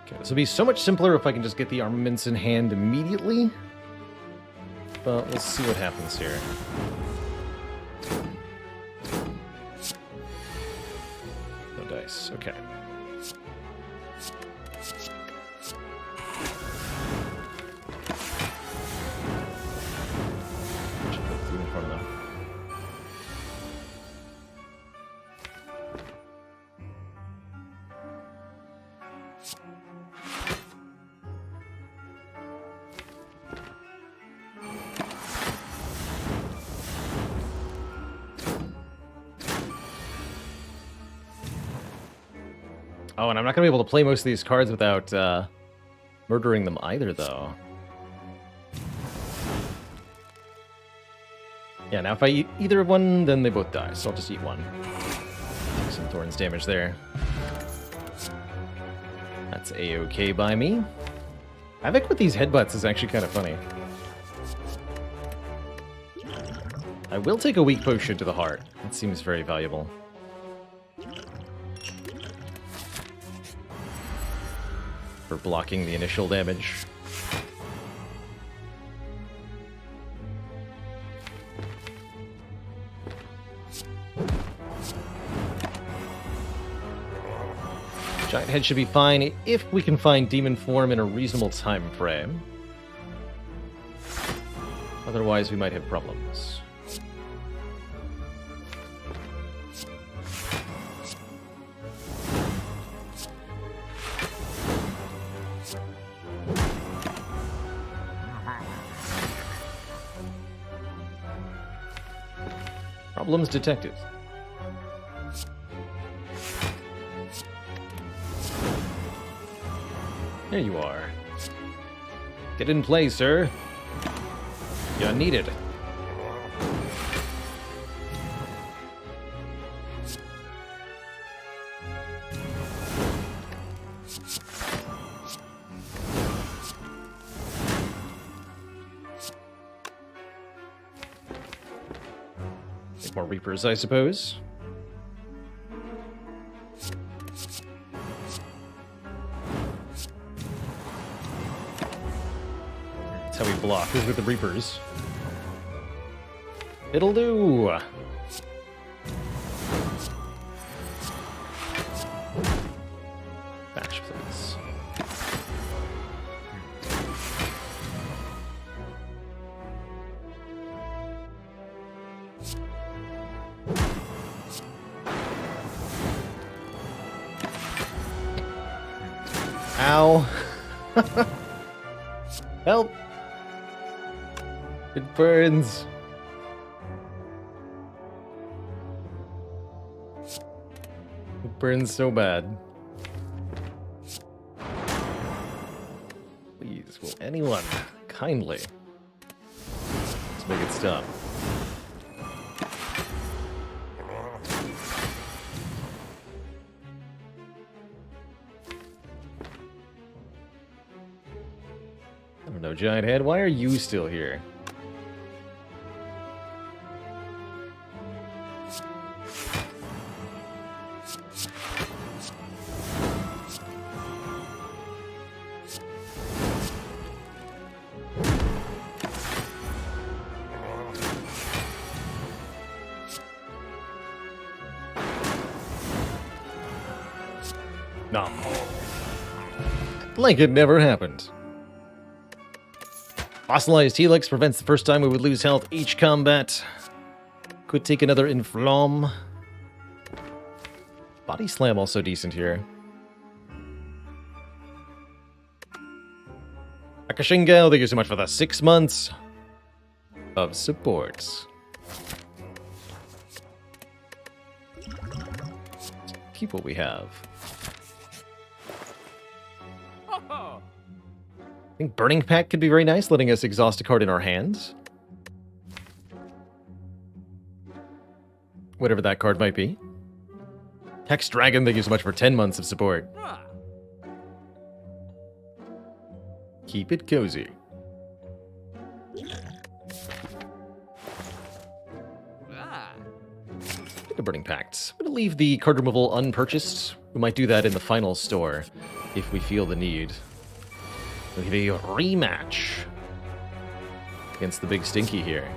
Okay, this will be so much simpler if I can just get the armaments in hand immediately. But let's see what happens here. No dice. Okay. Uniform though. Oh, and I'm not going to be able to play most of these cards without murdering them either, though. Yeah, now if I eat either of one, then they both die, so I'll just eat one. Take some Thorns damage there. That's A-okay by me. Havoc with these headbutts is actually kind of funny. I will take a weak potion to the heart. That seems very valuable. For blocking the initial damage. Giant head should be fine if we can find demon form in a reasonable time frame. Otherwise, we might have problems. Problems detected. There you are. Get in play, sir. You're needed. More Reapers, I suppose. That's how we block, is with the Reapers. It'll do! Bash, please. Ow. Help. It burns. It burns so bad. Please, will anyone kindly let's make it stop. I don't know, Giant Head, why are you still here? Nom. Like it never happened. Fossilized Helix prevents the first time we would lose health each combat. Could take another Inflam. Body Slam also decent here. Akashingo, thank you so much for the 6 months of support. Let's keep what we have. I think Burning Pact could be very nice, letting us exhaust a card in our hands. Whatever that card might be. Hex Dragon, thank you so much for 10 months of support. Keep it cozy. Take a Burning Pact. I'm going to leave the card removal unpurchased. We might do that in the final store if we feel the need. We'll have a rematch against the big Stinky here.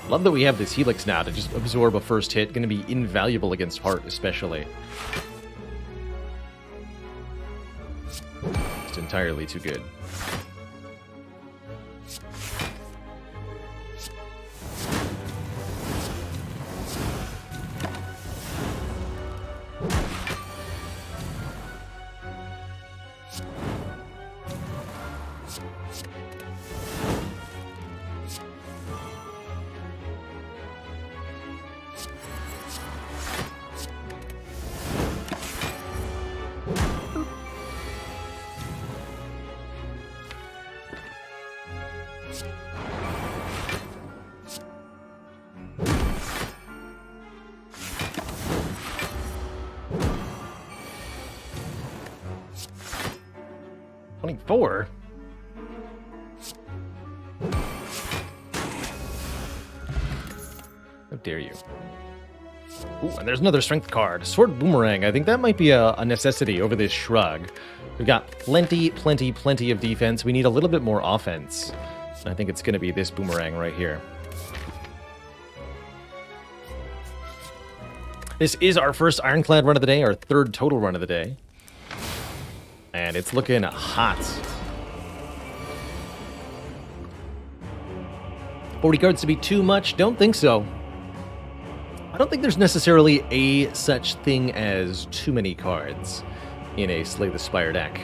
Love that we have this Helix now to just absorb a first hit. Going to be invaluable against Heart, especially. Just entirely too good. Four. How dare you? Ooh, and there's another strength card. Sword Boomerang. I think that might be a necessity over this Shrug. We've got plenty of defense. We need a little bit more offense. And I think it's going to be this Boomerang right here. This is our first Ironclad run of the day, our third total run of the day. And it's looking hot. 40 cards to be too much? Don't think so. I don't think there's necessarily a such thing as too many cards in a Slay the Spire deck.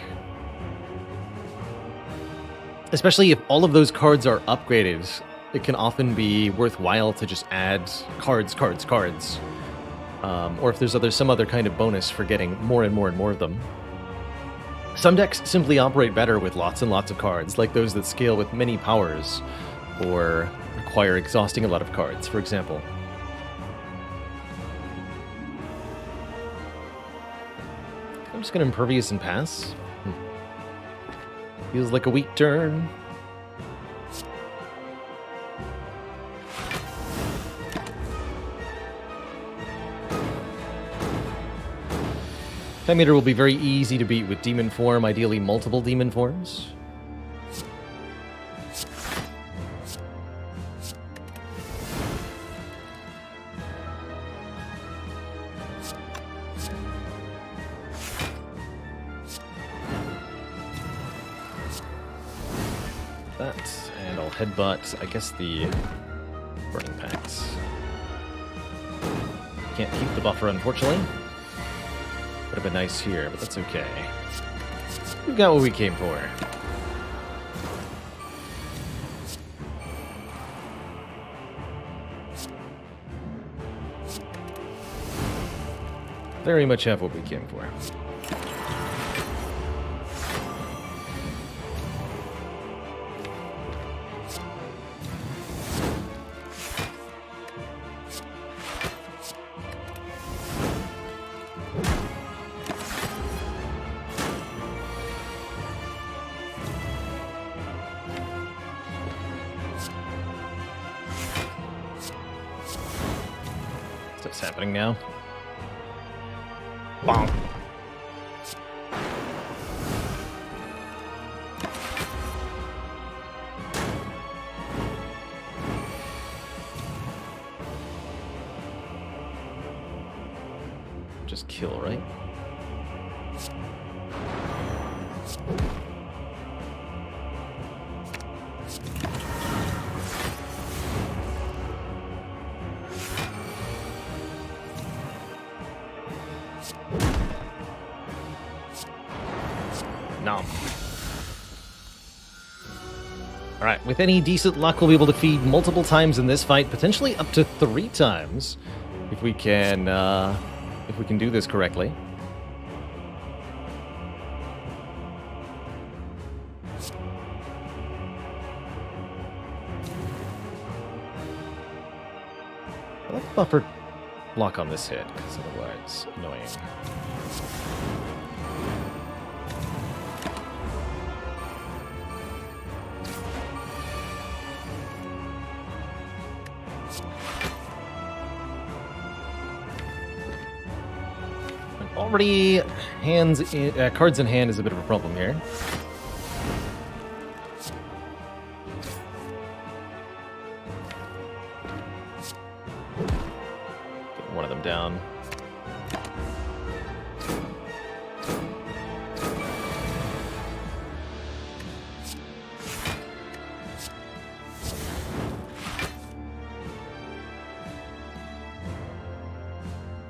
Especially if all of those cards are upgraded, it can often be worthwhile to just add cards. Or if there's some other kind of bonus for getting more and more of them. Some decks simply operate better with lots and lots of cards, like those that scale with many powers, or require exhausting a lot of cards, for example. I'm just going to Impervious and pass. Feels like a weak turn. Time Eater will be very easy to beat with Demon Form, ideally multiple Demon Forms. That, and I'll headbutt, I guess, the Burning Pacts. Can't keep the buffer, unfortunately. Would have been nice here, but that's okay. We got what we came for. Very much have what we came for. What's happening now? Bonk. Just kill, right? No. Alright, with any decent luck, we'll be able to feed multiple times in this fight, potentially up to 3 times, if we can do this correctly. I like buffer block on this hit, because otherwise it's annoying. Already, cards in hand is a bit of a problem here. Get one of them down.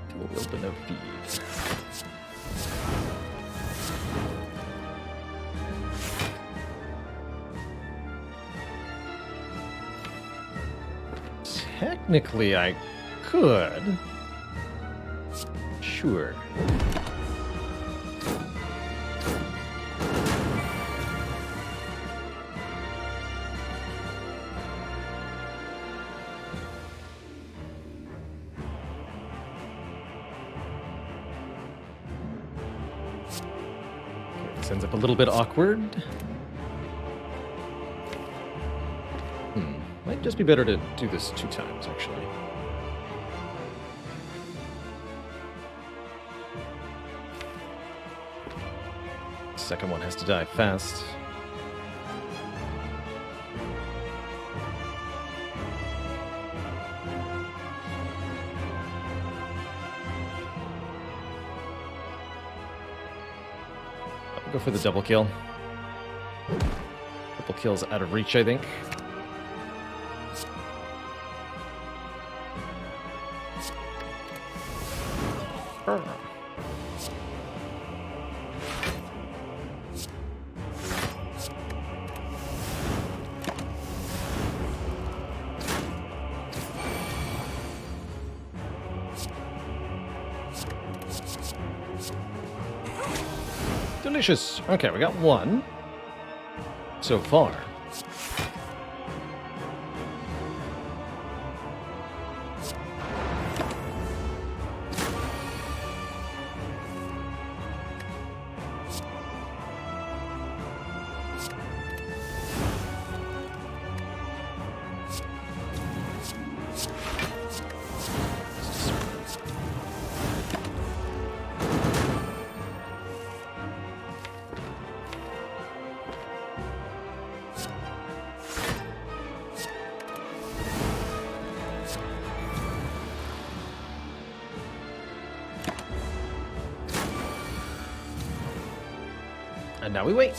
Do a little bit of feed. Technically, I could. Sure. Okay, this ends up a little bit awkward. Might just be better to do this 2 times, actually. Second one has to die fast. I'll go for the double kill. Double kill's out of reach, I think. Delicious. Okay, we got 1 so far. And now we wait.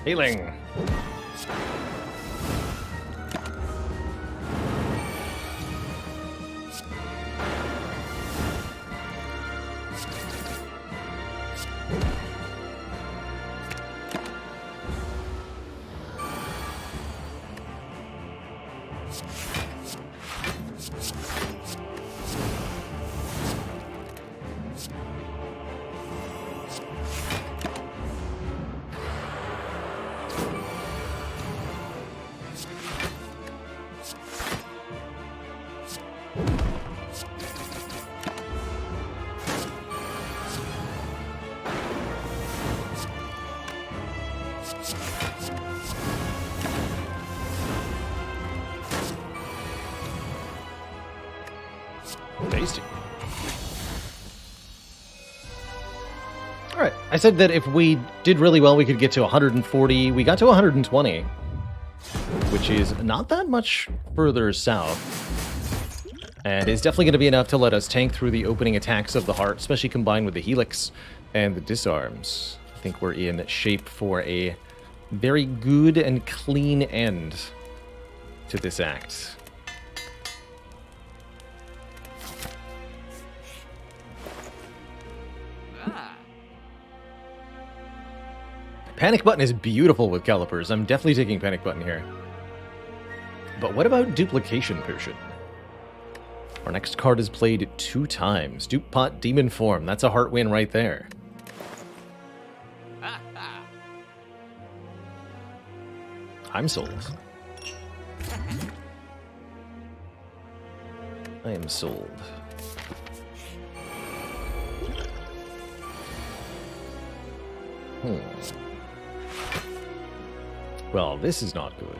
Healing. Tasty. Alright, I said that if we did really well, we could get to 140. We got to 120, which is not that much further south. And it's definitely going to be enough to let us tank through the opening attacks of the heart, especially combined with the helix and the disarms. I think we're in shape for a very good and clean end to this act. Panic button is beautiful with calipers. I'm definitely taking panic button here. But what about duplication potion? Our next card is played 2 times. Dupe Pot Demon Form. That's a heart win right there. I'm sold. I am sold. Well, this is not good.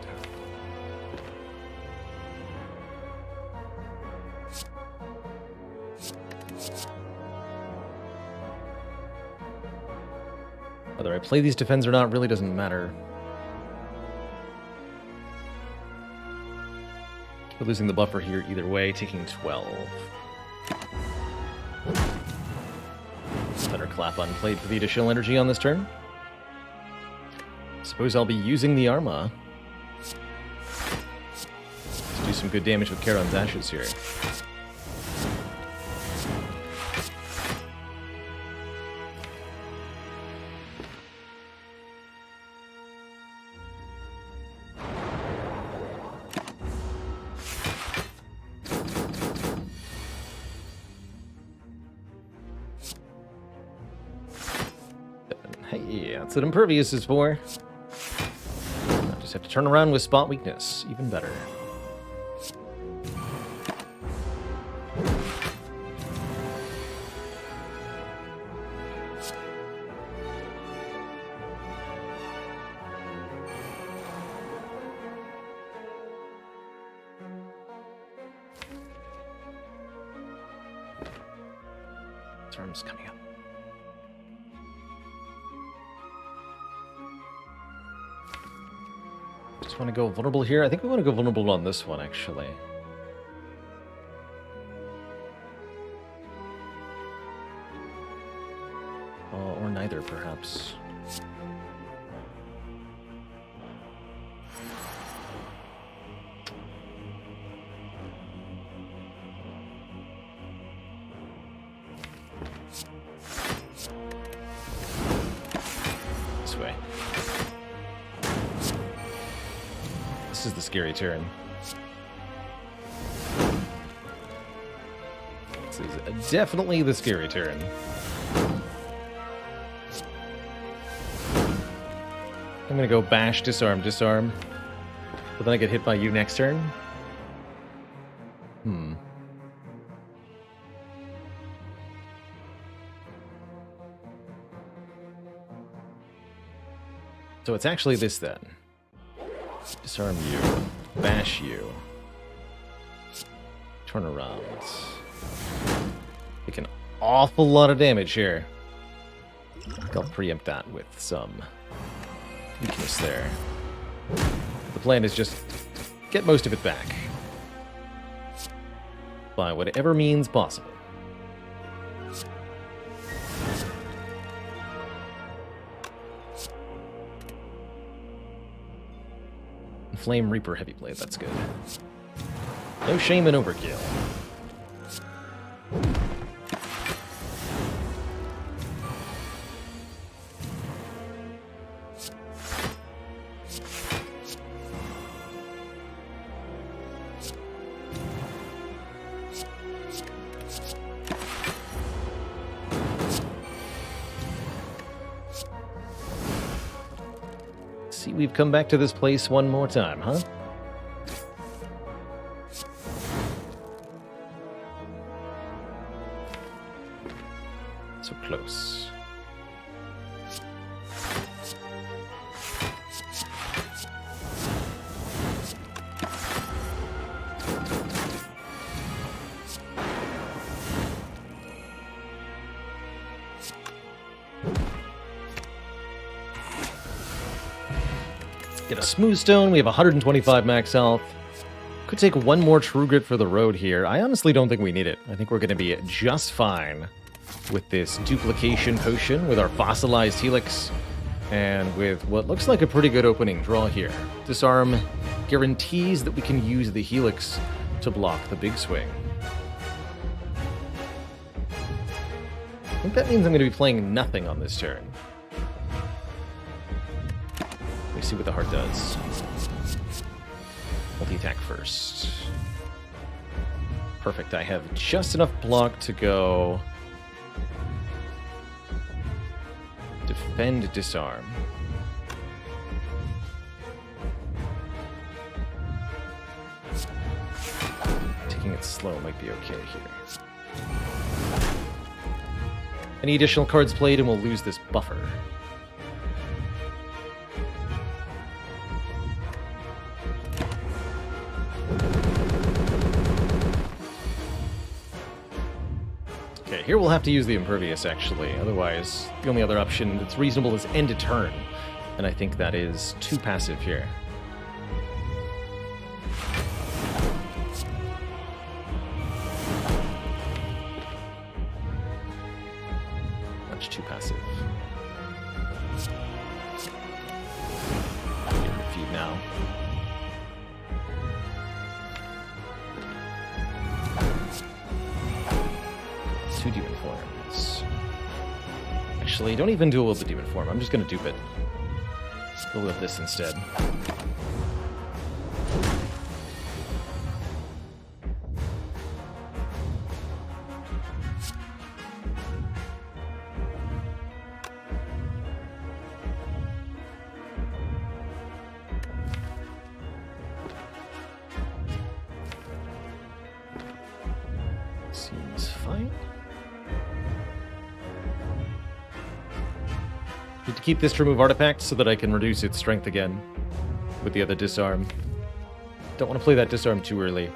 Whether I play these defends or not really doesn't matter. We're losing the buffer here either way, taking 12. Better clap unplayed for the additional energy on this turn. Suppose I'll be using the Arma to do some good damage with Charon's Ashes here. Hey, that's what Impervious is for. I just have to turn around with Spot Weakness. Even better. Terms coming up. Just want to go vulnerable here. I think we want to go vulnerable on this one, actually. Or neither, perhaps. This way. This is the scary turn. This is definitely the scary turn. I'm gonna go bash, disarm, disarm. But then I get hit by you next turn? So it's actually this then. Disarm you. Bash you. Turn around. Take an awful lot of damage here. I'll preempt that with some weakness there. The plan is just get most of it back. By whatever means possible. Flame Reaper Heavy Blade, that's good. No shame in overkill. See, we've come back to this place one more time, huh? So close. Get a smooth stone. We have 125 max health. Could take one more true grit for the road here. I honestly don't think we need it. I think we're going to be just fine with this duplication potion, with our fossilized helix, and with what looks like a pretty good opening draw here. Disarm guarantees that we can use the helix to block the big swing. I think that means I'm going to be playing nothing on this turn. Let me see what the heart does. Multi-attack first. Perfect, I have just enough block to go... Defend, disarm. Taking it slow might be okay here. Any additional cards played and we'll lose this buffer. Okay, here we'll have to use the Impervious, actually. Otherwise, the only other option that's reasonable is end a turn. And I think that is too passive here. Much too passive. Get the feed now. Two demon forms. Actually, don't even duel with the demon form. I'm just going to dupe it. Go with this instead. Seems fine. Need to keep this to remove artifacts so that I can reduce its strength again with the other disarm. Don't want to play that disarm too early.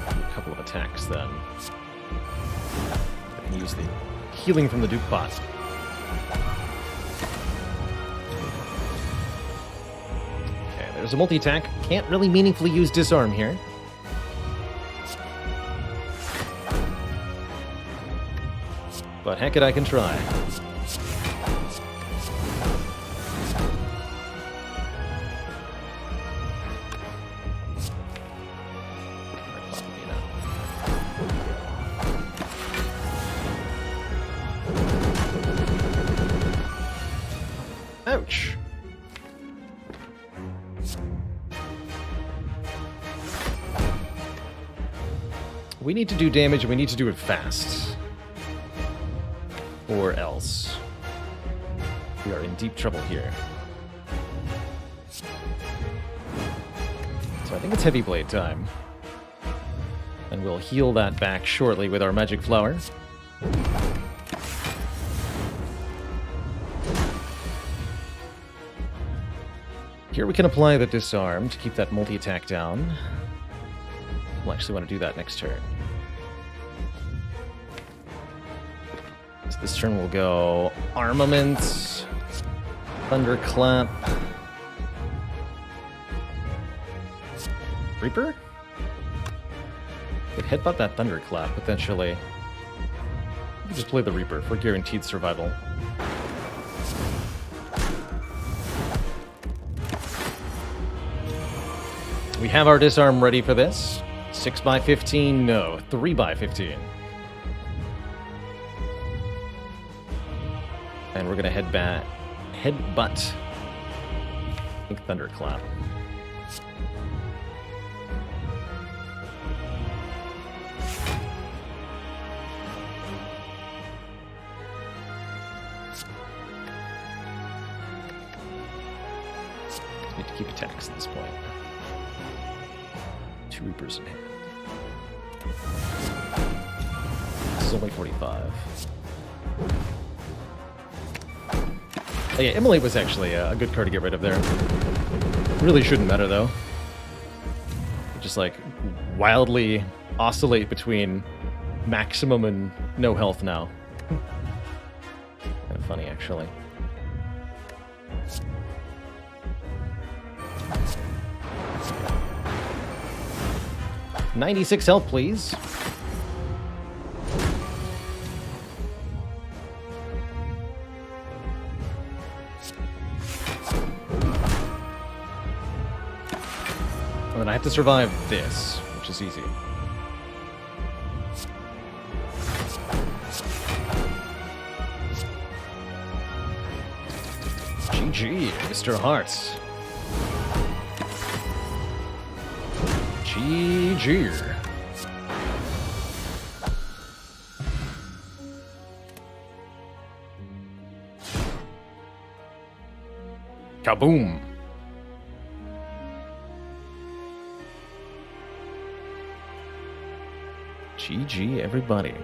A couple of attacks then. I can use the healing from the Duke pot. Okay, there's a multi-attack. Can't really meaningfully use disarm here. But heck it, I can try. Ouch. We need to do damage, and we need to do it fast. Or else we are in deep trouble here. So I think it's Heavy Blade time. And we'll heal that back shortly with our Magic Flower. Here we can apply the Disarm to keep that multi-attack down. We'll actually want to do that next turn. So this turn will go Armament, Thunderclap, Reaper? Could headbutt that Thunderclap, potentially. can just play the Reaper for guaranteed survival. We have our disarm ready for this. 6x15, no, 3x15. And we're gonna headbutt. I think Thunderclap. Need to keep attacks at this point. 2 Reapers in hand. This is only 45. Oh yeah, Immolate was actually a good card to get rid of there. Really shouldn't matter though. Just like wildly oscillate between maximum and no health now. Kind of funny actually. $96 health, please. And then I have to survive this, which is easy. GG, Mr. Hearts. GG. Kaboom. GG, everybody.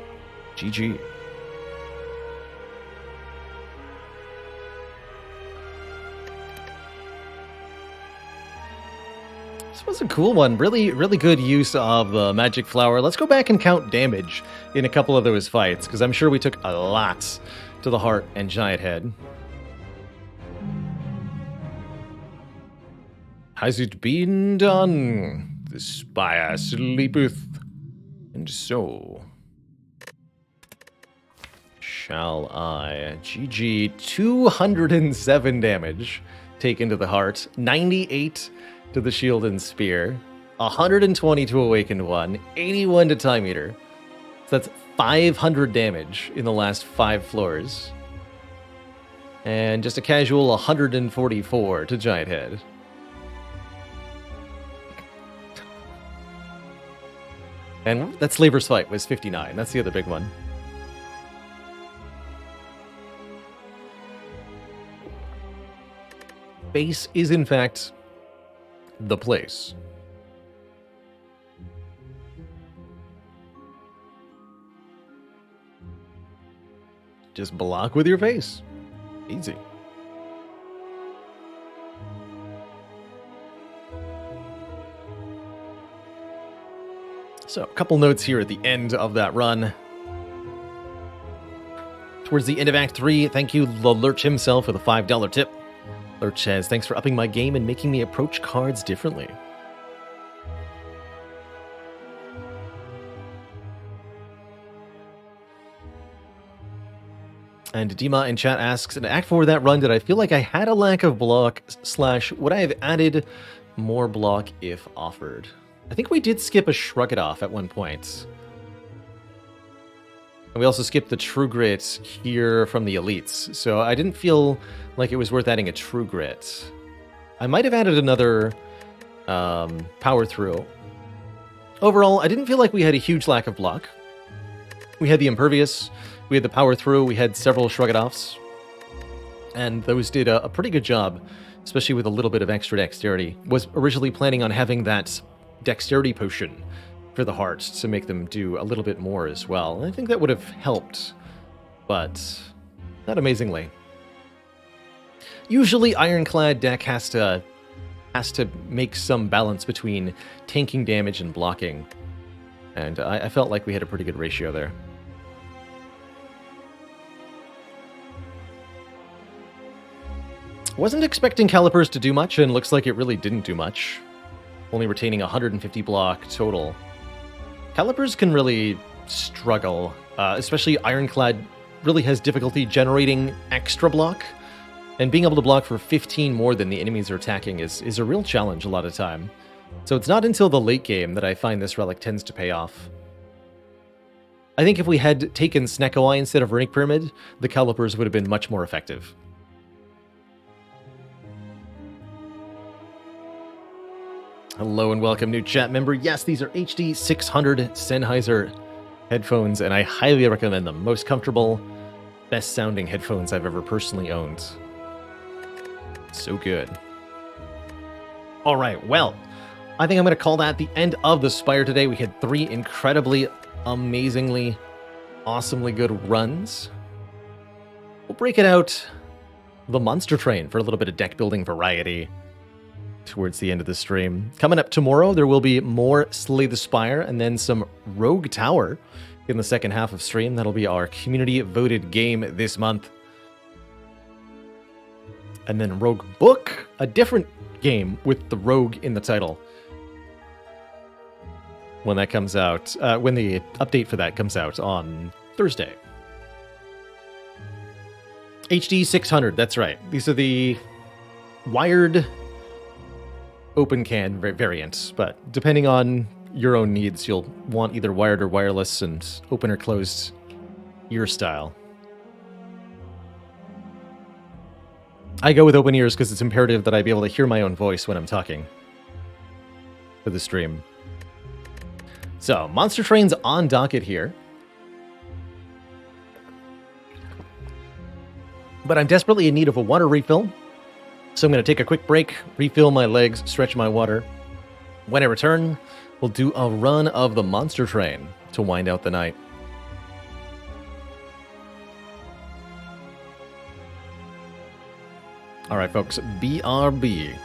GG. This was a cool one. Really good use of the magic flower. Let's go back and count damage in a couple of those fights, because I'm sure we took a lot to the heart and giant head. Has it been done? The Spire sleepeth, and so shall I. GG, 207 damage taken to the heart, 98 to the shield and spear, 120 to awakened one, 81 to time eater. So that's 500 damage in the last 5 floors. And just a casual 144 to giant head. And that Slaver's fight was 59. That's the other big one. Base is, in fact, the place. Just block with your face. Easy. So, a couple notes here at the end of that run. Towards the end of Act 3, thank you, the Lurch himself, for the $5 tip. Lurch says, thanks for upping my game and making me approach cards differently. And Dima in chat asks, in Act 4 of that run, did I feel like I had a lack of block / would I have added more block if offered? I think we did skip a Shrug It Off at one point. And we also skipped the True Grit here from the Elites, so I didn't feel like it was worth adding a True Grit. I might have added another Power Through. Overall, I didn't feel like we had a huge lack of block. We had the Impervious, we had the Power Through, we had several Shrug It Offs, and those did a pretty good job, especially with a little bit of extra dexterity. Was originally planning on having that dexterity potion for the hearts to make them do a little bit more as well. And I think that would have helped, but not amazingly. Usually Ironclad deck has to make some balance between tanking damage and blocking, and I felt like we had a pretty good ratio there. Wasn't expecting Calipers to do much, and looks like it really didn't do much. Only retaining 150 block total. Calipers can really struggle Especially Ironclad really has difficulty generating extra block, and being able to block for 15 more than the enemies are attacking is a real challenge a lot of time. So it's not until the late game that I find this relic tends to pay off. I think if we had taken Snecko Eye instead of Runic Pyramid, the calipers would have been much more effective. Hello and welcome, new chat member. Yes, these are HD 600 Sennheiser headphones, and I highly recommend them. Most comfortable, best sounding headphones I've ever personally owned. So good. All right, well, I think I'm going to call that the end of the Spire today. We had 3 incredibly, amazingly, awesomely good runs. We'll break it out the Monster Train for a little bit of deck building variety towards the end of the stream. Coming up tomorrow, there will be more Slay the Spire and then some Rogue Tower in the second half of stream. That'll be our community-voted game this month. And then Rogue Book, a different game with the Rogue in the title. When that comes out, when the update for that comes out on Thursday. HD 600, that's right. These are the wired open can variants, but depending on your own needs, you'll want either wired or wireless and open or closed ear style. I go with open ears because it's imperative that I be able to hear my own voice when I'm talking for the stream. So, Monster Train's on docket here. But I'm desperately in need of a water refill. So I'm going to take a quick break, refill my legs, stretch my water. When I return, we'll do a run of the Monster Train to wind out the night. All right, folks, BRB.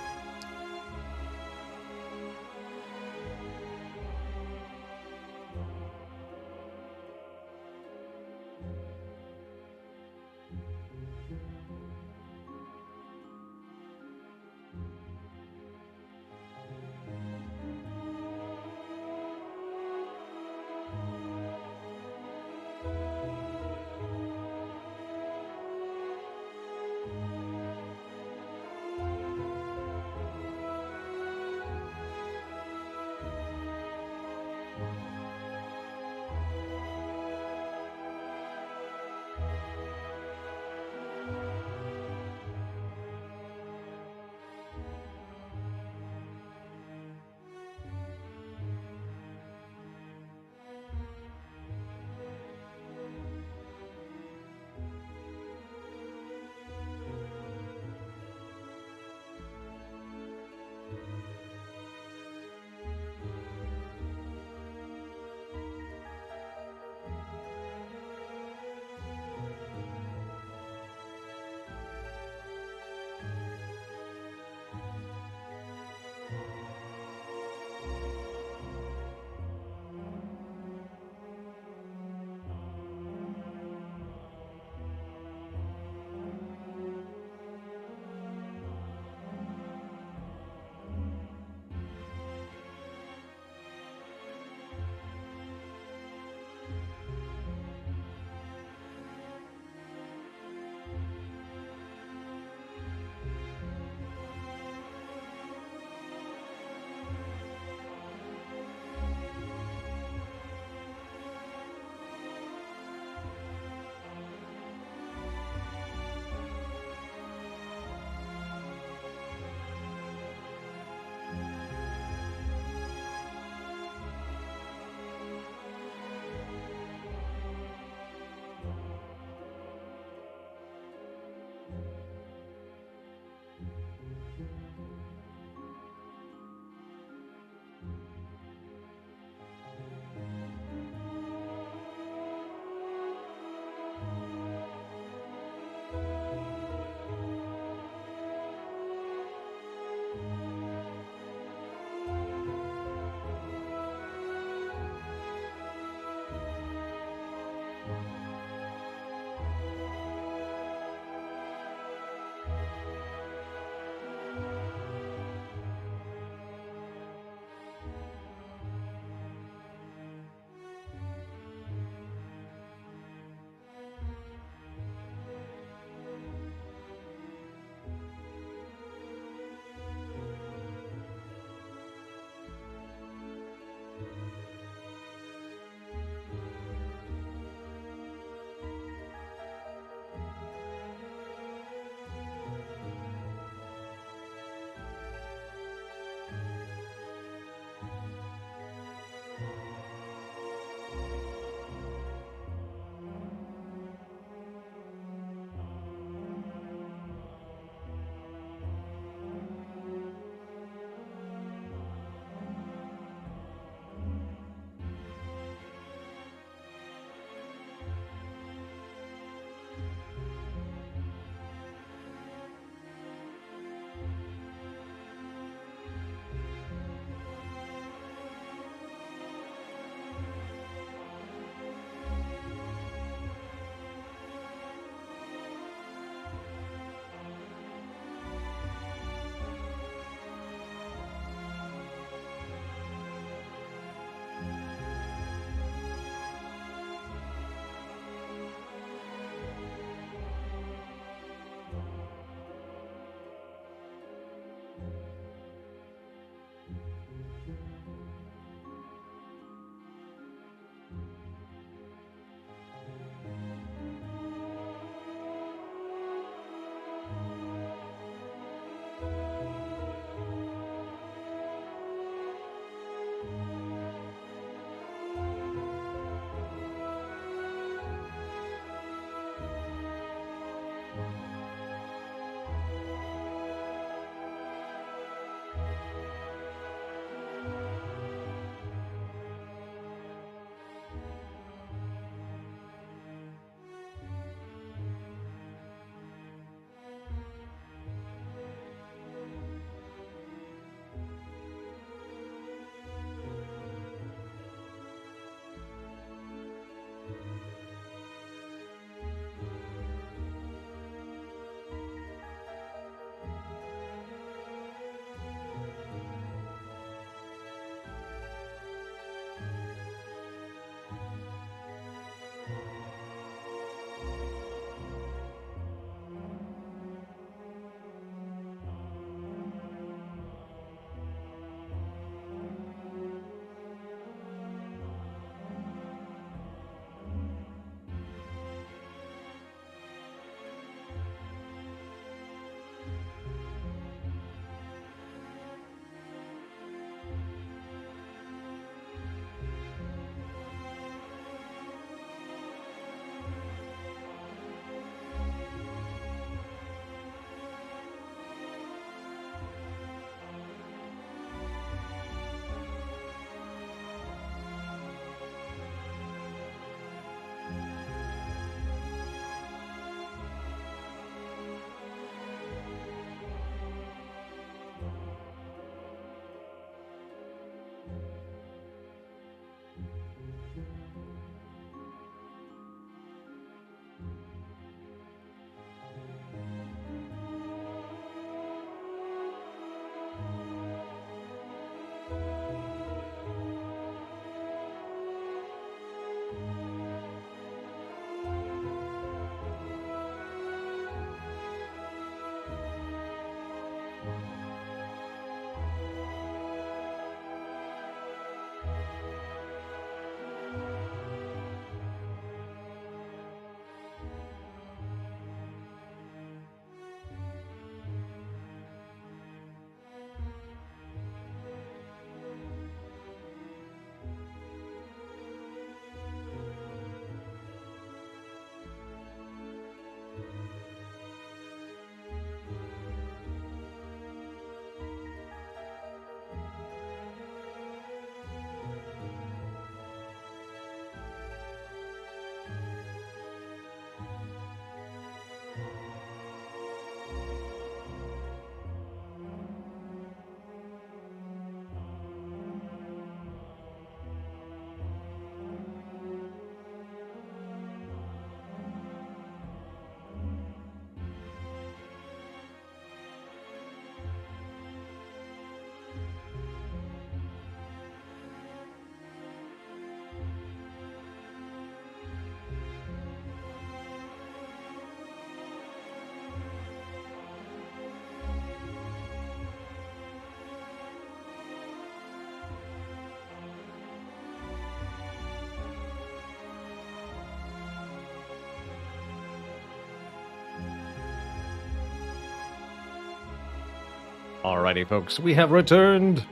Alrighty, folks, we have returned.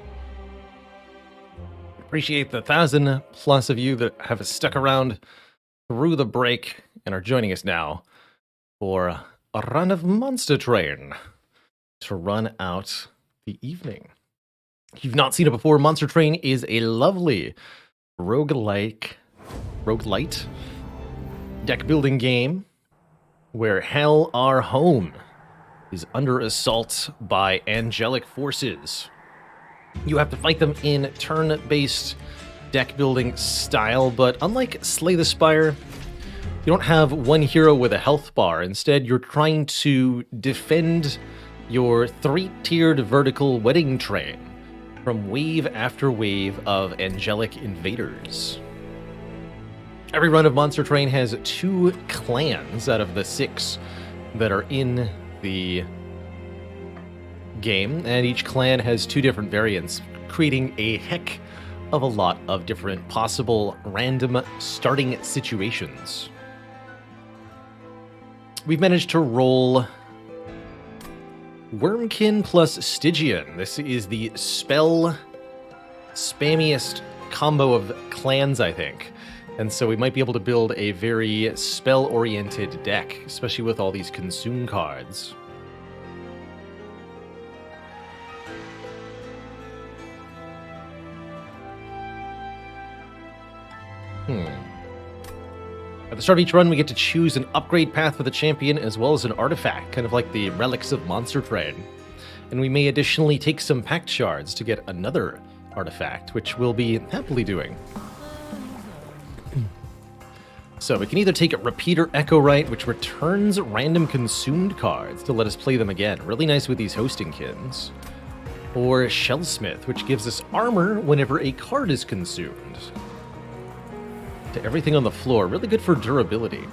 Appreciate the 1,000+ of you that have stuck around through the break and are joining us now for a run of Monster Train to run out the evening. If you've not seen it before, Monster Train is a lovely roguelite deck building game where Hell Our Home is under assault by angelic forces. You have to fight them in turn-based deck building style, but unlike Slay the Spire, you don't have one hero with a health bar. Instead, you're trying to defend your 3-tiered vertical wedding train from wave after wave of angelic invaders. Every run of Monster Train has 2 clans out of the 6 that are in the game, and each clan has 2 different variants, creating a heck of a lot of different possible random starting situations. We've managed to roll Wormkin plus Stygian. This is the spell spammiest combo of clans, I think. And so we might be able to build a very spell-oriented deck, especially with all these consume cards. At the start of each run, we get to choose an upgrade path for the champion as well as an artifact, kind of like the relics of Monster Train. And we may additionally take some pact shards to get another artifact, which we'll be happily doing. So we can either take a Repeater Echo Rite, which returns random consumed cards to let us play them again. Really nice with these hosting kins. Or Shellsmith, which gives us armor whenever a card is consumed. To everything on the floor, really good for durability.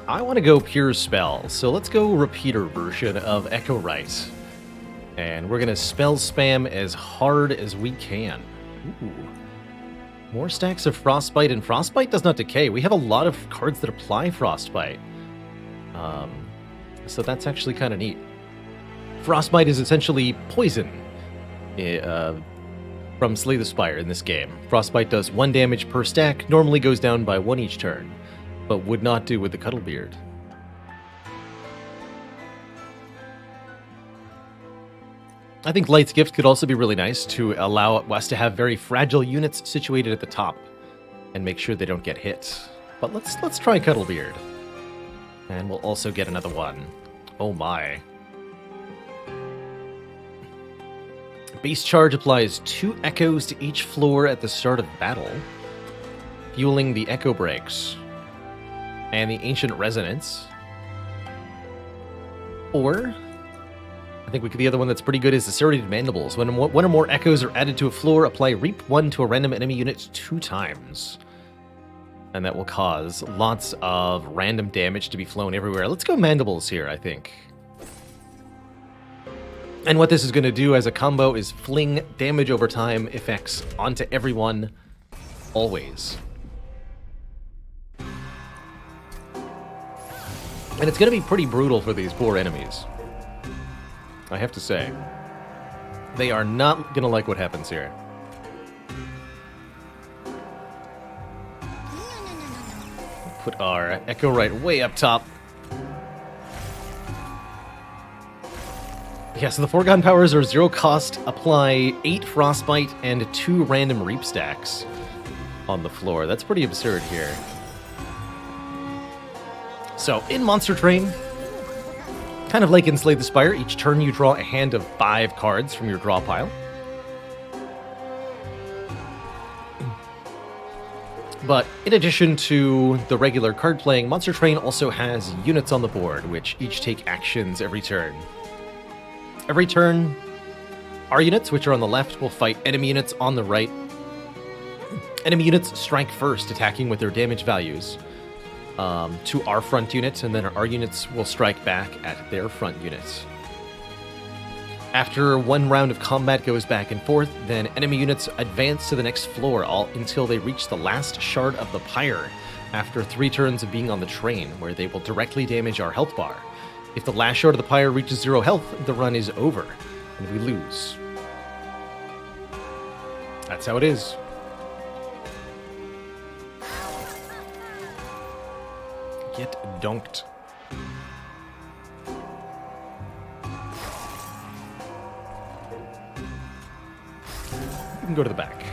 I want to go pure spell, so let's go Repeater version of Echo Rite. And we're going to spell spam as hard as we can. Ooh. More stacks of Frostbite, and Frostbite does not decay. We have a lot of cards that apply Frostbite. So that's actually kind of neat. Frostbite is essentially poison from Slay the Spire in this game. Frostbite does 1 damage per stack, normally goes down by 1 each turn, but would not do with the Cuddlebeard. I think Light's Gift could also be really nice to allow us to have very fragile units situated at the top and make sure they don't get hit. But let's try Cuddlebeard. And we'll also get another one. Oh my. Base charge applies 2 echoes to each floor at the start of battle, fueling the Echo Breaks and the Ancient Resonance. Or I think the other one that's pretty good is the Serrated Mandibles. When one or more echoes are added to a floor, apply Reap 1 to a random enemy unit 2 times. And that will cause lots of random damage to be flown everywhere. Let's go Mandibles here, I think. And what this is going to do as a combo is fling damage over time effects onto everyone, always. And it's going to be pretty brutal for these poor enemies, I have to say. They are not going to like what happens here. Put our Echo Rite way up top. Yeah, so the foregone powers are 0 cost, apply 8 Frostbite and 2 random Reap stacks on the floor. That's pretty absurd here. So, in Monster Train, kind of like in Slay the Spire, each turn you draw a hand of 5 cards from your draw pile. But in addition to the regular card playing, Monster Train also has units on the board, which each take actions every turn. Every turn, our units, which are on the left, will fight enemy units on the right. Enemy units strike first, attacking with their damage values to our front unit, and then our units will strike back at their front units. After 1 round of combat goes back and forth, then enemy units advance to the next floor until they reach the last shard of the pyre after 3 turns of being on the train, where they will directly damage our health bar. If the last shard of the pyre reaches 0 health, the run is over, and we lose. That's how it is. Get dunked. You can go to the back.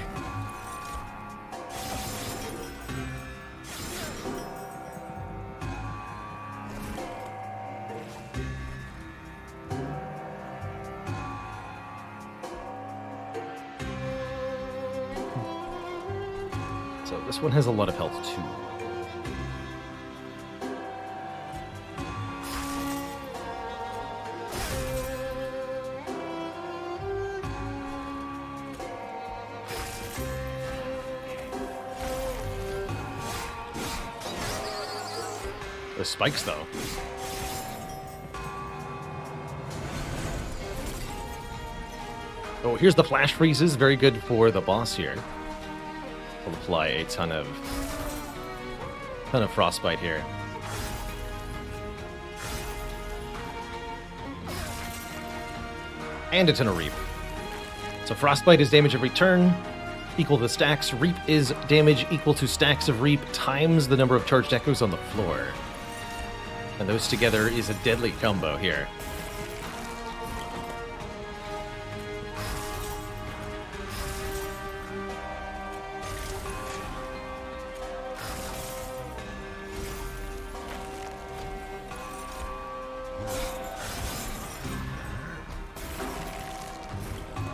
So this one has a lot of health too. The spikes, though. Oh, here's the flash freezes. Very good for the boss here. We'll apply a ton of frostbite here. And a ton of reap. So frostbite is damage every turn, equal to stacks. Reap is damage equal to stacks of reap times the number of charged echoes on the floor. And those together is a deadly combo here.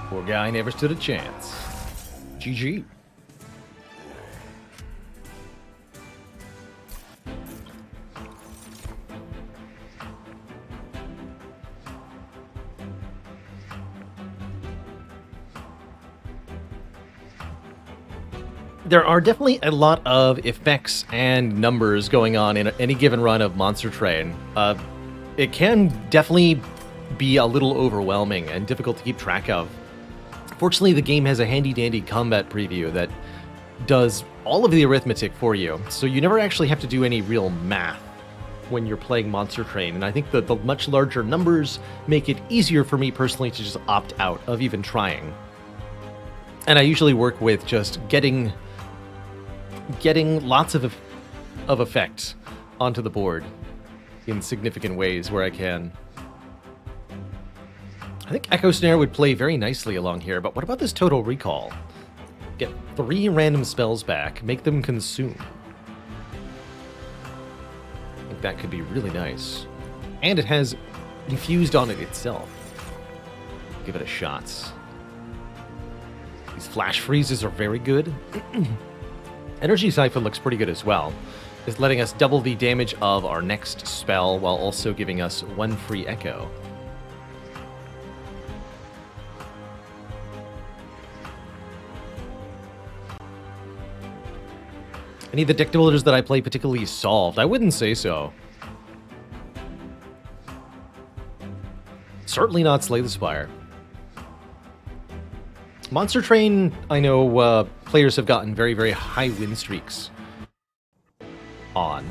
Poor guy never stood a chance. GG. There are definitely a lot of effects and numbers going on in any given run of Monster Train. It can definitely be a little overwhelming and difficult to keep track of. Fortunately, the game has a handy-dandy combat preview that does all of the arithmetic for you, so you never actually have to do any real math when you're playing Monster Train, and I think that the much larger numbers make it easier for me personally to just opt out of even trying. And I usually work with just getting lots of effect onto the board in significant ways where I can. I think Echo Snare would play very nicely along here, but what about this Total Recall? Get 3 random spells back, make them consume. I think that could be really nice. And it has infused on it itself. Give it a shot. These flash freezes are very good. Energy Siphon looks pretty good as well. It's letting us double the damage of our next spell while also giving us 1 free echo. Any of the deck builders that I play particularly solved? I wouldn't say so. Certainly not Slay the Spire. Monster Train, I know players have gotten very, very high win streaks on,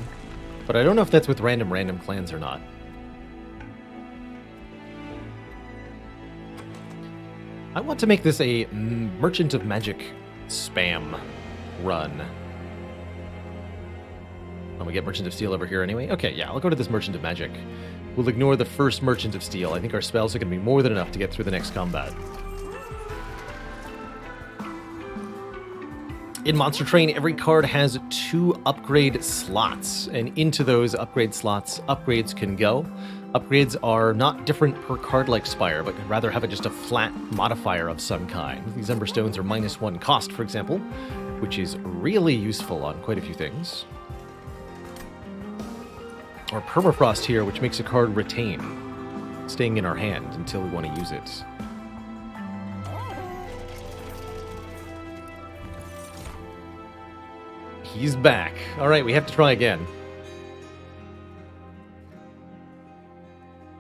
but I don't know if that's with random clans or not. I want to make this a Merchant of Magic spam run. Oh, we get Merchant of Steel over here anyway? Okay, yeah, I'll go to this Merchant of Magic. We'll ignore the first Merchant of Steel. I think our spells are going to be more than enough to get through the next combat. In Monster Train, every card has 2 upgrade slots, and into those upgrade slots, upgrades can go. Upgrades are not different per card like Spire, but rather have just a flat modifier of some kind. These Ember Stones are -1 cost, for example, which is really useful on quite a few things. Or Permafrost here, which makes a card retain, staying in our hand until we want to use it. He's back. All right, we have to try again.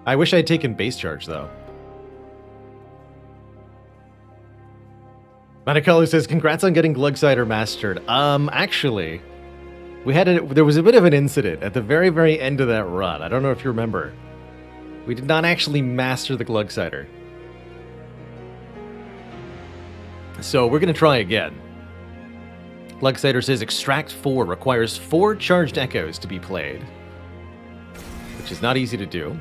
I wish I had taken base charge, though. Manikalu says, congrats on getting Glugsider mastered. Actually, there was a bit of an incident at the very, very end of that run. I don't know if you remember. We did not actually master the Glug Cider. So we're going to try again. Glug Cider says extract 4 requires 4 charged echoes to be played, which is not easy to do.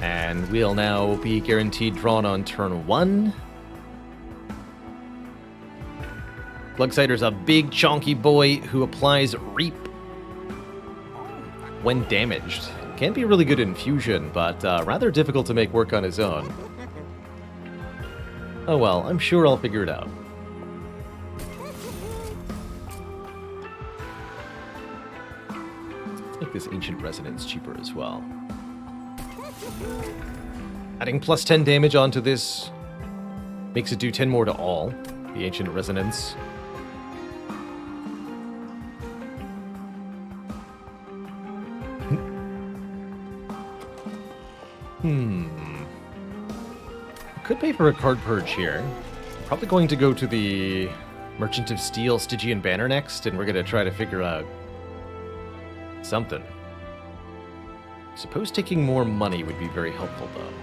And we'll now be guaranteed drawn on turn 1. Glug Cider's a big, chonky boy who applies Reap when damaged. Can be really good in Fusion, but rather difficult to make work on his own. Oh well, I'm sure I'll figure it out. Let's make this Ancient Resonance cheaper as well. Adding plus 10 damage onto this makes it do 10 more to all, the Ancient Resonance. Could pay for a card purge here. Probably going to go to the Merchant of Steel, Stygian Banner next, and we're going to try to figure out something. Suppose taking more money would be very helpful, though.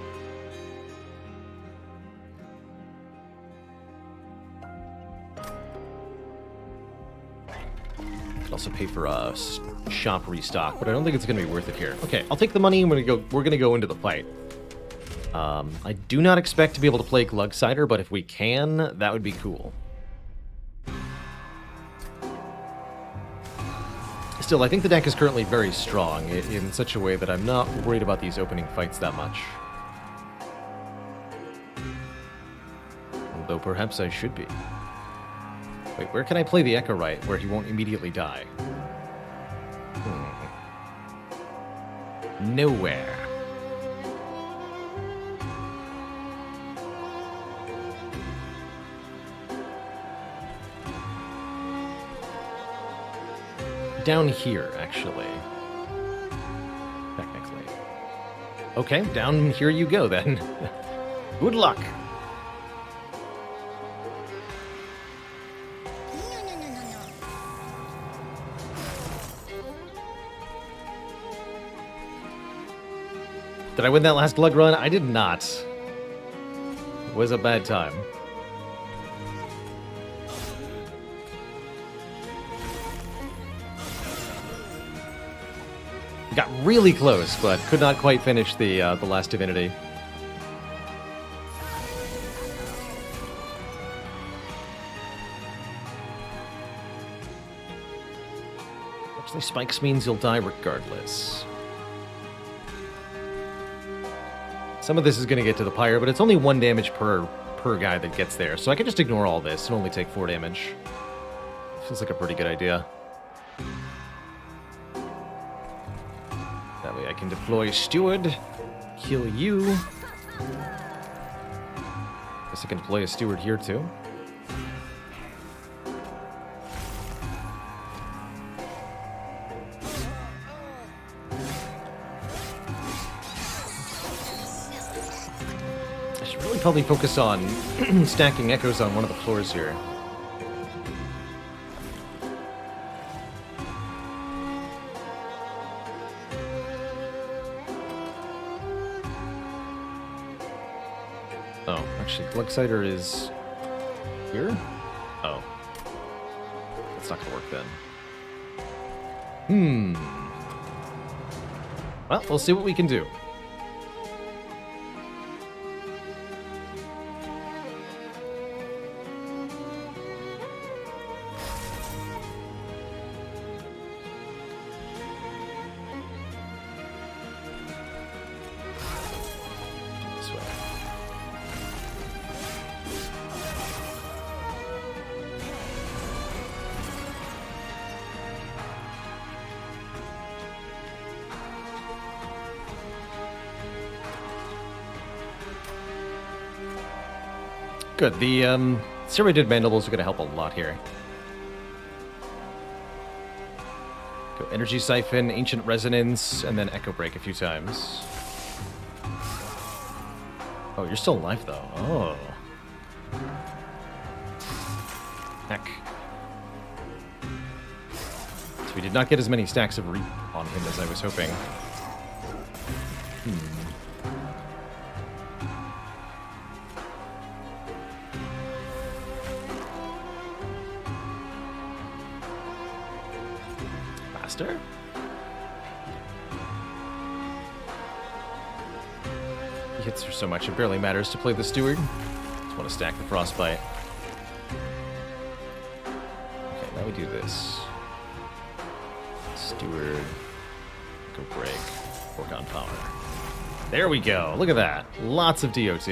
Could also pay for a shop restock, but I don't think it's going to be worth it here. Okay, I'll take the money and we're going to go into the fight. I do not expect to be able to play Glug Cider, but if we can, that would be cool. Still, I think the deck is currently very strong in such a way that I'm not worried about these opening fights that much. Although perhaps I should be. Wait, where can I play the Echo Right where he won't immediately die? Nowhere. Down here, actually. Technically. Okay, down here you go, then. Good luck! Did I win that last Glug run? I did not. It was a bad time. Got really close, but could not quite finish the last Divinity. Actually, spikes means you'll die regardless. Some of this is going to get to the Pyre, but it's only 1 damage per guy that gets there, so I can just ignore all this and only take 4 damage. Feels like a pretty good idea. That way I can deploy Steward, kill you. Guess I can deploy a Steward here too. I should really probably focus on stacking echoes on one of the floors here. Oh, actually, Glug Cider is here? Oh. That's not gonna work then. Well, we'll see what we can do. This way. Good. The serrated mandibles are going to help a lot here. Go Energy Siphon, Ancient Resonance, and then Echo Break a few times. Oh, you're still alive, though. Oh. Heck. So we did not get as many stacks of Reap on him as I was hoping. faster. He hits her so much, it barely matters to play the Steward. Just want to stack the Frostbite. Okay, now we do this. Steward. Go break. Work on power. There we go. Look at that. Lots of DOT.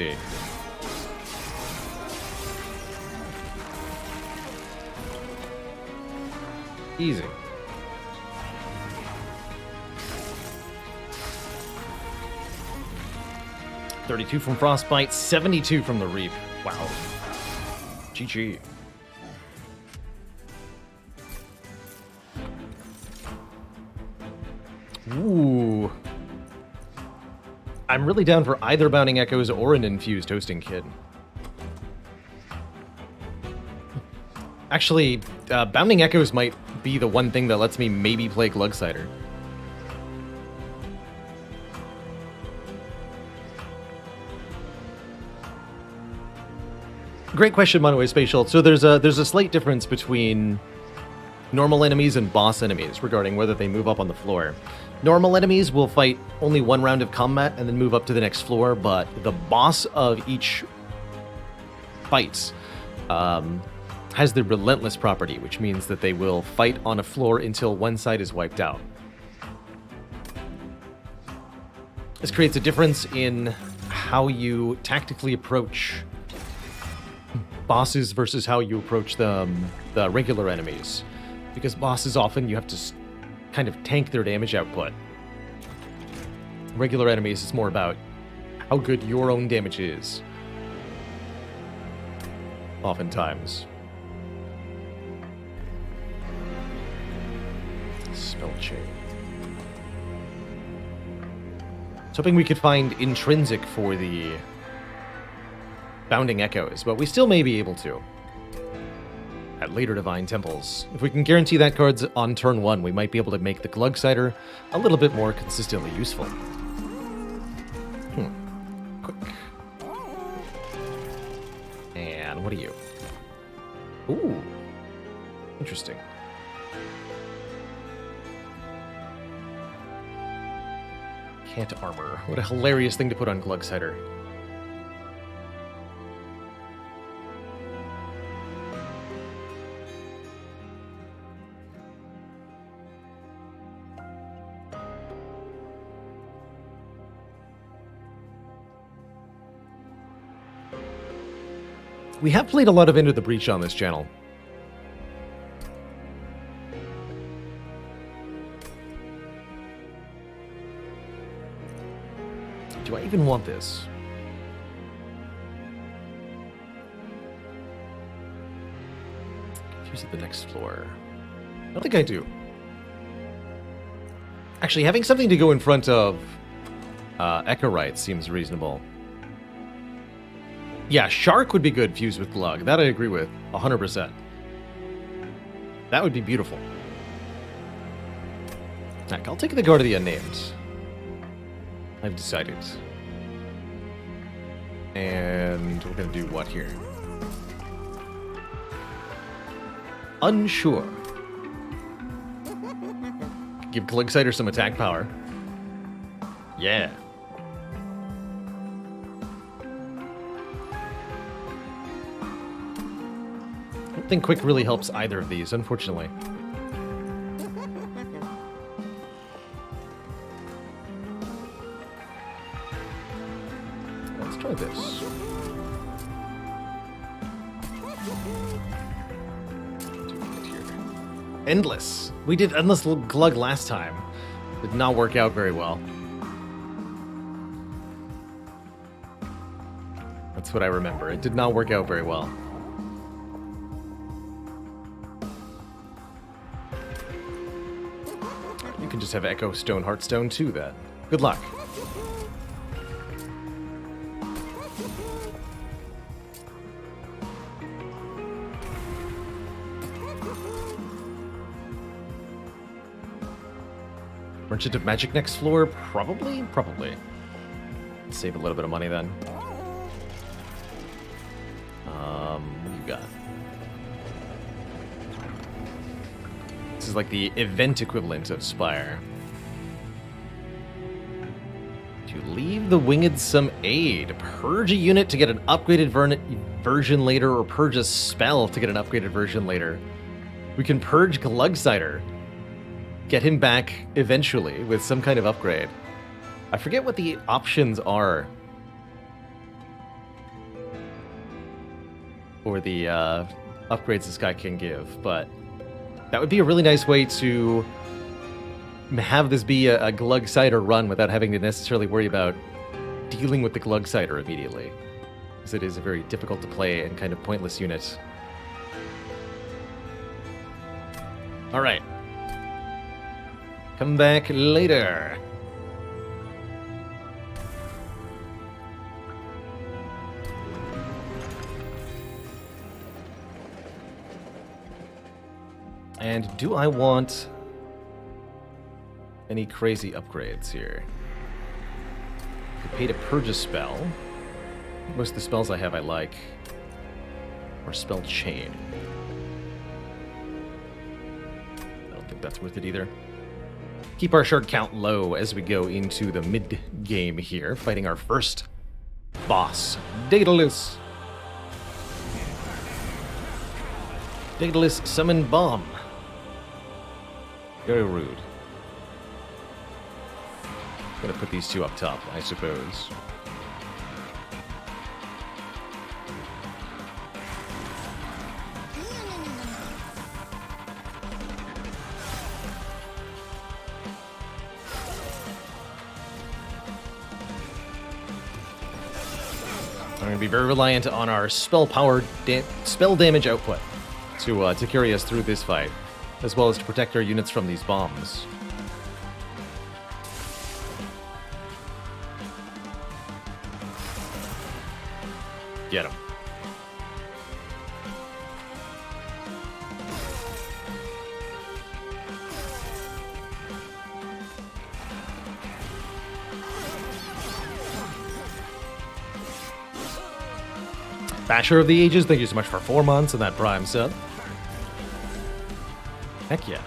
Easy. $32 from Frostbite, 72 from the Reap. Wow. GG. Ooh. I'm really down for either Bounding Echoes or an Infused Toasting Kid. Actually, Bounding Echoes might be the one thing that lets me maybe play Glug Cider. Great question, Monoway Spatial. So there's a slight difference between normal enemies and boss enemies regarding whether they move up on the floor. Normal enemies will fight only one round of combat and then move up to the next floor, but the boss of each fight has the relentless property, which means that they will fight on a floor until one side is wiped out. This creates a difference in how you tactically approach bosses versus how you approach the regular enemies. Because bosses often you have to kind of tank their damage output. Regular enemies is more about how good your own damage is. Oftentimes. Spell chain. I was hoping we could find intrinsic for the Bounding Echoes, but we still may be able to at later Divine Temples. If we can guarantee that card's on turn 1, we might be able to make the Glug Cider a little bit more consistently useful. Quick. And what are you? Ooh. Interesting. Can't armor. What a hilarious thing to put on Glug Cider. We have played a lot of Into the Breach on this channel. Do I even want this? Use it the next floor. I don't think I do. Actually, having something to go in front of Echorite seems reasonable. Yeah, Shark would be good fused with Glug. That I agree with, 100%. That would be beautiful. Heck, I'll take the Guard of the Unnamed. I've decided. And we're going to do what here? Unsure. Give Glug Cider some attack power. Yeah. I don't think Quick really helps either of these, unfortunately. Let's try this. Endless. We did Endless Glug last time. Did not work out very well. That's what I remember. It did not work out very well. You can just have Echo Stone Heartstone too, then. Good luck. Merchant of Magic next floor? Probably? Probably. Save a little bit of money then. What do you got? This is like the event equivalent of Spire. To leave the winged some aid. Purge a unit to get an upgraded version later, or purge a spell to get an upgraded version later. We can purge Glugsider. Get him back eventually with some kind of upgrade. I forget what the options are for the upgrades this guy can give, but that would be a really nice way to have this be a Glugsider run without having to necessarily worry about dealing with the Glugsider immediately, because it is a very difficult to play and kind of pointless unit. All right. Come back later. And do I want any crazy upgrades here? I could pay to purge a spell. Most of the spells I have I like. Or spell chain. I don't think that's worth it either. Keep our shard count low as we go into the mid-game here, fighting our first boss, Daedalus. Daedalus summon bomb. Very rude. Gonna put these two up top, I suppose. I'm going to be very reliant on our spell damage output to carry us through this fight, as well as to protect our units from these bombs. Get him. Basher of the Ages, thank you so much for 4 months and that Prime sub. Heck yeah.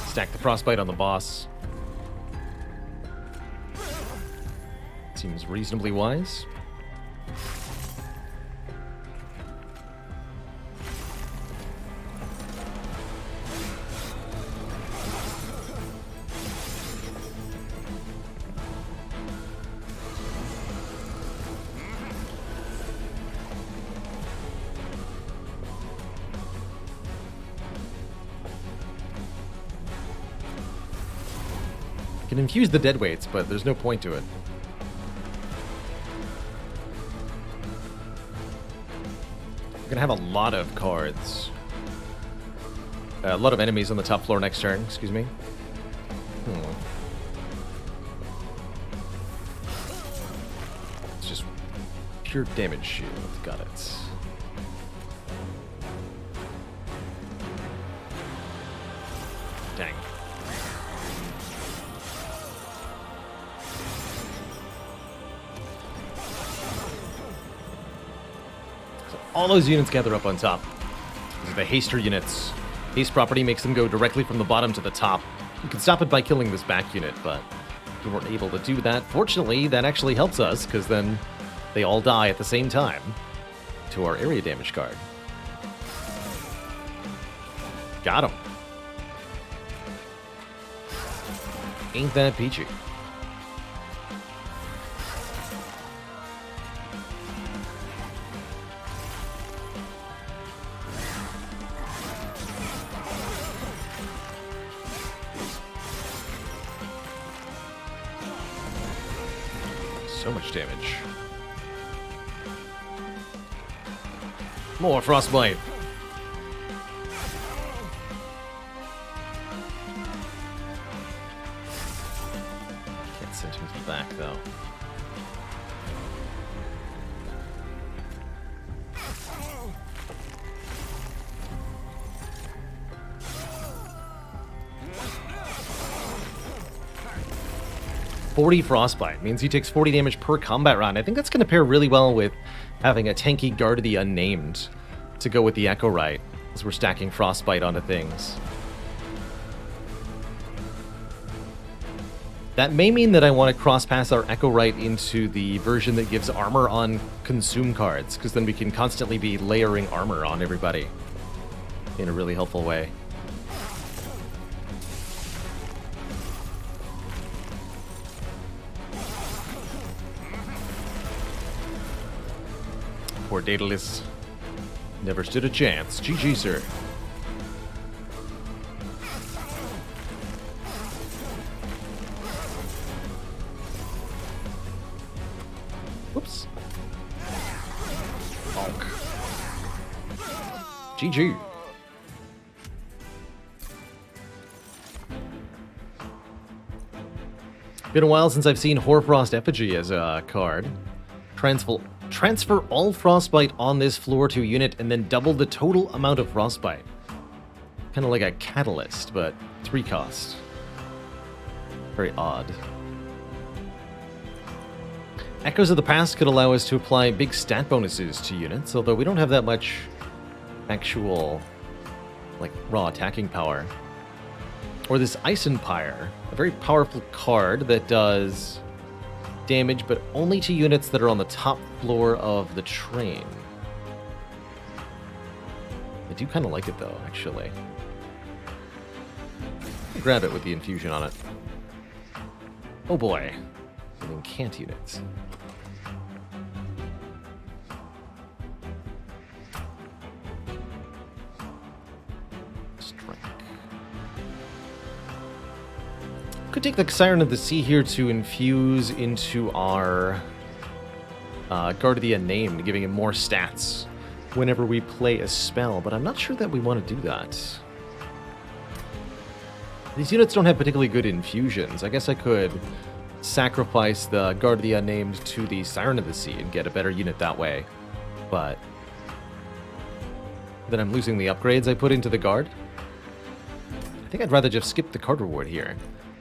Stack the Frostbite on the boss. Seems reasonably wise. Can infuse the dead weights, but there's no point to it. We're gonna have a lot of cards. A lot of enemies on the top floor next turn, excuse me. It's just pure damage shield. Got it. Dang. All those units gather up on top. These are the haster units. Haste property makes them go directly from the bottom to the top. You can stop it by killing this back unit, but we weren't able to do that. Fortunately, that actually helps us, because then they all die at the same time to our area damage card. Got him. Ain't that peachy? So much damage. More Frostbite. Can't send him to the back, though. 40 frostbite. Means he takes 40 damage per combat round. I think that's going to pair really well with having a tanky Guard of the Unnamed to go with the Echo Right, as we're stacking frostbite onto things. That may mean that I want to cross-pass our Echo Right into the version that gives armor on consume cards, because then we can constantly be layering armor on everybody in a really helpful way. Poor Daedalus. Never stood a chance. GG, sir. Whoops. Bonk. GG. Been a while since I've seen Hoarfrost Effigy as a card. Transfer all frostbite on this floor to a unit and then double the total amount of frostbite. Kind of like a catalyst, but 3 cost. Very odd. Echoes of the Past could allow us to apply big stat bonuses to units, although we don't have that much actual, like, raw attacking power. Or this Ice Empire, a very powerful card that does damage, but only to units that are on the top floor of the train. I do kind of like it, though, actually. I'll grab it with the infusion on it. Oh boy. And then can't units. Strike. Could take the Siren of the Sea here to infuse into our Guard of the Unnamed, giving him more stats whenever we play a spell, but I'm not sure that we want to do that. These units don't have particularly good infusions. I guess I could sacrifice the Guard of the Unnamed to the Siren of the Sea and get a better unit that way, but then I'm losing the upgrades I put into the Guard. I think I'd rather just skip the card reward here.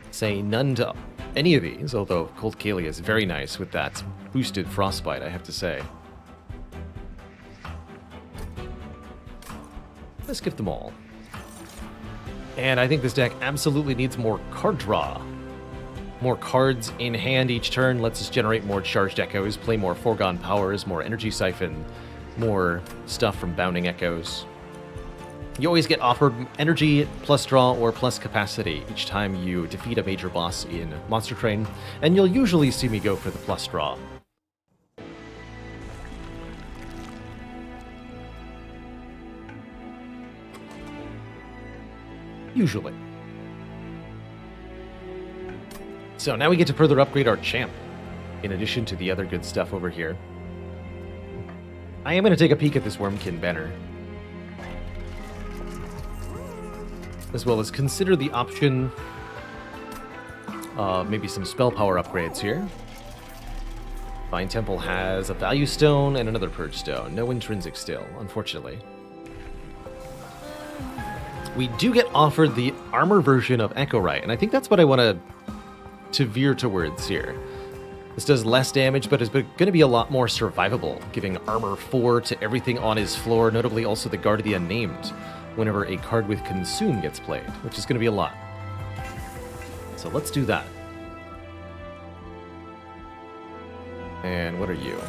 Say none to any of these, although Cold Kalia is very nice with that boosted frostbite, I have to say. Let's skip them all. And I think this deck absolutely needs more card draw. More cards in hand each turn lets us generate more charged echoes, play more foregone powers, more energy siphon, more stuff from bounding echoes. You always get offered energy plus draw or plus capacity each time you defeat a major boss in Monster Train, and you'll usually see me go for the plus draw. Usually. So now we get to further upgrade our champ, in addition to the other good stuff over here. I am going to take a peek at this Wormkin banner, as well as consider the option of maybe some spell power upgrades here. Vine Temple has a value stone and another purge stone. No intrinsic still, unfortunately. We do get offered the armor version of Echo Right, and I think that's what I want to veer towards here. This does less damage, but is going to be a lot more survivable, giving armor 4 to everything on his floor, notably also the Guard of the Unnamed, whenever a card with Consume gets played, which is going to be a lot. So let's do that. And what are you?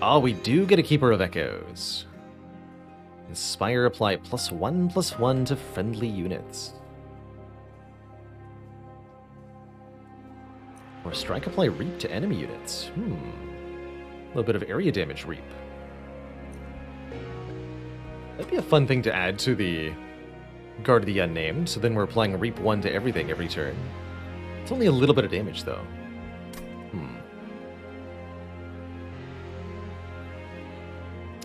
Oh, we do get a Keeper of Echoes. Spire apply +1/+1 to friendly units. Or strike apply reap to enemy units. A little bit of area damage reap. That'd be a fun thing to add to the Guard of the Unnamed, so then we're applying reap 1 to everything every turn. It's only a little bit of damage, though.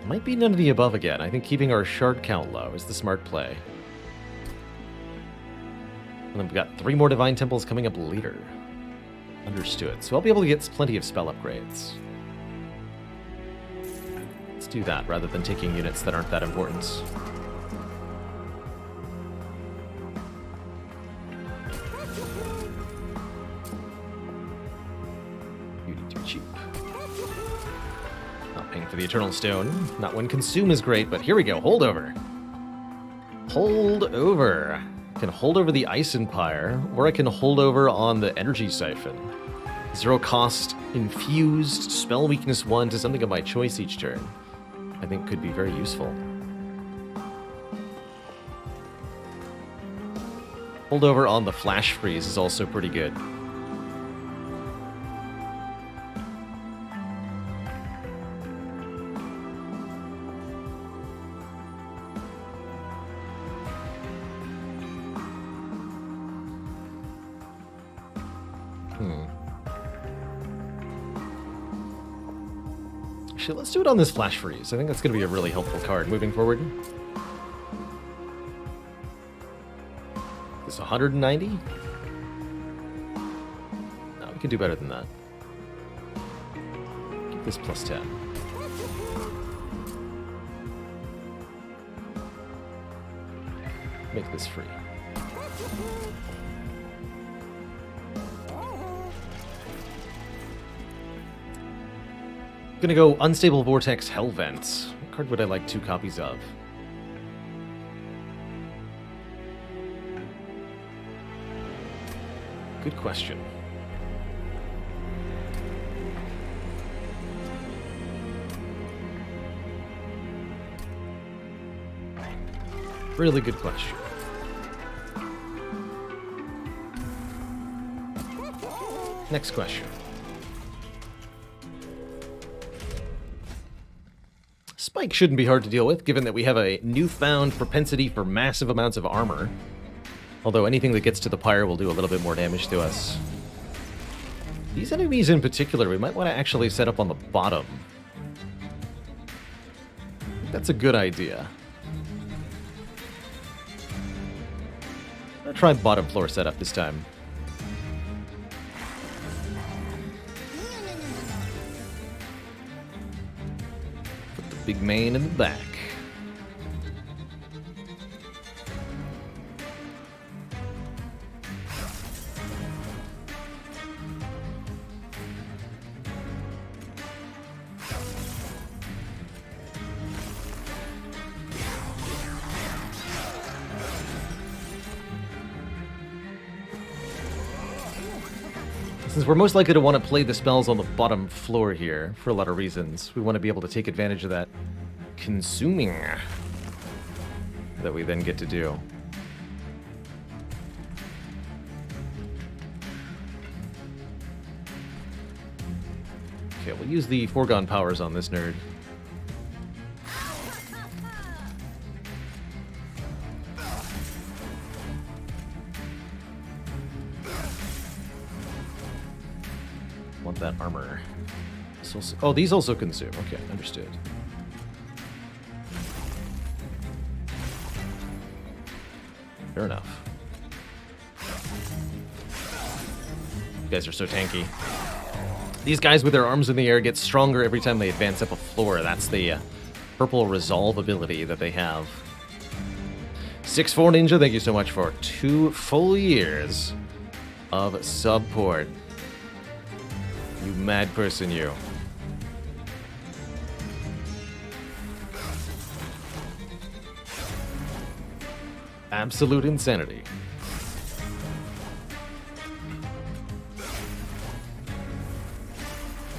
Might be none of the above again. I think keeping our shard count low is the smart play. And then we've got 3 more Divine Temples coming up later. Understood. So I'll be able to get plenty of spell upgrades. Let's do that rather than taking units that aren't that important. cheap. Not paying for the Eternal Stone. Not when Consume is great, but here we go. Hold over. Hold over. I can hold over the Ice Empire, or I can hold over on the Energy Siphon. 0 cost, infused, spell weakness 1 to something of my choice each turn. I think could be very useful. Hold over on the Flash Freeze is also pretty good. Actually, let's do it on this Flash Freeze. I think that's going to be a really helpful card moving forward. This 190? No, we can do better than that. Keep this plus 10. Make this free. I'm gonna go Unstable Vortex Hellvent. What card would I like 2 copies of? Good question. Really good question. Next question. Spike shouldn't be hard to deal with, given that we have a newfound propensity for massive amounts of armor. Although anything that gets to the pyre will do a little bit more damage to us. These enemies in particular, we might want to actually set up on the bottom. I think that's a good idea. I'm going to try bottom floor setup this time. Put the big main in the back. Since we're most likely to want to play the spells on the bottom floor here, for a lot of reasons, we want to be able to take advantage of that consuming that we then get to do. Okay, we'll use the foregone powers on this nerd. Want that armor. Oh, these also consume. Okay, understood. Fair enough. You guys are so tanky. These guys with their arms in the air get stronger every time they advance up a floor. That's the purple resolve ability that they have. 6'4 Ninja, thank you so much for 2 full years of support. You mad person, you. Absolute insanity.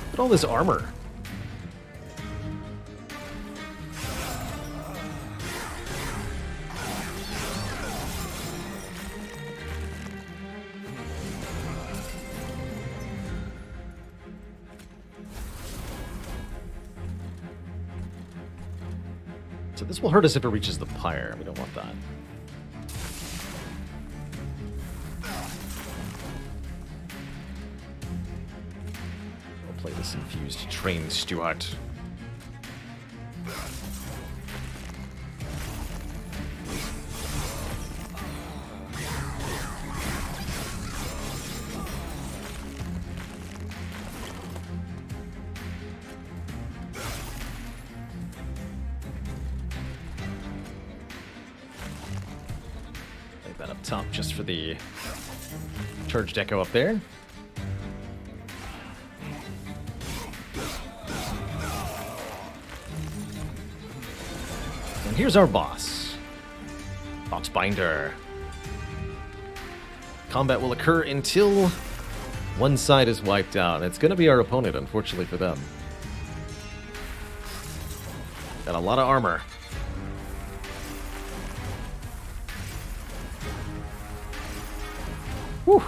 Look at all this armor. So this will hurt us if it reaches the pyre. We don't want that. We'll play this infused train Stuart. That up top just for the charged echo up there. here's our boss. Boxbinder. Combat will occur until one side is wiped out. It's going to be our opponent, unfortunately for them. Got a lot of armor. Whew.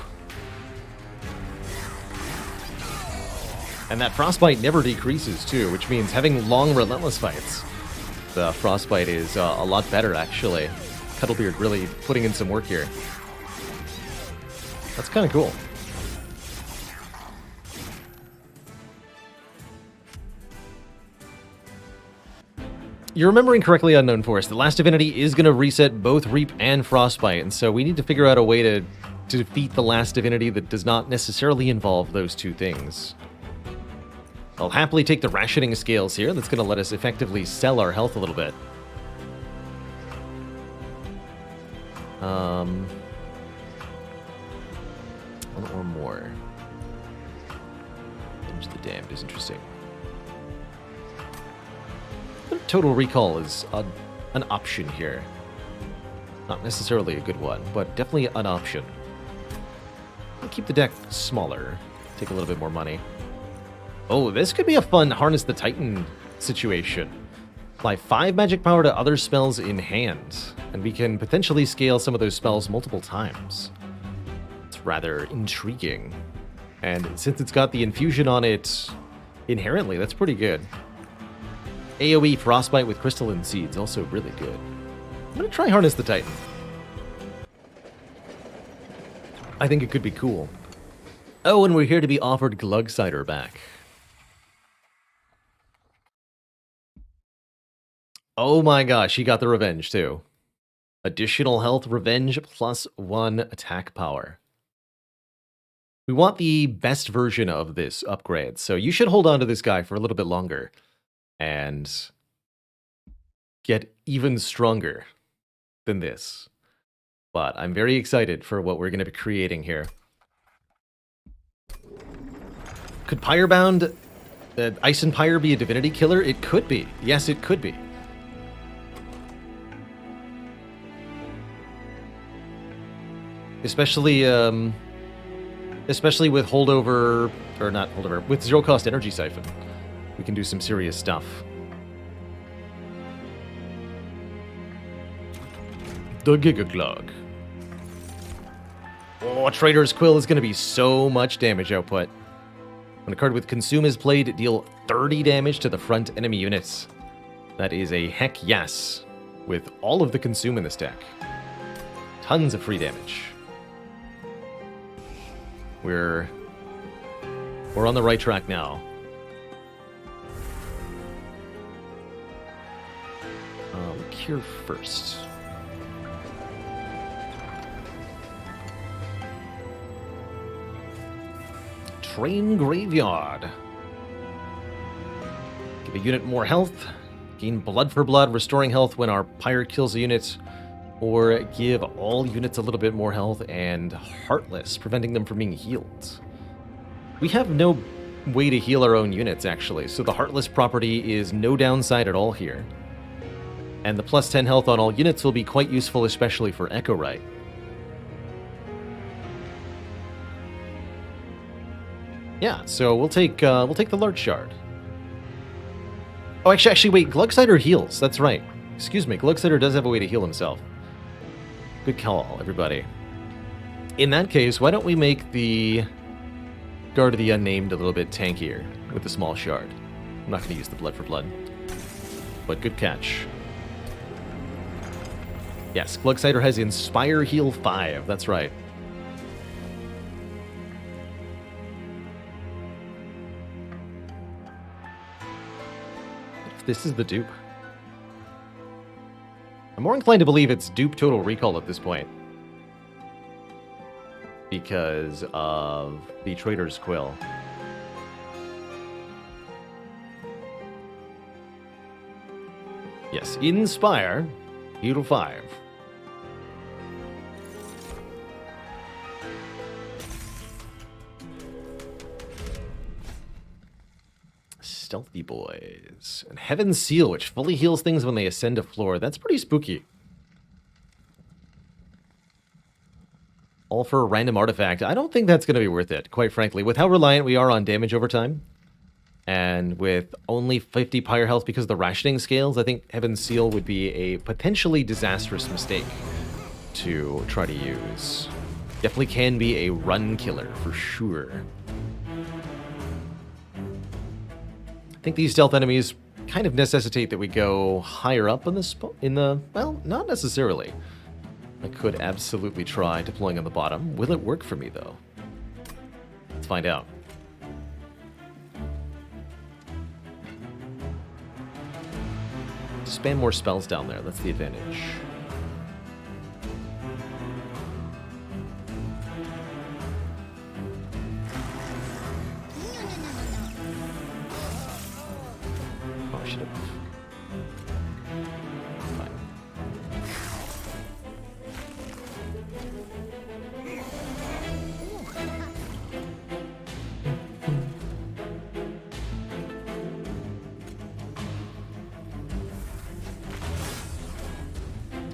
And that frostbite never decreases, too, which means having long, relentless fights. The frostbite is a lot better, actually. Cuddlebeard really putting in some work here. That's kind of cool. You're remembering correctly, Unknown Force. The last divinity is going to reset both Reap and Frostbite, and so we need to figure out a way to defeat the last divinity that does not necessarily involve those two things. I'll happily take the rationing scales here. That's going to let us effectively sell our health a little bit. One or more. Damage the damned is interesting. Total Recall is an option here. Not necessarily a good one, but definitely an option. I'll keep the deck smaller. Take a little bit more money. Oh, this could be a fun Harness the Titan situation. Apply 5 magic power to other spells in hand, and we can potentially scale some of those spells multiple times. It's rather intriguing. And since it's got the infusion on it inherently, that's pretty good. AoE Frostbite with Crystalline Seeds, also really good. I'm going to try Harness the Titan. I think it could be cool. Oh, and we're here to be offered Glugsider back. Oh my gosh, he got the revenge too. Additional health, revenge, plus 1 attack power. We want the best version of this upgrade, so you should hold on to this guy for a little bit longer and get even stronger than this. But I'm very excited for what we're going to be creating here. Could Pyrebound, Ice and Pyre be a divinity killer? It could be. Yes, it could be. Especially with holdover, or not holdover, with zero cost energy siphon. We can do some serious stuff. The Gigaglug. Oh, Trader's Quill is going to be so much damage output. When a card with Consume is played, deal 30 damage to the front enemy units. That is a heck yes, with all of the Consume in this deck. Tons of free damage. We're on the right track now. Cure first. Train Graveyard. Give a unit more health. Gain blood for blood, restoring health when our Pyre kills a unit. Or give all units a little bit more health and Heartless, preventing them from being healed. We have no way to heal our own units, actually, so the Heartless property is no downside at all here. And the plus 10 health on all units will be quite useful, especially for Echo Right. Yeah, so we'll take the Large Shard. Oh, actually, wait, Glugsider heals. That's right. Excuse me, Glugsider does have a way to heal himself. Good call, everybody. In that case, why don't we make the Guard of the Unnamed a little bit tankier with the small shard. I'm not going to use the blood for blood, but good catch. Yes, Glugsider has Inspire Heal 5, that's right. This is the dupe. I'm more inclined to believe it's dupe Total Recall at this point. Because of the Trader's Quill. Yes, Inspire, Heal 5. stealthy boys. And Heaven's Seal, which fully heals things when they ascend a floor. That's pretty spooky. All for a random artifact. I don't think that's going to be worth it, quite frankly. With how reliant we are on damage over time, and with only 50 pyre health because of the rationing scales, I think Heaven's Seal would be a potentially disastrous mistake to try to use. Definitely can be a run killer, for sure. I think these stealth enemies kind of necessitate that we go higher up in the well, not necessarily. I could absolutely try deploying on the bottom. Will it work for me, though? Let's find out. Spam more spells down there. That's the advantage. Oh, I should have. Fine.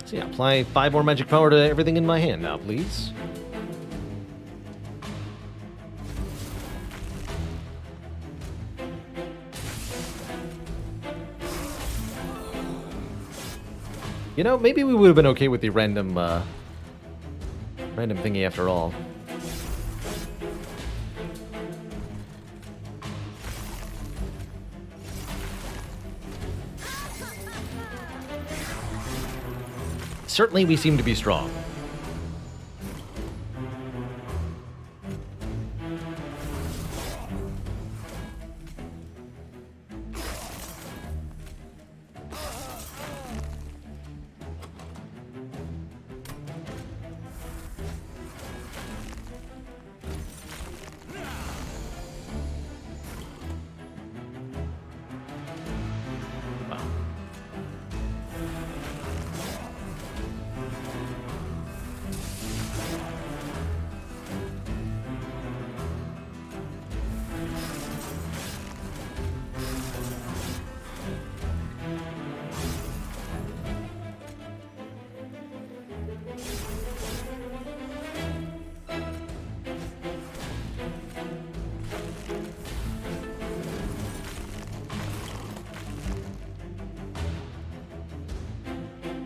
So yeah, apply 5 more magic power to everything in my hand now, please. You know, maybe we would have been okay with the random thingy after all. Certainly we seem to be strong.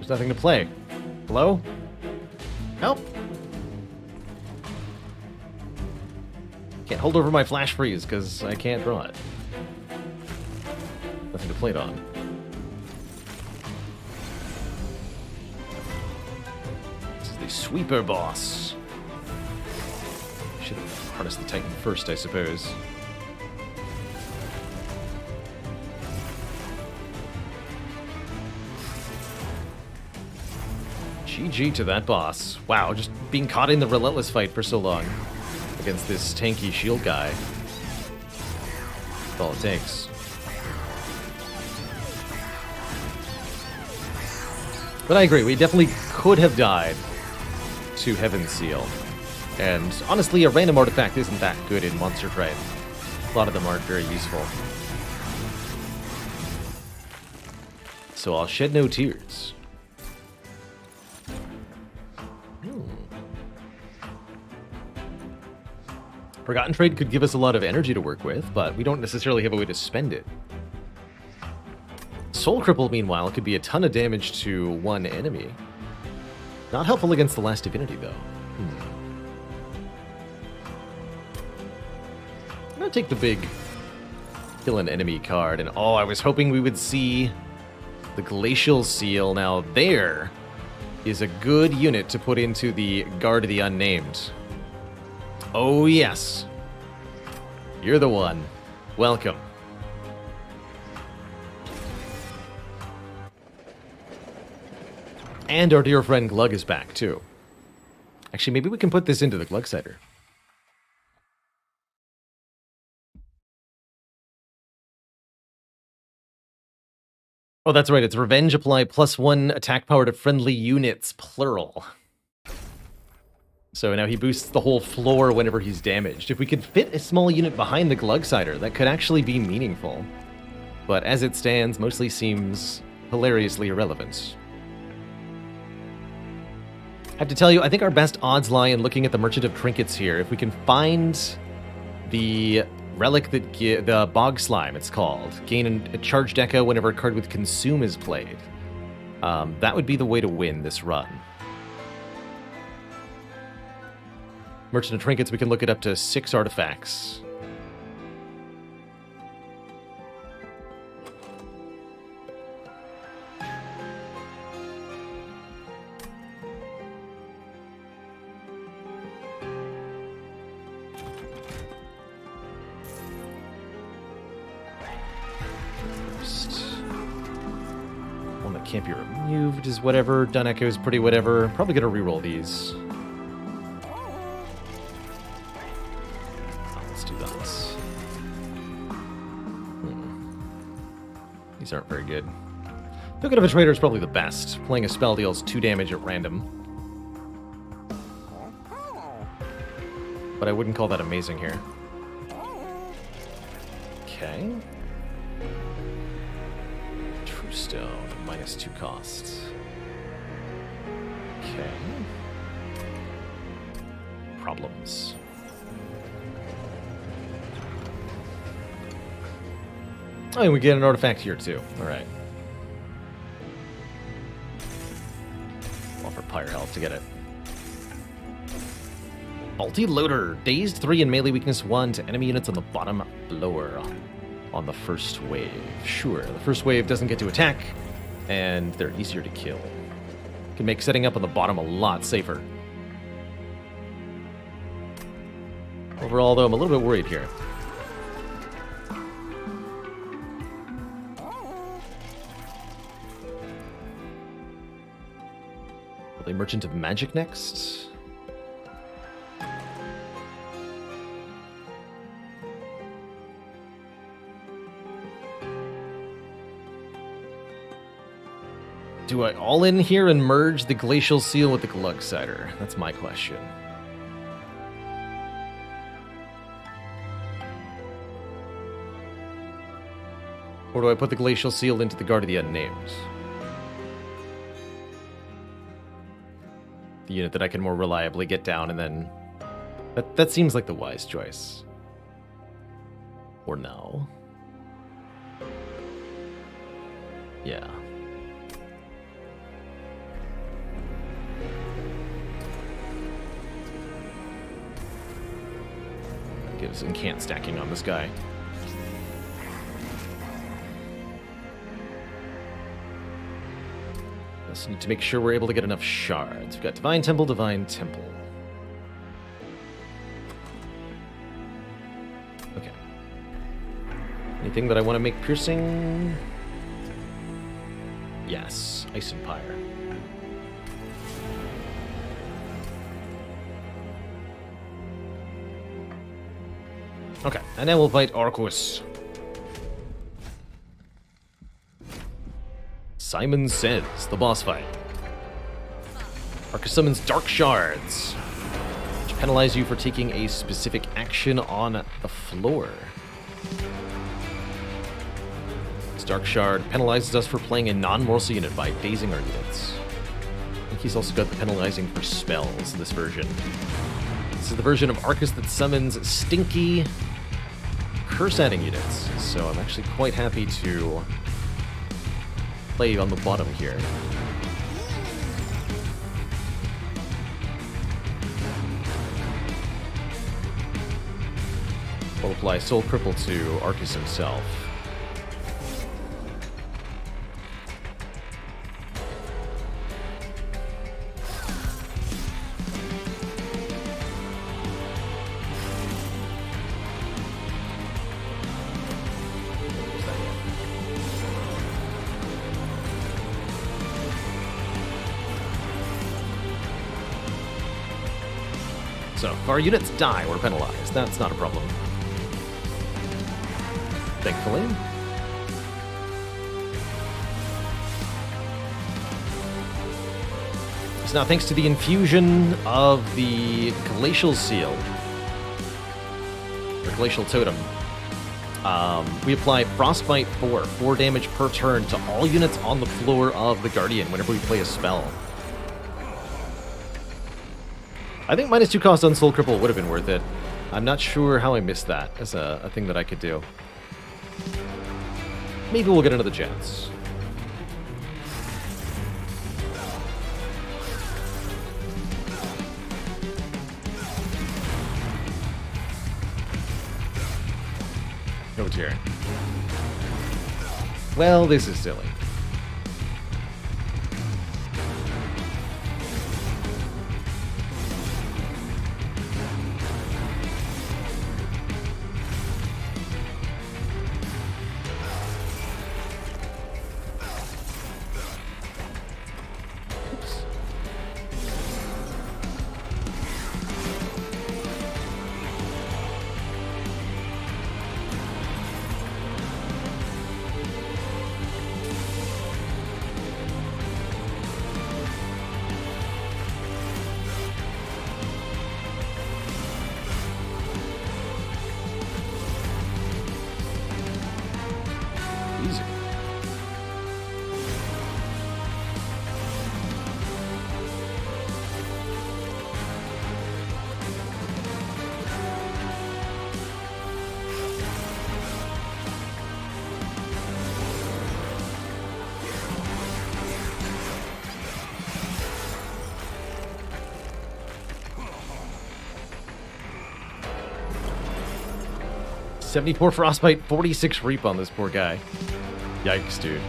There's nothing to play. Hello? Help! Can't hold over my flash freeze because I can't draw it. Nothing to play it on. This is the sweeper boss. Should have harnessed the Titan first, I suppose. GG to that boss. Wow, just being caught in the relentless fight for so long against this tanky shield guy. That's all it takes. But I agree, we definitely could have died to Heaven's Seal. And honestly, a random artifact isn't that good in Monster Trade. A lot of them aren't very useful. So I'll shed no tears. Forgotten Trade could give us a lot of energy to work with, but we don't necessarily have a way to spend it. Soul Cripple, meanwhile, could be a ton of damage to one enemy. Not helpful against the last divinity, though. I'm gonna take the big kill an enemy card, and oh, I was hoping we would see the Glacial Seal. Now there is a good unit to put into the Guard of the Unnamed. Oh yes, you're the one. Welcome. And our dear friend Glug is back, too. Actually, maybe we can put this into the Glug Cider. Oh, that's right. It's Revenge. Apply +1 attack power to friendly units, plural. So now he boosts the whole floor whenever he's damaged. If we could fit a small unit behind the Glug Cider, that could actually be meaningful. but as it stands, mostly seems hilariously irrelevant. I have to tell you, I think our best odds lie in looking at the Merchant of Trinkets here. If we can find the relic that the Bog Slime, it's called, gain a charged echo whenever a card with Consume is played. That would be the way to win this run. Merchant of Trinkets, we can look at up to 6 artifacts. One that can't be removed is whatever. Dun Echo is pretty whatever. Probably gonna reroll these. These aren't very good. Token of a Traitor is probably the best. Playing a spell deals 2 damage at random. But I wouldn't call that amazing here. Okay. True Stone, -2 cost. Okay. Problems. Oh, and we get an artifact here, too. Alright. Offer Pyre Health to get it. Faulty Loader. Dazed 3 and melee weakness 1 to enemy units on the bottom blower on the first wave. Sure, the first wave doesn't get to attack, and they're easier to kill. Can make setting up on the bottom a lot safer. Overall, though, I'm a little bit worried here. Merchant of Magic next. Do I all in here and merge the Glacial Seal with the Glug Cider? That's my question. Or do I put the Glacial Seal into the Guard of the Unnamed? The unit that I can more reliably get down, and then... That seems like the wise choice. Or no? Yeah. That gives incant stacking on this guy. Just need to make sure we're able to get enough shards. We've got Divine Temple, Divine Temple. Okay. Anything that I want to make piercing? Yes, Ice Empire. Okay, and then we'll fight Arcus. Simon Says, the boss fight. Arcus summons Dark Shards, which penalize you for taking a specific action on the floor. This Dark Shard penalizes us for playing a non-Mortal unit by dazing our units. I think he's also got the penalizing for spells in this version. This is the version of Arcus that summons stinky curse-adding units, so I'm actually quite happy to play on the bottom here. We'll apply Soul Cripple to Arcus himself. So, if our units die, we're penalized. That's not a problem. Thankfully. So now, thanks to the infusion of the Glacial Seal, or Glacial Totem, We apply Frostbite 4 damage per turn to all units on the floor of the Guardian whenever we play a spell. I think -2 cost on Soul Cripple would have been worth it. I'm not sure how I missed that as a thing that I could do. Maybe we'll get another chance. Oh dear. Well, this is silly. Easy. $74 Frostbite, 46 Reap on this poor guy. Yikes, dude.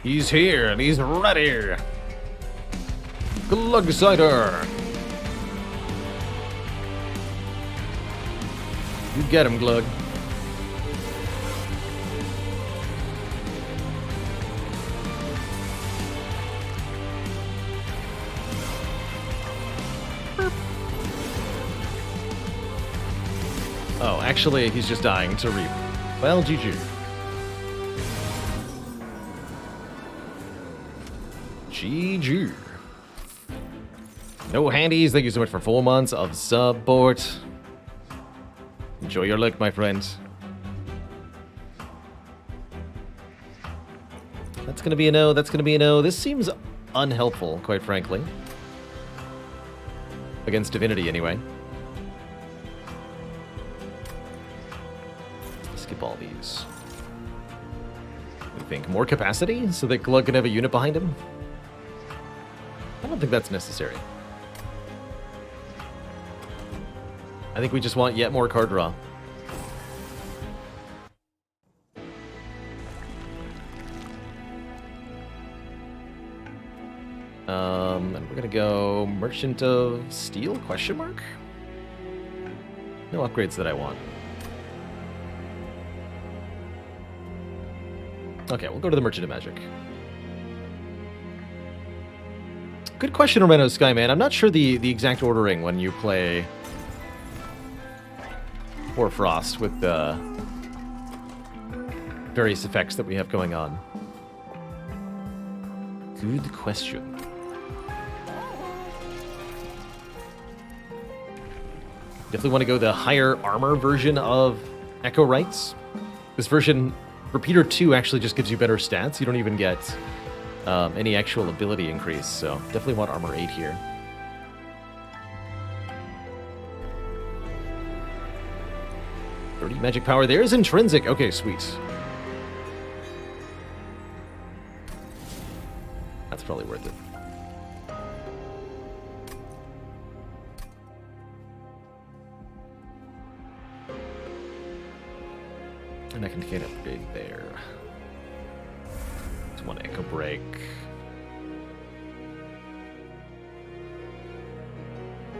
He's here and he's ready. Glug Cider. You get him, Glug. Oh, actually, he's just dying to Reap. Well, GG. GG. No handies, thank you so much for 4 months of support. Enjoy your luck, my friends. That's gonna be a no, that's gonna be a no. This seems unhelpful, quite frankly. Against Divinity, anyway. Skip all these. What do you think? More capacity so that Glug can have a unit behind him? I don't think that's necessary. I think we just want yet more card draw. And we're gonna go Merchant of Steel, question mark? No upgrades that I want. Okay, we'll go to the Merchant of Magic. Good question, Romano Skyman. I'm not sure the exact ordering when you play Hoarfrost with the various effects that we have going on. Good question. Definitely want to go the higher armor version of Echo Rites. This version, Repeater 2 actually just gives you better stats. You don't even get any actual ability increase, so definitely want Armor 8 here. Magic power there is intrinsic. Okay, sweet. That's probably worth it. And I can get a big there. It's one Echo Break.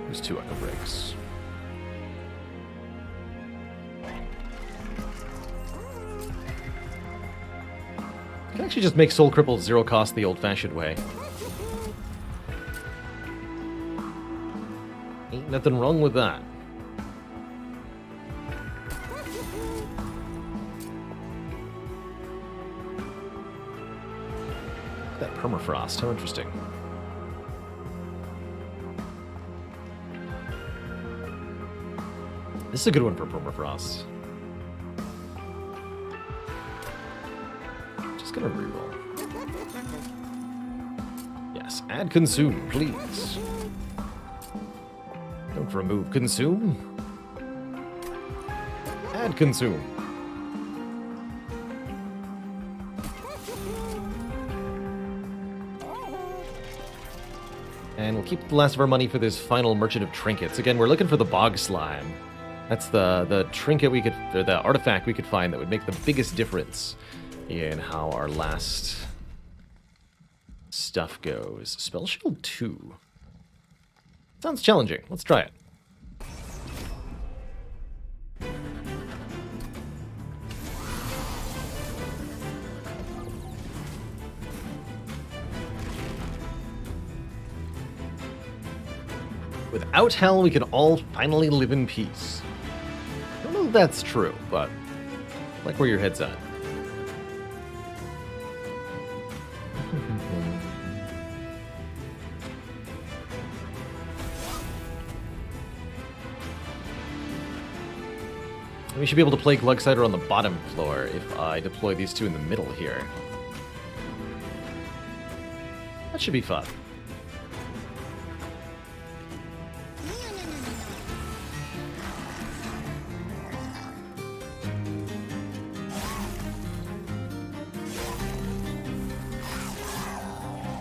There's 2 Echo Breaks. can actually just make Soul Cripple 0 cost the old-fashioned way. Ain't nothing wrong with that. That permafrost, how interesting. This is a good one for permafrost. Just gonna reroll. Yes, add consume, please. Don't remove consume. Add consume. And we'll keep the last of our money for this final Merchant of Trinkets. Again, we're looking for the Bog Slime. That's the trinket we could, or the artifact we could find that would make the biggest difference in how our last stuff goes. Spell Shield 2. Sounds challenging. Let's try it. Without hell, we can all finally live in peace. I don't know if that's true, but I like where your head's at. We should be able to play Glugsider on the bottom floor if I deploy these two in the middle here. That should be fun.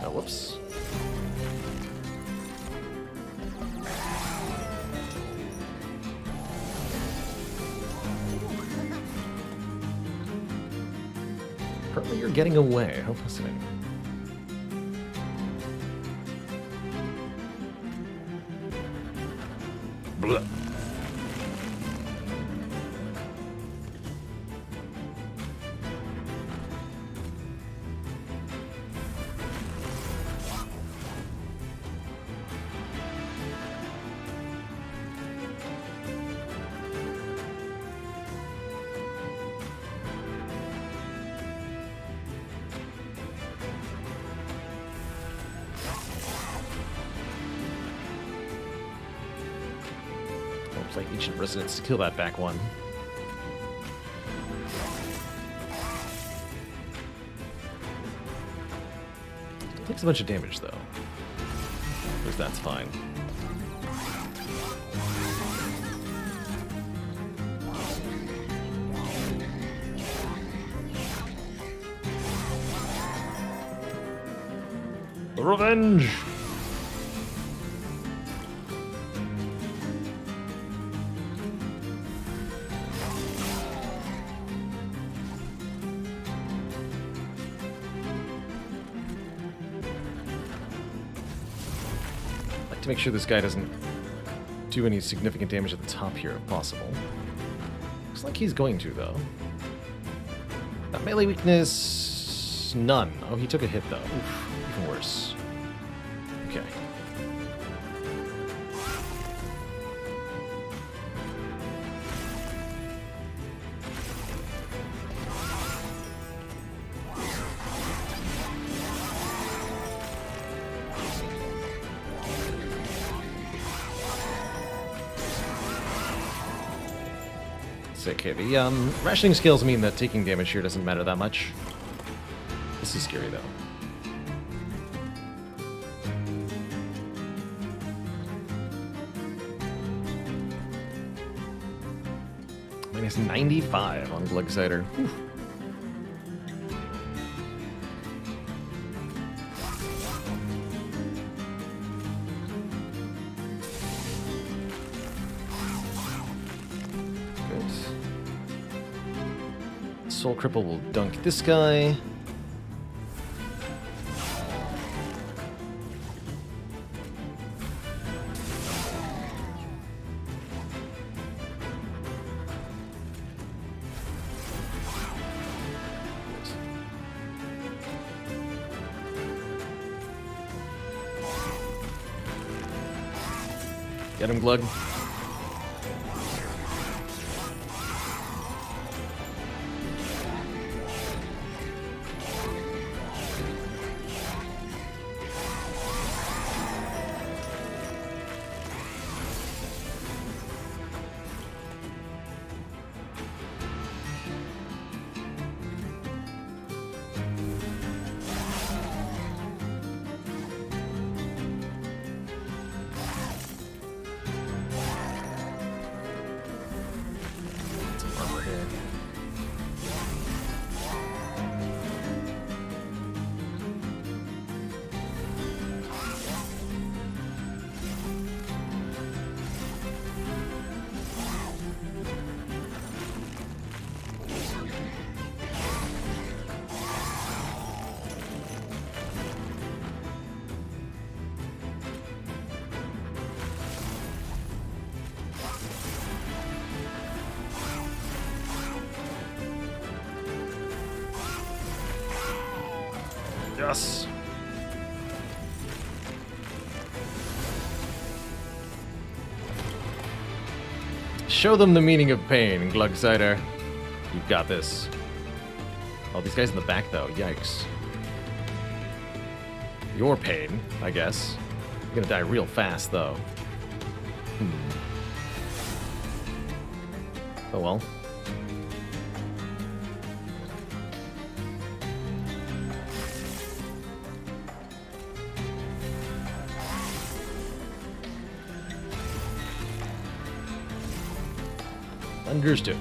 Oh, whoops. Apparently you're getting away. How fascinating. Blah. Like Ancient Resonance to kill that back one. Still takes a bunch of damage though. At least that's fine. Revenge! To make sure this guy doesn't do any significant damage at the top here if possible. Looks like he's going to, though. That melee weakness... none. Oh, he took a hit, though. Oof, even worse. Okay. Okay, the rationing skills mean that taking damage here doesn't matter that much. This is scary, though. Minus 95 on Glugsider. Whew. Soul Cripple will dunk this guy. Get him, Glug. Yes. Show them the meaning of pain, Glugsider. You've got this. Oh, these guys in the back, though. Yikes. Your pain, I guess. You're gonna die real fast, though. Oh, well. Understood.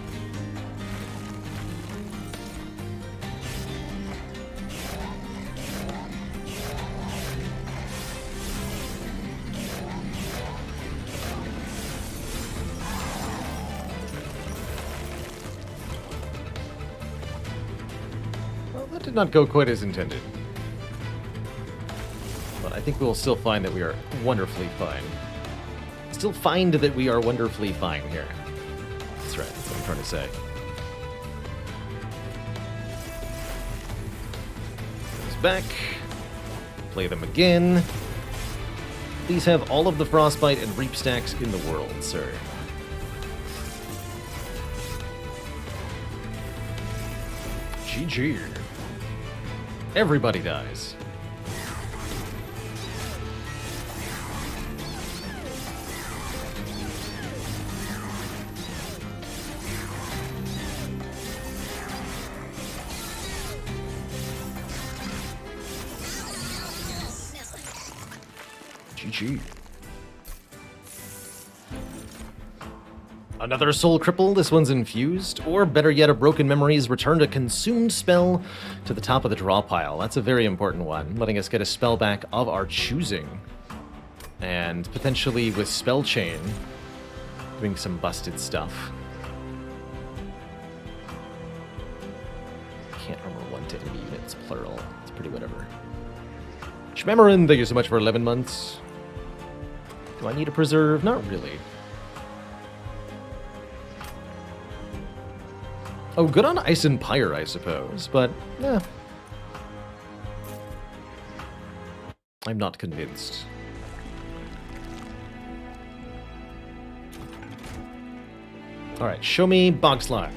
Well, that did not go quite as intended. But I think we'll still find that we are wonderfully fine. Still find that we are wonderfully fine here. That's right, that's what I'm trying to say. Goes back. Play them again. These have all of the Frostbite and Reap stacks in the world, sir. GG. Everybody dies. GG. Another soul cripple, this one's infused, or better yet, a broken memories returned a consumed spell to the top of the draw pile. That's a very important one, letting us get a spell back of our choosing. And potentially with spell chain, doing some busted stuff. Can't armor one to enemy units, plural. It's pretty whatever. Shmemarin, thank you so much for 11 months. Do I need a preserve? Not really. Oh, good on Ice and Pyre, I suppose, but, yeah. I'm not convinced. Alright, show me Bog Slime.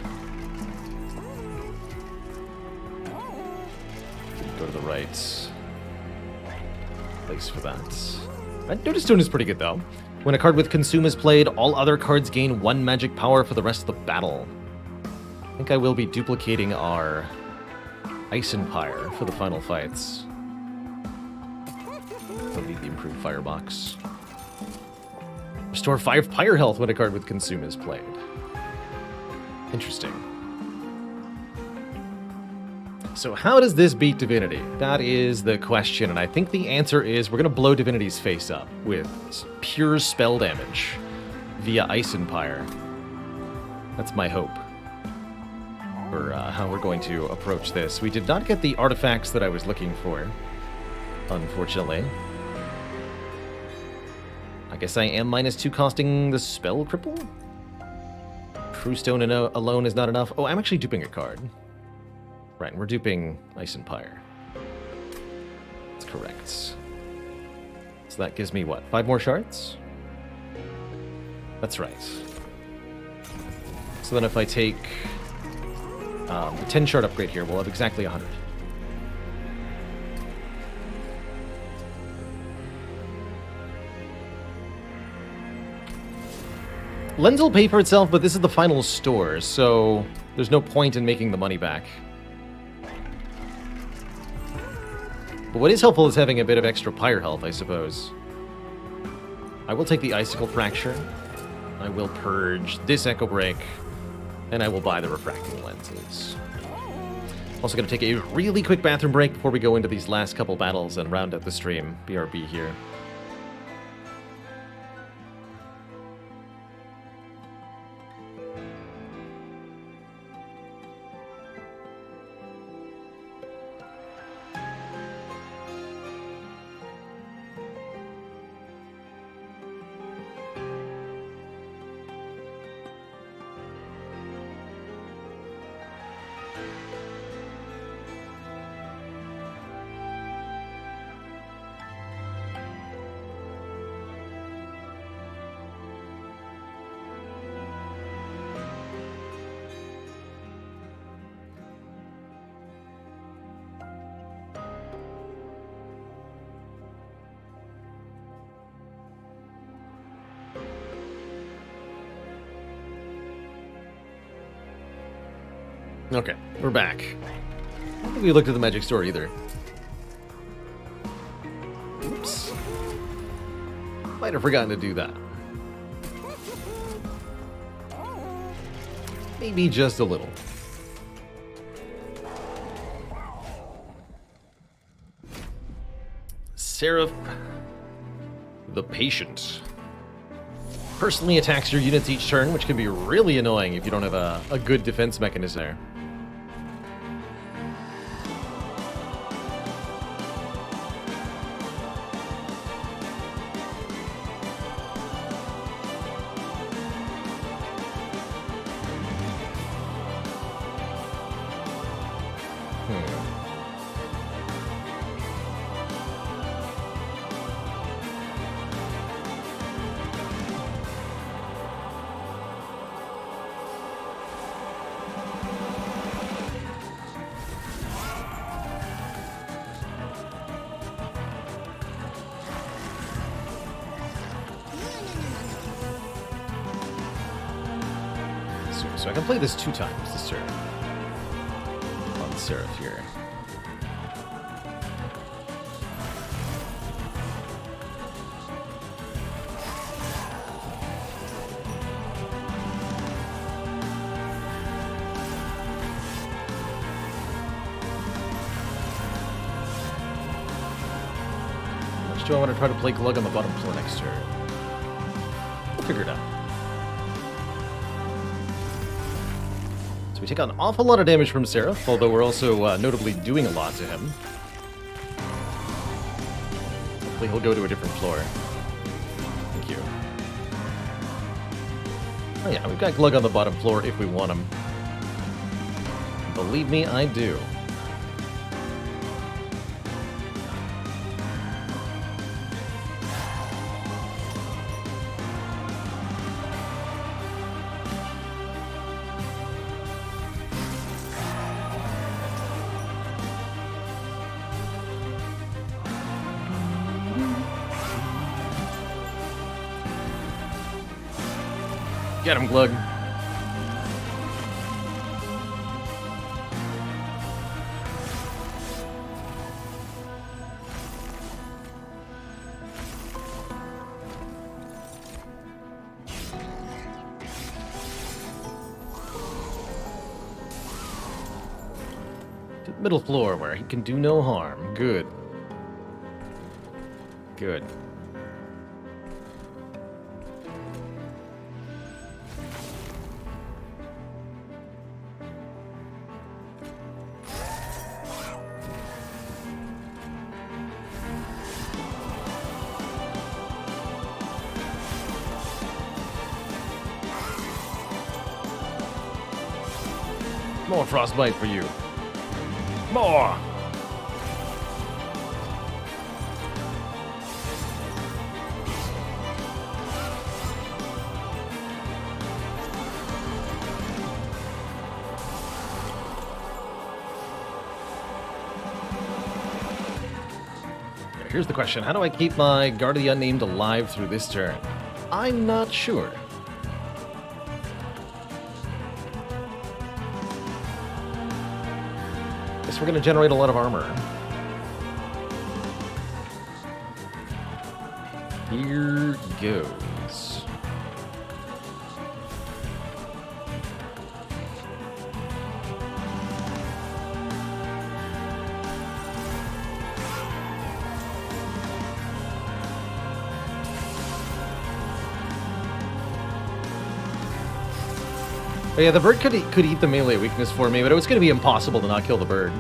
Go to the right. Place for that. Notice Stone is pretty good, though. When a card with Consume is played, all other cards gain 1 magic power for the rest of the battle. I think I will be duplicating our Ice and Pyre for the final fights. Don't need the improved Firebox. Restore 5 Pyre health when a card with Consume is played. Interesting. So how does this beat Divinity? That is the question, and I think the answer is we're going to blow Divinity's face up with pure spell damage via Ice and Pyre. That's my hope for how we're going to approach this. We did not get the artifacts that I was looking for, unfortunately. I guess I am -2 costing the spell cripple? True Stone alone is not enough. Oh, I'm actually duping a card. Right, and we're duping Ice and Pyre. That's correct. So that gives me, what, 5 more shards? That's right. So then if I take the 10 shard upgrade here, we'll have exactly 100. Lens will pay for itself, but this is the final store, so there's no point in making the money back. But what is helpful is having a bit of extra pyre health, I suppose. I will take the Icicle Fracture. I will purge this Echo Break. And I will buy the refracting lenses. Also going to take a really quick bathroom break before we go into these last couple battles and round out the stream. BRB here. Okay, we're back. I don't think we looked at the magic store either. Oops. Might have forgotten to do that. Maybe just a little. Seraph the Patient. Personally attacks your units each turn, which can be really annoying if you don't have a good defense mechanism there. So I can play this 2 times this turn. On the Seraph here. How much do I want to try to play Glug on the bottom floor next turn? We'll figure it out. We take an awful lot of damage from Seraph, although we're also notably doing a lot to him. Hopefully he'll go to a different floor. Thank you. Oh yeah, we've got Glug on the bottom floor if we want him. Believe me, I do. Get him, Glug. To the middle floor where he can do no harm. Good. Good. More frostbite for you. More! here's the question. How do I keep my Guard of the Unnamed alive through this turn? I'm not sure. Guess we're going to generate a lot of armor. Here goes. Oh yeah, the bird could eat the melee weakness for me, but it was going to be impossible to not kill the bird.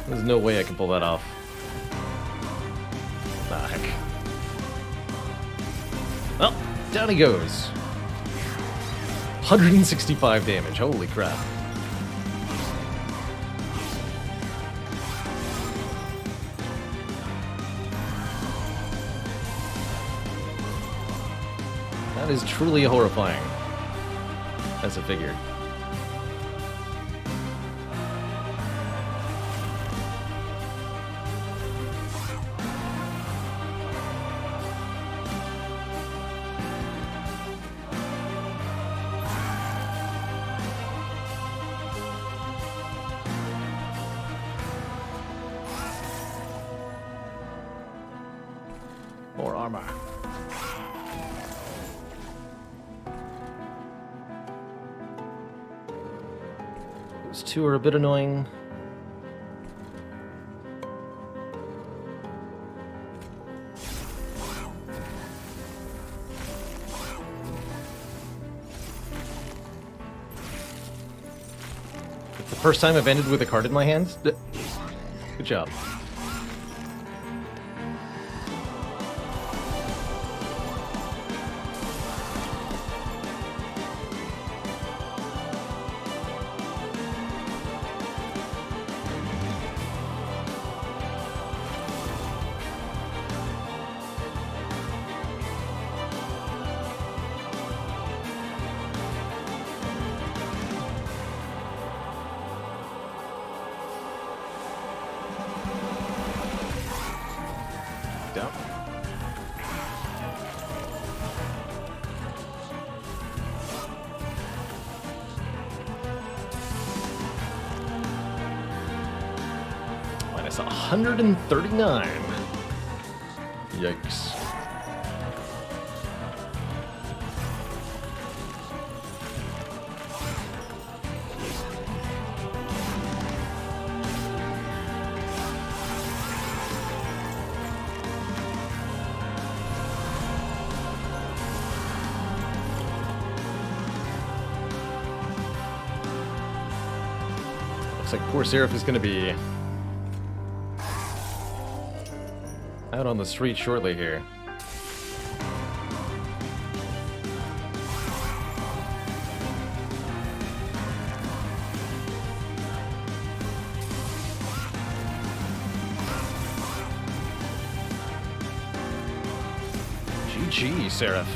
There's no way I can pull that off. Ah, heck. Well, down he goes. 165 damage, holy crap. That is truly horrifying, as I figured. More armor. Those two are a bit annoying. It's the first time I've ended with a card in my hands. Good job. Down. Minus 139. Yikes. Looks like poor Seraph is going to be out on the street shortly here. GG, Seraph.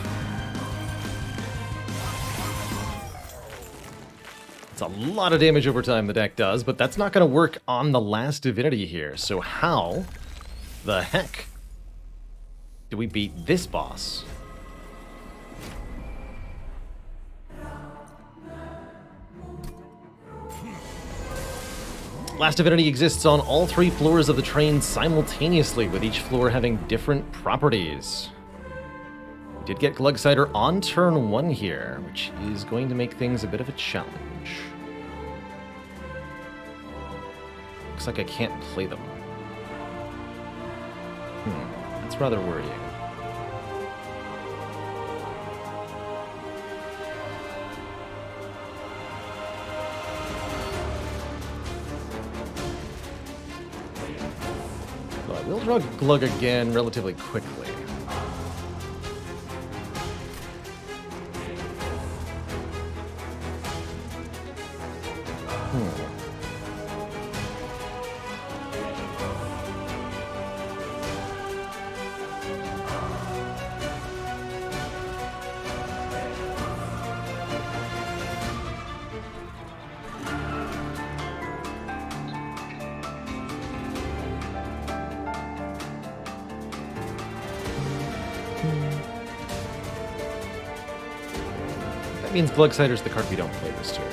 It's a lot of damage over time the deck does, but that's not going to work on the last divinity here. So how the heck do we beat this boss? Last divinity exists on all 3 floors of the train simultaneously, with each floor having different properties. We did get Glugsider on turn 1 here, which is going to make things a bit of a challenge. Looks like I can't play them. That's rather worrying. But we'll draw Glug again relatively quickly. That means Glugsider's the card we don't play this turn.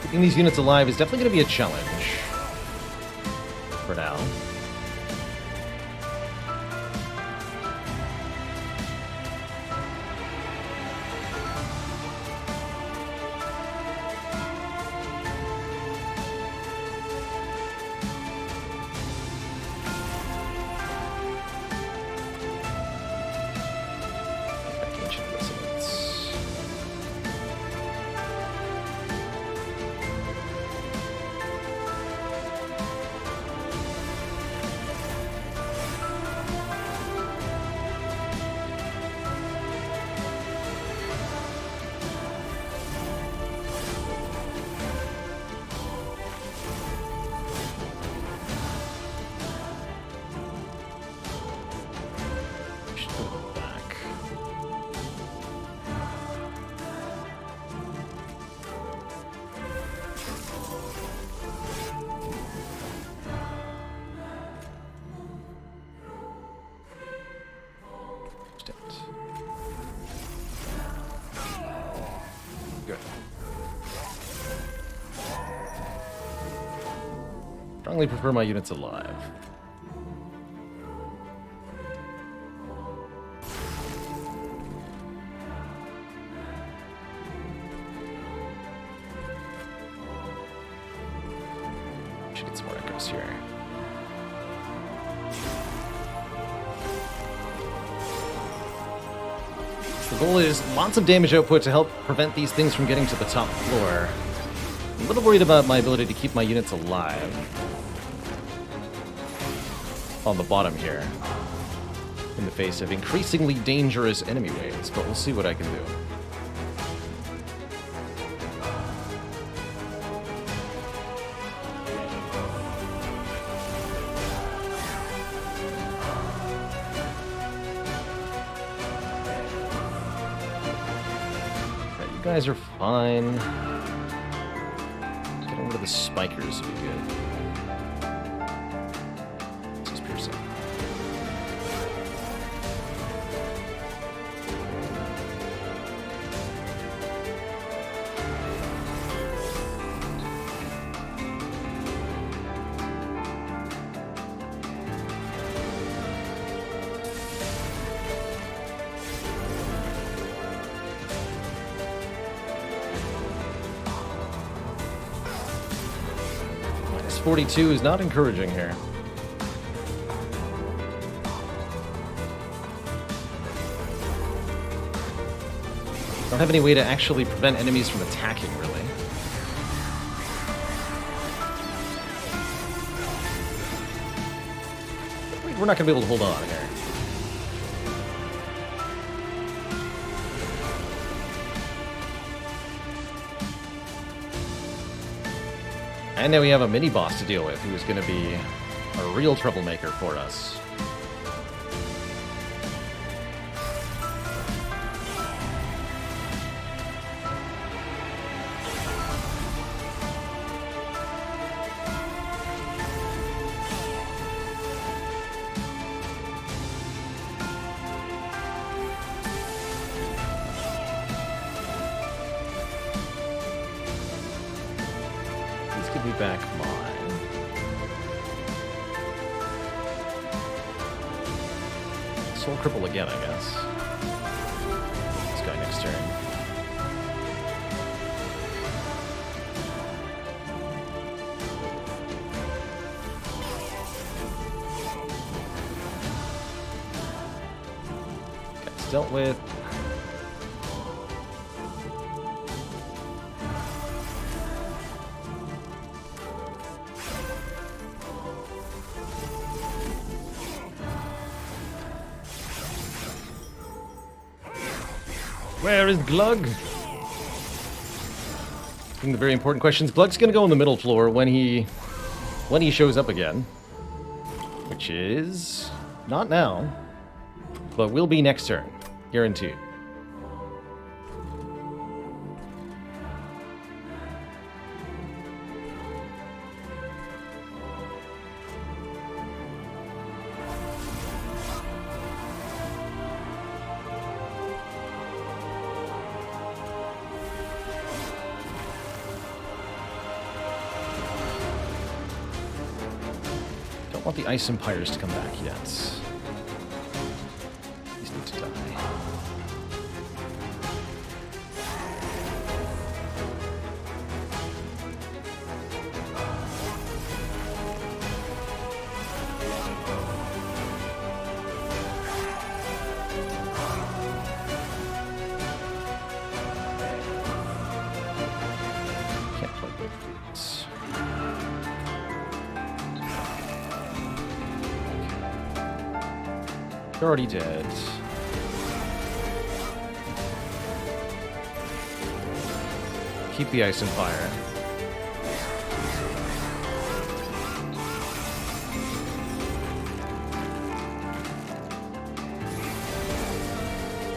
Keeping these units alive is definitely going to be a challenge for now. Good. Strongly prefer my units alive. Should get some more echoes here. The goal is lots of damage output to help prevent these things from getting to the top floor. I'm a little worried about my ability to keep my units alive on the bottom here in the face of increasingly dangerous enemy waves, but we'll see what I can do. You guys are fine. Getting rid of the spikers would be good. This is piercing. Minus 42 is not encouraging here. Don't have any way to actually prevent enemies from attacking, really. We're not going to be able to hold on here. And now we have a mini-boss to deal with, who is going to be a real troublemaker for us. Be back mine. Soul Cripple again, I guess. This guy next turn. dealt with. Where is Glug? The very important questions. Glug's gonna go on the middle floor when he shows up again, which is not now, but will be next turn, guaranteed. I want the Ice Empires to come back yet. These need to die. Can't play both these. They're already dead. Keep the Ice and Fire.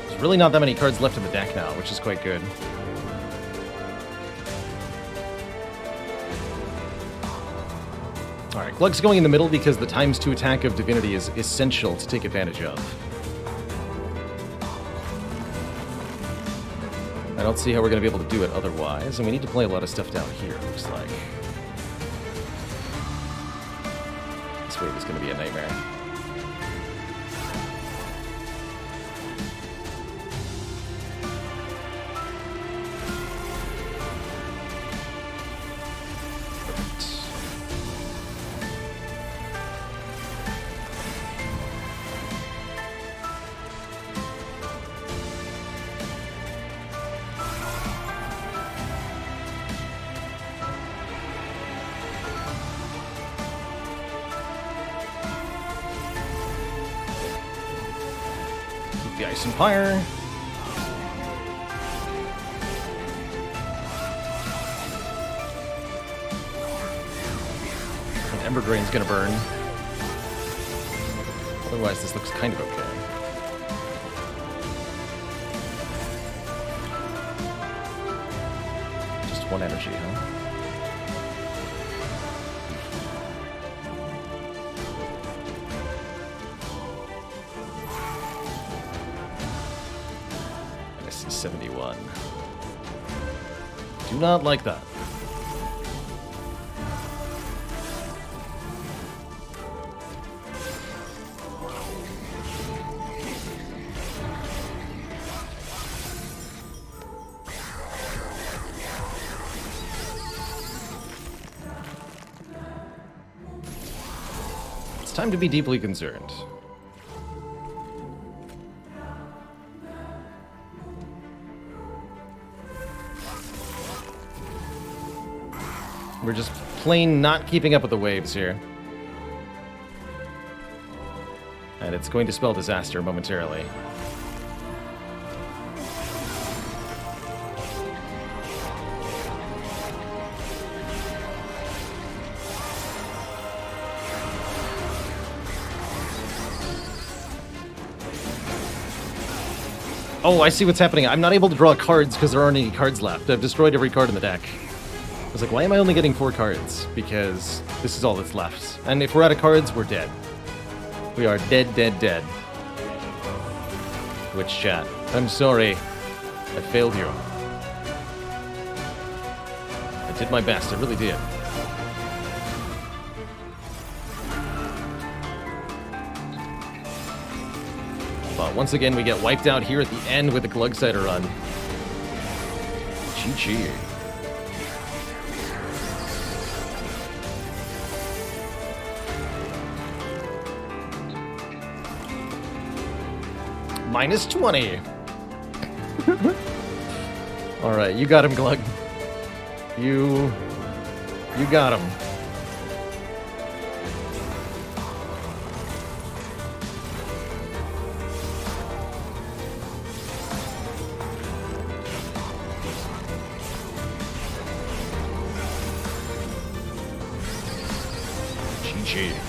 There's really not that many cards left in the deck now, which is quite good. Alright, Glug's going in the middle because the ×2 attack of Divinity is essential to take advantage of. I don't see how we're going to be able to do it otherwise, and we need to play a lot of stuff down here, it looks like. This wave is going to be a nightmare. The Ice and Fire. And Ember Drain's gonna burn. Otherwise, this looks kind of okay. Just one energy, huh? I see 71. Do not like that. It's time to be deeply concerned. We're just plain not keeping up with the waves here. And it's going to spell disaster momentarily. Oh, I see what's happening. I'm not able to draw cards because there aren't any cards left. I've destroyed every card in the deck. I was like, why am I only getting 4 cards? Because this is all that's left. And if we're out of cards, we're dead. We are dead, dead, dead. Twitch chat. I'm sorry. I failed you. I did my best. I really did. But once again, we get wiped out here at the end with the Glugsider run. GG. Minus 20. Alright, you got him, Glug. You got him. GG.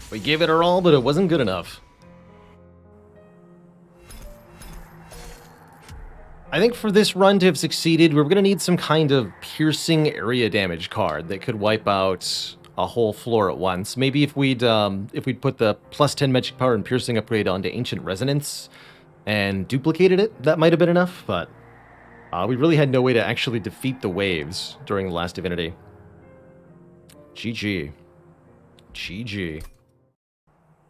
We gave it our all, but it wasn't good enough. I think for this run to have succeeded, we're going to need some kind of piercing area damage card that could wipe out a whole floor at once. Maybe if we'd put the plus 10 magic power and piercing upgrade onto Ancient Resonance and duplicated it, that might have been enough, but we really had no way to actually defeat the waves during the last Divinity. GG. GG.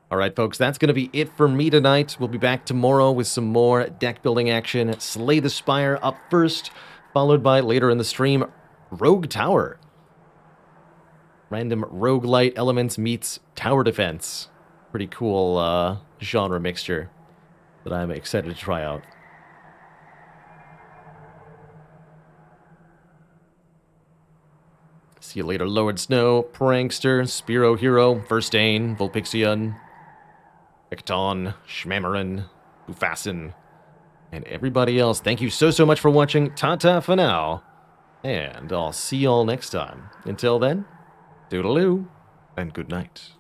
Alright folks, that's going to be it for me tonight. We'll be back tomorrow with some more deck building action. Slay the Spire up first, followed by, later in the stream, Rogue Tower. Random roguelite elements meets tower defense. Pretty cool genre mixture that I'm excited to try out. See you later, Lord Snow, Prankster, Spiro Hero, Verstaine, Vulpixion, Icton, Schmamarin, Ufasin, and everybody else. Thank you so much for watching. Ta-ta for now. And I'll see y'all next time. Until then, doodaloo, and good night.